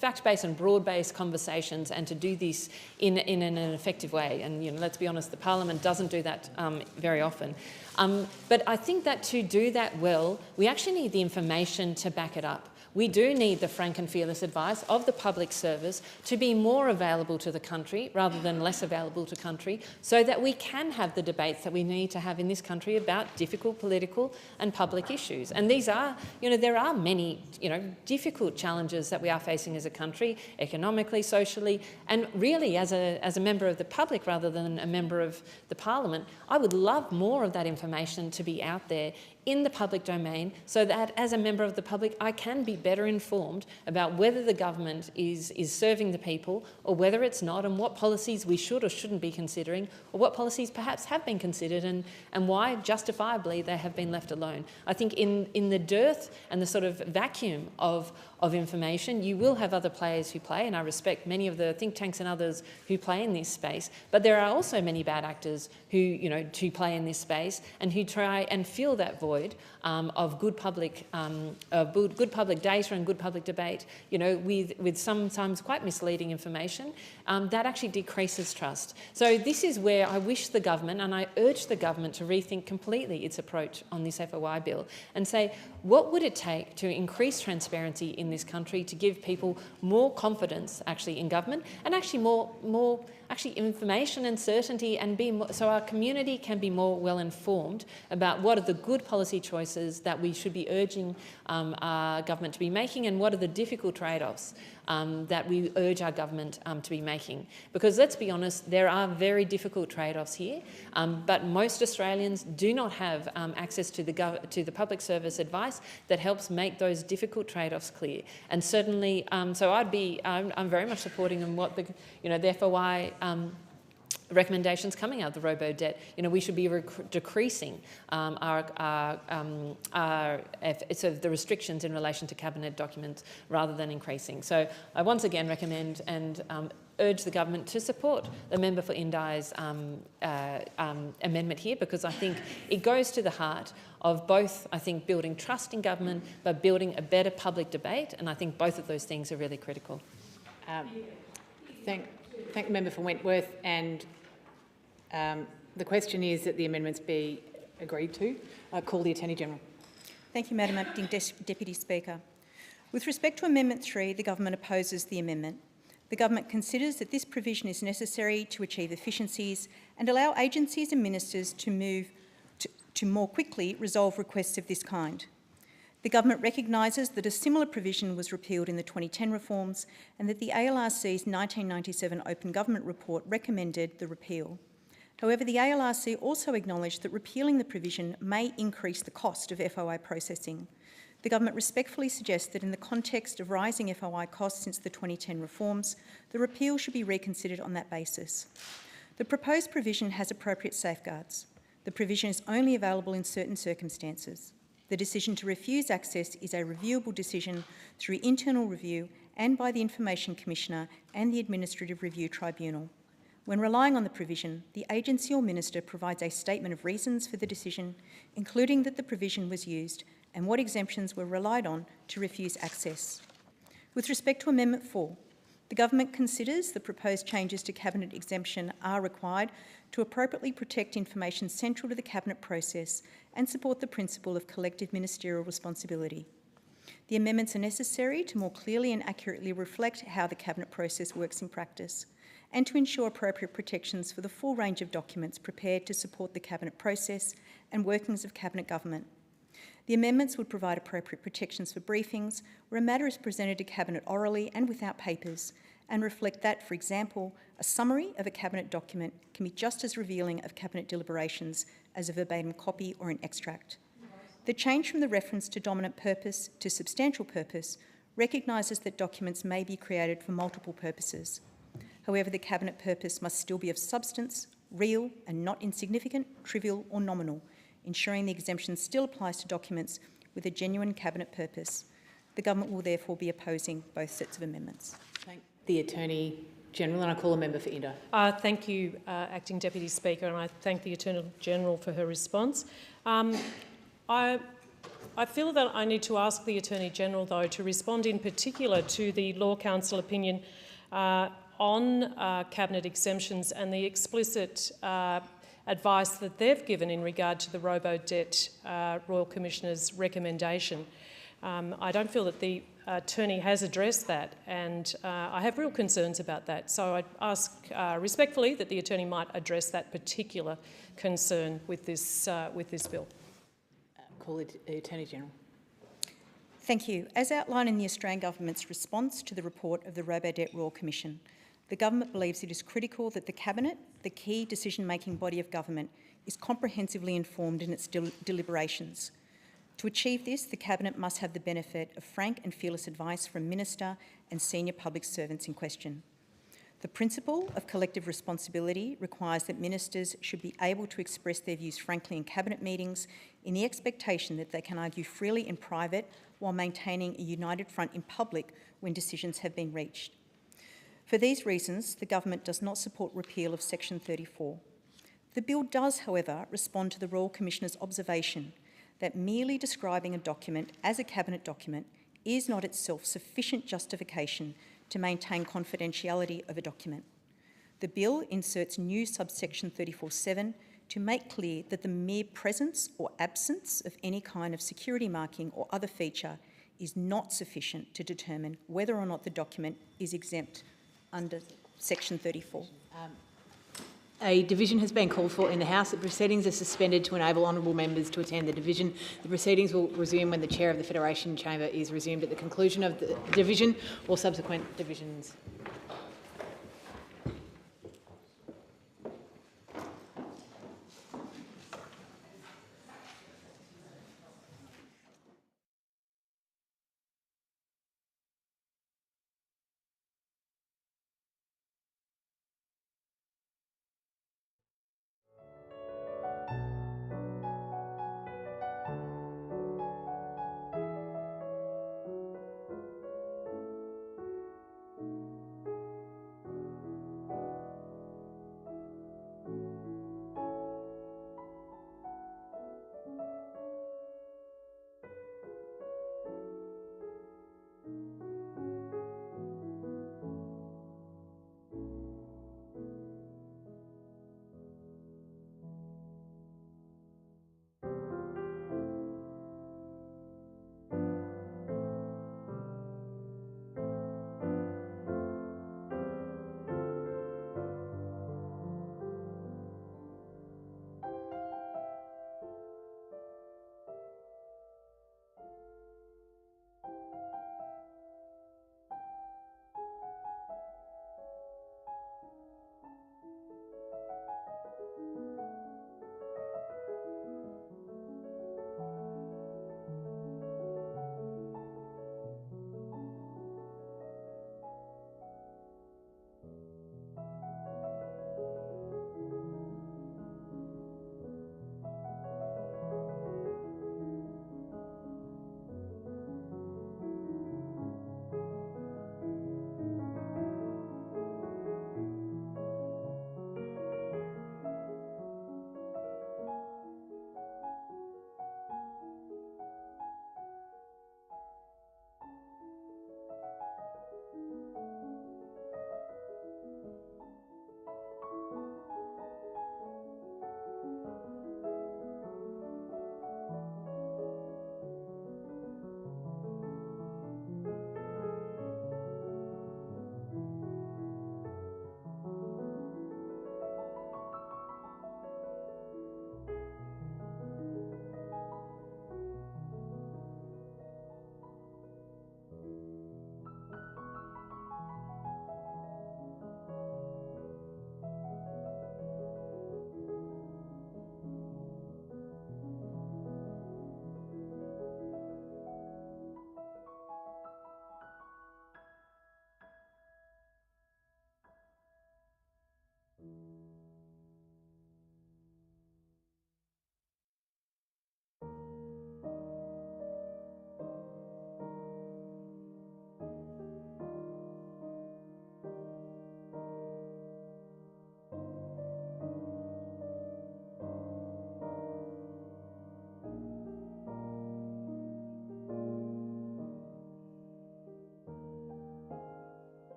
fact-based and broad-based conversations, and to do this in an effective way. And let's be honest, the Parliament doesn't do that very often. But I think that to do that well, we actually need the information to back it up. We do need the frank and fearless advice of the public service to be more available to the country rather than less available to country, so that we can have the debates that we need to have in this country about difficult political and public issues. And these are, there are many, difficult challenges that we are facing as a country, economically, socially, and really as a member of the public rather than a member of the Parliament, I would love more of that information to be out there in the public domain, so that as a member of the public I can be better informed about whether the government is serving the people or whether it's not, and what policies we should or shouldn't be considering, or what policies perhaps have been considered and why justifiably they have been left alone. I think in the dearth and the sort of vacuum of information, you will have other players who play, and I respect many of the think tanks and others who play in this space, but there are also many bad actors who, to play in this space and who try and fill that void of good public data and good public debate, with sometimes quite misleading information that actually decreases trust. So this is where I wish the government, and I urge the government, to rethink completely its approach on this FOI bill and say, what would it take to increase transparency in this country to give people more confidence actually in government, and actually more information and certainty, and so our community can be more well informed about what are the good policy choices that we should be urging our government to be making, and what are the difficult trade-offs that we urge our government to be making. Because let's be honest, there are very difficult trade-offs here, but most Australians do not have access to the public service advice that helps make those difficult trade-offs clear. And certainly, so I'm very much supporting what the FOI recommendations coming out of the robo-debt. We should be decreasing the restrictions in relation to cabinet documents rather than increasing. So I once again recommend and urge the government to support the member for Indi's amendment here, because I think it goes to the heart of both, I think, building trust in government, but building a better public debate, and I think both of those things are really critical. Thank the member for Wentworth, and the question is that the amendments be agreed to. I call the Attorney-General. Thank you, Madam Acting Deputy Speaker. With respect to Amendment 3, the government opposes the amendment. The government considers that this provision is necessary to achieve efficiencies and allow agencies and ministers to move to more quickly resolve requests of this kind. The government recognises that a similar provision was repealed in the 2010 reforms, and that the ALRC's 1997 Open Government Report recommended the repeal. However, the ALRC also acknowledged that repealing the provision may increase the cost of FOI processing. The government respectfully suggests that in the context of rising FOI costs since the 2010 reforms, the repeal should be reconsidered on that basis. The proposed provision has appropriate safeguards. The provision is only available in certain circumstances. The decision to refuse access is a reviewable decision through internal review and by the Information Commissioner and the Administrative Review Tribunal. When relying on the provision, the agency or minister provides a statement of reasons for the decision, including that the provision was used and what exemptions were relied on to refuse access. With respect to Amendment 4, the government considers the proposed changes to Cabinet exemption are required to appropriately protect information central to the Cabinet process and support the principle of collective ministerial responsibility. The amendments are necessary to more clearly and accurately reflect how the Cabinet process works in practice, and to ensure appropriate protections for the full range of documents prepared to support the Cabinet process and workings of Cabinet government. The amendments would provide appropriate protections for briefings where a matter is presented to Cabinet orally and without papers, and reflect that, for example, a summary of a Cabinet document can be just as revealing of Cabinet deliberations as a verbatim copy or an extract. The change from the reference to dominant purpose to substantial purpose recognises that documents may be created for multiple purposes. However, the Cabinet purpose must still be of substance, real and not insignificant, trivial or nominal, ensuring the exemption still applies to documents with a genuine Cabinet purpose. The government will therefore be opposing both sets of amendments. Thank the Attorney-General, and I call a member for Indo. Thank you, Acting Deputy Speaker, and I thank the Attorney-General for her response. I feel that I need to ask the Attorney-General, though, to respond in particular to the Law Council opinion on Cabinet exemptions and the explicit advice that they've given in regard to the Robo-Debt Royal Commissioner's recommendation. I don't feel that the attorney has addressed that, and I have real concerns about that. So I ask respectfully that the attorney might address that particular concern with this bill. Call the Attorney General. Thank you. As outlined in the Australian Government's response to the report of the Robo-Debt Royal Commission, the Government believes it is critical that the Cabinet, the key decision-making body of government, is comprehensively informed in its deliberations. To achieve this, the Cabinet must have the benefit of frank and fearless advice from Minister and senior public servants in question. The principle of collective responsibility requires that ministers should be able to express their views frankly in Cabinet meetings in the expectation that they can argue freely in private while maintaining a united front in public when decisions have been reached. For these reasons, the Government does not support repeal of Section 34. The bill does, however, respond to the Royal Commissioner's observation that merely describing a document as a Cabinet document is not itself sufficient justification to maintain confidentiality of a document. The bill inserts new subsection 34(7) to make clear that the mere presence or absence of any kind of security marking or other feature is not sufficient to determine whether or not the document is exempt under Section 34. A division has been called for in the House. The proceedings are suspended to enable honourable members to attend the division. The proceedings will resume when the Chair of the Federation Chamber is resumed at the conclusion of the division or subsequent divisions.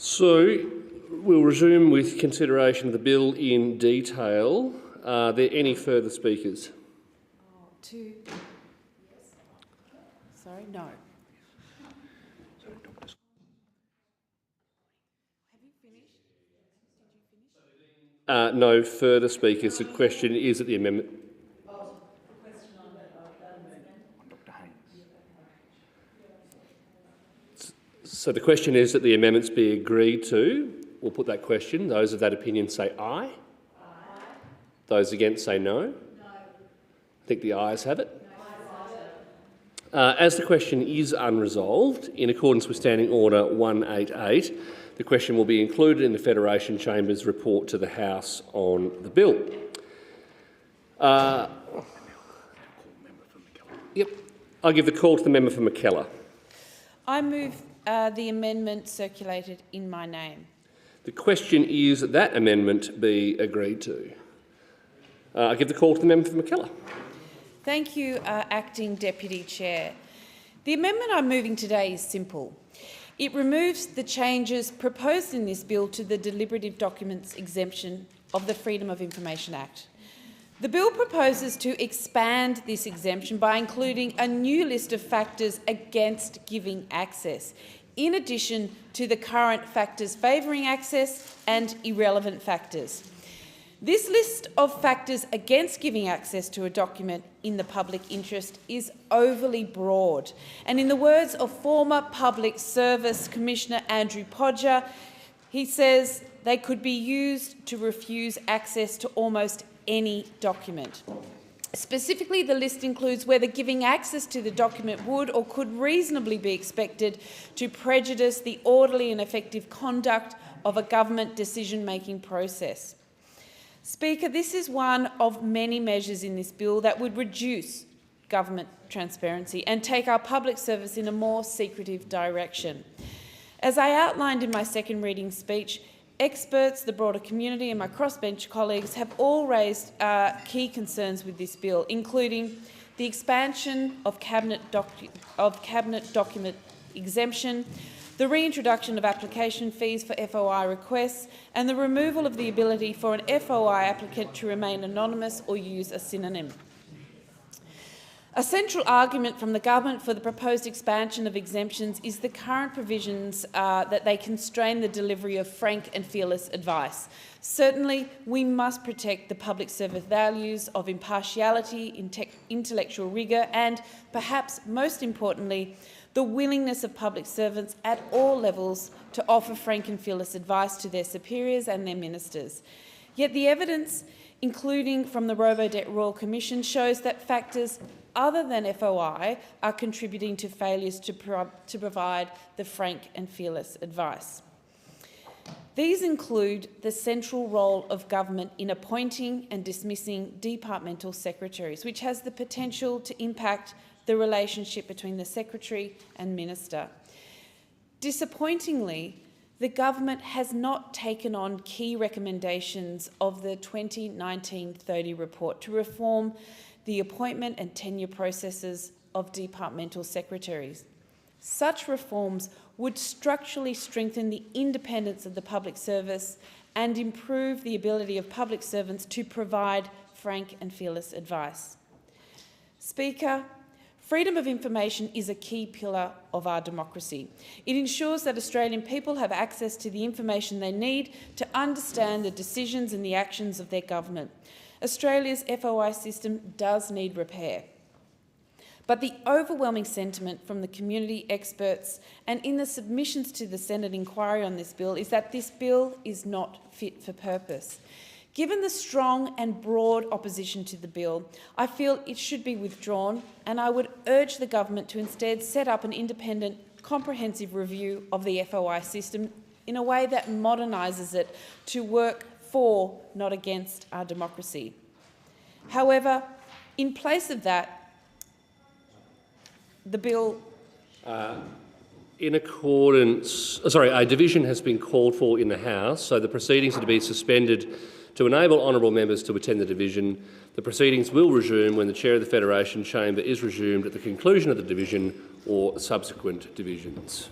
So we'll resume with consideration of the bill in detail. Are there any further speakers? Sorry, no. No further speakers. The question is that the amendment... So the question is that the amendments be agreed to. We'll put that question. Those of that opinion say aye. Aye. Those against say no. No. I think the ayes have it. As the question is unresolved, in accordance with Standing Order 188, the question will be included in the Federation Chamber's report to the House on the bill. I'll give the call to the member for McKellar. I move the amendment circulated in my name. The question is that that amendment be agreed to. I give the call to the member for McKellar. Thank you, Acting Deputy Chair. The amendment I'm moving today is simple. It removes the changes proposed in this bill to the deliberative documents exemption of the Freedom of Information Act. The bill proposes to expand this exemption by including a new list of factors against giving access, in addition to the current factors favouring access and irrelevant factors. This list of factors against giving access to a document in the public interest is overly broad, and in the words of former Public Service Commissioner Andrew Podger, he says they could be used to refuse access to almost any document. Specifically, the list includes whether giving access to the document would or could reasonably be expected to prejudice the orderly and effective conduct of a government decision-making process. Speaker, this is one of many measures in this bill that would reduce government transparency and take our public service in a more secretive direction. As I outlined in my second reading speech, experts, the broader community and my crossbench colleagues have all raised key concerns with this bill, including the expansion of cabinet document exemption, the reintroduction of application fees for FOI requests, and the removal of the ability for an FOI applicant to remain anonymous or use a synonym. A central argument from the government for the proposed expansion of exemptions is the current provisions that they constrain the delivery of frank and fearless advice. Certainly, we must protect the public service values of impartiality, intellectual rigour and, perhaps most importantly, the willingness of public servants at all levels to offer frank and fearless advice to their superiors and their ministers. Yet the evidence, including from the Robo-Debt Royal Commission, shows that factors other than FOI are contributing to failures to provide the frank and fearless advice. These include the central role of government in appointing and dismissing departmental secretaries, which has the potential to impact the relationship between the Secretary and Minister. Disappointingly, the government has not taken on key recommendations of the 2019-30 report to reform the appointment and tenure processes of departmental secretaries. Such reforms would structurally strengthen the independence of the public service and improve the ability of public servants to provide frank and fearless advice. Speaker, freedom of information is a key pillar of our democracy. It ensures that Australian people have access to the information they need to understand the decisions and the actions of their government. Australia's FOI system does need repair. But the overwhelming sentiment from the community, experts and in the submissions to the Senate inquiry on this bill is that this bill is not fit for purpose. Given the strong and broad opposition to the bill, I feel it should be withdrawn, and I would urge the government to instead set up an independent, comprehensive review of the FOI system in a way that modernises it to work for, not against, our democracy. However, in place of that, the bill... a division has been called for in the House, so the proceedings are to be suspended to enable honourable members to attend the division. The proceedings will resume when the Chair of the Federation Chamber is resumed at the conclusion of the division or subsequent divisions.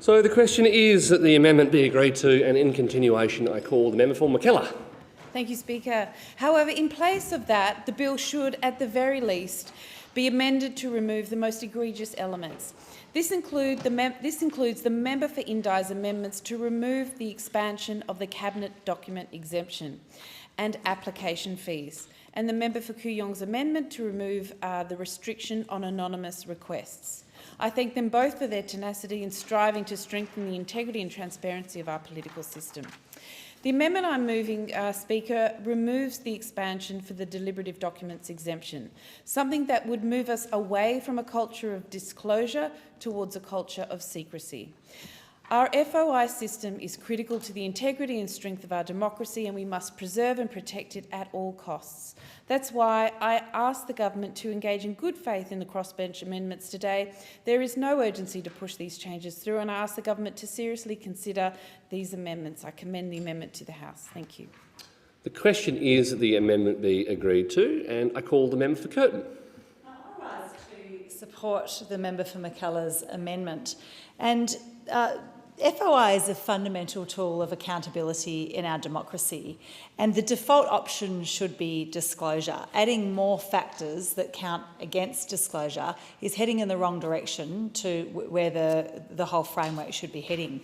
So the question is that the amendment be agreed to, and in continuation I call the member for McKellar. Thank you, Speaker. However, in place of that, the bill should, at the very least, be amended to remove the most egregious elements. This includes the member for Indi's amendments to remove the expansion of the cabinet document exemption and application fees, and the member for Kooyong's amendment to remove the restriction on anonymous requests. I thank them both for their tenacity in striving to strengthen the integrity and transparency of our political system. The amendment I'm moving, Speaker, removes the expansion for the deliberative documents exemption, something that would move us away from a culture of disclosure towards a culture of secrecy. Our FOI system is critical to the integrity and strength of our democracy, and we must preserve and protect it at all costs. That's why I ask the government to engage in good faith in the crossbench amendments today. There is no urgency to push these changes through, and I ask the government to seriously consider these amendments. I commend the amendment to the House. Thank you. The question is that the amendment be agreed to, and I call the member for Curtin. I rise to support the member for McKellar's amendment. And FOI is a fundamental tool of accountability in our democracy, and the default option should be disclosure. Adding more factors that count against disclosure is heading in the wrong direction to where the whole framework should be heading.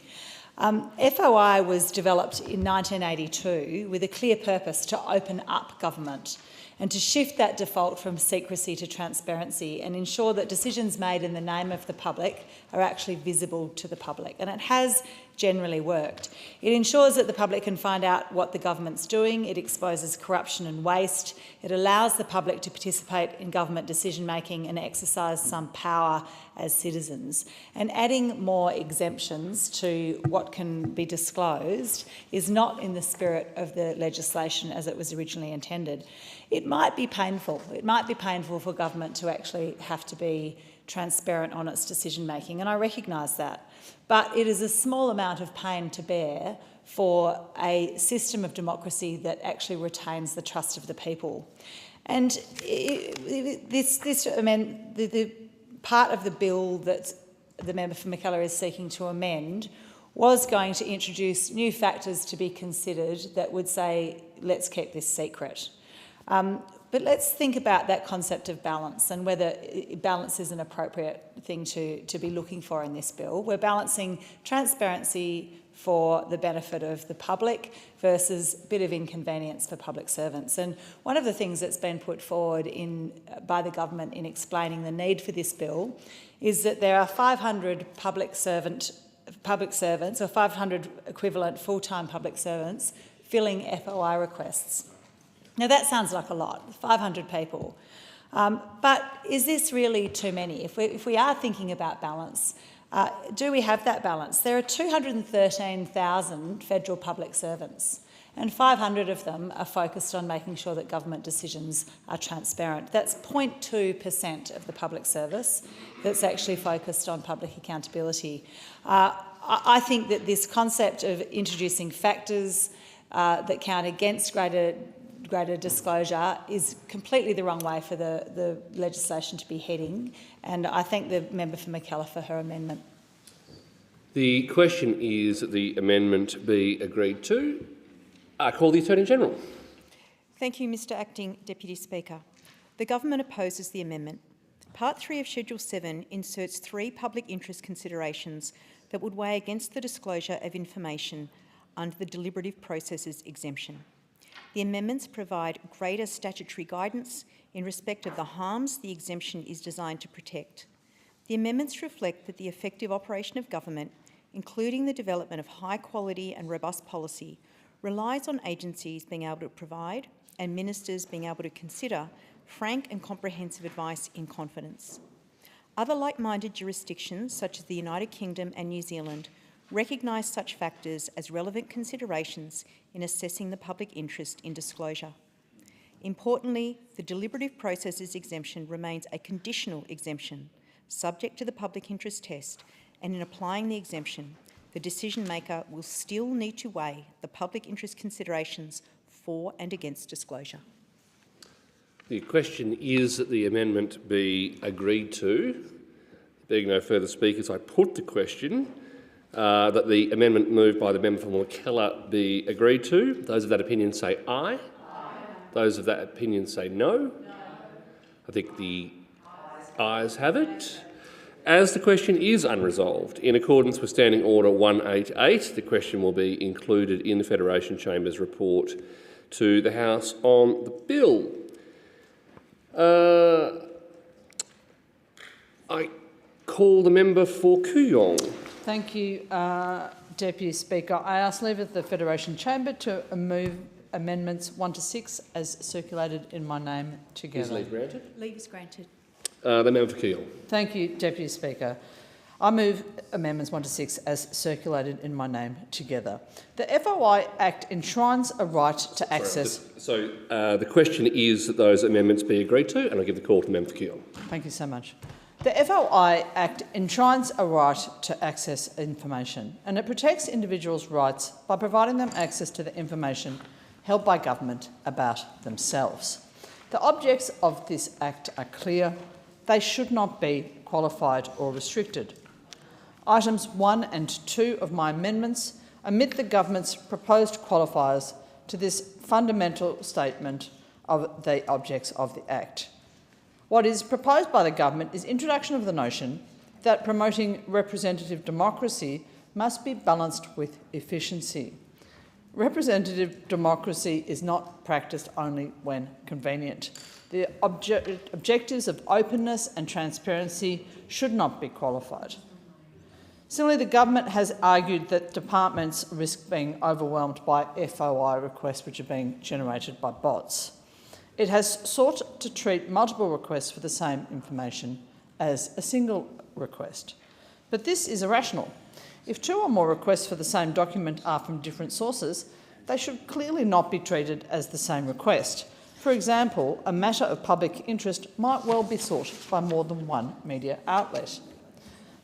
FOI was developed in 1982 with a clear purpose to open up government and to shift that default from secrecy to transparency and ensure that decisions made in the name of the public are actually visible to the public. And it has generally worked. It ensures that the public can find out what the government's doing, it exposes corruption and waste, it allows the public to participate in government decision-making and exercise some power as citizens. And adding more exemptions to what can be disclosed is not in the spirit of the legislation as it was originally intended. It might be painful. It might be painful for government to actually have to be transparent on its decision-making, and I recognise that. But it is a small amount of pain to bear for a system of democracy that actually retains the trust of the people. And the part of the bill that the member for McKellar is seeking to amend was going to introduce new factors to be considered that would say, let's keep this secret. But let's think about that concept of balance and whether balance is an appropriate thing to be looking for in this bill. We're balancing transparency for the benefit of the public versus a bit of inconvenience for public servants. And one of the things that's been put forward by the government in explaining the need for this bill is that there are 500 public servants or 500 equivalent full-time public servants filling FOI requests. Now that sounds like a lot, 500 people. But is this really too many? If we are thinking about balance, do we have that balance? There are 213,000 federal public servants, and 500 of them are focused on making sure that government decisions are transparent. That's 0.2% of the public service that's actually focused on public accountability. I think that this concept of introducing factors that count against greater disclosure is completely the wrong way for the legislation to be heading, and I thank the member for McKellar for her amendment. The question is that the amendment be agreed to. I call the Attorney-General. Thank you, Mr Acting Deputy Speaker. The government opposes the amendment. Part 3 of Schedule 7 inserts 3 public interest considerations that would weigh against the disclosure of information under the deliberative processes exemption. The amendments provide greater statutory guidance in respect of the harms the exemption is designed to protect. The amendments reflect that the effective operation of government, including the development of high quality and robust policy, relies on agencies being able to provide and ministers being able to consider frank and comprehensive advice in confidence. Other like-minded jurisdictions, such as the United Kingdom and New Zealand, recognise such factors as relevant considerations in assessing the public interest in disclosure. Importantly, the deliberative processes exemption remains a conditional exemption, subject to the public interest test, and in applying the exemption, the decision maker will still need to weigh the public interest considerations for and against disclosure. The question is that the amendment be agreed to. Being no further speakers, I put the question. that the amendment moved by the member for McKellar be agreed to? Those of that opinion say aye. Aye. Those of that opinion say no. I think the ayes have it. As the question is unresolved, in accordance with Standing Order 188, the question will be included in the Federation Chamber's report to the House on the bill. I call the member for Kooyong. Thank you, Deputy Speaker. I ask leave of the Federation Chamber to move amendments 1 to 6 as circulated in my name together. Is leave granted? Leave is granted. The member for Kooyong. Thank you, Deputy Speaker. I move amendments 1 to 6 as circulated in my name together. The FOI Act enshrines a right to access... The question is that those amendments be agreed to, and I'll give the call to the member for Kooyong. Thank you so much. The FOI Act enshrines a right to access information, and it protects individuals' rights by providing them access to the information held by government about themselves. The objects of this Act are clear. They should not be qualified or restricted. Items 1 and 2 of my amendments omit the government's proposed qualifiers to this fundamental statement of the objects of the Act. What is proposed by the government is introduction of the notion that promoting representative democracy must be balanced with efficiency. Representative democracy is not practiced only when convenient. The objectives of openness and transparency should not be qualified. Similarly, the government has argued that departments risk being overwhelmed by FOI requests which are being generated by bots. It has sought to treat multiple requests for the same information as a single request. But this is irrational. If 2 or more requests for the same document are from different sources, they should clearly not be treated as the same request. For example, a matter of public interest might well be sought by more than one media outlet.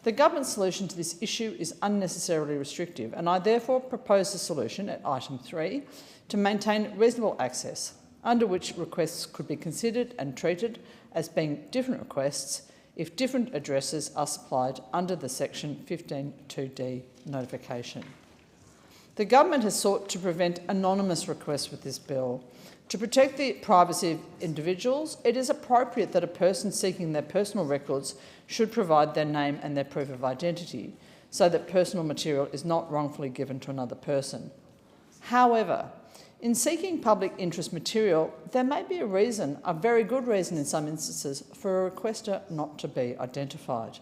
The government's solution to this issue is unnecessarily restrictive, and I therefore propose a solution at item 3 to maintain reasonable access, under which requests could be considered and treated as being different requests if different addresses are supplied under the section 15(2)(d) notification. The government has sought to prevent anonymous requests with this bill. To protect the privacy of individuals, it is appropriate that a person seeking their personal records should provide their name and their proof of identity, so that personal material is not wrongfully given to another person. However, in seeking public interest material, there may be a very good reason in some instances, for a requester not to be identified.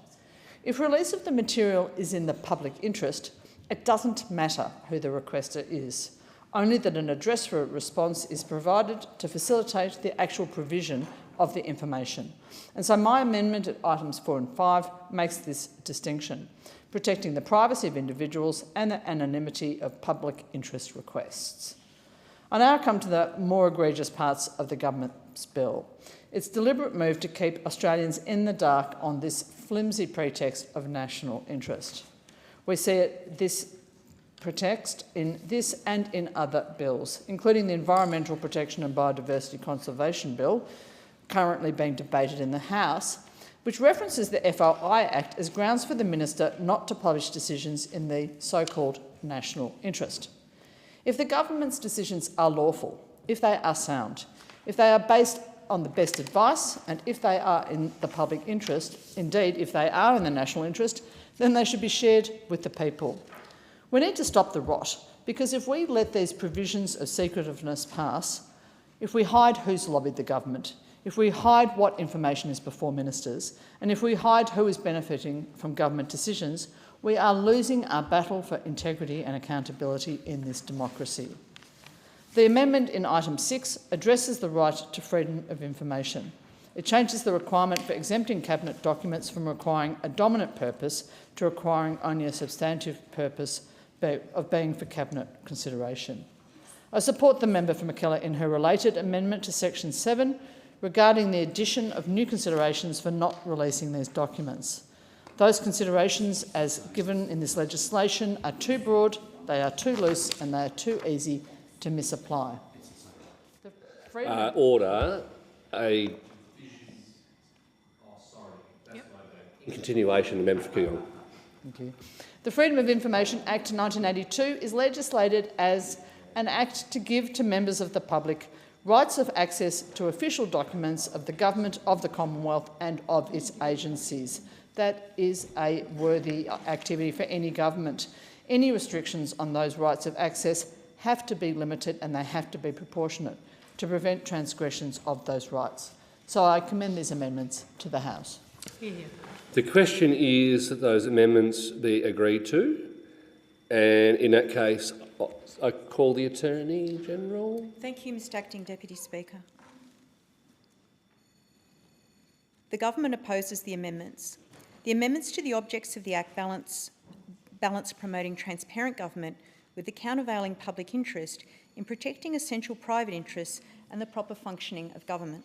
If release of the material is in the public interest, it doesn't matter who the requester is, only that an address for a response is provided to facilitate the actual provision of the information. And so my amendment at items 4 and 5 makes this distinction, protecting the privacy of individuals and the anonymity of public interest requests. I now come to the more egregious parts of the government's bill. Its deliberate move to keep Australians in the dark on this flimsy pretext of national interest. We see this pretext in this and in other bills, including the Environmental Protection and Biodiversity Conservation Bill, currently being debated in the House, which references the FOI Act as grounds for the Minister not to publish decisions in the so-called national interest. If the government's decisions are lawful, if they are sound, if they are based on the best advice, and if they are in the public interest, indeed, if they are in the national interest, then they should be shared with the people. We need to stop the rot, because if we let these provisions of secretiveness pass, if we hide who's lobbied the government, if we hide what information is before ministers, and if we hide who is benefiting from government decisions, we are losing our battle for integrity and accountability in this democracy. The amendment in item 6 addresses the right to freedom of information. It changes the requirement for exempting cabinet documents from requiring a dominant purpose to requiring only a substantive purpose of being for cabinet consideration. I support the member for McKellar in her related amendment to section 7 regarding the addition of new considerations for not releasing these documents. Those considerations, as given in this legislation, are too broad, they are too loose, and they are too easy to misapply. Order. Continuation, the member for Kooyong. Thank you. The Freedom of Information Act 1982 is legislated as an act to give to members of the public rights of access to official documents of the Government of the Commonwealth and of its agencies. That is a worthy activity for any government. Any restrictions on those rights of access have to be limited and they have to be proportionate to prevent transgressions of those rights. So I commend these amendments to the House. The question is that those amendments be agreed to, and in that case, I call the Attorney-General. Thank you, Mr Acting Deputy Speaker. The Government opposes the amendments. The amendments to the objects of the Act balance promoting transparent government with the countervailing public interest in protecting essential private interests and the proper functioning of government.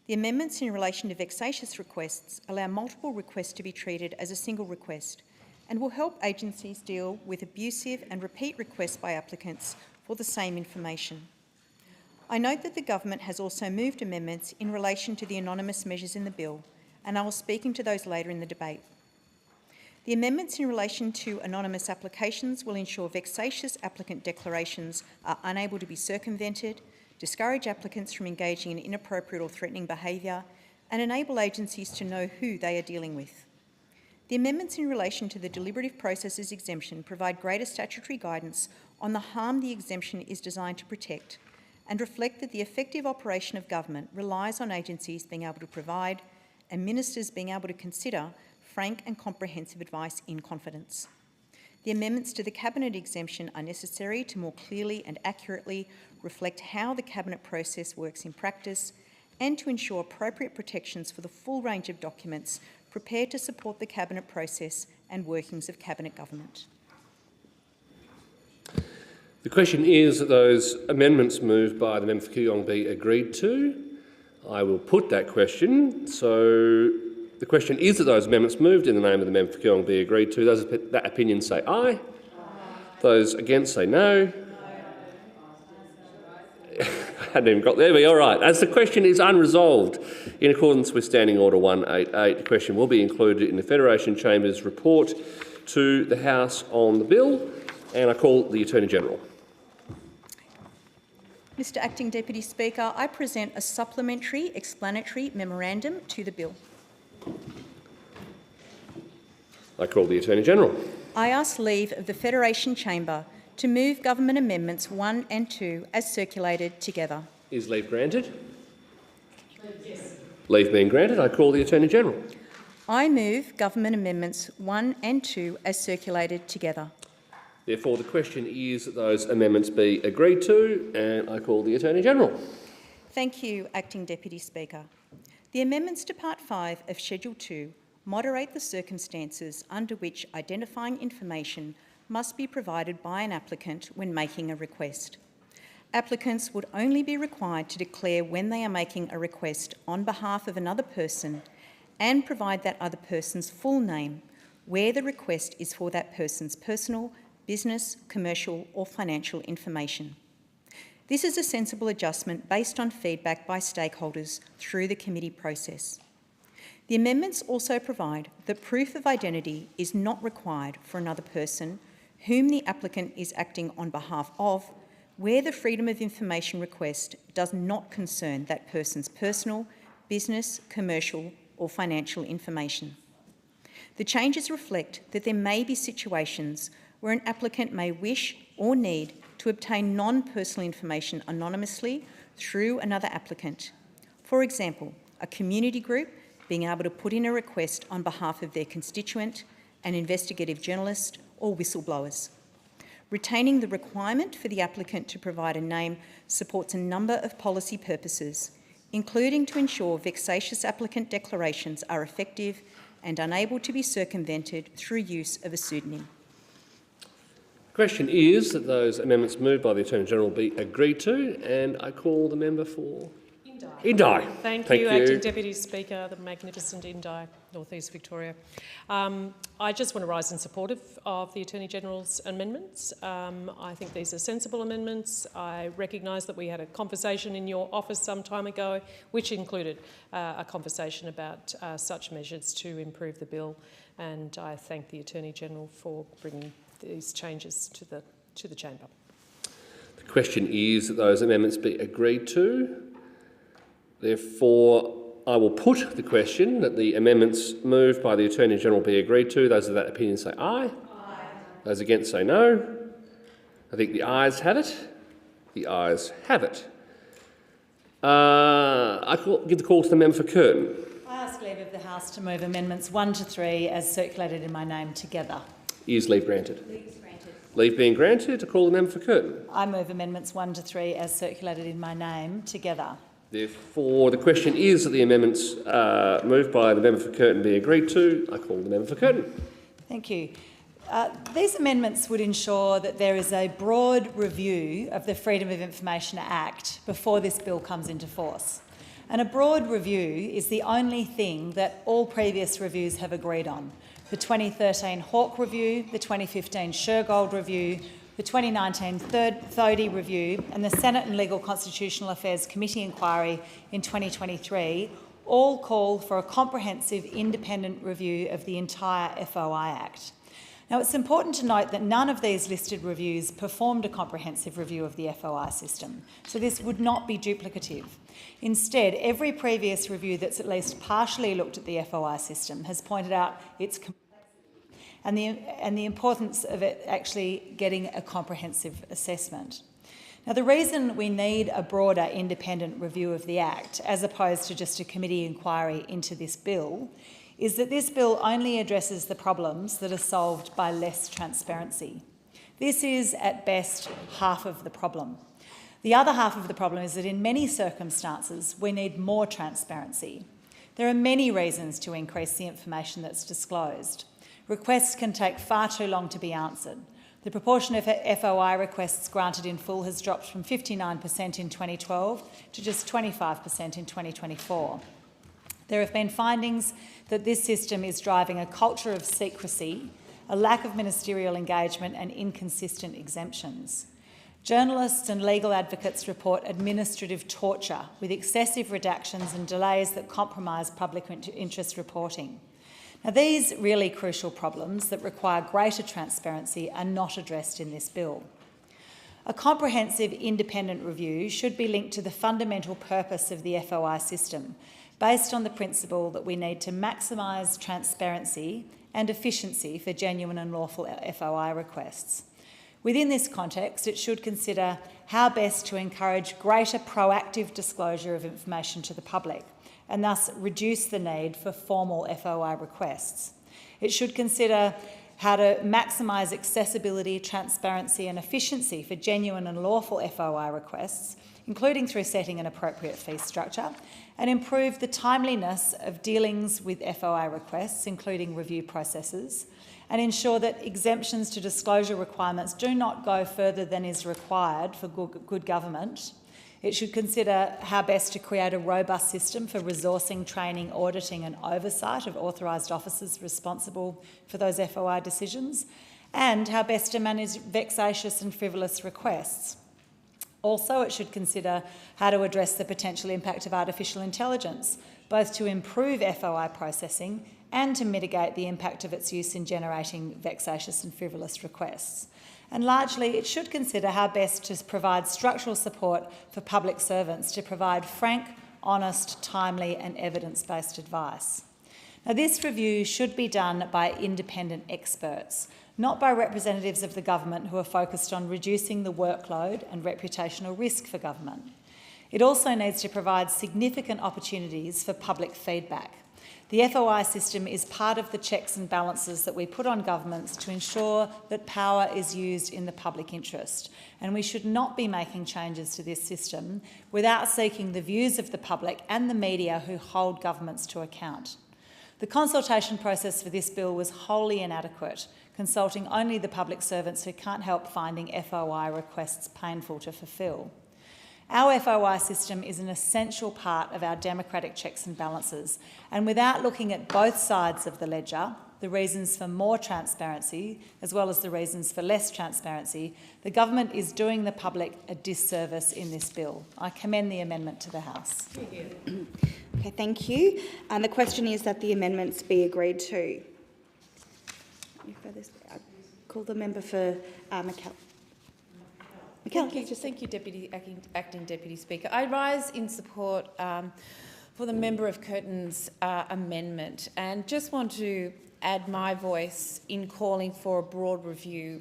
The amendments in relation to vexatious requests allow multiple requests to be treated as a single request and will help agencies deal with abusive and repeat requests by applicants for the same information. I note that the Government has also moved amendments in relation to the anonymous measures in the bill, and I will speak into those later in the debate. The amendments in relation to anonymous applications will ensure vexatious applicant declarations are unable to be circumvented, discourage applicants from engaging in inappropriate or threatening behaviour, and enable agencies to know who they are dealing with. The amendments in relation to the deliberative processes exemption provide greater statutory guidance on the harm the exemption is designed to protect and reflect that the effective operation of government relies on agencies being able to provide and ministers being able to consider frank and comprehensive advice in confidence. The amendments to the Cabinet exemption are necessary to more clearly and accurately reflect how the Cabinet process works in practice and to ensure appropriate protections for the full range of documents prepared to support the Cabinet process and workings of Cabinet government. The question is that those amendments moved by the member for Kooyong be agreed to. I will put that question. So the question is that those amendments moved in the name of the member for Kooyong be agreed to. Those of that opinion say aye. Those against say no. I hadn't even got there, but all right. As the question is unresolved, in accordance with Standing Order 188, the question will be included in the Federation Chamber's report to the House on the bill, and I call the Attorney-General. Mr Acting Deputy Speaker, I present a supplementary explanatory memorandum to the bill. I call the Attorney-General. I ask leave of the Federation Chamber to move Government Amendments 1 and 2 as circulated together. Is leave granted? Yes. Leave being granted, I call the Attorney-General. I move Government Amendments 1 and 2 as circulated together. Therefore, the question is that those amendments be agreed to, and I call the Attorney-General. Thank you, Acting Deputy Speaker. The amendments to Part 5 of Schedule 2 moderate the circumstances under which identifying information must be provided by an applicant when making a request. Applicants would only be required to declare when they are making a request on behalf of another person and provide that other person's full name where the request is for that person's personal, business, commercial or financial information. This is a sensible adjustment based on feedback by stakeholders through the committee process. The amendments also provide that proof of identity is not required for another person whom the applicant is acting on behalf of, where the Freedom of Information request does not concern that person's personal, business, commercial or financial information. The changes reflect that there may be situations where an applicant may wish or need to obtain non-personal information anonymously through another applicant. For example, a community group being able to put in a request on behalf of their constituent, an investigative journalist or whistleblowers. Retaining the requirement for the applicant to provide a name supports a number of policy purposes, including to ensure vexatious applicant declarations are effective and unable to be circumvented through use of a pseudonym. The question is that those amendments moved by the Attorney-General be agreed to, and I call the member for Indi. Thank you, Acting Deputy Speaker, the magnificent Indi. North East Victoria. I just want to rise in support of the Attorney-General's amendments. I think these are sensible amendments. I recognise that we had a conversation in your office some time ago, which included a conversation about such measures to improve the bill, and I thank the Attorney-General for bringing these changes to the chamber. The question is that those amendments be agreed to. Therefore, I will put the question that the amendments moved by the Attorney-General be agreed to. Those of that opinion say aye. Aye. Those against say no. I think the ayes have it. The ayes have it. Give the call to the member for Curtin. I ask leave of the House to move amendments 1 to 3 as circulated in my name together. Is leave granted? Leave is granted. Leave being granted, to call the member for Curtin. I move amendments 1 to 3 as circulated in my name together. Therefore, the question is that the amendments moved by the member for Curtin be agreed to. I call the member for Curtin. Thank you. These amendments would ensure that there is a broad review of the Freedom of Information Act before this bill comes into force. And a broad review is the only thing that all previous reviews have agreed on. The 2013 Hawke Review, the 2015 Shergold Review, the 2019 Thodey Review and the Senate and Legal Constitutional Affairs Committee inquiry in 2023 all call for a comprehensive independent review of the entire FOI Act. Now, it's important to note that none of these listed reviews performed a comprehensive review of the FOI system, so this would not be duplicative. Instead, every previous review that's at least partially looked at the FOI system has pointed out its and the importance of it actually getting a comprehensive assessment. Now, the reason we need a broader independent review of the Act, as opposed to just a committee inquiry into this bill, is that this bill only addresses the problems that are solved by less transparency. This is, at best, half of the problem. The other half of the problem is that in many circumstances, we need more transparency. There are many reasons to increase the information that's disclosed. Requests can take far too long to be answered. The proportion of FOI requests granted in full has dropped from 59% in 2012 to just 25% in 2024. There have been findings that this system is driving a culture of secrecy, a lack of ministerial engagement and inconsistent exemptions. Journalists and legal advocates report administrative torture with excessive redactions and delays that compromise public interest reporting. Now, these really crucial problems that require greater transparency are not addressed in this bill. A comprehensive independent review should be linked to the fundamental purpose of the FOI system, based on the principle that we need to maximise transparency and efficiency for genuine and lawful FOI requests. Within this context, it should consider how best to encourage greater proactive disclosure of information to the public, and thus reduce the need for formal FOI requests. It should consider how to maximise accessibility, transparency and efficiency for genuine and lawful FOI requests, including through setting an appropriate fee structure, and improve the timeliness of dealings with FOI requests, including review processes, and ensure that exemptions to disclosure requirements do not go further than is required for good government. It should consider how best to create a robust system for resourcing, training, auditing and oversight of authorised officers responsible for those FOI decisions, and how best to manage vexatious and frivolous requests. Also, it should consider how to address the potential impact of artificial intelligence, both to improve FOI processing and to mitigate the impact of its use in generating vexatious and frivolous requests. And largely, it should consider how best to provide structural support for public servants to provide frank, honest, timely and evidence-based advice. Now, this review should be done by independent experts, not by representatives of the government who are focused on reducing the workload and reputational risk for government. It also needs to provide significant opportunities for public feedback. The FOI system is part of the checks and balances that we put on governments to ensure that power is used in the public interest, and we should not be making changes to this system without seeking the views of the public and the media who hold governments to account. The consultation process for this bill was wholly inadequate, consulting only the public servants who can't help finding FOI requests painful to fulfil. Our FOI system is an essential part of our democratic checks and balances, and without looking at both sides of the ledger, the reasons for more transparency as well as the reasons for less transparency, the government is doing the public a disservice in this bill. I commend the amendment to the House. Okay, thank you. And the question is that the amendments be agreed to. I call the member for McKell. Thank you, Acting Deputy Speaker. I rise in support for the member of Curtin's amendment, and just want to add my voice in calling for a broad review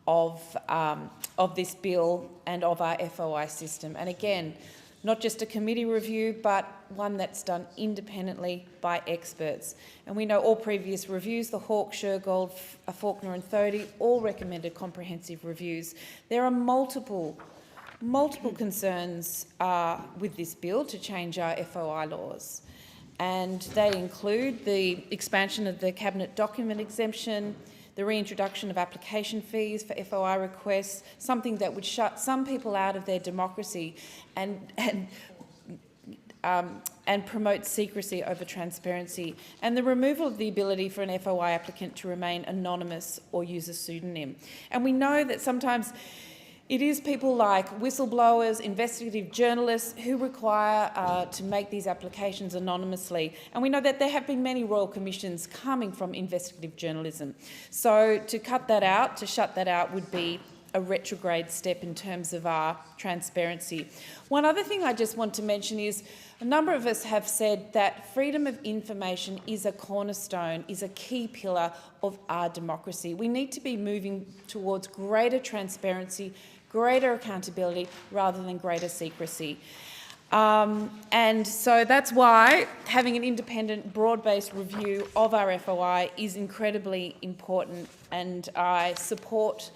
of this bill and of our FOI system. And again, not just a committee review, but one that's done independently by experts. And we know all previous reviews, the Hawke, Shergold, Faulkner and Thodey, all recommended comprehensive reviews. There are multiple concerns with this bill to change our FOI laws. And they include the expansion of the Cabinet document exemption, the reintroduction of application fees for FOI requests, something that would shut some people out of their democracy and promote secrecy over transparency, and the removal of the ability for an FOI applicant to remain anonymous or use a pseudonym. And we know that sometimes it is people like whistleblowers, investigative journalists who require to make these applications anonymously. And we know that there have been many royal commissions coming from investigative journalism. So to cut that out, to shut that out, would be a retrograde step in terms of our transparency. One other thing I just want to mention is a number of us have said that freedom of information is a cornerstone, is a key pillar of our democracy. We need to be moving towards greater transparency, greater accountability, rather than greater secrecy. And so that's why having an independent, broad-based review of our FOI is incredibly important, and I support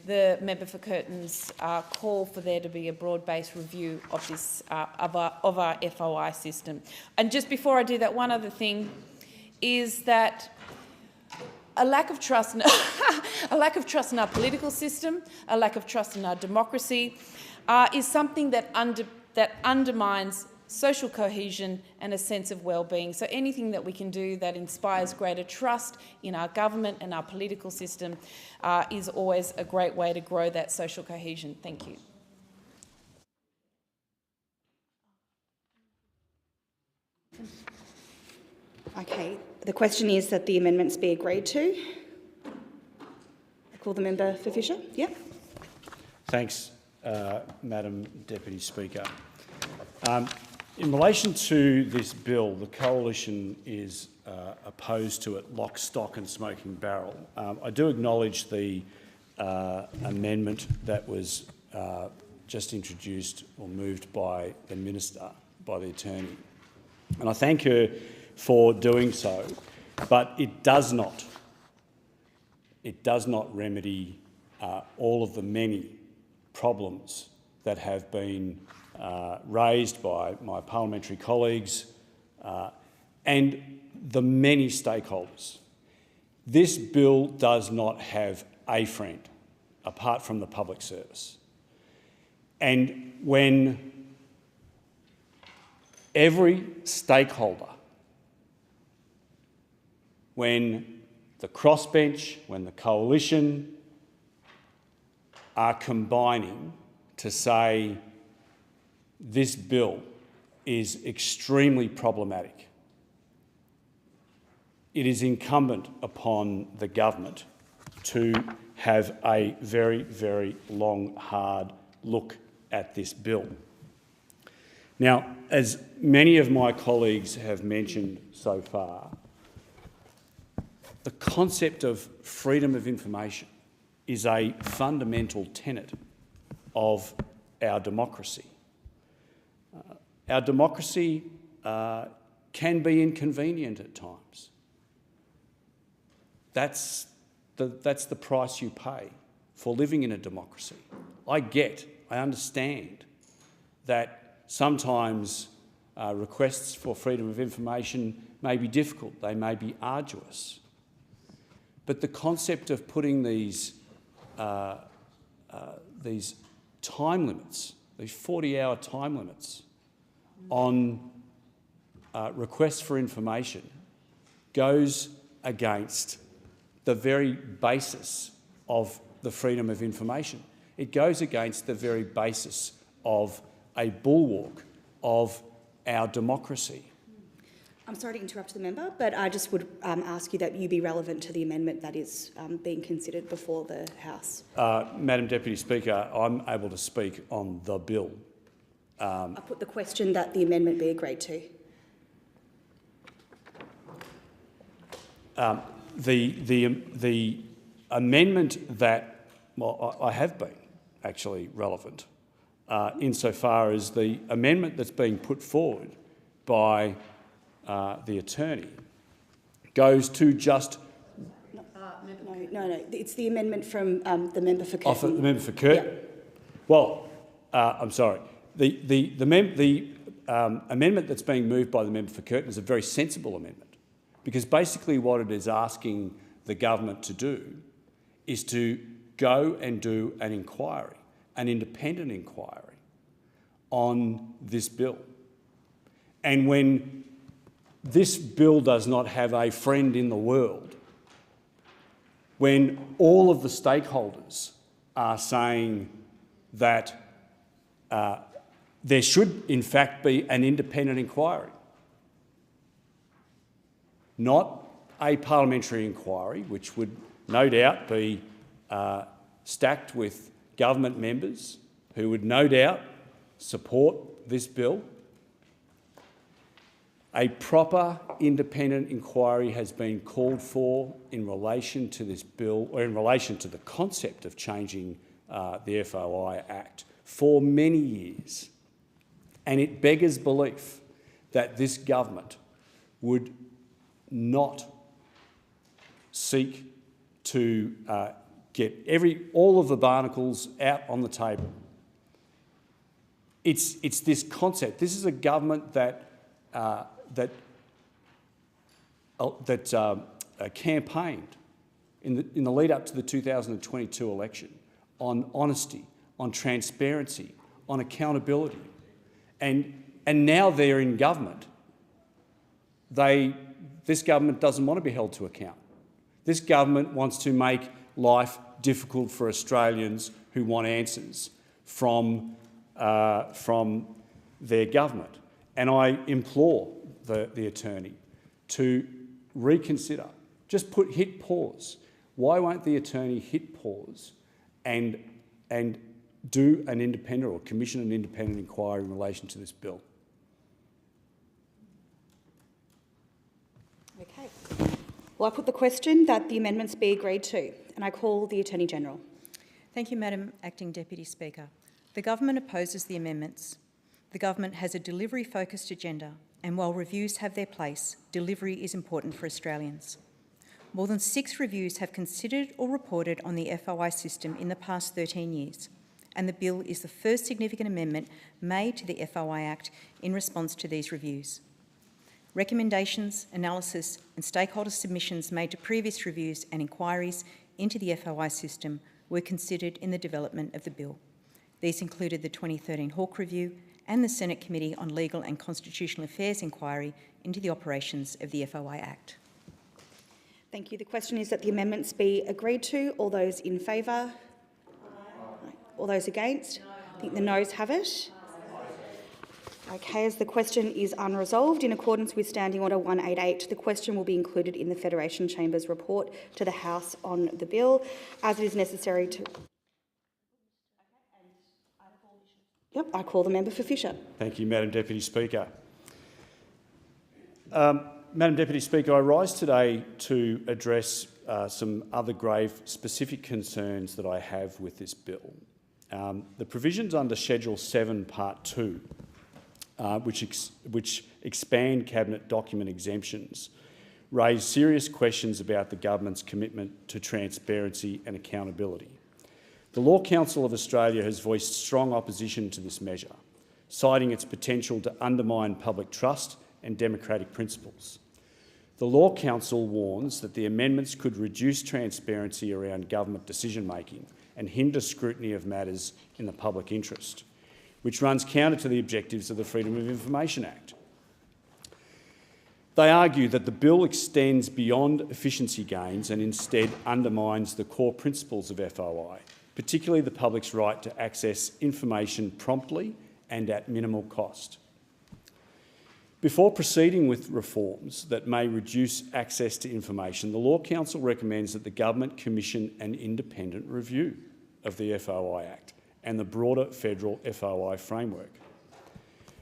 the member for Curtin's call for there to be a broad-based review of this of our FOI system. And just before I do that, one other thing is that a lack of trust in our political system, a lack of trust in our democracy, is something that undermines social cohesion and a sense of well-being. So anything that we can do that inspires greater trust in our government and our political system is always a great way to grow that social cohesion. Thank you. Okay, the question is that the amendments be agreed to. I call the member for Fisher. Yep. Thanks, Madam Deputy Speaker. In relation to this bill, the Coalition is opposed to it lock, stock and smoking barrel. I do acknowledge the amendment that was just introduced or moved by the Minister, by the Attorney, and I thank her for doing so, but it does not remedy all of the many problems that have been raised by my parliamentary colleagues and the many stakeholders. This bill does not have a friend apart from the public service. And when every stakeholder, when the crossbench, when the Coalition are combining to say this bill is extremely problematic, it is incumbent upon the government to have a very, very long, hard look at this bill. Now, as many of my colleagues have mentioned so far, the concept of freedom of information is a fundamental tenet of our democracy. Our democracy can be inconvenient at times. That's the price you pay for living in a democracy. I understand that sometimes requests for freedom of information may be difficult, they may be arduous. But the concept of putting these time limits these 40-hour time limits on requests for information goes against the very basis of the freedom of information. It goes against the very basis of a bulwark of our democracy. I'm sorry to interrupt the member, but I just would ask you that you be relevant to the amendment that is being considered before the House. Madam Deputy Speaker, I'm able to speak on the bill. I put the question that the amendment be agreed to. The amendment that, well, I have been actually relevant insofar as the amendment that's being put forward by the attorney goes to just... No, it's the amendment from the member for Curtin. Oh, for the member for Curtin? Yeah. Well, I'm sorry. The amendment that's being moved by the member for Curtin is a very sensible amendment, because basically what it is asking the government to do is to go and do an inquiry, an independent inquiry on this bill. And when this bill does not have a friend in the world, when all of the stakeholders are saying that there should in fact be an independent inquiry, not a parliamentary inquiry, which would no doubt be stacked with government members who would no doubt support this bill. A proper independent inquiry has been called for in relation to this bill, or in relation to the concept of changing the FOI Act for many years. And it beggars belief that this government would not seek to get all of the barnacles out on the table. It's this concept. This is a government that campaigned in the lead up to the 2022 election on honesty, on transparency, on accountability, and now they're in government. This government doesn't want to be held to account. This government wants to make life difficult for Australians who want answers from their government. And I implore the attorney to reconsider. Just hit pause. Why won't the attorney hit pause and do an independent or commission an independent inquiry in relation to this bill? Okay. Well, I put the question that the amendments be agreed to, and I call the Attorney-General. Thank you, Madam Acting Deputy Speaker. The government opposes the amendments. The government has a delivery-focused agenda, and while reviews have their place, delivery is important for Australians. More than 6 reviews have considered or reported on the FOI system in the past 13 years, and the bill is the first significant amendment made to the FOI Act in response to these reviews. Recommendations, analysis and stakeholder submissions made to previous reviews and inquiries into the FOI system were considered in the development of the bill. These included the 2013 Hawke Review and the Senate Committee on Legal and Constitutional Affairs inquiry into the operations of the FOI Act. Thank you. The question is that the amendments be agreed to. All those in favour? All those against? I think the noes have it. Okay, as the question is unresolved, in accordance with Standing Order 188, the question will be included in the Federation Chamber's report to the House on the bill, as it is necessary to... Yep, I call the member for Fisher. Thank you, Madam Deputy Speaker. Madam Deputy Speaker, I rise today to address some other grave specific concerns that I have with this bill. The provisions under Schedule 7, Part 2, which expand Cabinet document exemptions, raise serious questions about the government's commitment to transparency and accountability. The Law Council of Australia has voiced strong opposition to this measure, citing its potential to undermine public trust and democratic principles. The Law Council warns that the amendments could reduce transparency around government decision-making and hinder scrutiny of matters in the public interest. which runs counter to the objectives of the Freedom of Information Act. They argue that the bill extends beyond efficiency gains and instead undermines the core principles of FOI, particularly the public's right to access information promptly and at minimal cost. Before proceeding with reforms that may reduce access to information, the Law Council recommends that the government commission an independent review of the FOI Act and the broader federal FOI framework.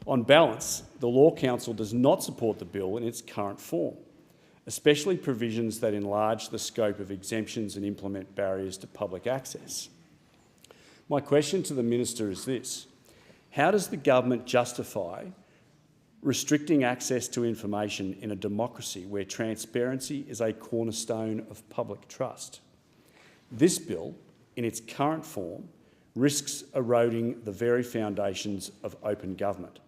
On balance, the Law Council does not support the bill in its current form, especially provisions that enlarge the scope of exemptions and implement barriers to public access. My question to the Minister is this: how does the government justify restricting access to information in a democracy where transparency is a cornerstone of public trust? This bill, in its current form, risks eroding the very foundations of open government.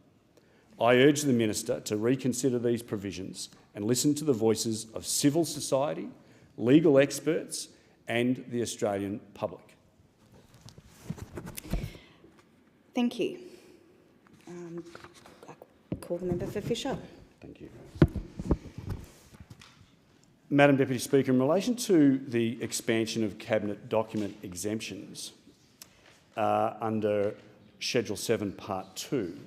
I urge the Minister to reconsider these provisions and listen to the voices of civil society, legal experts and the Australian public. Thank you. I call the member for Fisher. Thank you. Madam Deputy Speaker, in relation to the expansion of Cabinet document exemptions under Schedule 7, Part 2,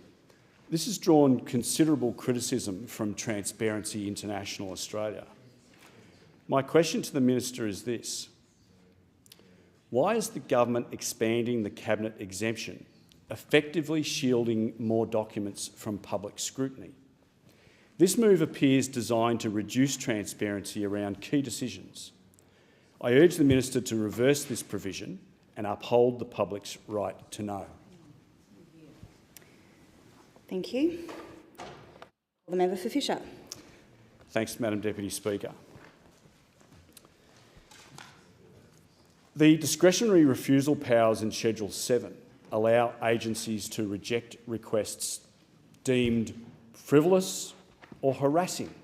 this has drawn considerable criticism from Transparency International Australia. My question to the Minister is this: why is the government expanding the Cabinet exemption, effectively shielding more documents from public scrutiny? This move appears designed to reduce transparency around key decisions. I urge the Minister to reverse this provision and uphold the public's right to know. Thank you. The member for Fisher. Thanks, Madam Deputy Speaker. The discretionary refusal powers in Schedule 7 allow agencies to reject requests deemed frivolous or harassing.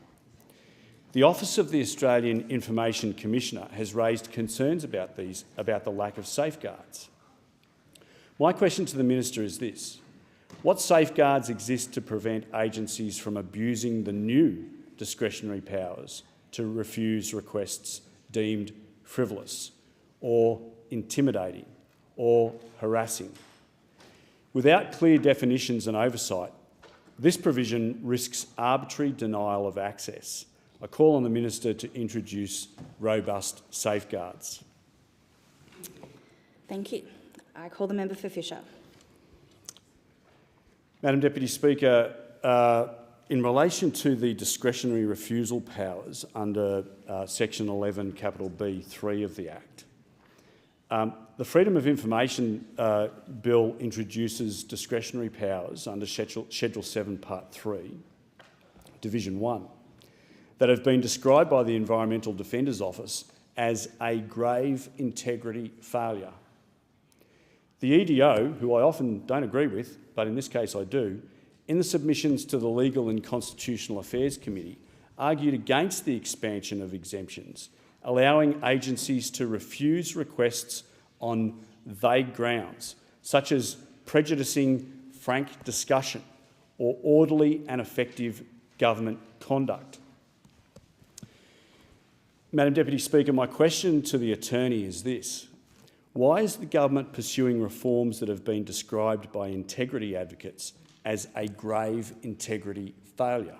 The Office of the Australian Information Commissioner has raised concerns about the lack of safeguards. My question to the Minister is this: what safeguards exist to prevent agencies from abusing the new discretionary powers to refuse requests deemed frivolous or intimidating or harassing? Without clear definitions and oversight, this provision risks arbitrary denial of access. I call on the Minister to introduce robust safeguards. Thank you. I call the member for Fisher. Madam Deputy Speaker, in relation to the discretionary refusal powers under Section 11 B(3) of the Act, the Freedom of Information Bill introduces discretionary powers under Schedule 7, Part 3, Division 1, that have been described by the Environmental Defenders Office as a grave integrity failure. The EDO, who I often don't agree with, but in this case I do, in the submissions to the Legal and Constitutional Affairs Committee, argued against the expansion of exemptions, allowing agencies to refuse requests on vague grounds, such as prejudicing frank discussion or orderly and effective government conduct. Madam Deputy Speaker, my question to the Attorney is this: why is the government pursuing reforms that have been described by integrity advocates as a grave integrity failure?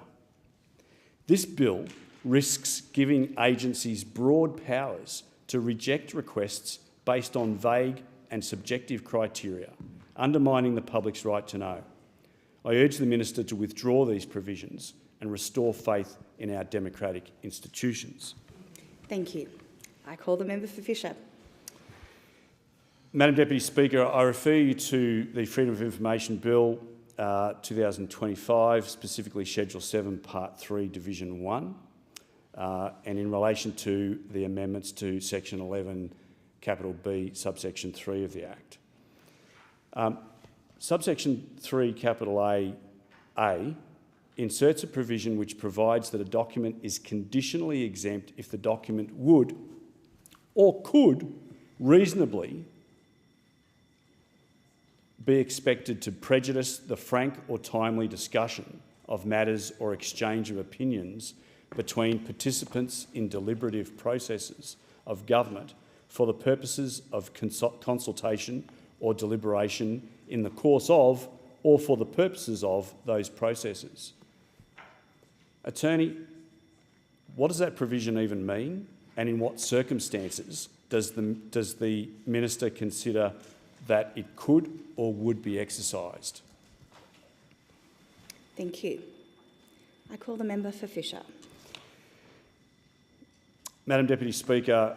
This bill risks giving agencies broad powers to reject requests based on vague and subjective criteria, undermining the public's right to know. I urge the Minister to withdraw these provisions and restore faith in our democratic institutions. Thank you. I call the member for Fisher. Madam Deputy Speaker, I refer you to the Freedom of Information Bill 2025, specifically Schedule 7, Part 3, Division 1, and in relation to the amendments to Section 11, B, subsection 3 of the Act. Subsection 3, A, inserts a provision which provides that a document is conditionally exempt if the document would or could reasonably be expected to prejudice the frank or timely discussion of matters or exchange of opinions between participants in deliberative processes of government for the purposes of consultation or deliberation in the course of or for the purposes of those processes. Attorney, what does that provision even mean, and in what circumstances does the minister consider that it could or would be exercised? Thank you. I call the member for Fisher. Madam Deputy Speaker,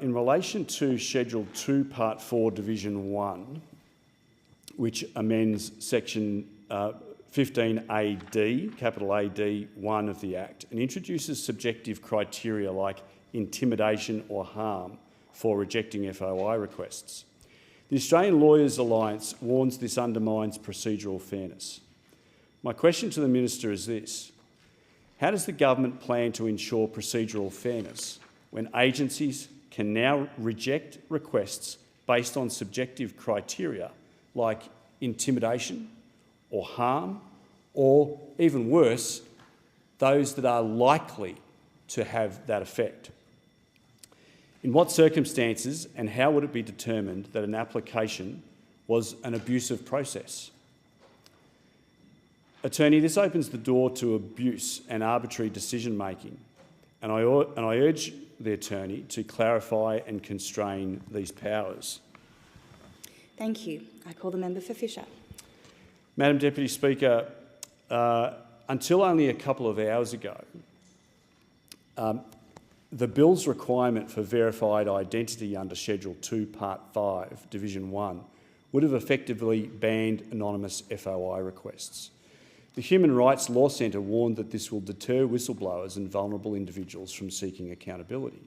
in relation to Schedule 2, Part 4, Division 1, which amends Section 15AD, capital AD 1 of the Act, and introduces subjective criteria like intimidation or harm for rejecting FOI requests. The Australian Lawyers Alliance warns this undermines procedural fairness. My question to the Minister is this: how does the government plan to ensure procedural fairness when agencies can now reject requests based on subjective criteria like intimidation or harm, or even worse, those that are likely to have that effect? In what circumstances and how would it be determined that an application was an abusive process? Attorney, this opens the door to abuse and arbitrary decision-making, and I urge the Attorney to clarify and constrain these powers. Thank you. I call the member for Fisher. Madam Deputy Speaker, until only a couple of hours ago, the bill's requirement for verified identity under Schedule 2, Part 5, Division 1, would have effectively banned anonymous FOI requests. The Human Rights Law Centre warned that this will deter whistleblowers and vulnerable individuals from seeking accountability.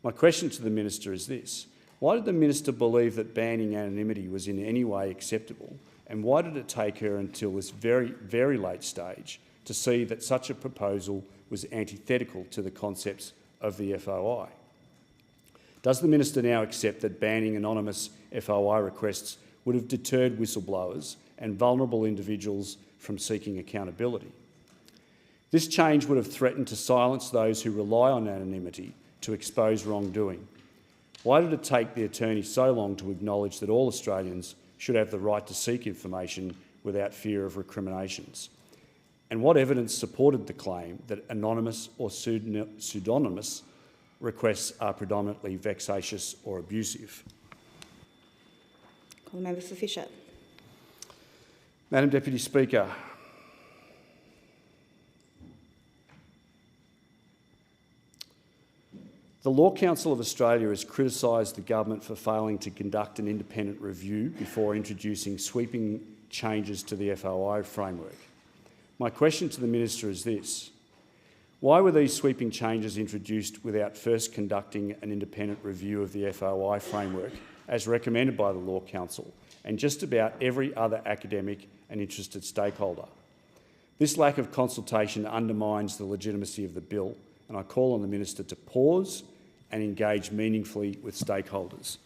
My question to the Minister is this: why did the Minister believe that banning anonymity was in any way acceptable, and why did it take her until this very, very late stage to see that such a proposal was antithetical to the concepts of the FOI? Does the Minister now accept that banning anonymous FOI requests would have deterred whistleblowers and vulnerable individuals from seeking accountability? This change would have threatened to silence those who rely on anonymity to expose wrongdoing. Why did it take the Attorney so long to acknowledge that all Australians should have the right to seek information without fear of recriminations? And what evidence supported the claim that anonymous or pseudonymous requests are predominantly vexatious or abusive? Call the member for Fisher. Madam Deputy Speaker, the Law Council of Australia has criticised the government for failing to conduct an independent review before introducing sweeping changes to the FOI framework. My question to the Minister is this: why were these sweeping changes introduced without first conducting an independent review of the FOI framework as recommended by the Law Council and just about every other academic and interested stakeholder? This lack of consultation undermines the legitimacy of the bill, and I call on the Minister to pause and engage meaningfully with stakeholders.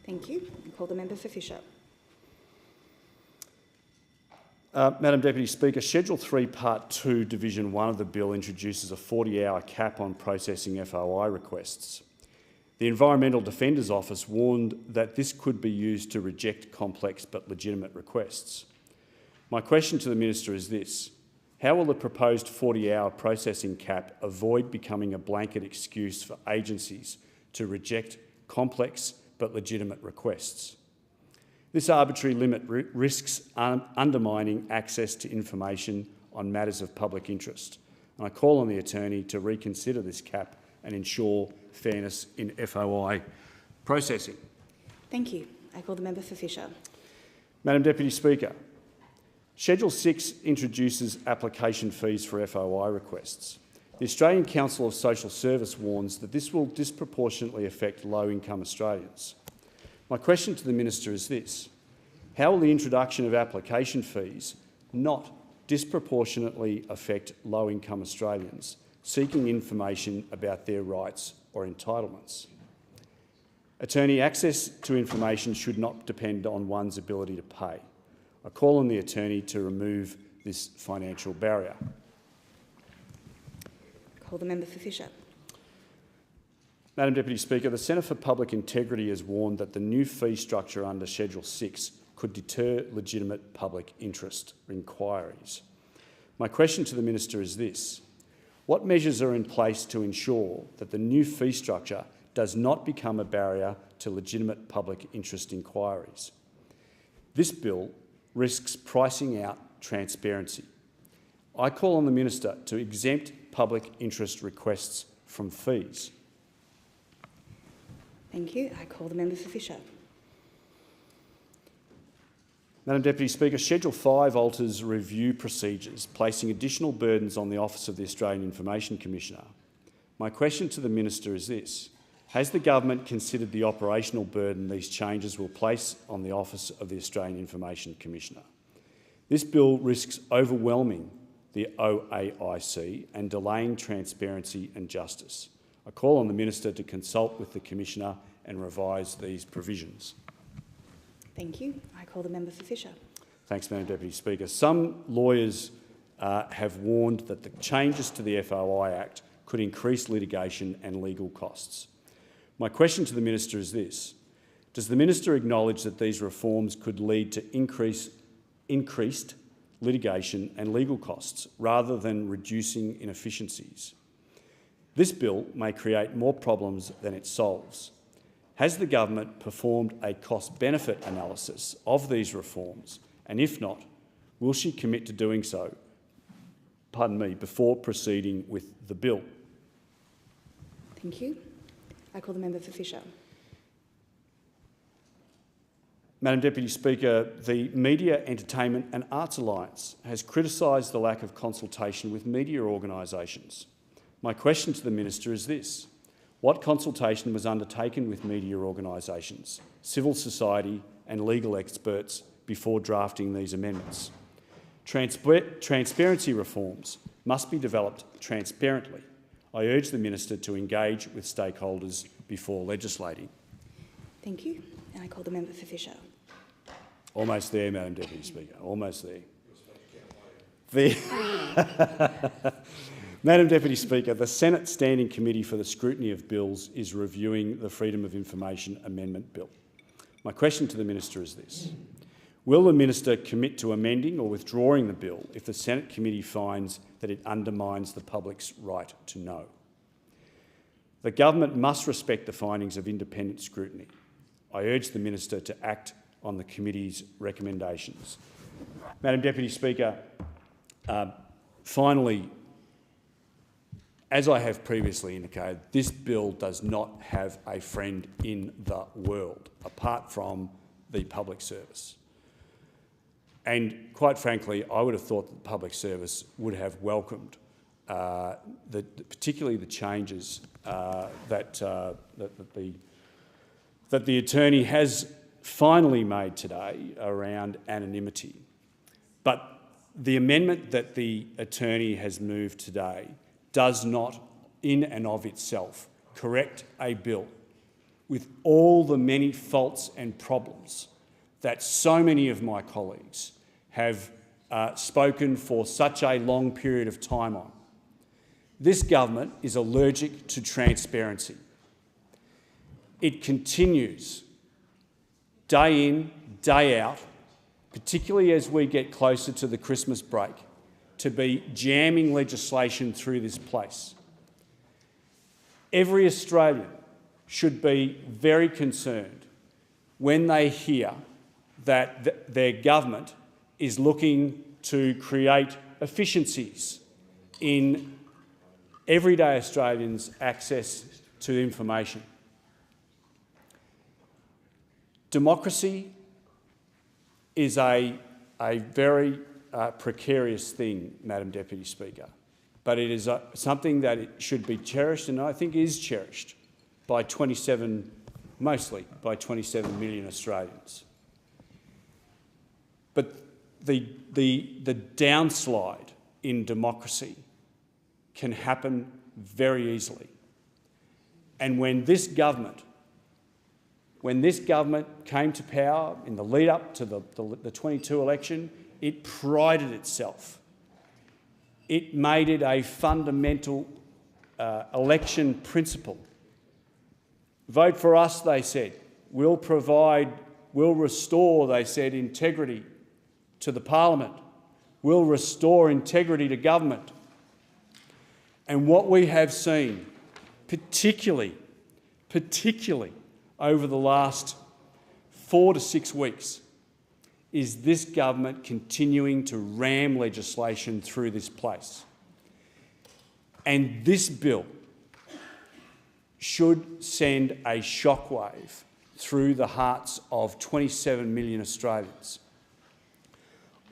Thank you. I call the member for Fisher. Madam Deputy Speaker, Schedule 3, Part 2, Division 1 of the bill introduces a 40-hour cap on processing FOI requests. The Environmental Defender's Office warned that this could be used to reject complex but legitimate requests. My question to the Minister is this: how will the proposed 40-hour processing cap avoid becoming a blanket excuse for agencies to reject complex but legitimate requests? This arbitrary limit risks undermining access to information on matters of public interest, and I call on the Attorney to reconsider this cap and ensure fairness in FOI processing. Thank you. I call the member for Fisher. Madam Deputy Speaker, Schedule 6 introduces application fees for FOI requests. The Australian Council of Social Service warns that this will disproportionately affect low-income Australians. My question to the Minister is this: how will the introduction of application fees not disproportionately affect low-income Australians seeking information about their rights or entitlements? Attorney, access to information should not depend on one's ability to pay. I call on the Attorney to remove this financial barrier. Call the member for Fisher. Madam Deputy Speaker, the Centre for Public Integrity has warned that the new fee structure under Schedule 6 could deter legitimate public interest inquiries. My question to the Minister is this: what measures are in place to ensure that the new fee structure does not become a barrier to legitimate public interest inquiries? This bill risks pricing out transparency. I call on the Minister to exempt public interest requests from fees. Thank you. I call the member for Fisher. Madam Deputy Speaker, Schedule 5 alters review procedures, placing additional burdens on the Office of the Australian Information Commissioner. My question to the Minister is this: has the government considered the operational burden these changes will place on the Office of the Australian Information Commissioner? This bill risks overwhelming the OAIC and delaying transparency and justice. I call on the Minister to consult with the Commissioner and revise these provisions. Thank you. I call the member for Fisher. Thanks, Madam Deputy Speaker. Some lawyers have warned that the changes to the FOI Act could increase litigation and legal costs. My question to the Minister is this: does the Minister acknowledge that these reforms could lead to increased litigation and legal costs rather than reducing inefficiencies? This bill may create more problems than it solves. Has the government performed a cost-benefit analysis of these reforms? And if not, will she commit to doing so, before proceeding with the bill? Thank you. I call the member for Fisher. Madam Deputy Speaker, the Media, Entertainment and Arts Alliance has criticised the lack of consultation with media organisations. My question to the Minister is this: what consultation was undertaken with media organisations, civil society and legal experts before drafting these amendments? Transparency reforms must be developed transparently. I urge the Minister to engage with stakeholders before legislating. Thank you. And I call the member for Fisher. Almost there, Madam Deputy Speaker, almost there. Madam Deputy Speaker, the Senate Standing Committee for the Scrutiny of Bills is reviewing the Freedom of Information Amendment Bill. My question to the Minister is this: will the Minister commit to amending or withdrawing the bill if the Senate committee finds that it undermines the public's right to know? The government must respect the findings of independent scrutiny. I urge the Minister to act on the committee's recommendations. Madam Deputy Speaker, finally, as I have previously indicated, this bill does not have a friend in the world, apart from the public service. And quite frankly, I would have thought that the public service would have welcomed particularly the changes that the Attorney has finally made today around anonymity. But the amendment that the Attorney has moved today does not, in and of itself, correct a bill with all the many faults and problems that so many of my colleagues have spoken for such a long period of time on. This government is allergic to transparency. It continues, day in, day out, particularly as we get closer to the Christmas break, to be jamming legislation through this place. Every Australian should be very concerned when they hear that their government is looking to create efficiencies in everyday Australians' access to information. Democracy is a very precarious thing, Madam Deputy Speaker, but it is something that it should be cherished, and I think is cherished by mostly by 27 million Australians. But the downslide in democracy can happen very easily. And when this government when this government came to power in the lead-up to the 22 election, it prided itself. It made it a fundamental election principle. Vote for us, they said. We'll restore, they said, integrity to the parliament. We'll restore integrity to government. And what we have seen, particularly over the last 4 to 6 weeks, is this government continuing to ram legislation through this place. And this bill should send a shockwave through the hearts of 27 million Australians.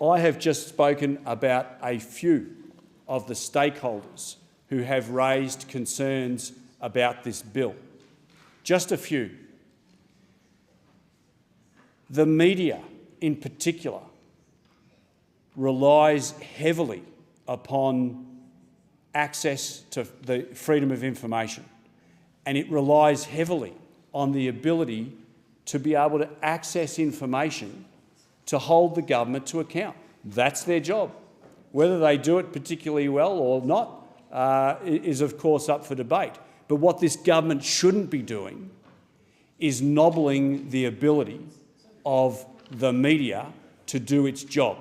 I have just spoken about a few of the stakeholders who have raised concerns about this bill. Just a few. The media, in particular, relies heavily upon access to the freedom of information, and it relies heavily on the ability to be able to access information to hold the government to account. That's their job. Whether they do it particularly well or not is of course up for debate. But what this government shouldn't be doing is nobbling the ability of the media to do its job.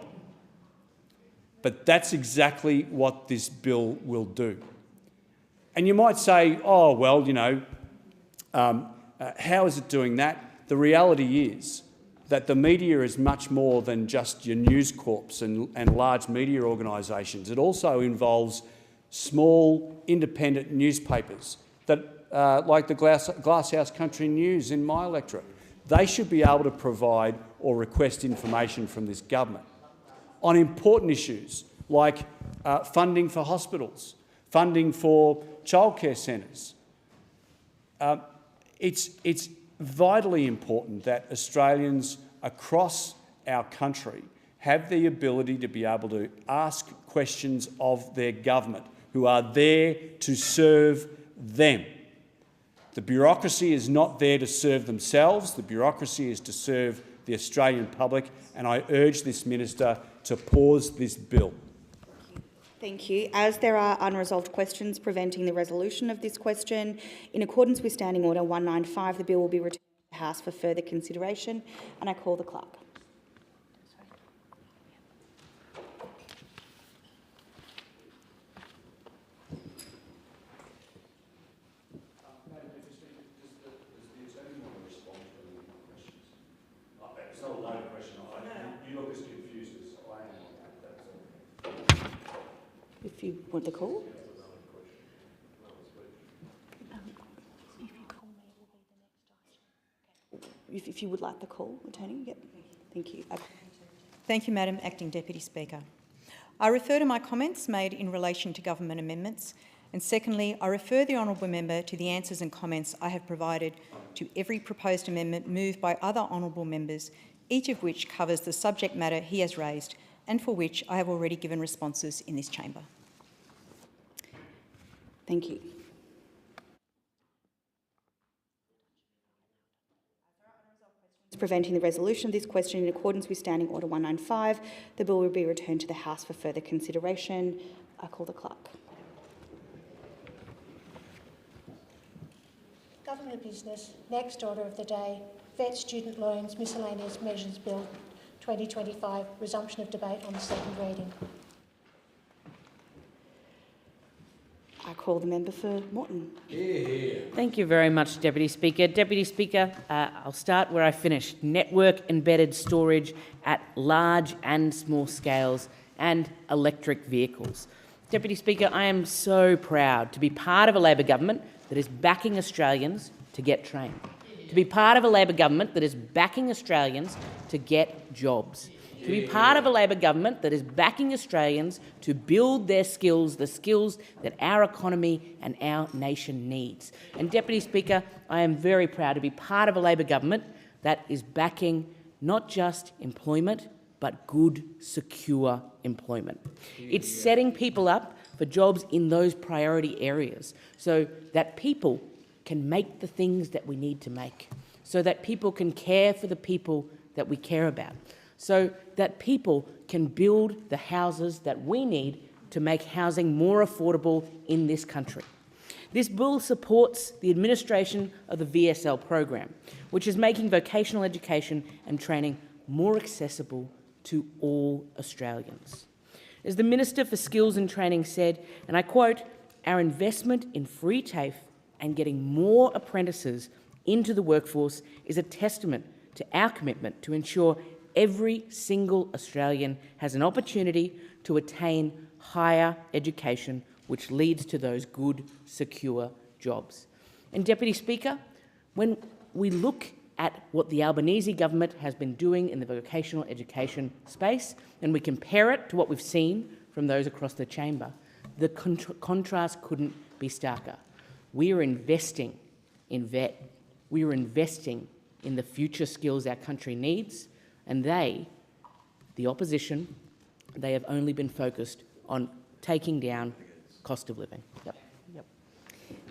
But that's exactly what this bill will do. And you might say, oh, well, you know, how is it doing that? The reality is that the media is much more than just your News Corps and large media organisations. It also involves small independent newspapers that, like the Glasshouse Country News in my electorate. They should be able to provide or request information from this government on important issues like funding for hospitals, funding for childcare centres. It's vitally important that Australians across our country have the ability to be able to ask questions of their government, who are there to serve them. The bureaucracy is not there to serve themselves. The bureaucracy is to serve the Australian public, and I urge this minister to pause this bill. Thank you. As there are unresolved questions preventing the resolution of this question, in accordance with Standing Order 195, the bill will be returned to the House for further consideration, and I call the clerk. It's not a loaded question. You look as confused as I am on that. If you want the call. If you would like the call, Attorney. Yep. Thank you. Okay. Thank you, Madam Acting Deputy Speaker. I refer to my comments made in relation to government amendments, and secondly, I refer the honourable member to the answers and comments I have provided to every proposed amendment moved by other honourable members, each of which covers the subject matter he has raised and for which I have already given responses in this chamber. Thank you. Preventing the resolution of this question in accordance with Standing Order 195, the bill will be returned to the House for further consideration. I call the clerk. Government business. Next order of the day. Vet Student Loans Miscellaneous Measures Bill 2025. Resumption of debate on the second reading. I call the member for Morton. Thank you very much, Deputy Speaker. Deputy Speaker, I'll start where I finished. Network embedded storage at large and small scales and electric vehicles. Deputy Speaker, I am so proud to be part of a Labor government that is backing Australians to get trained, to be part of a Labor government that is backing Australians to get jobs, to be part of a Labor government that is backing Australians to build their skills, the skills that our economy and our nation needs. And Deputy Speaker, I am very proud to be part of a Labor government that is backing not just employment, but good, secure employment. It's setting people up for jobs in those priority areas so that people can make the things that we need to make, so that people can care for the people that we care about, so that people can build the houses that we need to make housing more affordable in this country. This bill supports the administration of the VSL program, which is making vocational education and training more accessible to all Australians. As the Minister for Skills and Training said, and I quote, "Our investment in free TAFE and getting more apprentices into the workforce is a testament to our commitment to ensure every single Australian has an opportunity to attain higher education, which leads to those good, secure jobs." And Deputy Speaker, when we look at what the Albanese government has been doing in the vocational education space, and we compare it to what we've seen from those across the chamber, the contrast couldn't be starker. We are investing in VET. We are investing in the future skills our country needs, and they, the opposition, they have only been focused on taking down cost of living.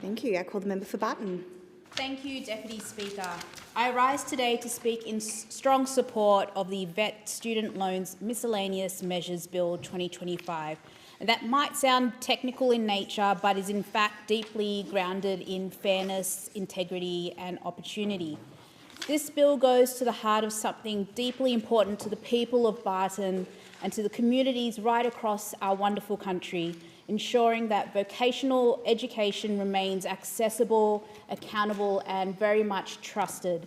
Thank you. I call the member for Barton. Thank you, Deputy Speaker. I rise today to speak in strong support of the VET Student Loans Miscellaneous Measures Bill 2025. And that might sound technical in nature, but is in fact deeply grounded in fairness, integrity and opportunity. This bill goes to the heart of something deeply important to the people of Barton and to the communities right across our wonderful country, ensuring that vocational education remains accessible, accountable and very much trusted.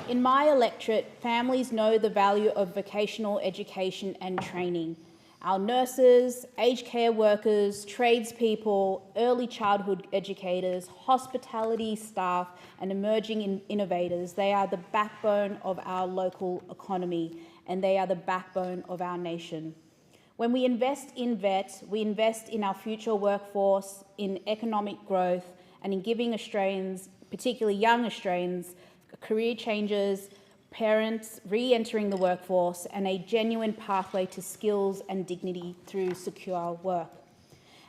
In my electorate, families know the value of vocational education and training. Our nurses, aged care workers, tradespeople, early childhood educators, hospitality staff and emerging innovators, they are the backbone of our local economy and they are the backbone of our nation. When we invest in VET, we invest in our future workforce, in economic growth and in giving Australians, particularly young Australians, career changes, parents re-entering the workforce and a genuine pathway to skills and dignity through secure work.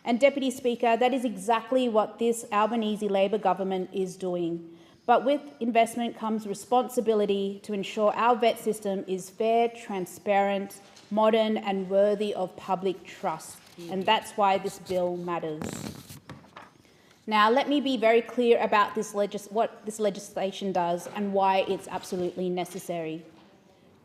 And Deputy Speaker, that is exactly what this Albanese Labor government is doing. But with investment comes responsibility to ensure our VET system is fair, transparent, modern and worthy of public trust. And that's why this bill matters. Now, let me be very clear about what this legislation does and why it's absolutely necessary.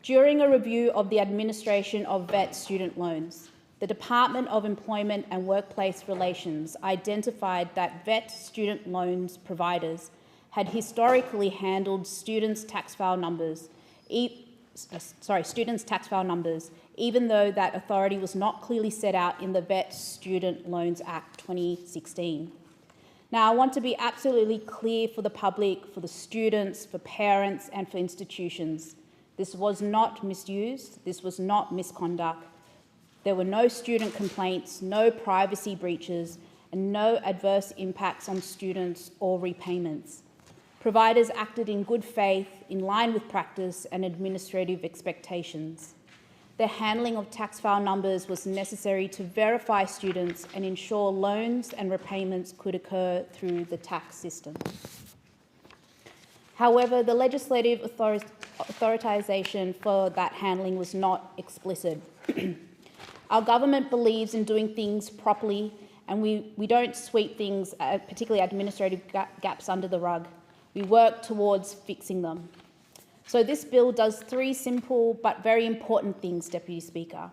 During a review of the administration of VET student loans, the Department of Employment and Workplace Relations identified that VET student loans providers had historically handled students' tax file numbers, even though that authority was not clearly set out in the VET Student Loans Act 2016. Now, I want to be absolutely clear for the public, for the students, for parents and for institutions. This was not misused. This was not misconduct. There were no student complaints, no privacy breaches and no adverse impacts on students or repayments. Providers acted in good faith, in line with practice and administrative expectations. Their handling of tax file numbers was necessary to verify students and ensure loans and repayments could occur through the tax system. However, the legislative authorisation for that handling was not explicit. Our government believes in doing things properly and we don't sweep things, particularly administrative gaps, under the rug. We work towards fixing them. So this bill does three simple but very important things, Deputy Speaker.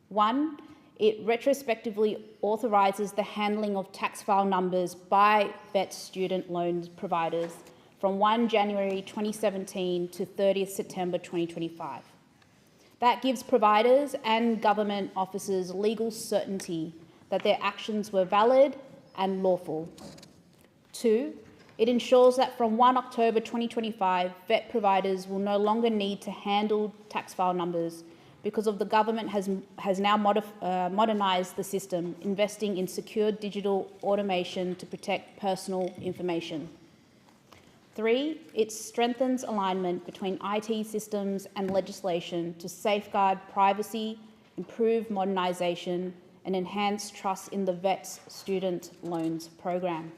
One, it retrospectively authorises the handling of tax file numbers by VET student loans providers from 1 January 2017 to 30th September 2025. That gives providers and government officers legal certainty that their actions were valid and lawful. Two, it ensures that from 1 October 2025, VET providers will no longer need to handle tax file numbers because the government has now modernised the system, investing in secure digital automation to protect personal information. Three, it strengthens alignment between IT systems and legislation to safeguard privacy, improve modernisation and enhance trust in the VET student loans program.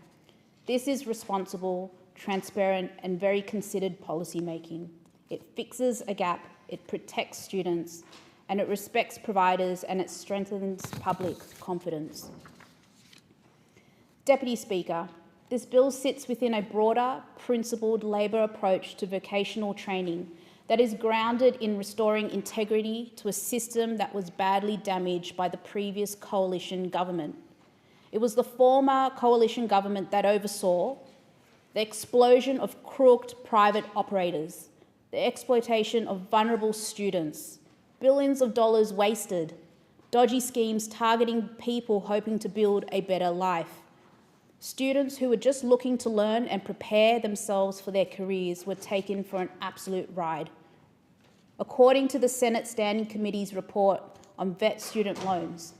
This is responsible, transparent and very considered policy making. It fixes a gap, it protects students, and it respects providers, and it strengthens public confidence. Deputy Speaker, this bill sits within a broader, principled Labor approach to vocational training that is grounded in restoring integrity to a system that was badly damaged by the previous coalition government. It was the former coalition government that oversaw the explosion of crooked private operators, the exploitation of vulnerable students, billions of dollars wasted, dodgy schemes targeting people hoping to build a better life. Students who were just looking to learn and prepare themselves for their careers were taken for an absolute ride. According to the Senate Standing Committee's report on vet student loans,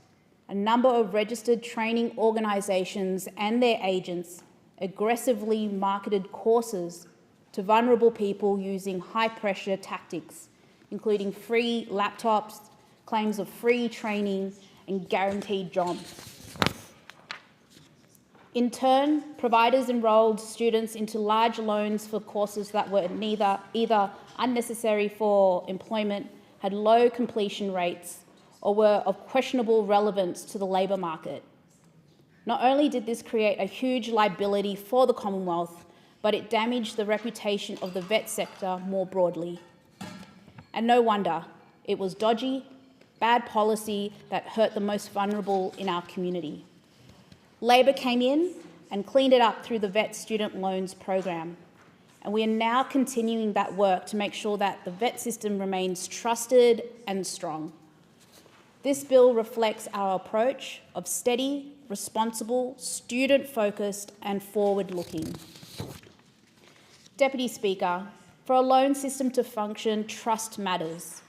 a number of registered training organisations and their agents aggressively marketed courses to vulnerable people using high-pressure tactics, including free laptops, claims of free training and guaranteed jobs. In turn, providers enrolled students into large loans for courses that were either unnecessary for employment, had low completion rates, or were of questionable relevance to the labour market. Not only did this create a huge liability for the Commonwealth, but it damaged the reputation of the vet sector more broadly. And no wonder, it was dodgy, bad policy that hurt the most vulnerable in our community. Labor came in and cleaned it up through the vet student loans program. And we are now continuing that work to make sure that the vet system remains trusted and strong. This bill reflects our approach of steady, responsible, student-focused and forward-looking. Deputy Speaker, for a loan system to function, trust matters.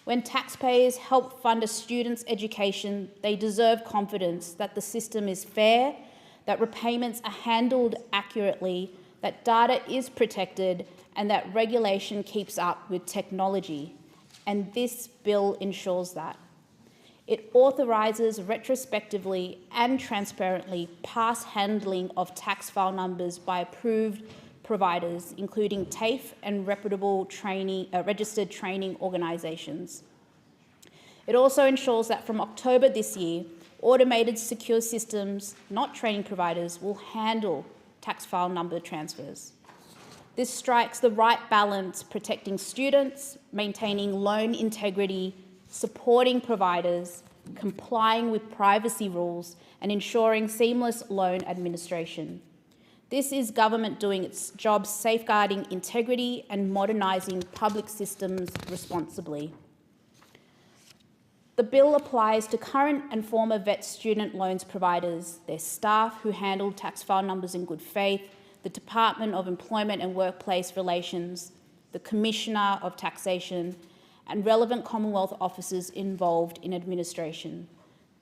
When taxpayers help fund a student's education, they deserve confidence that the system is fair, that repayments are handled accurately, that data is protected, and that regulation keeps up with technology. And this bill ensures that. It authorises retrospectively and transparently past handling of tax file numbers by approved providers, including TAFE and reputable registered training organisations. It also ensures that from October this year, automated secure systems, not training providers, will handle tax file number transfers. This strikes the right balance, protecting students, maintaining loan integrity, supporting providers, complying with privacy rules, and ensuring seamless loan administration. This is government doing its job safeguarding integrity and modernising public systems responsibly. The bill applies to current and former vet student loans providers, their staff who handle tax file numbers in good faith, the Department of Employment and Workplace Relations, the Commissioner of Taxation, and relevant Commonwealth officers involved in administration.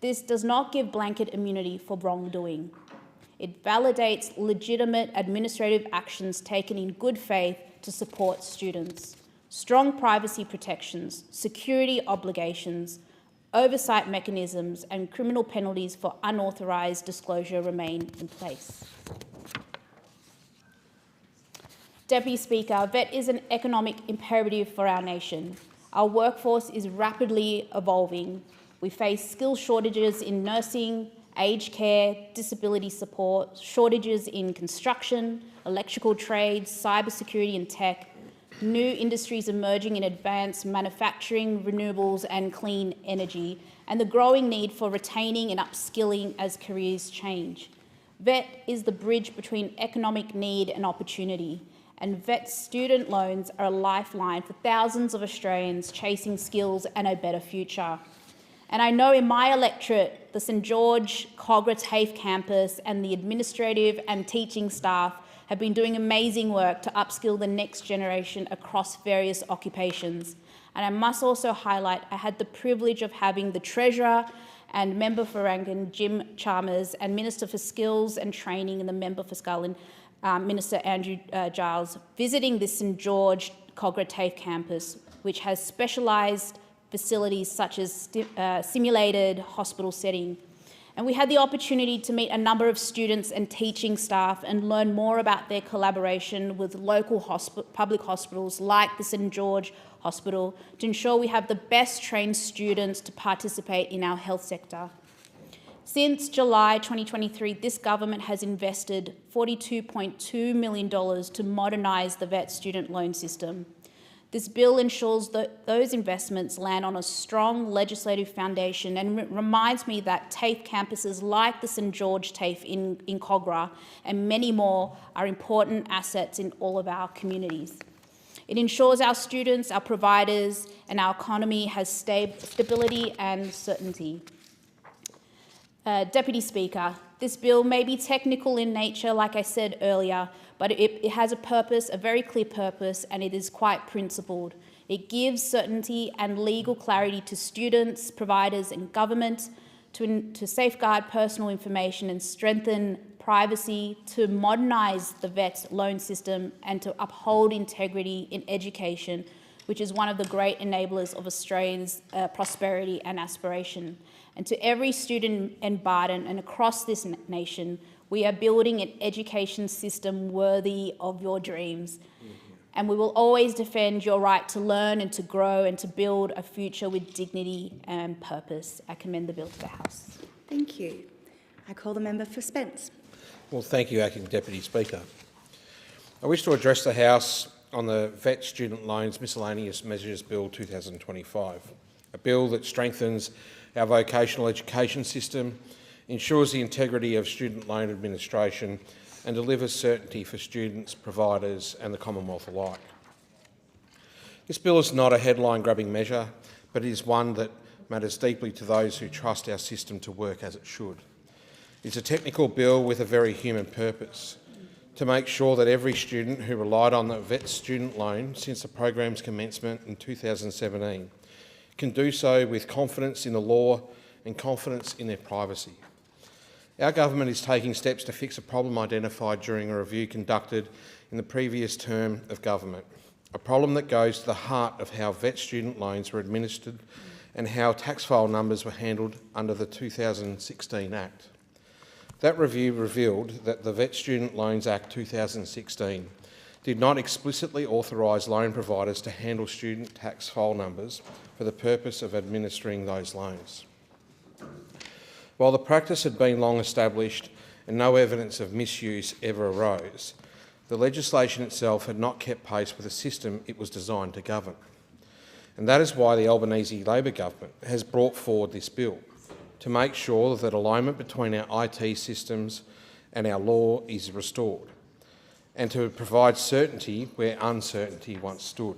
This does not give blanket immunity for wrongdoing. It validates legitimate administrative actions taken in good faith to support students. Strong privacy protections, security obligations, oversight mechanisms and criminal penalties for unauthorised disclosure remain in place. Deputy Speaker, vet is an economic imperative for our nation. Our workforce is rapidly evolving. We face skill shortages in nursing, aged care, disability support, shortages in construction, electrical trades, cybersecurity and tech, new industries emerging in advanced manufacturing, renewables and clean energy, and the growing need for retaining and upskilling as careers change. VET is the bridge between economic need and opportunity, and VET student loans are a lifeline for thousands of Australians chasing skills and a better future. And I know in my electorate, the St George Cogra TAFE campus and the administrative and teaching staff have been doing amazing work to upskill the next generation across various occupations. And I must also highlight, I had the privilege of having the Treasurer and Member for Rankin, Jim Chalmers, and Minister for Skills and Training and the Member for Scullin, Minister Andrew Giles, visiting the St George Cogra TAFE campus, which has specialised facilities such as simulated hospital setting. And we had the opportunity to meet a number of students and teaching staff and learn more about their collaboration with local public hospitals like the St George Hospital to ensure we have the best trained students to participate in our health sector. Since July 2023, this government has invested $42.2 million to modernise the VET student loan system. This bill ensures that those investments land on a strong legislative foundation and reminds me that TAFE campuses like the St George TAFE in Kogarah and many more are important assets in all of our communities. It ensures our students, our providers and our economy has stability and certainty. Deputy Speaker, this bill may be technical in nature, like I said earlier, but it has a purpose, a very clear purpose, and it is quite principled. It gives certainty and legal clarity to students, providers and government to safeguard personal information and strengthen privacy, to modernise the VET loan system and to uphold integrity in education, which is one of the great enablers of Australians' prosperity and aspiration. And to every student in Barton and across this nation, we are building an education system worthy of your dreams. And we will always defend your right to learn and to grow and to build a future with dignity and purpose. I commend the bill to the House. Thank you. I call the member for Spence. Well, thank you, Acting Deputy Speaker. I wish to address the House on the VET Student Loans Miscellaneous Measures Bill 2025, a bill that strengthens our vocational education system, ensures the integrity of student loan administration and delivers certainty for students, providers and the Commonwealth alike. This bill is not a headline-grabbing measure, but it is one that matters deeply to those who trust our system to work as it should. It's a technical bill with a very human purpose, to make sure that every student who relied on the VET student loan since the program's commencement in 2017 can do so with confidence in the law and confidence in their privacy. Our government is taking steps to fix a problem identified during a review conducted in the previous term of government, a problem that goes to the heart of how VET student loans were administered and how tax file numbers were handled under the 2016 Act. That review revealed that the VET Student Loans Act 2016 did not explicitly authorise loan providers to handle student tax file numbers for the purpose of administering those loans. While the practice had been long established and no evidence of misuse ever arose, the legislation itself had not kept pace with the system it was designed to govern. And that is why the Albanese Labor government has brought forward this bill, to make sure that alignment between our IT systems and our law is restored, and to provide certainty where uncertainty once stood.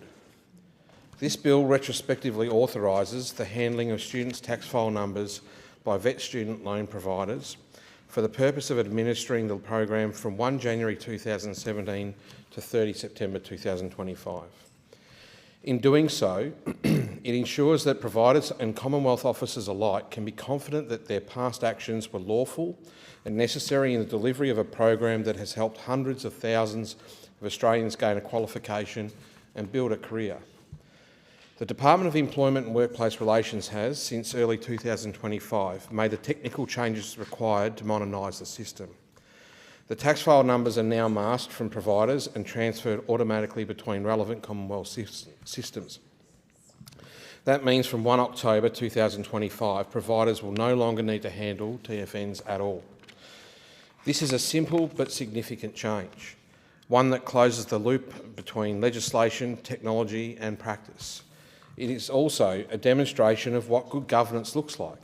This bill retrospectively authorises the handling of students' tax file numbers by VET student loan providers for the purpose of administering the program from 1 January 2017 to 30 September 2025. In doing so, it ensures that providers and Commonwealth officers alike can be confident that their past actions were lawful and necessary in the delivery of a program that has helped hundreds of thousands of Australians gain a qualification and build a career. The Department of Employment and Workplace Relations has, since early 2025, made the technical changes required to modernise the system. The tax file numbers are now masked from providers and transferred automatically between relevant Commonwealth systems. That means from 1 October 2025, providers will no longer need to handle TFNs at all. This is a simple but significant change, one that closes the loop between legislation, technology and practice. It is also a demonstration of what good governance looks like,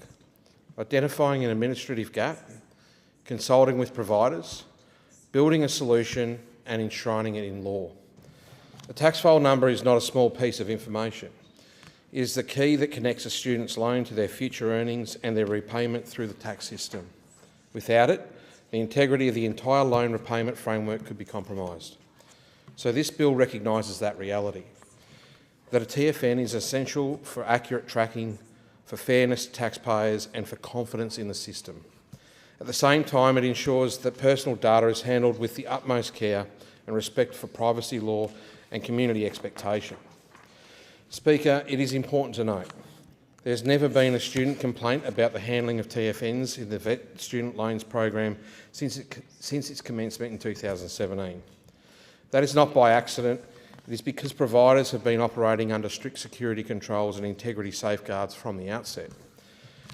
identifying an administrative gap, consulting with providers, building a solution and enshrining it in law. The tax file number is not a small piece of information. It is the key that connects a student's loan to their future earnings and their repayment through the tax system. Without it, the integrity of the entire loan repayment framework could be compromised. So this bill recognises that reality, that a TFN is essential for accurate tracking, for fairness to taxpayers and for confidence in the system. At the same time, it ensures that personal data is handled with the utmost care and respect for privacy law and community expectation. Speaker, it is important to note There's never been a student complaint about the handling of TFNs in the VET student loans program since its commencement in 2017. That is not by accident. It is because providers have been operating under strict security controls and integrity safeguards from the outset.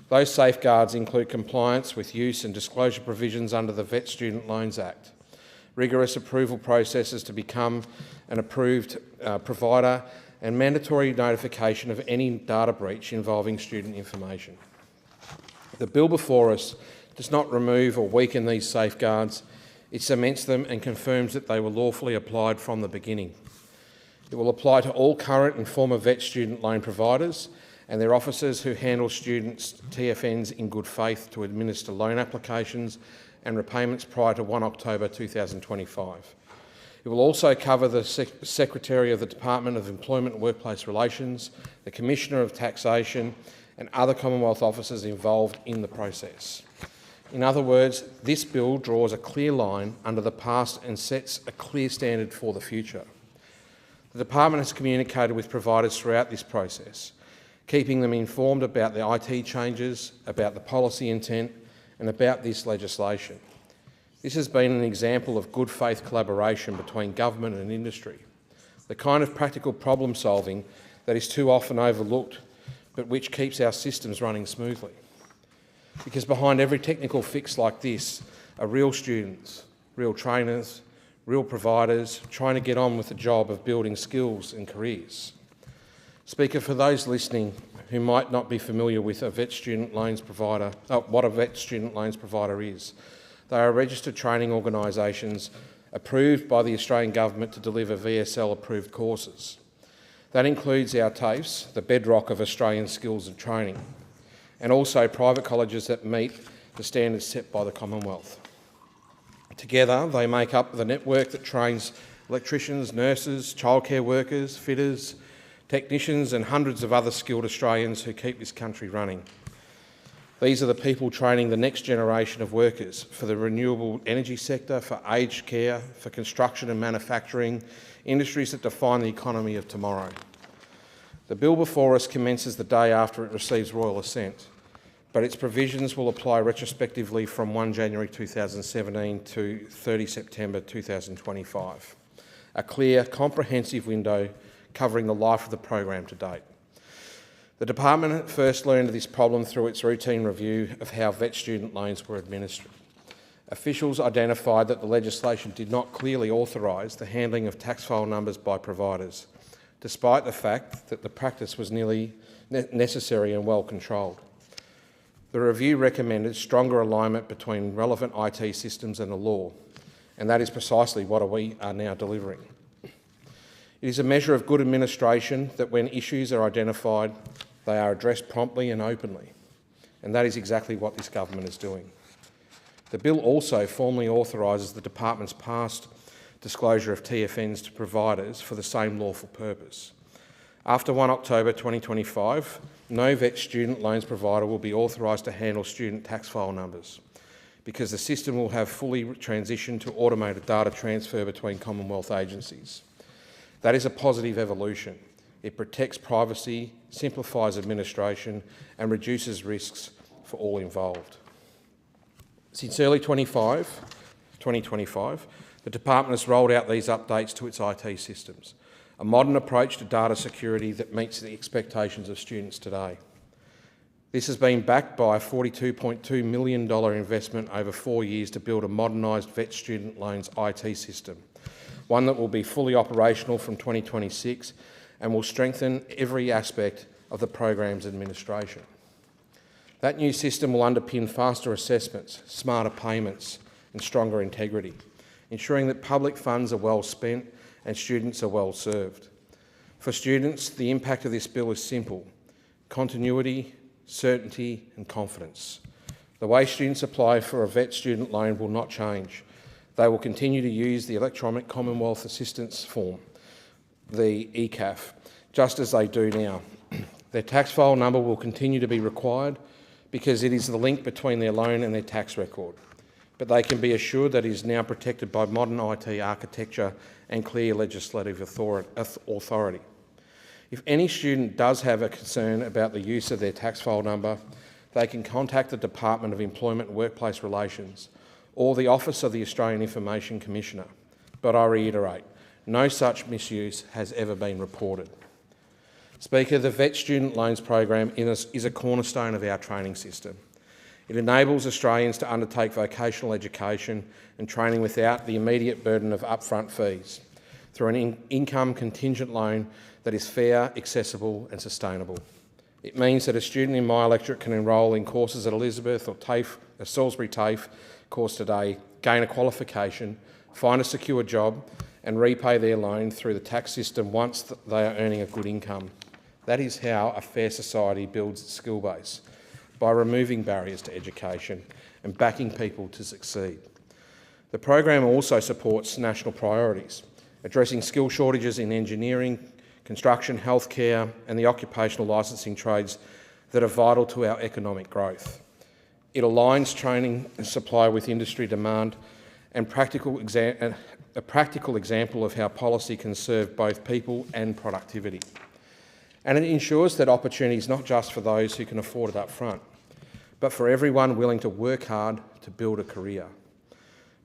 Those safeguards include compliance with use and disclosure provisions under the VET Student Loans Act, rigorous approval processes to become an approved provider, and mandatory notification of any data breach involving student information. The bill before us does not remove or weaken these safeguards. It cements them and confirms that they were lawfully applied from the beginning. It will apply to all current and former VET student loan providers and their officers who handle students' TFNs in good faith to administer loan applications and repayments prior to 1 October 2025. It will also cover the Secretary of the Department of Employment and Workplace Relations, the Commissioner of Taxation and other Commonwealth officers involved in the process. In other words, this bill draws a clear line under the past and sets a clear standard for the future. The Department has communicated with providers throughout this process, keeping them informed about the IT changes, about the policy intent and about this legislation. This has been an example of good faith collaboration between government and industry, the kind of practical problem solving that is too often overlooked but which keeps our systems running smoothly. Because behind every technical fix like this are real students, real trainers, real providers trying to get on with the job of building skills and careers. Speaker, for those listening who might not be familiar with a VET student loans provider, what a VET student loans provider is, they are registered training organisations approved by the Australian Government to deliver VSL-approved courses. That includes our TAFEs, the bedrock of Australian skills and training, and also private colleges that meet the standards set by the Commonwealth. Together, they make up the network that trains electricians, nurses, childcare workers, fitters, technicians and hundreds of other skilled Australians who keep this country running. These are the people training the next generation of workers for the renewable energy sector, for aged care, for construction and manufacturing, industries that define the economy of tomorrow. The bill before us commences the day after it receives royal assent, but its provisions will apply retrospectively from 1 January 2017 to 30 September 2025. A clear, comprehensive window covering the life of the program to date. The department first learned of this problem through its routine review of how VET student loans were administered. Officials identified that the legislation did not clearly authorise the handling of tax file numbers by providers, despite the fact that the practice was nearly necessary and well controlled. The review recommended stronger alignment between relevant IT systems and the law, and that is precisely what we are now delivering. It is a measure of good administration that when issues are identified, they are addressed promptly and openly, and that is exactly what this government is doing. The bill also formally authorises the department's past disclosure of TFNs to providers for the same lawful purpose. After 1 October 2025, no VET student loans provider will be authorised to handle student tax file numbers because the system will have fully transitioned to automated data transfer between Commonwealth agencies. That is a positive evolution. It protects privacy, simplifies administration and reduces risks for all involved. Since early 2025, the department has rolled out these updates to its IT systems, a modern approach to data security that meets the expectations of students today. This has been backed by a $42.2 million investment over 4 years to build a modernised VET student loans IT system, one that will be fully operational from 2026 and will strengthen every aspect of the program's administration. That new system will underpin faster assessments, smarter payments and stronger integrity, ensuring that public funds are well spent and students are well served. For students, the impact of this bill is simple: continuity, certainty and confidence. The way students apply for a VET student loan will not change. They will continue to use the Electronic Commonwealth Assistance Form, the ECAF, just as they do now. Their tax file number will continue to be required because it is the link between their loan and their tax record. But they can be assured that it is now protected by modern IT architecture and clear legislative authority. If any student does have a concern about the use of their tax file number, they can contact the Department of Employment and Workplace Relations or the Office of the Australian Information Commissioner. But I reiterate, no such misuse has ever been reported. Speaker, the VET Student Loans Program is a cornerstone of our training system. It enables Australians to undertake vocational education and training without the immediate burden of upfront fees through an income contingent loan that is fair, accessible and sustainable. It means that a student in my electorate can enrol in courses at Elizabeth or TAFE, a Salisbury TAFE course today, gain a qualification, find a secure job and repay their loan through the tax system once they are earning a good income. That is how a fair society builds its skill base, by removing barriers to education and backing people to succeed. The program also supports national priorities, addressing skill shortages in engineering, construction, healthcare and the occupational licensing trades that are vital to our economic growth. It aligns training and supply with industry demand and a practical example of how policy can serve both people and productivity. And it ensures that opportunity is not just for those who can afford it up front, but for everyone willing to work hard to build a career.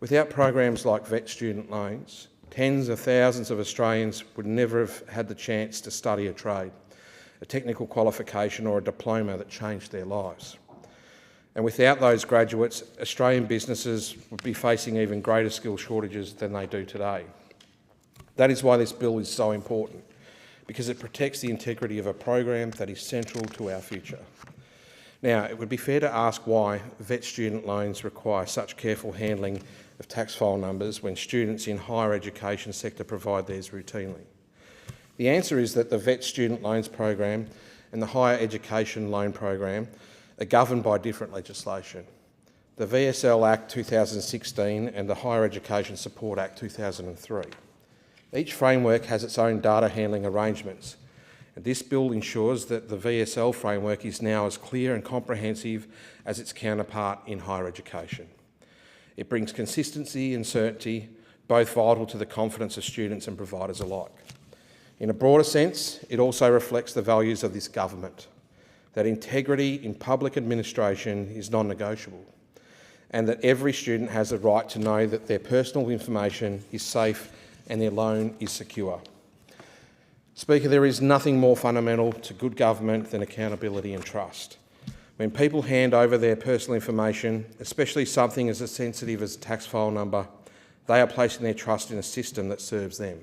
Without programs like VET Student Loans, tens of thousands of Australians would never have had the chance to study a trade, a technical qualification or a diploma that changed their lives. And without those graduates, Australian businesses would be facing even greater skill shortages than they do today. That is why this bill is so important, because it protects the integrity of a program that is central to our future. Now, it would be fair to ask why VET student loans require such careful handling of tax file numbers when students in higher education sector provide theirs routinely. The answer is that the VET student loans program and the higher education loan program are governed by different legislation. The VSL Act 2016 and the Higher Education Support Act 2003. Each framework has its own data handling arrangements, and this bill ensures that the VSL framework is now as clear and comprehensive as its counterpart in higher education. It brings consistency and certainty, both vital to the confidence of students and providers alike. In a broader sense, it also reflects the values of this government, that integrity in public administration is non-negotiable, and that every student has a right to know that their personal information is safe and their loan is secure. Speaker, there is nothing more fundamental to good government than accountability and trust. When people hand over their personal information, especially something as sensitive as a tax file number, they are placing their trust in a system that serves them.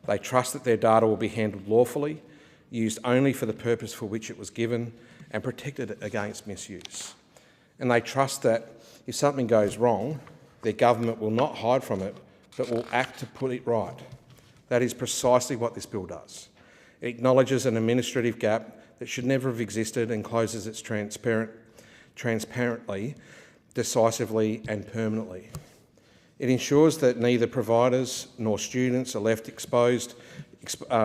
They trust that their data will be handled lawfully, used only for the purpose for which it was given, and protected against misuse. And they trust that if something goes wrong, their government will not hide from it, but will act to put it right. That is precisely what this bill does. It acknowledges an administrative gap that should never have existed and closes it transparently, decisively and permanently. It ensures that neither providers nor students are left exposed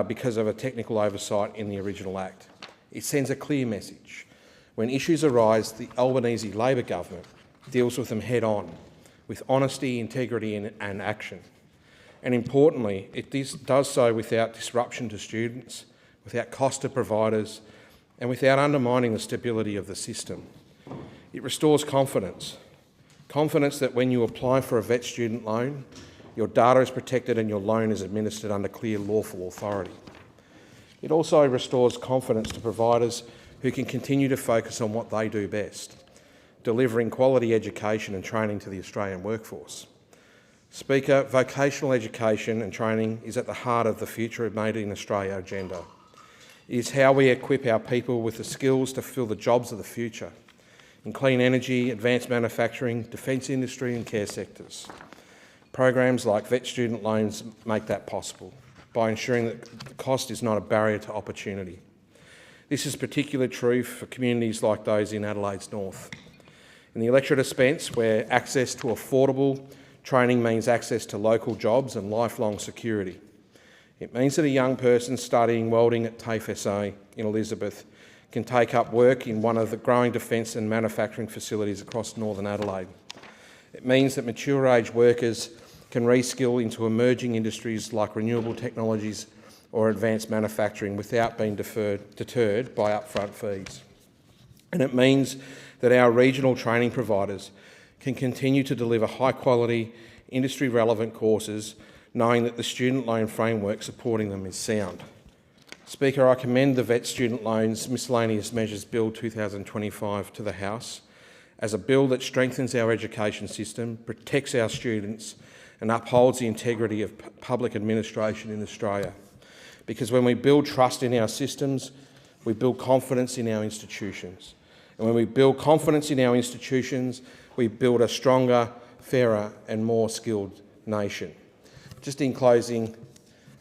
because of a technical oversight in the original Act. It sends a clear message. When issues arise, the Albanese Labor government deals with them head-on, with honesty, integrity and action. And importantly, it does so without disruption to students, without cost to providers, and without undermining the stability of the system. It restores confidence. Confidence that when you apply for a VET student loan, your data is protected and your loan is administered under clear lawful authority. It also restores confidence to providers who can continue to focus on what they do best, delivering quality education and training to the Australian workforce. Speaker, vocational education and training is at the heart of the Future Made in Australia agenda. It is how we equip our people with the skills to fill the jobs of the future in clean energy, advanced manufacturing, defence industry and care sectors. Programs like VET student loans make that possible by ensuring that the cost is not a barrier to opportunity. This is particularly true for communities like those in Adelaide's north. In the electorate of Spence, where access to affordable training means access to local jobs and lifelong security. It means that a young person studying welding at TAFE SA in Elizabeth can take up work in one of the growing defence and manufacturing facilities across northern Adelaide. It means that mature age workers can reskill into emerging industries like renewable technologies, or advanced manufacturing without being deterred by upfront fees. And it means that our regional training providers can continue to deliver high-quality, industry-relevant courses, knowing that the student loan framework supporting them is sound. Speaker, I commend the Vet Student Loans Miscellaneous Measures Bill 2025 to the House as a bill that strengthens our education system, protects our students and upholds the integrity of public administration in Australia. Because when we build trust in our systems, we build confidence in our institutions. And when we build confidence in our institutions, we build a stronger, fairer and more skilled nation. Just in closing,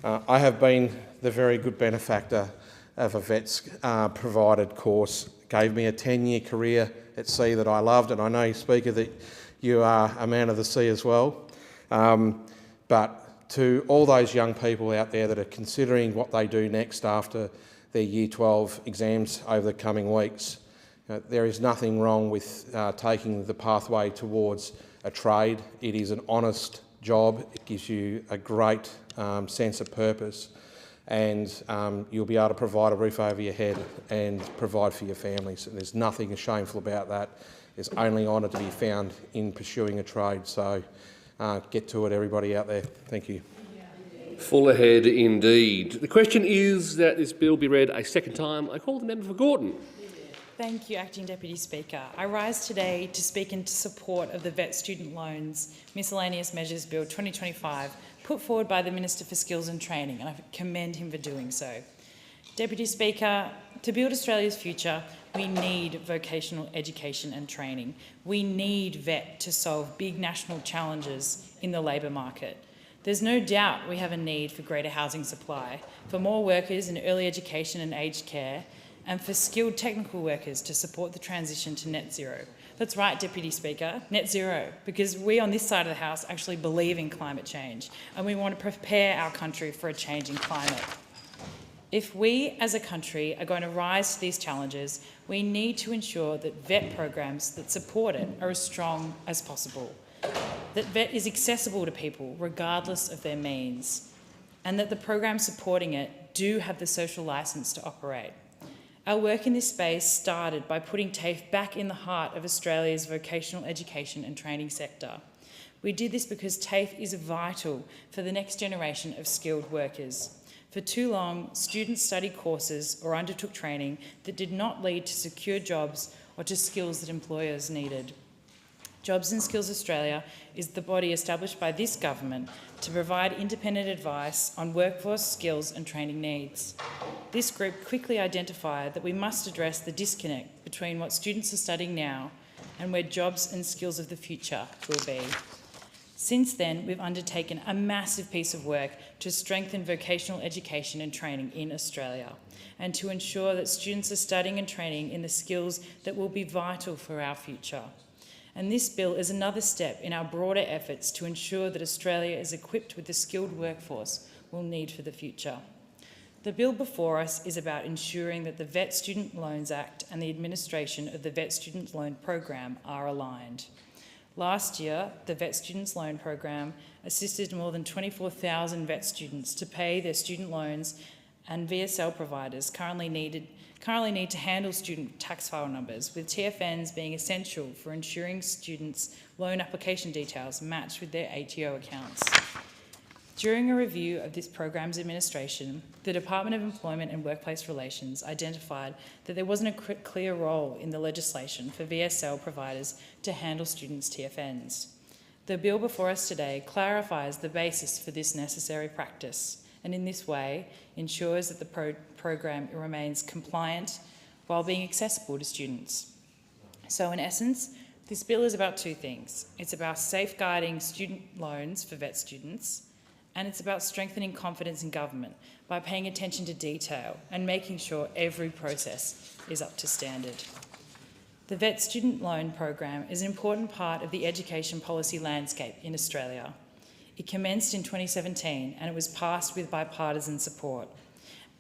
I have been the very good benefactor of a VET's provided course. It gave me a 10-year career at sea that I loved, and I know, Speaker, that you are a man of the sea as well. But to all those young people out there that are considering what they do next after their Year 12 exams over the coming weeks, there is nothing wrong with taking the pathway towards a trade. It is an honest job. It gives you a great sense of purpose, and you'll be able to provide a roof over your head and provide for your families. And there's nothing shameful about that. There's only honour to be found in pursuing a trade. So get to it, everybody out there. Thank you. Full ahead indeed. The question is that this bill be read a second time. I call the member for Gorton. Thank you, Acting Deputy Speaker. I rise today to speak in support of the Vet Student Loans Miscellaneous Measures Bill 2025 put forward by the Minister for Skills and Training, and I commend him for doing so. Deputy Speaker, to build Australia's future, we need vocational education and training. We need VET to solve big national challenges in the labour market. There's no doubt we have a need for greater housing supply, for more workers in early education and aged care, and for skilled technical workers to support the transition to net zero. That's right, Deputy Speaker, net zero, because we on this side of the House actually believe in climate change and we want to prepare our country for a changing climate. If we as a country are going to rise to these challenges, we need to ensure that VET programs that support it are as strong as possible, that VET is accessible to people regardless of their means, and that the programs supporting it do have the social licence to operate. Our work in this space started by putting TAFE back in the heart of Australia's vocational education and training sector. We did this because TAFE is vital for the next generation of skilled workers. For too long, students studied courses or undertook training that did not lead to secure jobs or to skills that employers needed. Jobs and Skills Australia is the body established by this government to provide independent advice on workforce skills and training needs. This group quickly identified that we must address the disconnect between what students are studying now and where jobs and skills of the future will be. Since then, we've undertaken a massive piece of work to strengthen vocational education and training in Australia and to ensure that students are studying and training in the skills that will be vital for our future. And this bill is another step in our broader efforts to ensure that Australia is equipped with the skilled workforce we'll need for the future. The bill before us is about ensuring that the Vet Student Loans Act and the administration of the Vet Student Loan Program are aligned. Last year, the Vet Students Loan Program assisted more than 24,000 vet students to pay their student loans, and VSL providers currently need to handle student tax file numbers, with TFNs being essential for ensuring students' loan application details match with their ATO accounts. During a review of this program's administration, the Department of Employment and Workplace Relations identified that there wasn't a clear role in the legislation for VSL providers to handle students' TFNs. The bill before us today clarifies the basis for this necessary practice, and in this way ensures that the program remains compliant while being accessible to students. So in essence, this bill is about two things. It's about safeguarding student loans for vet students, and it's about strengthening confidence in government by paying attention to detail and making sure every process is up to standard. The Vet Student Loan Program is an important part of the education policy landscape in Australia. It commenced in 2017 and it was passed with bipartisan support.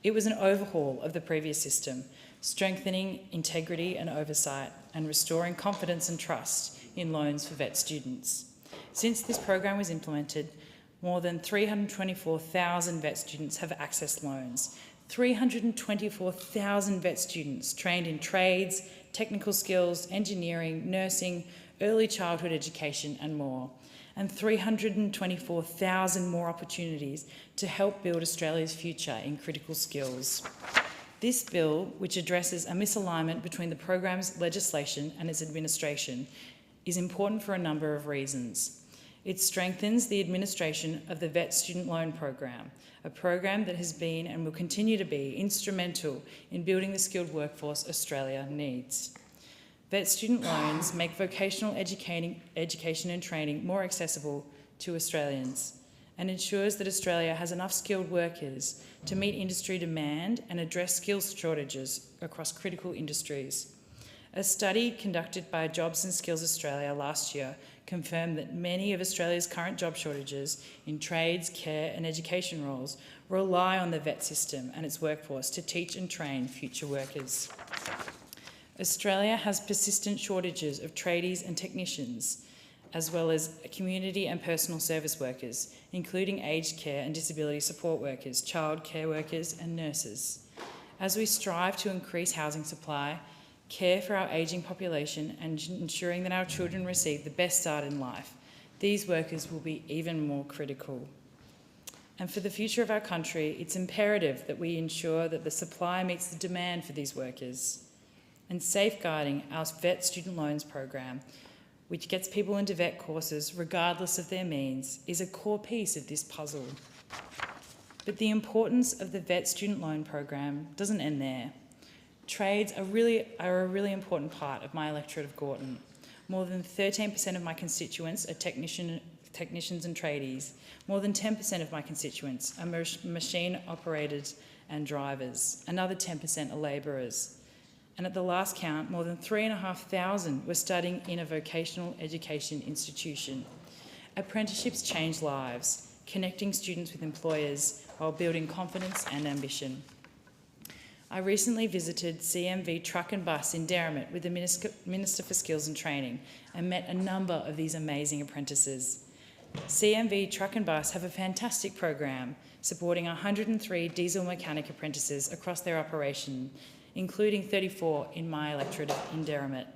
It was an overhaul of the previous system, strengthening integrity and oversight and restoring confidence and trust in loans for vet students. Since this program was implemented, More than 324,000 vet students have accessed loans. 324,000 vet students trained in trades, technical skills, engineering, nursing, early childhood education and more. And 324,000 more opportunities to help build Australia's future in critical skills. This bill, which addresses a misalignment between the program's legislation and its administration, is important for a number of reasons. It strengthens the administration of the VET Student Loan Program, a program that has been and will continue to be instrumental in building the skilled workforce Australia needs. VET student loans make vocational education and training more accessible to Australians and ensures that Australia has enough skilled workers to meet industry demand and address skills shortages across critical industries. A study conducted by Jobs and Skills Australia last year confirmed that many of Australia's current job shortages in trades, care and education roles rely on the VET system and its workforce to teach and train future workers. Australia has persistent shortages of tradies and technicians, as well as community and personal service workers, including aged care and disability support workers, child care workers and nurses. As we strive to increase housing supply, care for our ageing population and ensuring that our children receive the best start in life, these workers will be even more critical. And for the future of our country, it's imperative that we ensure that the supply meets the demand for these workers. And safeguarding our VET student loans program, which gets people into VET courses regardless of their means, is a core piece of this puzzle. But the importance of the VET student loan program doesn't end there. Trades are a really important part of my electorate of Gorton. More than 13% of my constituents are technicians and tradies. More than 10% of my constituents are machine operators and drivers. Another 10% are labourers. And at the last count, more than 3,500 were studying in a vocational education institution. Apprenticeships change lives, connecting students with employers while building confidence and ambition. I recently visited CMV Truck and Bus in Derrimut with the Minister for Skills and Training and met a number of these amazing apprentices. CMV Truck and Bus have a fantastic program supporting 103 diesel mechanic apprentices across their operation, including 34 in my electorate in Derrimut.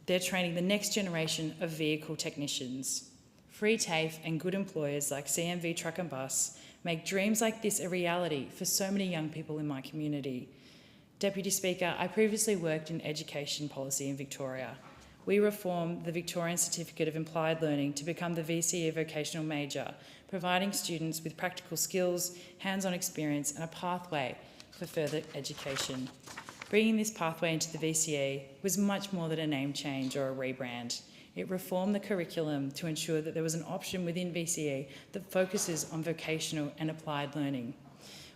They're training the next generation of vehicle technicians. Free TAFE and good employers like CMV Truck and Bus make dreams like this a reality for so many young people in my community. Deputy Speaker, I previously worked in education policy in Victoria. We reformed the Victorian Certificate of Applied Learning to become the VCE vocational major, providing students with practical skills, hands-on experience and a pathway for further education. Bringing this pathway into the VCE was much more than a name change or a rebrand. It reformed the curriculum to ensure that there was an option within VCE that focuses on vocational and applied learning.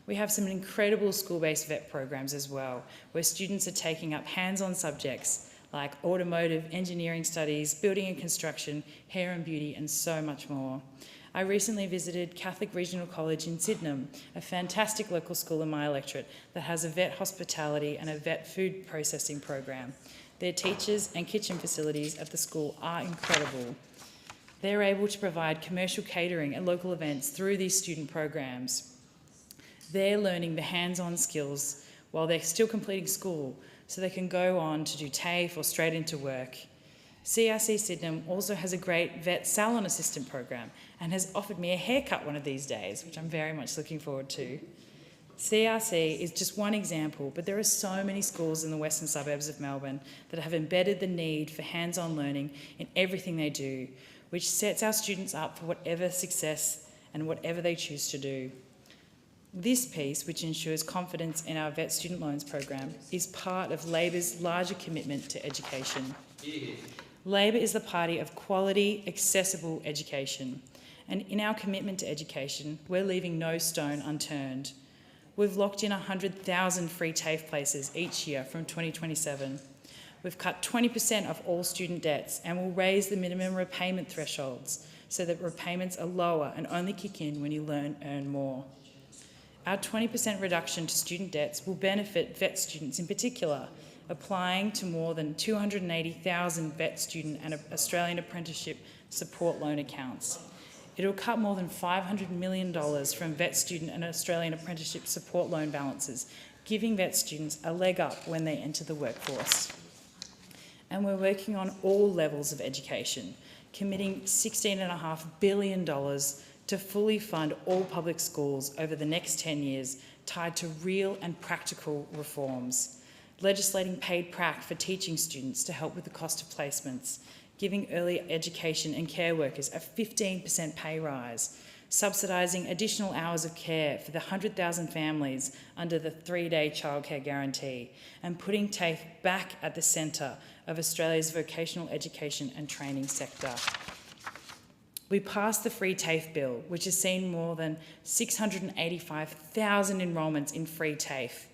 We have some incredible school-based VET programs as well, where students are taking up hands-on subjects like automotive, engineering studies, building and construction, hair and beauty, and so much more. I recently visited Catholic Regional College in Sydenham, a fantastic local school in my electorate that has a VET hospitality and a VET food processing program. Their teachers and kitchen facilities at the school are incredible. They're able to provide commercial catering and local events through these student programs. They're learning the hands-on skills while they're still completing school, so they can go on to do TAFE or straight into work. CRC Sydenham also has a great VET salon assistant program and has offered me a haircut one of these days, which I'm very much looking forward to. CRC is just one example, but there are so many schools in the western suburbs of Melbourne that have embedded the need for hands-on learning in everything they do, which sets our students up for whatever success and whatever they choose to do. This piece, which ensures confidence in our VET student loans program, is part of Labor's larger commitment to education. Labor is the party of quality, accessible education. And in our commitment to education, we're leaving no stone unturned. We've locked in 100,000 free TAFE places each year from 2027. We've cut 20% of all student debts and will raise the minimum repayment thresholds so that repayments are lower and only kick in when you earn more. Our 20% reduction to student debts will benefit VET students in particular, applying to more than 280,000 VET student and Australian apprenticeship support loan accounts. It'll cut more than $500 million from vet student and Australian apprenticeship support loan balances, giving vet students a leg up when they enter the workforce. And we're working on all levels of education, committing $16.5 billion to fully fund all public schools over the next 10 years, tied to real and practical reforms, legislating paid prac for teaching students to help with the cost of placements, giving early education and care workers a 15% pay rise, subsidising additional hours of care for the 100,000 families under the 3-day childcare guarantee, and putting TAFE back at the centre of Australia's vocational education and training sector. We passed the free TAFE bill, which has seen more than 685,000 enrolments in free TAFE.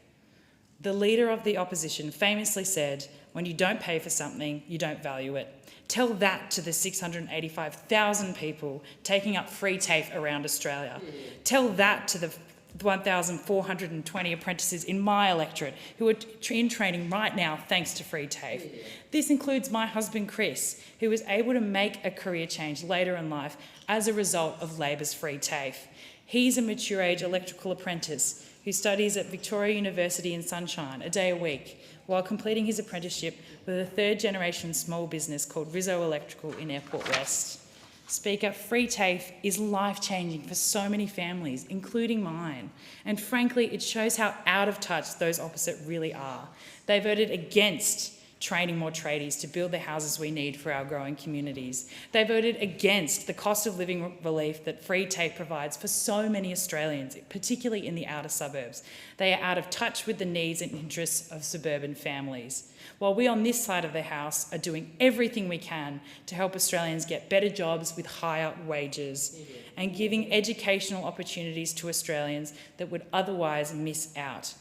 The leader of the opposition famously said, "When you don't pay for something, you don't value it." Tell that to the 685,000 people taking up free TAFE around Australia. Tell that to the 1,420 apprentices in my electorate who are in training right now thanks to free TAFE. This includes my husband Chris, who was able to make a career change later in life as a result of Labor's free TAFE. He's a mature age electrical apprentice who studies at Victoria University in Sunshine a day a week while completing his apprenticeship with a third-generation small business called Rizzo Electrical in Airport West. Speaker, free TAFE is life-changing for so many families, including mine. And frankly, it shows how out of touch those opposite really are. They voted against training more tradies to build the houses we need for our growing communities. They voted against the cost of living relief that free TAFE provides for so many Australians, particularly in the outer suburbs. They are out of touch with the needs and interests of suburban families. While we on this side of the House are doing everything we can to help Australians get better jobs with higher wages and giving educational opportunities to Australians that would otherwise miss out.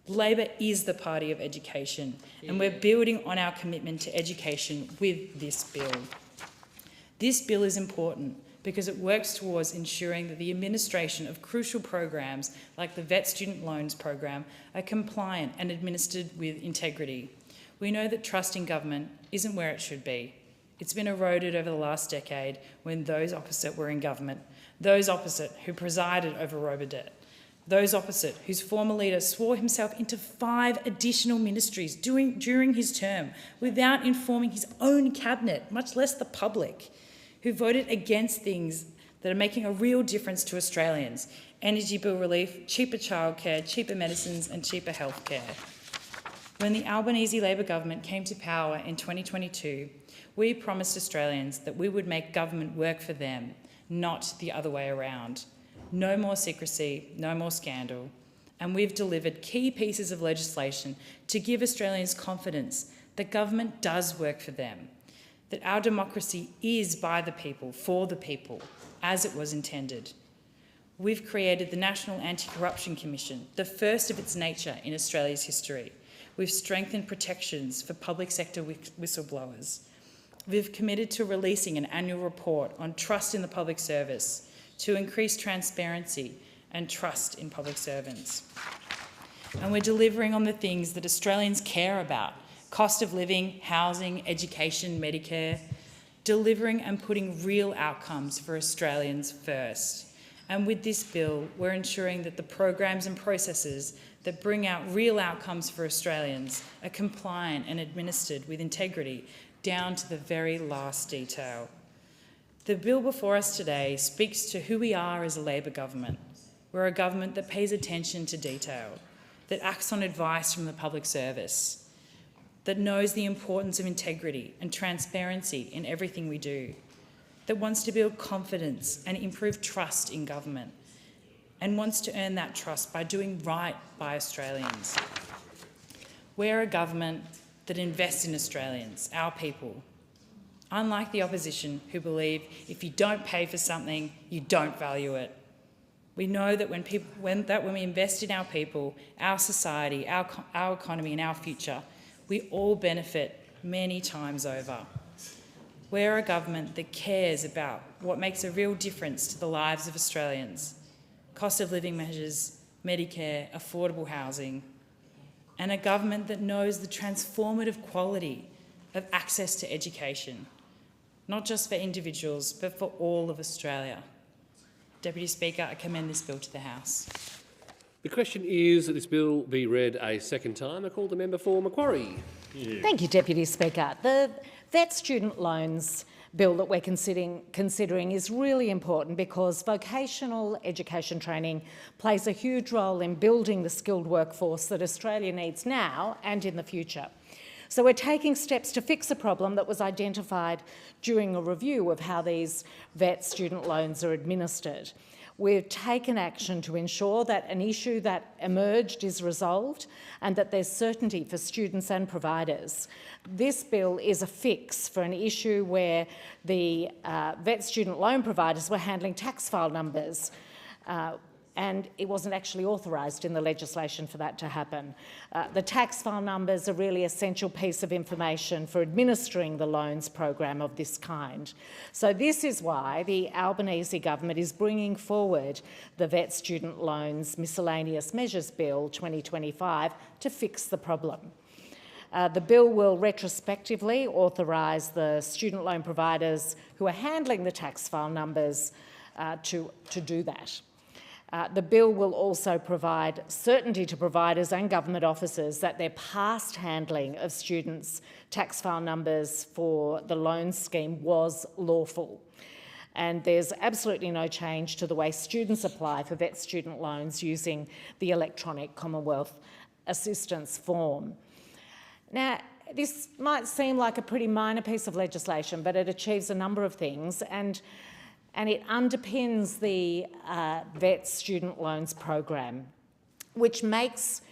Labor is the party of education, and we're building on our commitment to education with this bill. This bill is important because it works towards ensuring that the administration of crucial programs like the Vet Student Loans program are compliant and administered with integrity. We know that trust in government isn't where it should be. It's been eroded over the last decade when those opposite were in government, those opposite who presided over Robodebt, those opposite whose former leader swore himself into 5 additional ministries during his term without informing his own cabinet, much less the public, who voted against things that are making a real difference to Australians: energy bill relief, cheaper childcare, cheaper medicines and cheaper healthcare. When the Albanese Labor government came to power in 2022, we promised Australians that we would make government work for them, not the other way around. No more secrecy, no more scandal. And we've delivered key pieces of legislation to give Australians confidence that government does work for them, that our democracy is by the people, for the people, as it was intended. We've created the National Anti-Corruption Commission, the first of its nature in Australia's history. We've strengthened protections for public sector whistleblowers. We've committed to releasing an annual report on trust in the public service, to increase transparency and trust in public servants. And we're delivering on the things that Australians care about: cost of living, housing, education, Medicare, delivering and putting real outcomes for Australians first. And with this bill, we're ensuring that the programs and processes that bring out real outcomes for Australians are compliant and administered with integrity down to the very last detail. The bill before us today speaks to who we are as a Labor government. We're a government that pays attention to detail, that acts on advice from the public service, that knows the importance of integrity and transparency in everything we do, that wants to build confidence and improve trust in government, and wants to earn that trust by doing right by Australians. We're a government that invests in Australians, our people. Unlike the opposition, who believe if you don't pay for something, you don't value it. We know that when we invest in our people, our society, our economy and our future, we all benefit many times over. We're a government that cares about what makes a real difference to the lives of Australians: cost of living measures, Medicare, affordable housing, and a government that knows the transformative quality of access to education, not just for individuals, but for all of Australia. Deputy Speaker, I commend this bill to the House. The question is that this bill be read a second time. I call the member for Macquarie. Thank you, Deputy Speaker. The vet student loans bill that we're considering is really important because vocational education training plays a huge role in building the skilled workforce that Australia needs now and in the future. So we're taking steps to fix a problem that was identified during a review of how these vet student loans are administered. We've taken action to ensure that an issue that emerged is resolved and that there's certainty for students and providers. This bill is a fix for an issue where the vet student loan providers were handling tax file numbers and it wasn't actually authorised in the legislation for that to happen. The tax file numbers are really an essential piece of information for administering the loans program of this kind. So this is why the Albanese government is bringing forward the Vet Student Loans Miscellaneous Measures Bill 2025 to fix the problem. The bill will retrospectively authorise the student loan providers who are handling the tax file numbers to do that. The bill will also provide certainty to providers and government officers that their past handling of students' tax file numbers for the loan scheme was lawful. And there's absolutely no change to the way students apply for vet student loans using the electronic Commonwealth assistance form. Now, this might seem like a pretty minor piece of legislation, but it achieves a number of things and it underpins the vet student loans program, which makes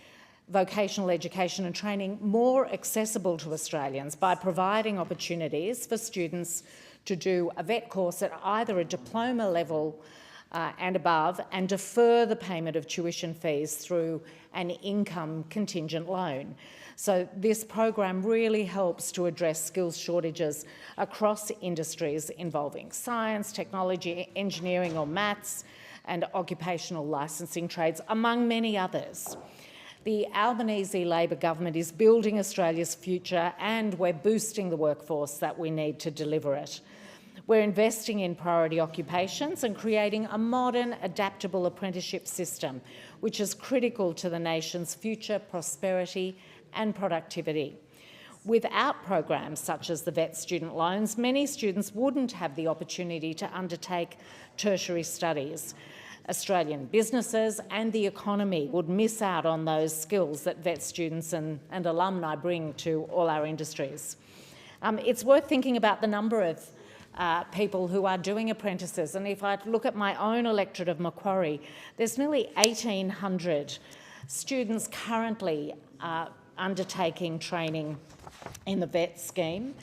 vocational education and training more accessible to Australians by providing opportunities for students to do a vet course at either a diploma level and above and defer the payment of tuition fees through an income contingent loan. So this program really helps to address skills shortages across industries involving science, technology, engineering or maths and occupational licensing trades, among many others. The Albanese Labor government is building Australia's future and we're boosting the workforce that we need to deliver it. We're investing in priority occupations and creating a modern, adaptable apprenticeship system, which is critical to the nation's future prosperity and productivity. Without programs such as the vet student loans, many students wouldn't have the opportunity to undertake tertiary studies. Australian businesses and the economy would miss out on those skills that vet students and alumni bring to all our industries. It's worth thinking about the number of people who are doing apprentices, and if I look at my own electorate of Macquarie, there's nearly 1,800 students currently undertaking training in the vet scheme.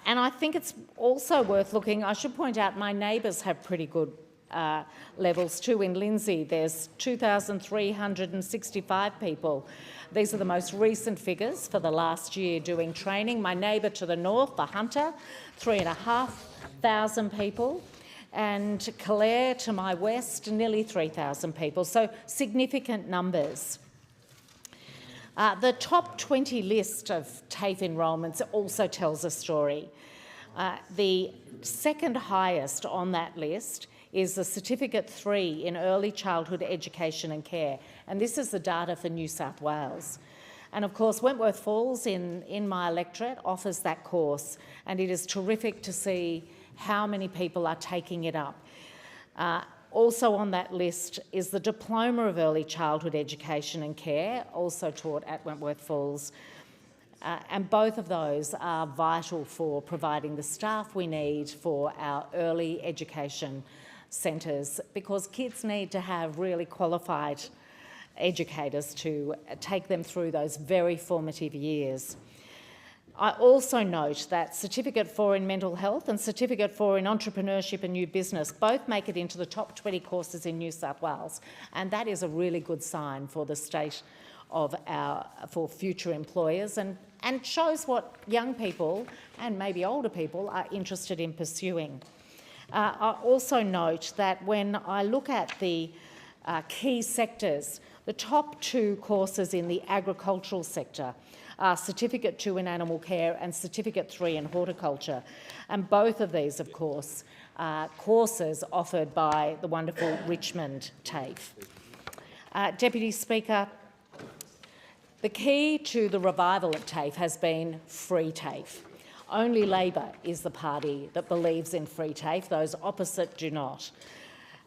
And I think it's also worth looking, I should point out my neighbours have pretty good levels too. In Lindsay, there's 2,365 people. These are the most recent figures for the last year doing training. My neighbour to the north, the Hunter, 3,500 people. And Calare to my west, nearly 3,000 people. So significant numbers. The top 20 list of TAFE enrolments also tells a story. The second highest on that list is the Certificate 3 in Early Childhood Education and Care, and this is the data for New South Wales. And of course, Wentworth Falls in my electorate offers that course, and it is terrific to see how many people are taking it up. Also on that list is the Diploma of Early Childhood Education and Care, also taught at Wentworth Falls. And both of those are vital for providing the staff we need for our early education centres, because kids need to have really qualified educators to take them through those very formative years. I also note that Certificate 4 in Mental Health and Certificate 4 in Entrepreneurship and New Business both make it into the top 20 courses in New South Wales, and that is a really good sign for the state of for future employers and shows what young people and maybe older people are interested in pursuing. I also note that when I look at the key sectors, the top 2 courses in the agricultural sector Certificate 2 in Animal Care and Certificate 3 in Horticulture. And both of these, of course, are courses offered by the wonderful Richmond TAFE. Deputy Speaker, the key to the revival of TAFE has been free TAFE. Only Labor is the party that believes in free TAFE. Those opposite do not.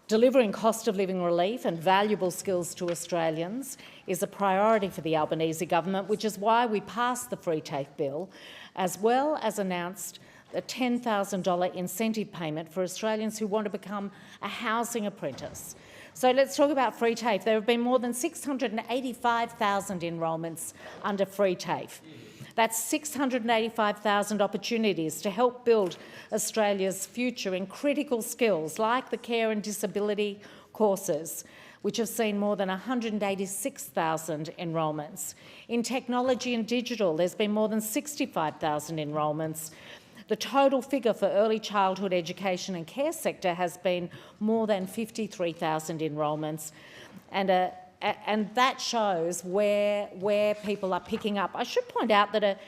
Delivering cost of living relief and valuable skills to Australians is a priority for the Albanese government, which is why we passed the free TAFE bill, as well as announced a $10,000 incentive payment for Australians who want to become a housing apprentice. So let's talk about free TAFE. There have been more than 685,000 enrolments under free TAFE. That's 685,000 opportunities to help build Australia's future in critical skills like the care and disability courses, which have seen more than 186,000 enrolments. In technology and digital, there's been more than 65,000 enrolments. The total figure for early childhood education and care sector has been more than 53,000 enrolments, and that shows where people are picking up. I should point out that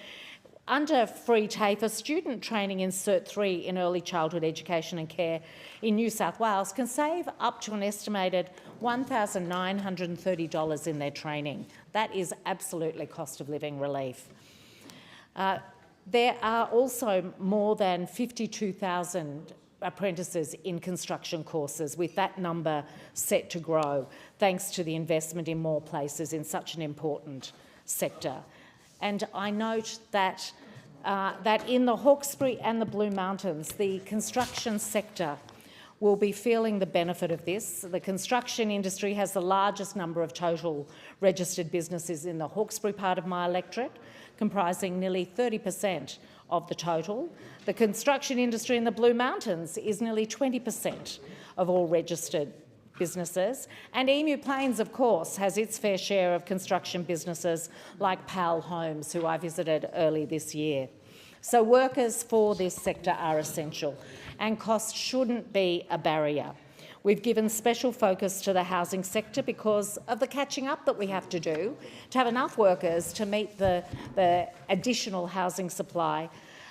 under free TAFE, a student training in Cert 3 in early childhood education and care in New South Wales can save up to an estimated $1,930 in their training. That is absolutely cost of living relief. There are also more than 52,000 apprentices in construction courses, with that number set to grow thanks to the investment in more places in such an important sector. And I note that, that in the Hawkesbury and the Blue Mountains, the construction sector will be feeling the benefit of this. The construction industry has the largest number of total registered businesses in the Hawkesbury part of my electorate, comprising nearly 30% of the total. The construction industry in the Blue Mountains is nearly 20% of all registered businesses. And Emu Plains, of course, has its fair share of construction businesses like Powell Homes, who I visited early this year. So workers for this sector are essential, and cost shouldn't be a barrier. We've given special focus to the housing sector because of the catching up that we have to do to have enough workers to meet the additional housing supply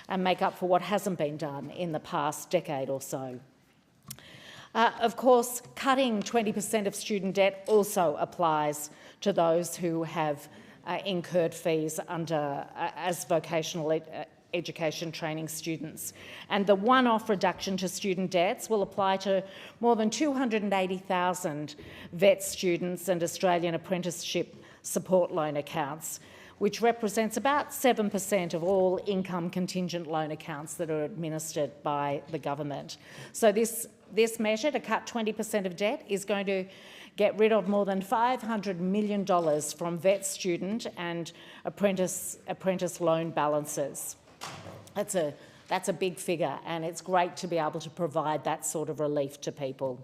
and make up for what hasn't been done in the past decade or so. Of course, cutting 20% of student debt also applies to those who have incurred fees as vocational education training students. And the one-off reduction to student debts will apply to more than 280,000 VET students and Australian apprenticeship support loan accounts, which represents about 7% of all income contingent loan accounts that are administered by the government. So this measure to cut 20% of debt is going to get rid of more than $500 million from VET student and apprentice loan balances. That's a big figure, and it's great to be able to provide that sort of relief to people.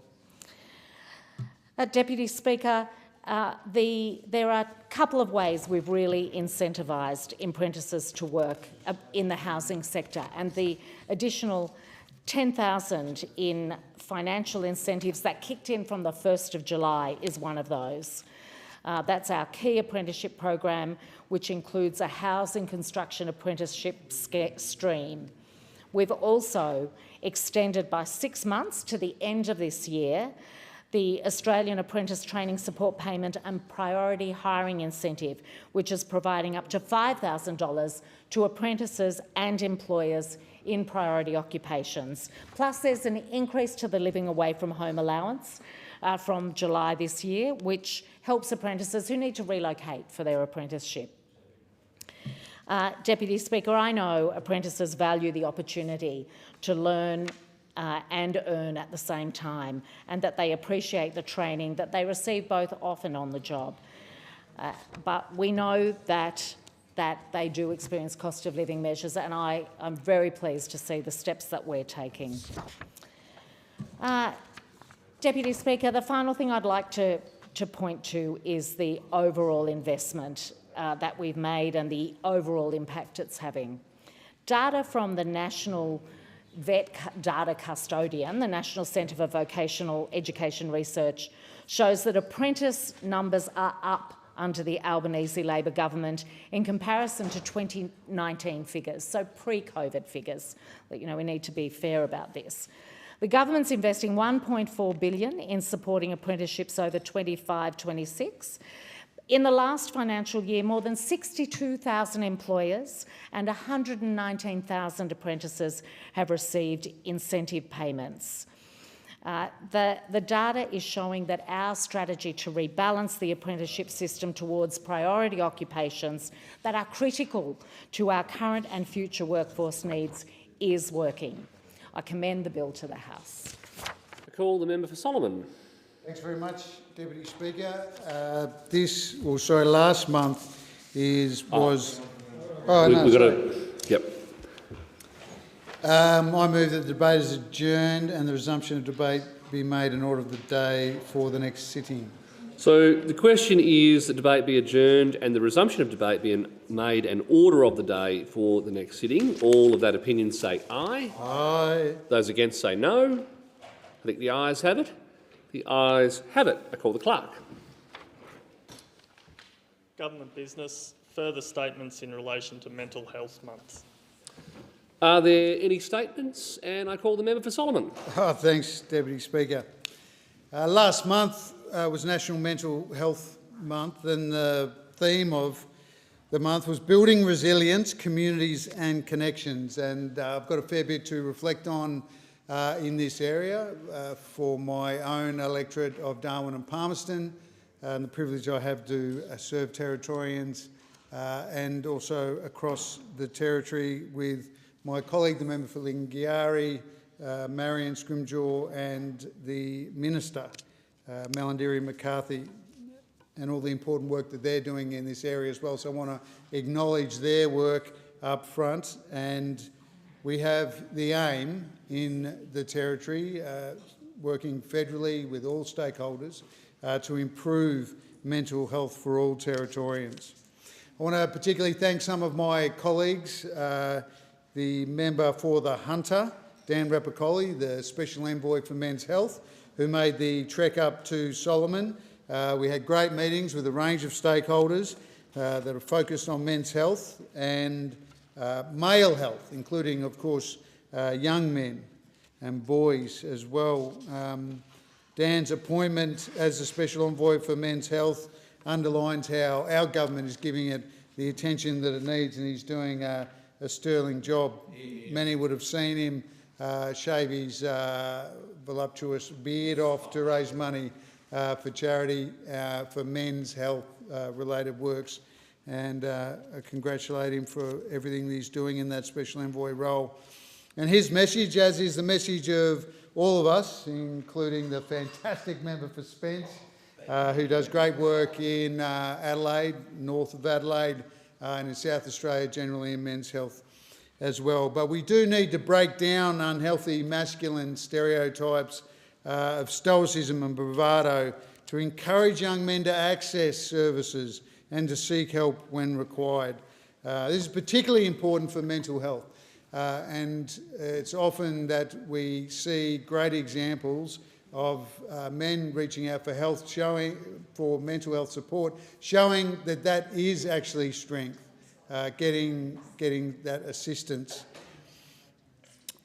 Deputy Speaker, there are a couple of ways we've really incentivised apprentices to work in the housing sector, and the additional $10,000 in financial incentives that kicked in from the 1st of July is one of those. That's our key apprenticeship program, which includes a housing construction apprenticeship stream. We've also extended by 6 months to the end of this year the Australian Apprentice Training Support Payment and Priority Hiring Incentive, which is providing up to $5,000 to apprentices and employers in priority occupations. Plus, there's an increase to the living away from home allowance from July this year, which helps apprentices who need to relocate for their apprenticeship. Deputy Speaker, I know apprentices value the opportunity to learn and earn at the same time, and that they appreciate the training that they receive both off and on the job. But we know that they do experience cost of living measures, and I'm very pleased to see the steps that we're taking. Deputy Speaker, the final thing I'd like to point to is the overall investment that we've made and the overall impact it's having. Data from the National VET Data Custodian, the National Centre for Vocational Education Research, shows that apprentice numbers are up under the Albanese Labor government in comparison to 2019 figures, so pre-COVID figures. But, we need to be fair about this. The government's investing $1.4 billion in supporting apprenticeships over 25-26. In the last financial year, more than 62,000 employers and 119,000 apprentices have received incentive payments. The data is showing that our strategy to rebalance the apprenticeship system towards priority occupations that are critical to our current and future workforce needs is working. I commend the bill to the House. I call the member for Solomon. Thanks very much, Deputy Speaker. Last month We've got to. Yep. I move that the debate is adjourned and the resumption of debate be made an order of the day for the next sitting. So the question is that debate be adjourned and the resumption of debate be made an order of the day for the next sitting. All of that opinion say aye. Aye. Those against say no. I think the ayes have it. The ayes have it. I call the clerk. Government business. Further statements in relation to Mental Health Month. Are there any statements? And I call the member for Solomon. Thanks, Deputy Speaker. Last month was National Mental Health Month, and the theme of the month was building resilience, communities and connections. And I've got a fair bit to reflect on in this area for my own electorate of Darwin and Palmerston, and the privilege I have to serve Territorians and also across the Territory with my colleague, the member for Lingiari, Marion Scrimgeour, and the Minister, Malandiri McCarthy, and all the important work that they're doing in this area as well. So I want to acknowledge their work up front. And we have the aim in the Territory, working federally with all stakeholders, to improve mental health for all Territorians. I want to particularly thank some of my colleagues, the member for the Hunter, Dan Rapicoli, the Special Envoy for Men's Health, who made the trek up to Solomon. We had great meetings with a range of stakeholders that are focused on men's health and male health, including, of course, young men and boys as well. Dan's appointment as the Special Envoy for Men's Health underlines how our government is giving it the attention that it needs, and he's doing a sterling job. Many would have seen him shave his voluptuous beard off to raise money for charity for men's health related works, and I congratulate him for everything that he's doing in that Special Envoy role. And his message, as is the message of all of us, including the fantastic member for Spence, who does great work in Adelaide, north of Adelaide, and in South Australia generally in men's health as well. But we do need to break down unhealthy masculine stereotypes of stoicism and bravado to encourage young men to access services and to seek help when required. This is particularly important for mental health, and it's often that we see great examples of men reaching out for help, for mental health support, showing that that is actually strength, getting that assistance.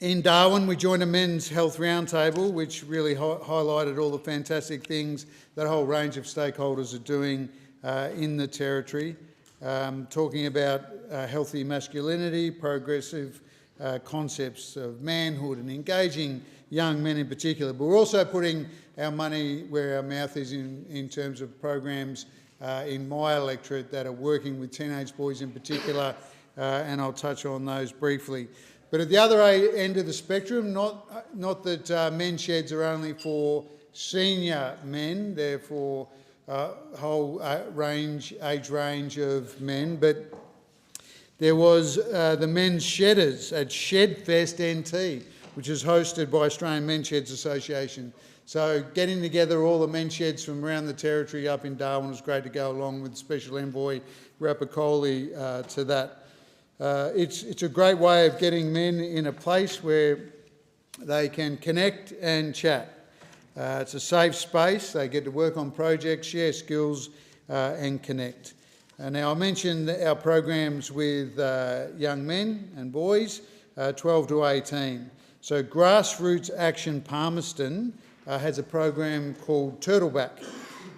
In Darwin, we joined a men's health roundtable, which really highlighted all the fantastic things that a whole range of stakeholders are doing in the Territory, talking about healthy masculinity, progressive concepts of manhood, and engaging young men in particular. But we're also putting our money where our mouth is in terms of programs in my electorate that are working with teenage boys in particular, and I'll touch on those briefly. But at the other end of the spectrum, not that men's sheds are only for senior men, they're for a whole age range of men, but there was the Men's Shedders at Shedfest NT, which is hosted by Australian Men's Sheds Association. So getting together all the men's sheds from around the Territory up in Darwin was great to go along with Special Envoy Rapicoli to that. It's a great way of getting men in a place where they can connect and chat. It's a safe space. They get to work on projects, share skills, and connect. Now, I mentioned our programs with young men and boys, 12 to 18. So Grassroots Action Palmerston has a program called Turtleback,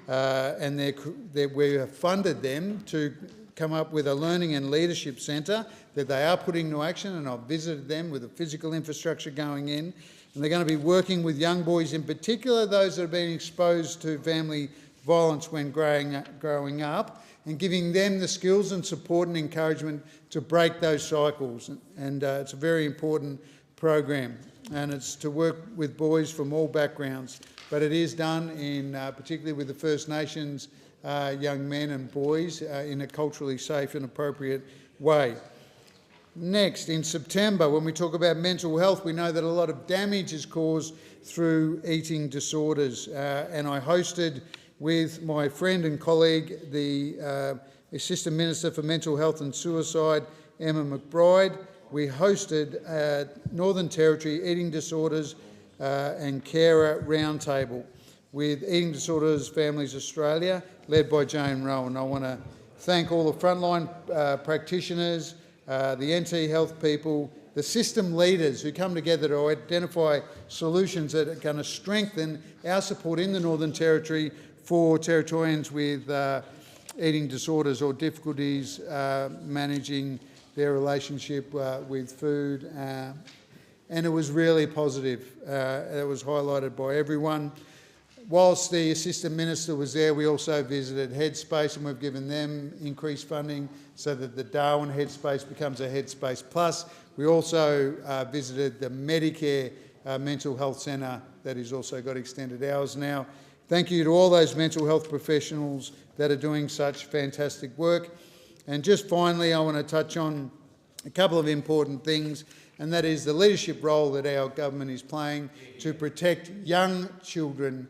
and we have funded them to come up with a learning and leadership centre that they are putting into action, and I've visited them with the physical infrastructure going in. And they're going to be working with young boys, in particular those that have been exposed to family violence when growing up, and giving them the skills and support and encouragement to break those cycles. And it's a very important program, and it's to work with boys from all backgrounds, but it is done in particularly with the First Nations young men and boys in a culturally safe and appropriate way. Next, in September, when we talk about mental health, we know that a lot of damage is caused through eating disorders, and I hosted with my friend and colleague, the Assistant Minister for Mental Health and Suicide, Emma McBride. We hosted Northern Territory Eating Disorders and Carer Roundtable with Eating Disorders Families Australia, led by Jane Rowan. I want to thank all the frontline practitioners, the NT Health people, the system leaders who come together to identify solutions that are going to strengthen our support in the Northern Territory for Territorians with eating disorders or difficulties managing their relationship with food. And it was really positive. It was highlighted by everyone. Whilst the Assistant Minister was there, we also visited Headspace, and we've given them increased funding so that the Darwin Headspace becomes a Headspace Plus. We also visited the Medicare Mental Health Centre that has also got extended hours now. Thank you to all those mental health professionals that are doing such fantastic work. And just finally, I want to touch on a couple of important things, and that is the leadership role that our government is playing to protect young children,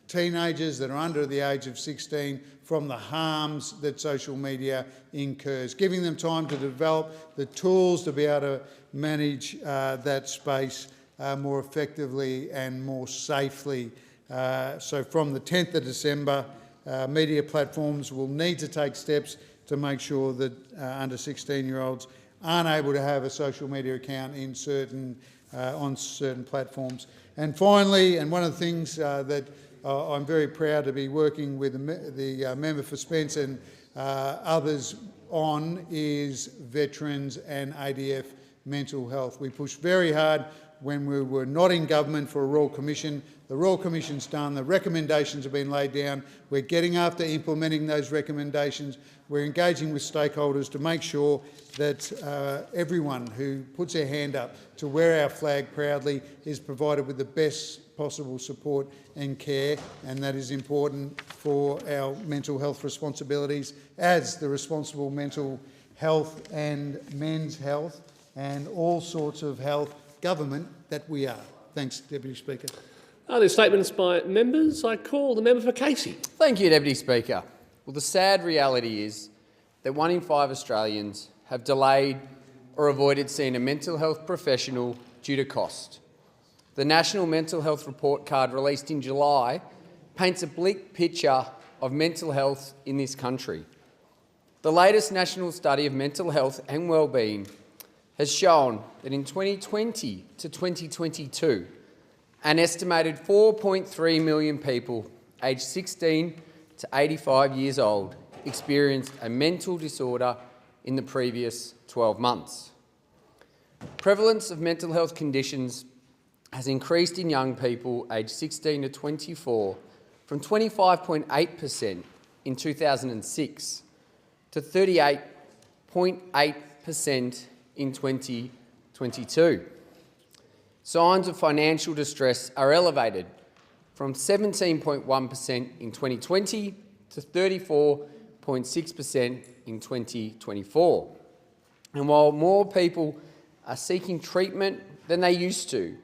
teenagers that are under the age of 16, from the harms that social media incurs, giving them time to develop the tools to be able to manage that space more effectively and more safely. So from the 10th of December, media platforms will need to take steps to make sure that under 16-year-olds aren't able to have a social media account in on certain platforms. And finally, and one of the things that I'm very proud to be working with the member for Spence and others on is veterans and ADF mental health. We pushed very hard when we were not in government for a Royal Commission. The Royal Commission's done, the recommendations have been laid down. We're getting after implementing those recommendations. We're engaging with stakeholders to make sure that everyone who puts their hand up to wear our flag proudly is provided with the best possible support and care, and that is important for our mental health responsibilities as the responsible mental health and men's health and all sorts of health government that we are. Thanks, Deputy Speaker. Are there statements by members? I call the member for Casey. Thank you, Deputy Speaker. Well, the sad reality is that 1 in 5 Australians have delayed or avoided seeing a mental health professional due to cost. The National Mental Health Report Card released in July paints a bleak picture of mental health in this country. The latest national study of mental health and wellbeing has shown that in 2020 to 2022, an estimated 4.3 million people aged 16 to 85 years old experienced a mental disorder in the previous 12 months. Prevalence of mental health conditions has increased in young people aged 16 to 24 from 25.8% in 2006 to 38.8% in 2022. Signs of financial distress are elevated from 17.1% in 2020 to 34.6% in 2024. And while more people are seeking treatment than they used to,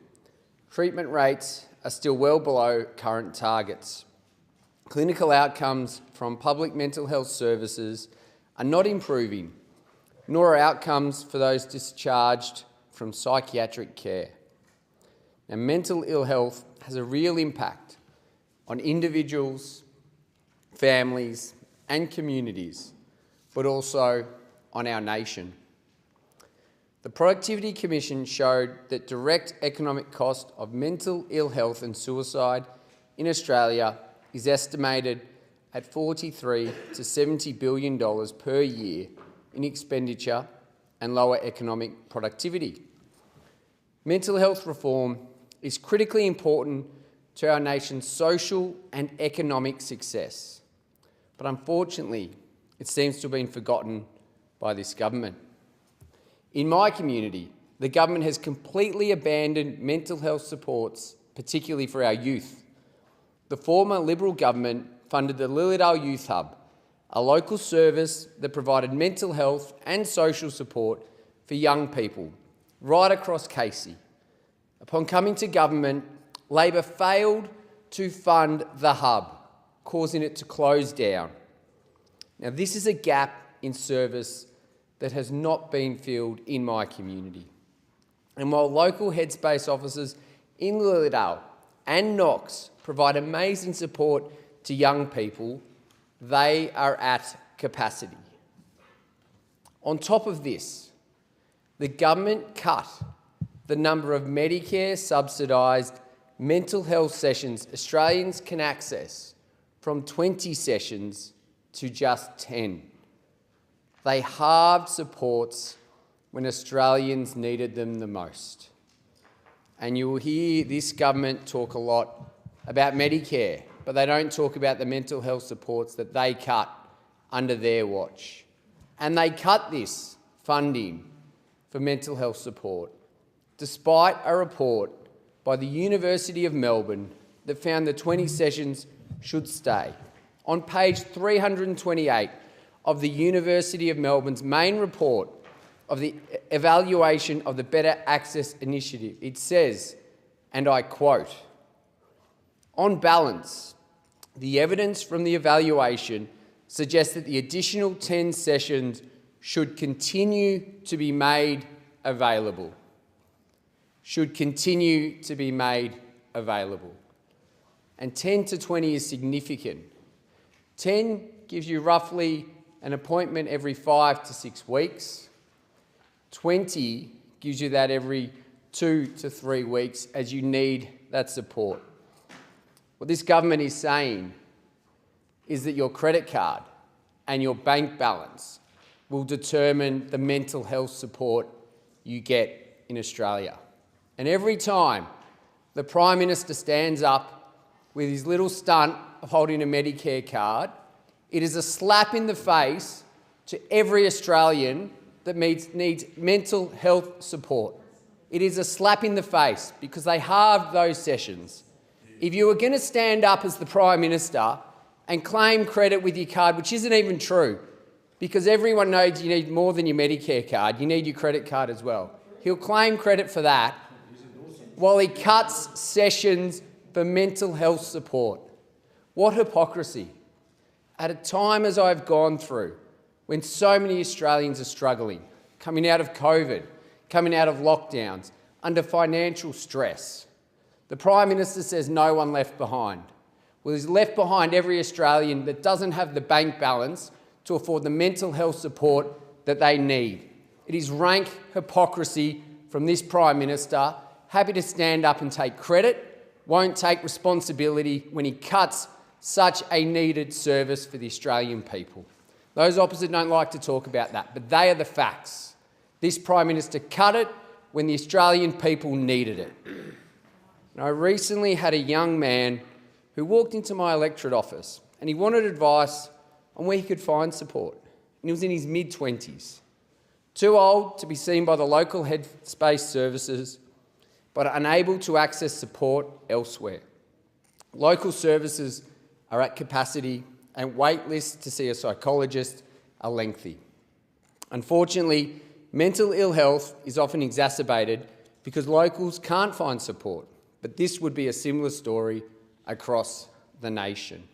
treatment rates are still well below current targets. Clinical outcomes from public mental health services are not improving, nor are outcomes for those discharged from psychiatric care. Now, mental ill health has a real impact on individuals, families and communities, but also on our nation. The Productivity Commission showed that direct economic cost of mental ill health and suicide in Australia is estimated at $43 to $70 billion per year in expenditure and lower economic productivity. Mental health reform is critically important to our nation's social and economic success, but unfortunately, it seems to have been forgotten by this government. In my community, the government has completely abandoned mental health supports, particularly for our youth. The former Liberal government funded the Lilydale Youth Hub, a local service that provided mental health and social support for young people right across Casey. Upon coming to government, Labor failed to fund the hub, causing it to close down. Now, this is a gap in service that has not been filled in my community. And while local Headspace officers in Lilydale and Knox provide amazing support to young people, they are at capacity. On top of this, the government cut the number of Medicare subsidised mental health sessions Australians can access from 20 sessions to just 10. They halved supports when Australians needed them the most. And you will hear this government talk a lot about Medicare, but they don't talk about the mental health supports that they cut under their watch. And they cut this funding for mental health support, despite a report by the University of Melbourne that found the 20 sessions should stay. On page 328 of the University of Melbourne's main report of the evaluation of the Better Access Initiative, it says, and I quote, "On balance, the evidence from the evaluation suggests that the additional 10 sessions should continue to be made available." Should continue to be made available. And 10 to 20 is significant. 10 gives you roughly an appointment every 5 to 6 weeks. 20 gives you that every 2 to 3 weeks as you need that support. What this government is saying is that your credit card and your bank balance will determine the mental health support you get in Australia. And every time the Prime Minister stands up with his little stunt of holding a Medicare card, it is a slap in the face to every Australian that needs mental health support. It is a slap in the face because they halved those sessions. If you were going to stand up as the Prime Minister and claim credit with your card, which isn't even true, because everyone knows you need more than your Medicare card, you need your credit card as well. He'll claim credit for that while he cuts sessions for mental health support. What hypocrisy. At a time as I've gone through, when so many Australians are struggling, coming out of COVID, coming out of lockdowns, under financial stress, the Prime Minister says no one left behind. Well, he's left behind every Australian that doesn't have the bank balance to afford the mental health support that they need. It is rank hypocrisy from this Prime Minister, happy to stand up and take credit, won't take responsibility when he cuts such a needed service for the Australian people. Those opposite don't like to talk about that, but they are the facts. This Prime Minister cut it when the Australian people needed it. And I recently had a young man who walked into my electorate office and he wanted advice on where he could find support. And he was in his mid-20s, too old to be seen by the local Headspace services, but unable to access support elsewhere. Local services are at capacity and wait lists to see a psychologist are lengthy. Unfortunately, mental ill health is often exacerbated because locals can't find support, but this would be a similar story across the nation.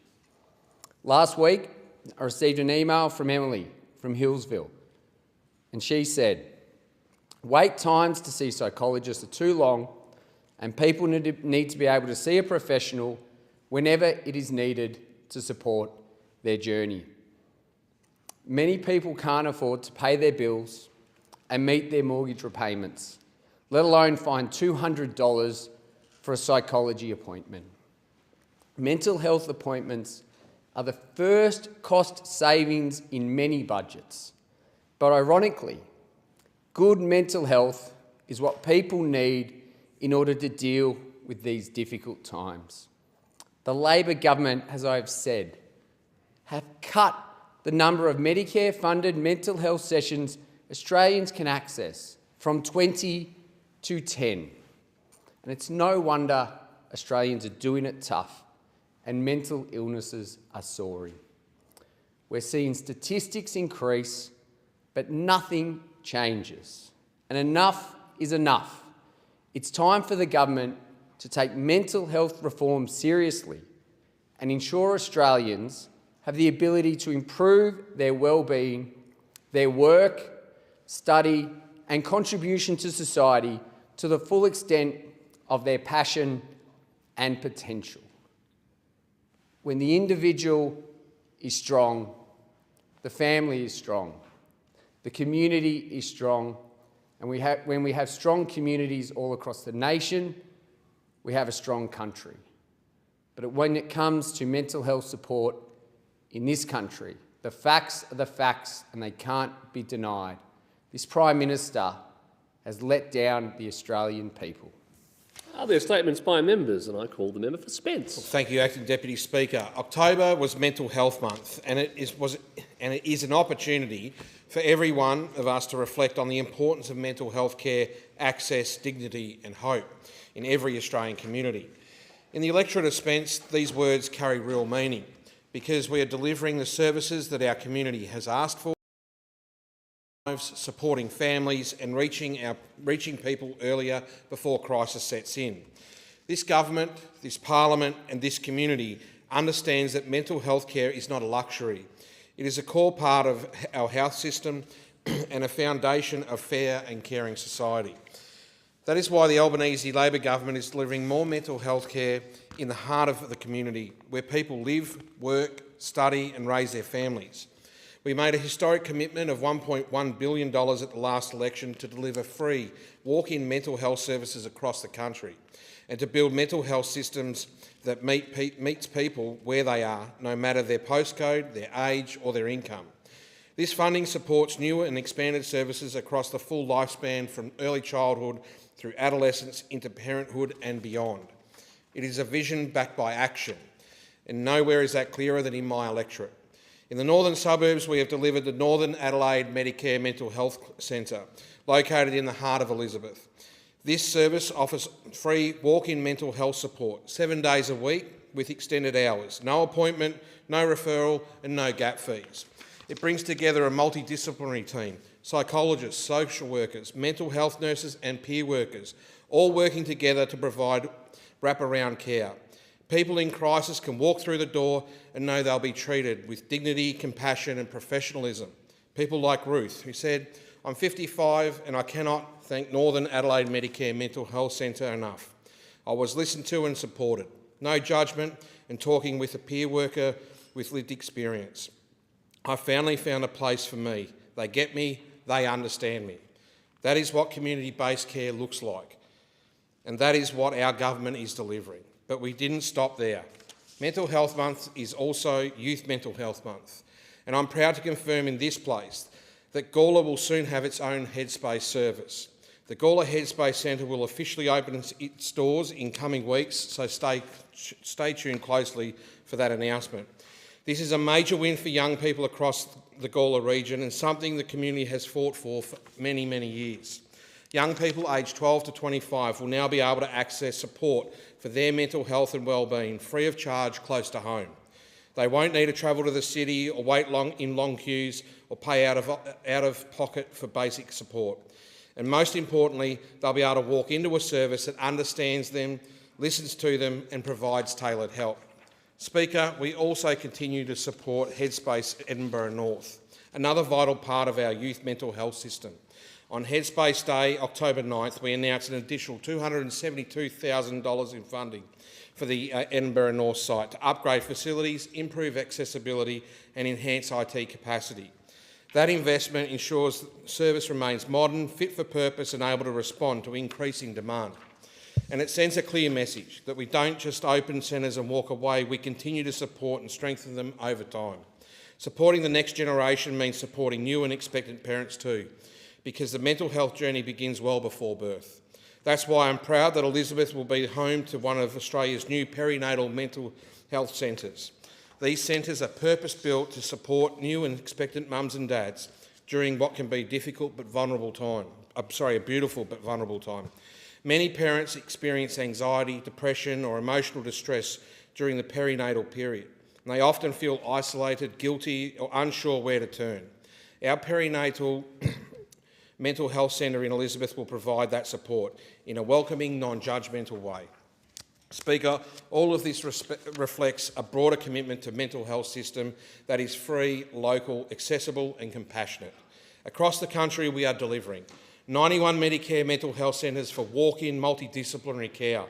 Last week, I received an email from Emily from Hillsville, and she said, "Wait times to see psychologists are too long and people need to be able to see a professional whenever it is needed to support their journey. Many people can't afford to pay their bills and meet their mortgage repayments, let alone find $200 for a psychology appointment. Mental health appointments are the first cost savings in many budgets. But ironically, good mental health is what people need in order to deal with these difficult times. The Labor government, as I've said, have cut the number of Medicare-funded mental health sessions Australians can access from 20 to 10. And it's no wonder Australians are doing it tough and mental illnesses are soaring. We're seeing statistics increase, but nothing changes. And enough is enough. It's time for the government to take mental health reform seriously and ensure Australians have the ability to improve their well-being, their work, study and contribution to society to the full extent of their passion and potential. When the individual is strong, the family is strong, the community is strong, and when we have strong communities all across the nation, we have a strong country. But when it comes to mental health support in this country, the facts are the facts and they can't be denied. This Prime Minister has let down the Australian people. Are there statements by members? And I call the member for Spence. Well, thank you, Acting Deputy Speaker. October was Mental Health Month, and it is an opportunity for every one of us to reflect on the importance of mental health care, access, dignity and hope in every Australian community. In the electorate of Spence, these words carry real meaning because we are delivering the services that our community has asked for, supporting families and reaching people earlier before crisis sets in. This government, this parliament and this community understands that mental health care is not a luxury. It is a core part of our health system and a foundation of fair and caring society. That is why the Albanese Labor government is delivering more mental health care in the heart of the community, where people live, work, study and raise their families. We made a historic commitment of $1.1 billion at the last election to deliver free walk-in mental health services across the country and to build mental health systems that meets people where they are, no matter their postcode, their age or their income. This funding supports newer and expanded services across the full lifespan from early childhood through adolescence into parenthood and beyond. It is a vision backed by action, and nowhere is that clearer than in my electorate. In the northern suburbs, we have delivered the Northern Adelaide Medicare Mental Health Centre, located in the heart of Elizabeth. This service offers free walk-in mental health support 7 days a week with extended hours, no appointment, no referral and no gap fees. It brings together a multidisciplinary team, psychologists, social workers, mental health nurses and peer workers, all working together to provide wraparound care. People in crisis can walk through the door and know they'll be treated with dignity, compassion and professionalism. People like Ruth, who said, "I'm 55 and I cannot thank Northern Adelaide Medicare Mental Health Centre enough. I was listened to and supported. No judgment and talking with a peer worker with lived experience. I finally found a place for me. They get me, they understand me." That is what community-based care looks like, and that is what our government is delivering. But we didn't stop there. Mental Health Month is also Youth Mental Health Month, and I'm proud to confirm in this place that Gawler will soon have its own Headspace service. The Gawler Headspace Centre will officially open its doors in coming weeks, so stay tuned closely for that announcement. This is a major win for young people across the Gawler region and something the community has fought for many, many years. Young people aged 12 to 25 will now be able to access support for their mental health and wellbeing free of charge close to home. They won't need to travel to the city or wait in long queues or pay out of pocket for basic support. And most importantly, they'll be able to walk into a service that understands them, listens to them and provides tailored help. Speaker, we also continue to support Headspace Edinburgh North, another vital part of our youth mental health system. On Headspace Day, October 9th, we announced an additional $272,000 in funding for the Edinburgh North site to upgrade facilities, improve accessibility and enhance IT capacity. That investment ensures the service remains modern, fit for purpose and able to respond to increasing demand. And it sends a clear message that we don't just open centres and walk away, we continue to support and strengthen them over time. Supporting the next generation means supporting new and expectant parents too, because the mental health journey begins well before birth. That's why I'm proud that Elizabeth will be home to one of Australia's new perinatal mental health centres. These centres are purpose-built to support new and expectant mums and dads during what can be a beautiful but vulnerable time. Many parents experience anxiety, depression or emotional distress during the perinatal period, and they often feel isolated, guilty or unsure where to turn. Our perinatal mental health centre in Elizabeth will provide that support in a welcoming, non-judgmental way. Speaker, all of this reflects a broader commitment to mental health system that is free, local, accessible and compassionate. Across the country we are delivering 91 Medicare mental health centres for walk-in multidisciplinary care,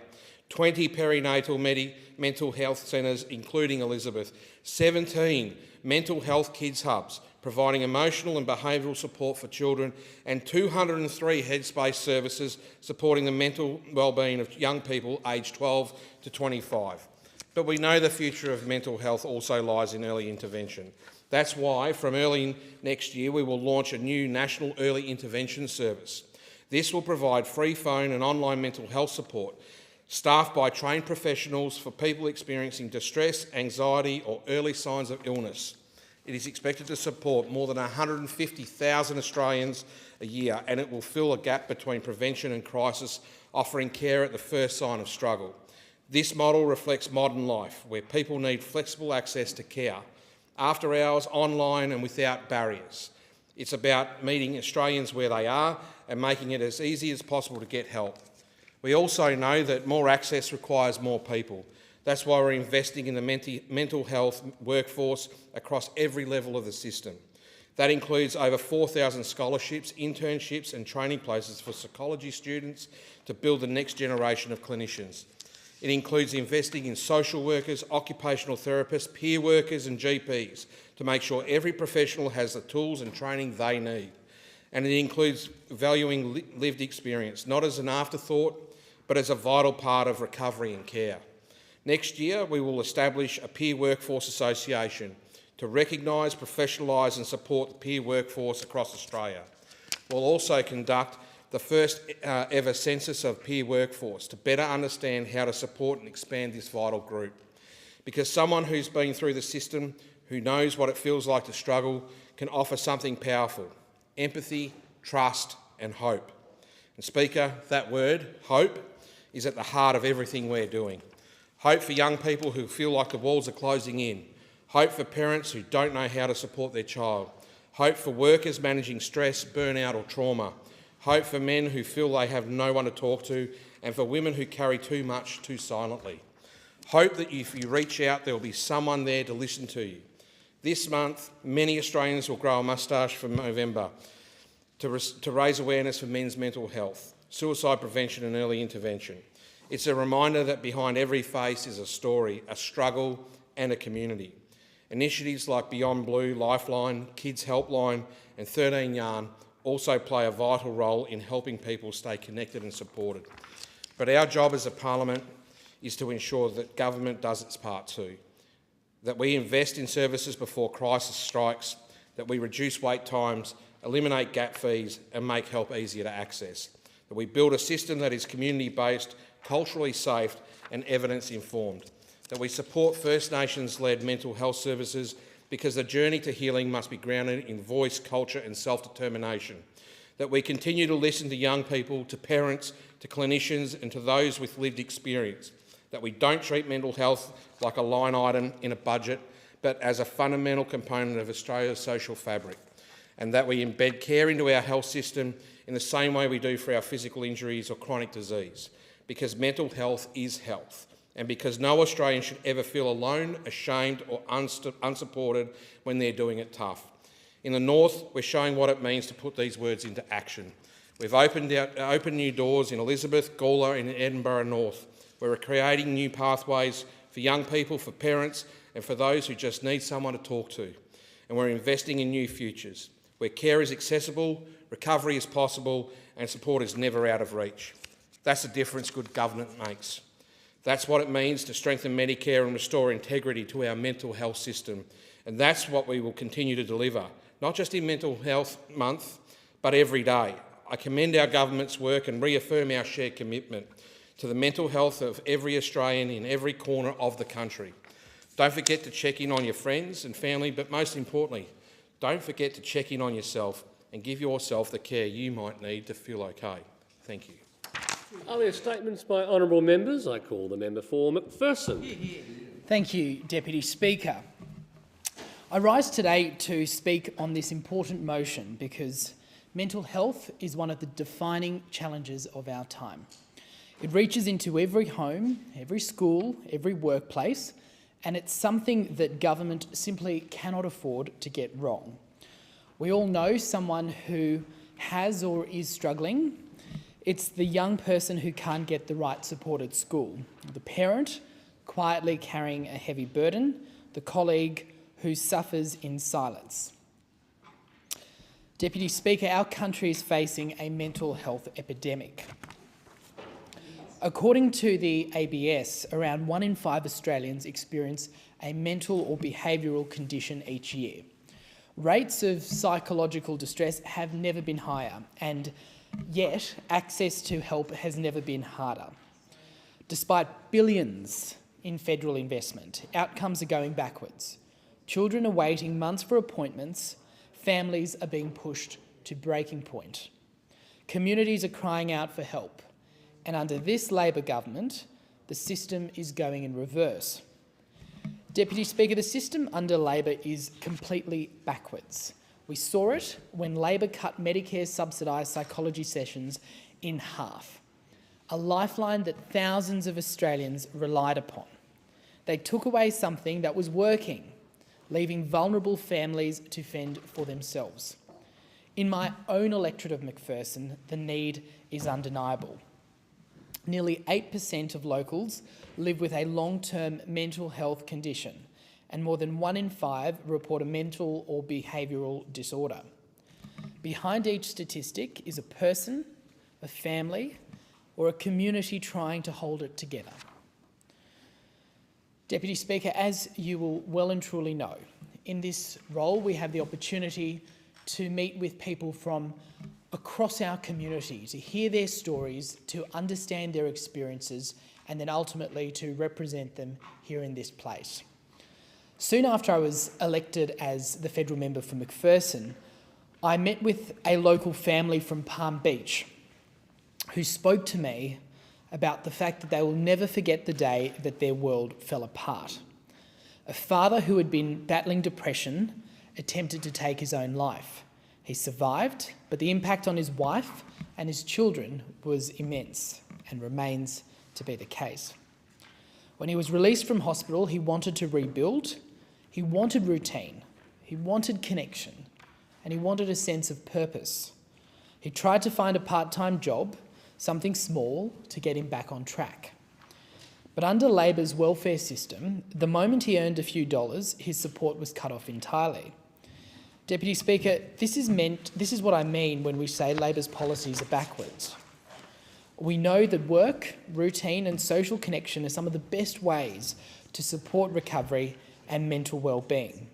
20 perinatal mental health centres including Elizabeth, 17 mental health kids hubs providing emotional and behavioural support for children, and 203 Headspace services supporting the mental wellbeing of young people aged 12 to 25. But we know the future of mental health also lies in early intervention. That's why from early next year we will launch a new National Early Intervention Service. This will provide free phone and online mental health support, staffed by trained professionals for people experiencing distress, anxiety or early signs of illness. It is expected to support more than 150,000 Australians a year, and it will fill a gap between prevention and crisis, offering care at the first sign of struggle. This model reflects modern life, where people need flexible access to care, after hours, online and without barriers. It's about meeting Australians where they are and making it as easy as possible to get help. We also know that more access requires more people. That's why we're investing in the mental health workforce across every level of the system. That includes over 4,000 scholarships, internships and training places for psychology students to build the next generation of clinicians. It includes investing in social workers, occupational therapists, peer workers and GPs to make sure every professional has the tools and training they need. And it includes valuing lived experience, not as an afterthought, but as a vital part of recovery and care. Next year, we will establish a peer workforce association to recognise, professionalise and support the peer workforce across Australia. We'll also conduct the first ever census of peer workforce to better understand how to support and expand this vital group. Because someone who's been through the system, who knows what it feels like to struggle, can offer something powerful: empathy, trust and hope. And Speaker, that word, hope, is at the heart of everything we're doing. Hope for young people who feel like the walls are closing in. Hope for parents who don't know how to support their child. Hope for workers managing stress, burnout or trauma. Hope for men who feel they have no one to talk to, and for women who carry too much too silently. Hope that if you reach out, there will be someone there to listen to you. This month, many Australians will grow a moustache from November to raise awareness for men's mental health, suicide prevention and early intervention. It's a reminder that behind every face is a story, a struggle and a community. Initiatives like Beyond Blue, Lifeline, Kids Helpline and 13 Yarn also play a vital role in helping people stay connected and supported. But our job as a parliament is to ensure that government does its part too, that we invest in services before crisis strikes, that we reduce wait times, eliminate gap fees and make help easier to access, that we build a system that is community-based, culturally safe and evidence-informed, that we support First Nations-led mental health services because the journey to healing must be grounded in voice, culture and self-determination, that we continue to listen to young people, to parents, to clinicians and to those with lived experience, that we don't treat mental health like a line item in a budget, but as a fundamental component of Australia's social fabric, and that we embed care into our health system in the same way we do for our physical injuries or chronic disease, because mental health is health, and because no Australian should ever feel alone, ashamed or unsupported when they're doing it tough. In the North, we're showing what it means to put these words into action. We've opened new doors in Elizabeth, Gawler and Edinburgh North. We're creating new pathways for young people, for parents and for those who just need someone to talk to. And we're investing in new futures, where care is accessible, recovery is possible and support is never out of reach. That's the difference good government makes. That's what it means to strengthen Medicare and restore integrity to our mental health system. And that's what we will continue to deliver, not just in Mental Health Month, but every day. I commend our government's work and reaffirm our shared commitment to the mental health of every Australian in every corner of the country. Don't forget to check in on your friends and family, but most importantly, don't forget to check in on yourself and give yourself the care you might need to feel okay. Thank you. Are there statements by honourable members? I call the member for McPherson. Thank you, Deputy Speaker. I rise today to speak on this important motion because mental health is one of the defining challenges of our time. It reaches into every home, every school, every workplace, and it's something that government simply cannot afford to get wrong. We all know someone who has or is struggling. It's the young person who can't get the right support at school, the parent quietly carrying a heavy burden, the colleague who suffers in silence. Deputy Speaker, our country is facing a mental health epidemic. According to the ABS, around 1 in 5 Australians experience a mental or behavioural condition each year. Rates of psychological distress have never been higher, and yet access to help has never been harder. Despite billions in federal investment, outcomes are going backwards. Children are waiting months for appointments, families are being pushed to breaking point. Communities are crying out for help, and under this Labor government, the system is going in reverse. Deputy Speaker, the system under Labor is completely backwards. We saw it when Labor cut Medicare subsidised psychology sessions in half, a lifeline that thousands of Australians relied upon. They took away something that was working, leaving vulnerable families to fend for themselves. In my own electorate of McPherson, the need is undeniable. Nearly 8% of locals live with a long-term mental health condition, and more than 1 in 5 report a mental or behavioural disorder. Behind each statistic is a person, a family, or a community trying to hold it together. Deputy Speaker, as you will well and truly know, in this role we have the opportunity to meet with people from across our community, to hear their stories, to understand their experiences, and then ultimately to represent them here in this place. Soon after I was elected as the federal member for McPherson, I met with a local family from Palm Beach who spoke to me about the fact that they will never forget the day that their world fell apart. A father who had been battling depression attempted to take his own life. He survived, but the impact on his wife and his children was immense and remains to be the case. When he was released from hospital, he wanted to rebuild, he wanted routine, he wanted connection, and he wanted a sense of purpose. He tried to find a part-time job, something small, to get him back on track. But under Labor's welfare system, the moment he earned a few dollars, his support was cut off entirely. Deputy Speaker, this is what I mean when we say Labor's policies are backwards. We know that work, routine and social connection are some of the best ways to support recovery and mental well-being.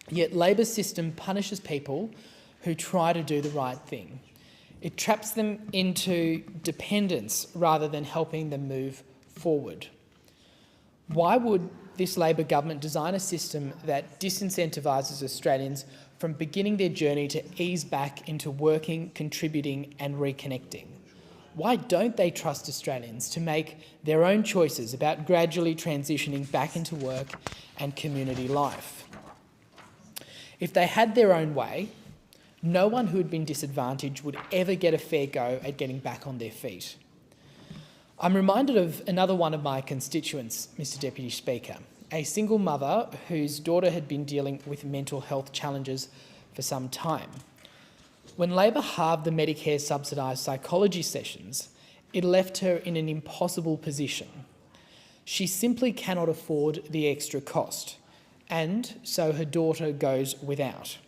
Yet Labor's system punishes people who try to do the right thing. It traps them into dependence rather than helping them move forward. Why would this Labor government design a system that disincentivises Australians from beginning their journey to ease back into working, contributing and reconnecting? Why don't they trust Australians to make their own choices about gradually transitioning back into work and community life? If they had their own way, no one who had been disadvantaged would ever get a fair go at getting back on their feet. I'm reminded of another one of my constituents, Mr Deputy Speaker, a single mother whose daughter had been dealing with mental health challenges for some time. When Labor halved the Medicare subsidised psychology sessions, it left her in an impossible position. She simply cannot afford the extra cost, and so her daughter goes without.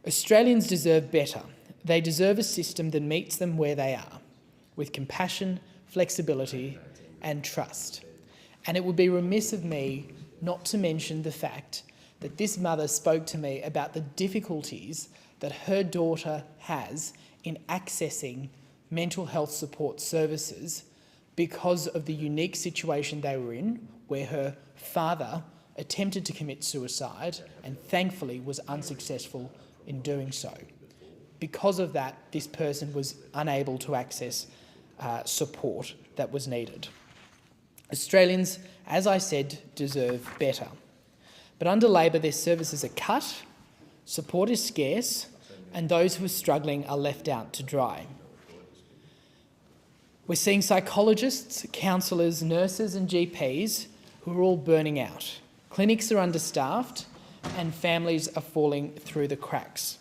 Australians deserve better. They deserve a system that meets them where they are, with compassion, flexibility and trust. And it would be remiss of me not to mention the fact that this mother spoke to me about the difficulties that her daughter has in accessing mental health support services because of the unique situation they were in, where her father attempted to commit suicide and thankfully was unsuccessful in doing so. Because of that, this person was unable to access support that was needed. Australians, as I said, deserve better. But under Labor, their services are cut, support is scarce, and those who are struggling are left out to dry. We're seeing psychologists, counsellors, nurses and GPs who are all burning out. Clinics are understaffed and families are falling through the cracks.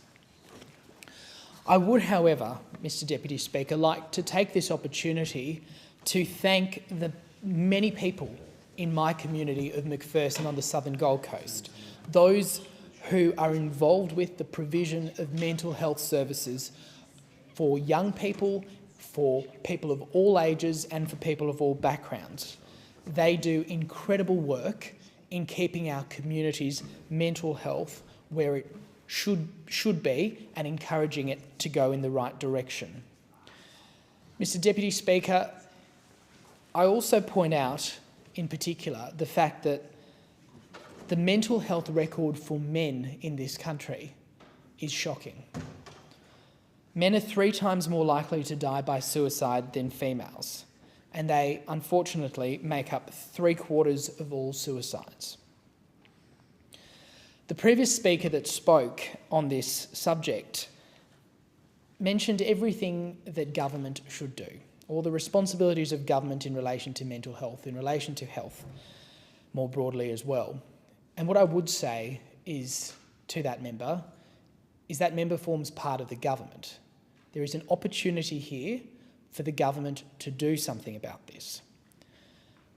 I would, however, Mr Deputy Speaker, like to take this opportunity to thank the many people in my community of McPherson on the southern Gold Coast, those who are involved with the provision of mental health services for young people, for people of all ages and for people of all backgrounds. They do incredible work in keeping our community's mental health where it should be and encouraging it to go in the right direction. Mr Deputy Speaker, I also point out in particular the fact that the mental health record for men in this country is shocking. Men are 3 times more likely to die by suicide than females, and they unfortunately make up 3/4 of all suicides. The previous speaker that spoke on this subject mentioned everything that government should do, all the responsibilities of government in relation to mental health, in relation to health more broadly as well. And what I would say is to that member forms part of the government. There is an opportunity here for the government to do something about this.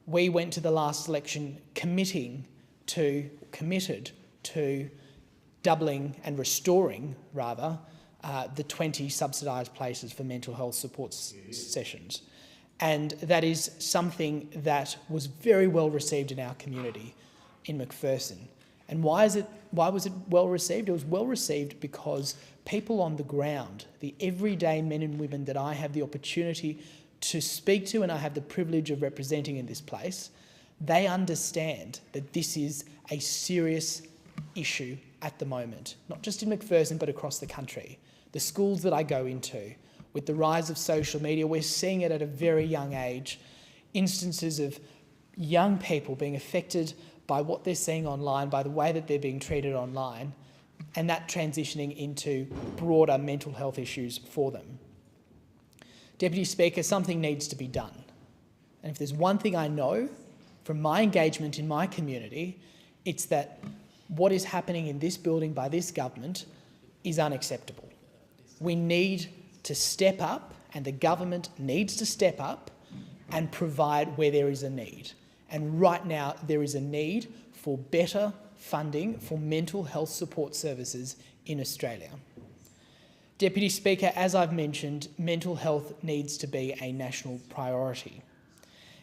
We went to the last election committed to doubling and restoring, rather, the 20 subsidised places for mental health support sessions. And that is something that was very well received in our community in McPherson. And why was it well received? It was well received because people on the ground, the everyday men and women that I have the opportunity to speak to and I have the privilege of representing in this place, they understand that this is a serious issue at the moment, not just in McPherson but across the country. The schools that I go into, with the rise of social media, we're seeing it at a very young age, instances of young people being affected by what they're seeing online, by the way that they're being treated online, and that transitioning into broader mental health issues for them. Deputy Speaker, something needs to be done. And if there's one thing I know from my engagement in my community, it's that what is happening in this building by this government is unacceptable. We need to step up, and the government needs to step up and provide where there is a need. And right now, there is a need for better funding for mental health support services in Australia. Deputy Speaker, as I've mentioned, mental health needs to be a national priority.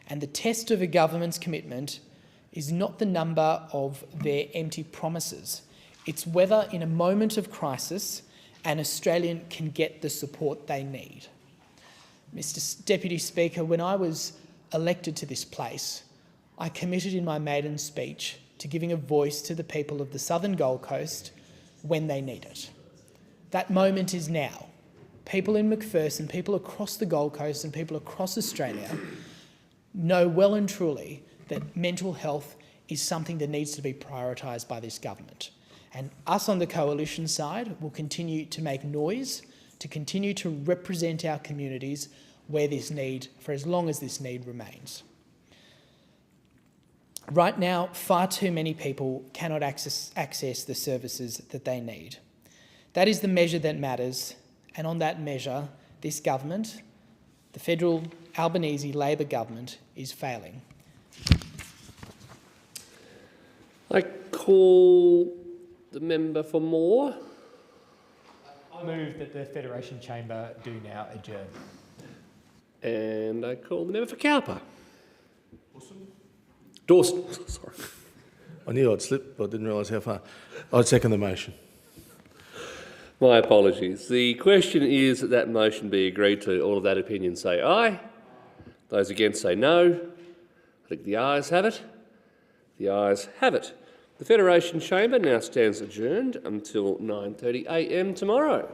And the test of a government's commitment is not the number of their empty promises. It's whether, in a moment of crisis, an Australian can get the support they need. Mr. Deputy Speaker, when I was elected to this place, I committed in my maiden speech to giving a voice to the people of the southern Gold Coast when they need it. That moment is now. People in McPherson, people across the Gold Coast and people across Australia know well and truly that mental health is something that needs to be prioritised by this government. And us on the coalition side will continue to make noise, to continue to represent our communities where this need, for as long as this need remains. Right now, far too many people cannot access the services that they need. That is the measure that matters, and on that measure, this government, the federal Albanese Labor government, is failing. I call the member for Moore. I move that the Federation Chamber do now adjourn. And I call the member for Cowper. Dawson. Sorry. I knew I'd slip, but I didn't realise how far. I'd second the motion. My apologies. The question is that that motion be agreed to. All of that opinion say aye. Those against say no. I think the ayes have it. The ayes have it. The Federation Chamber now stands adjourned until 9:30 a.m. tomorrow.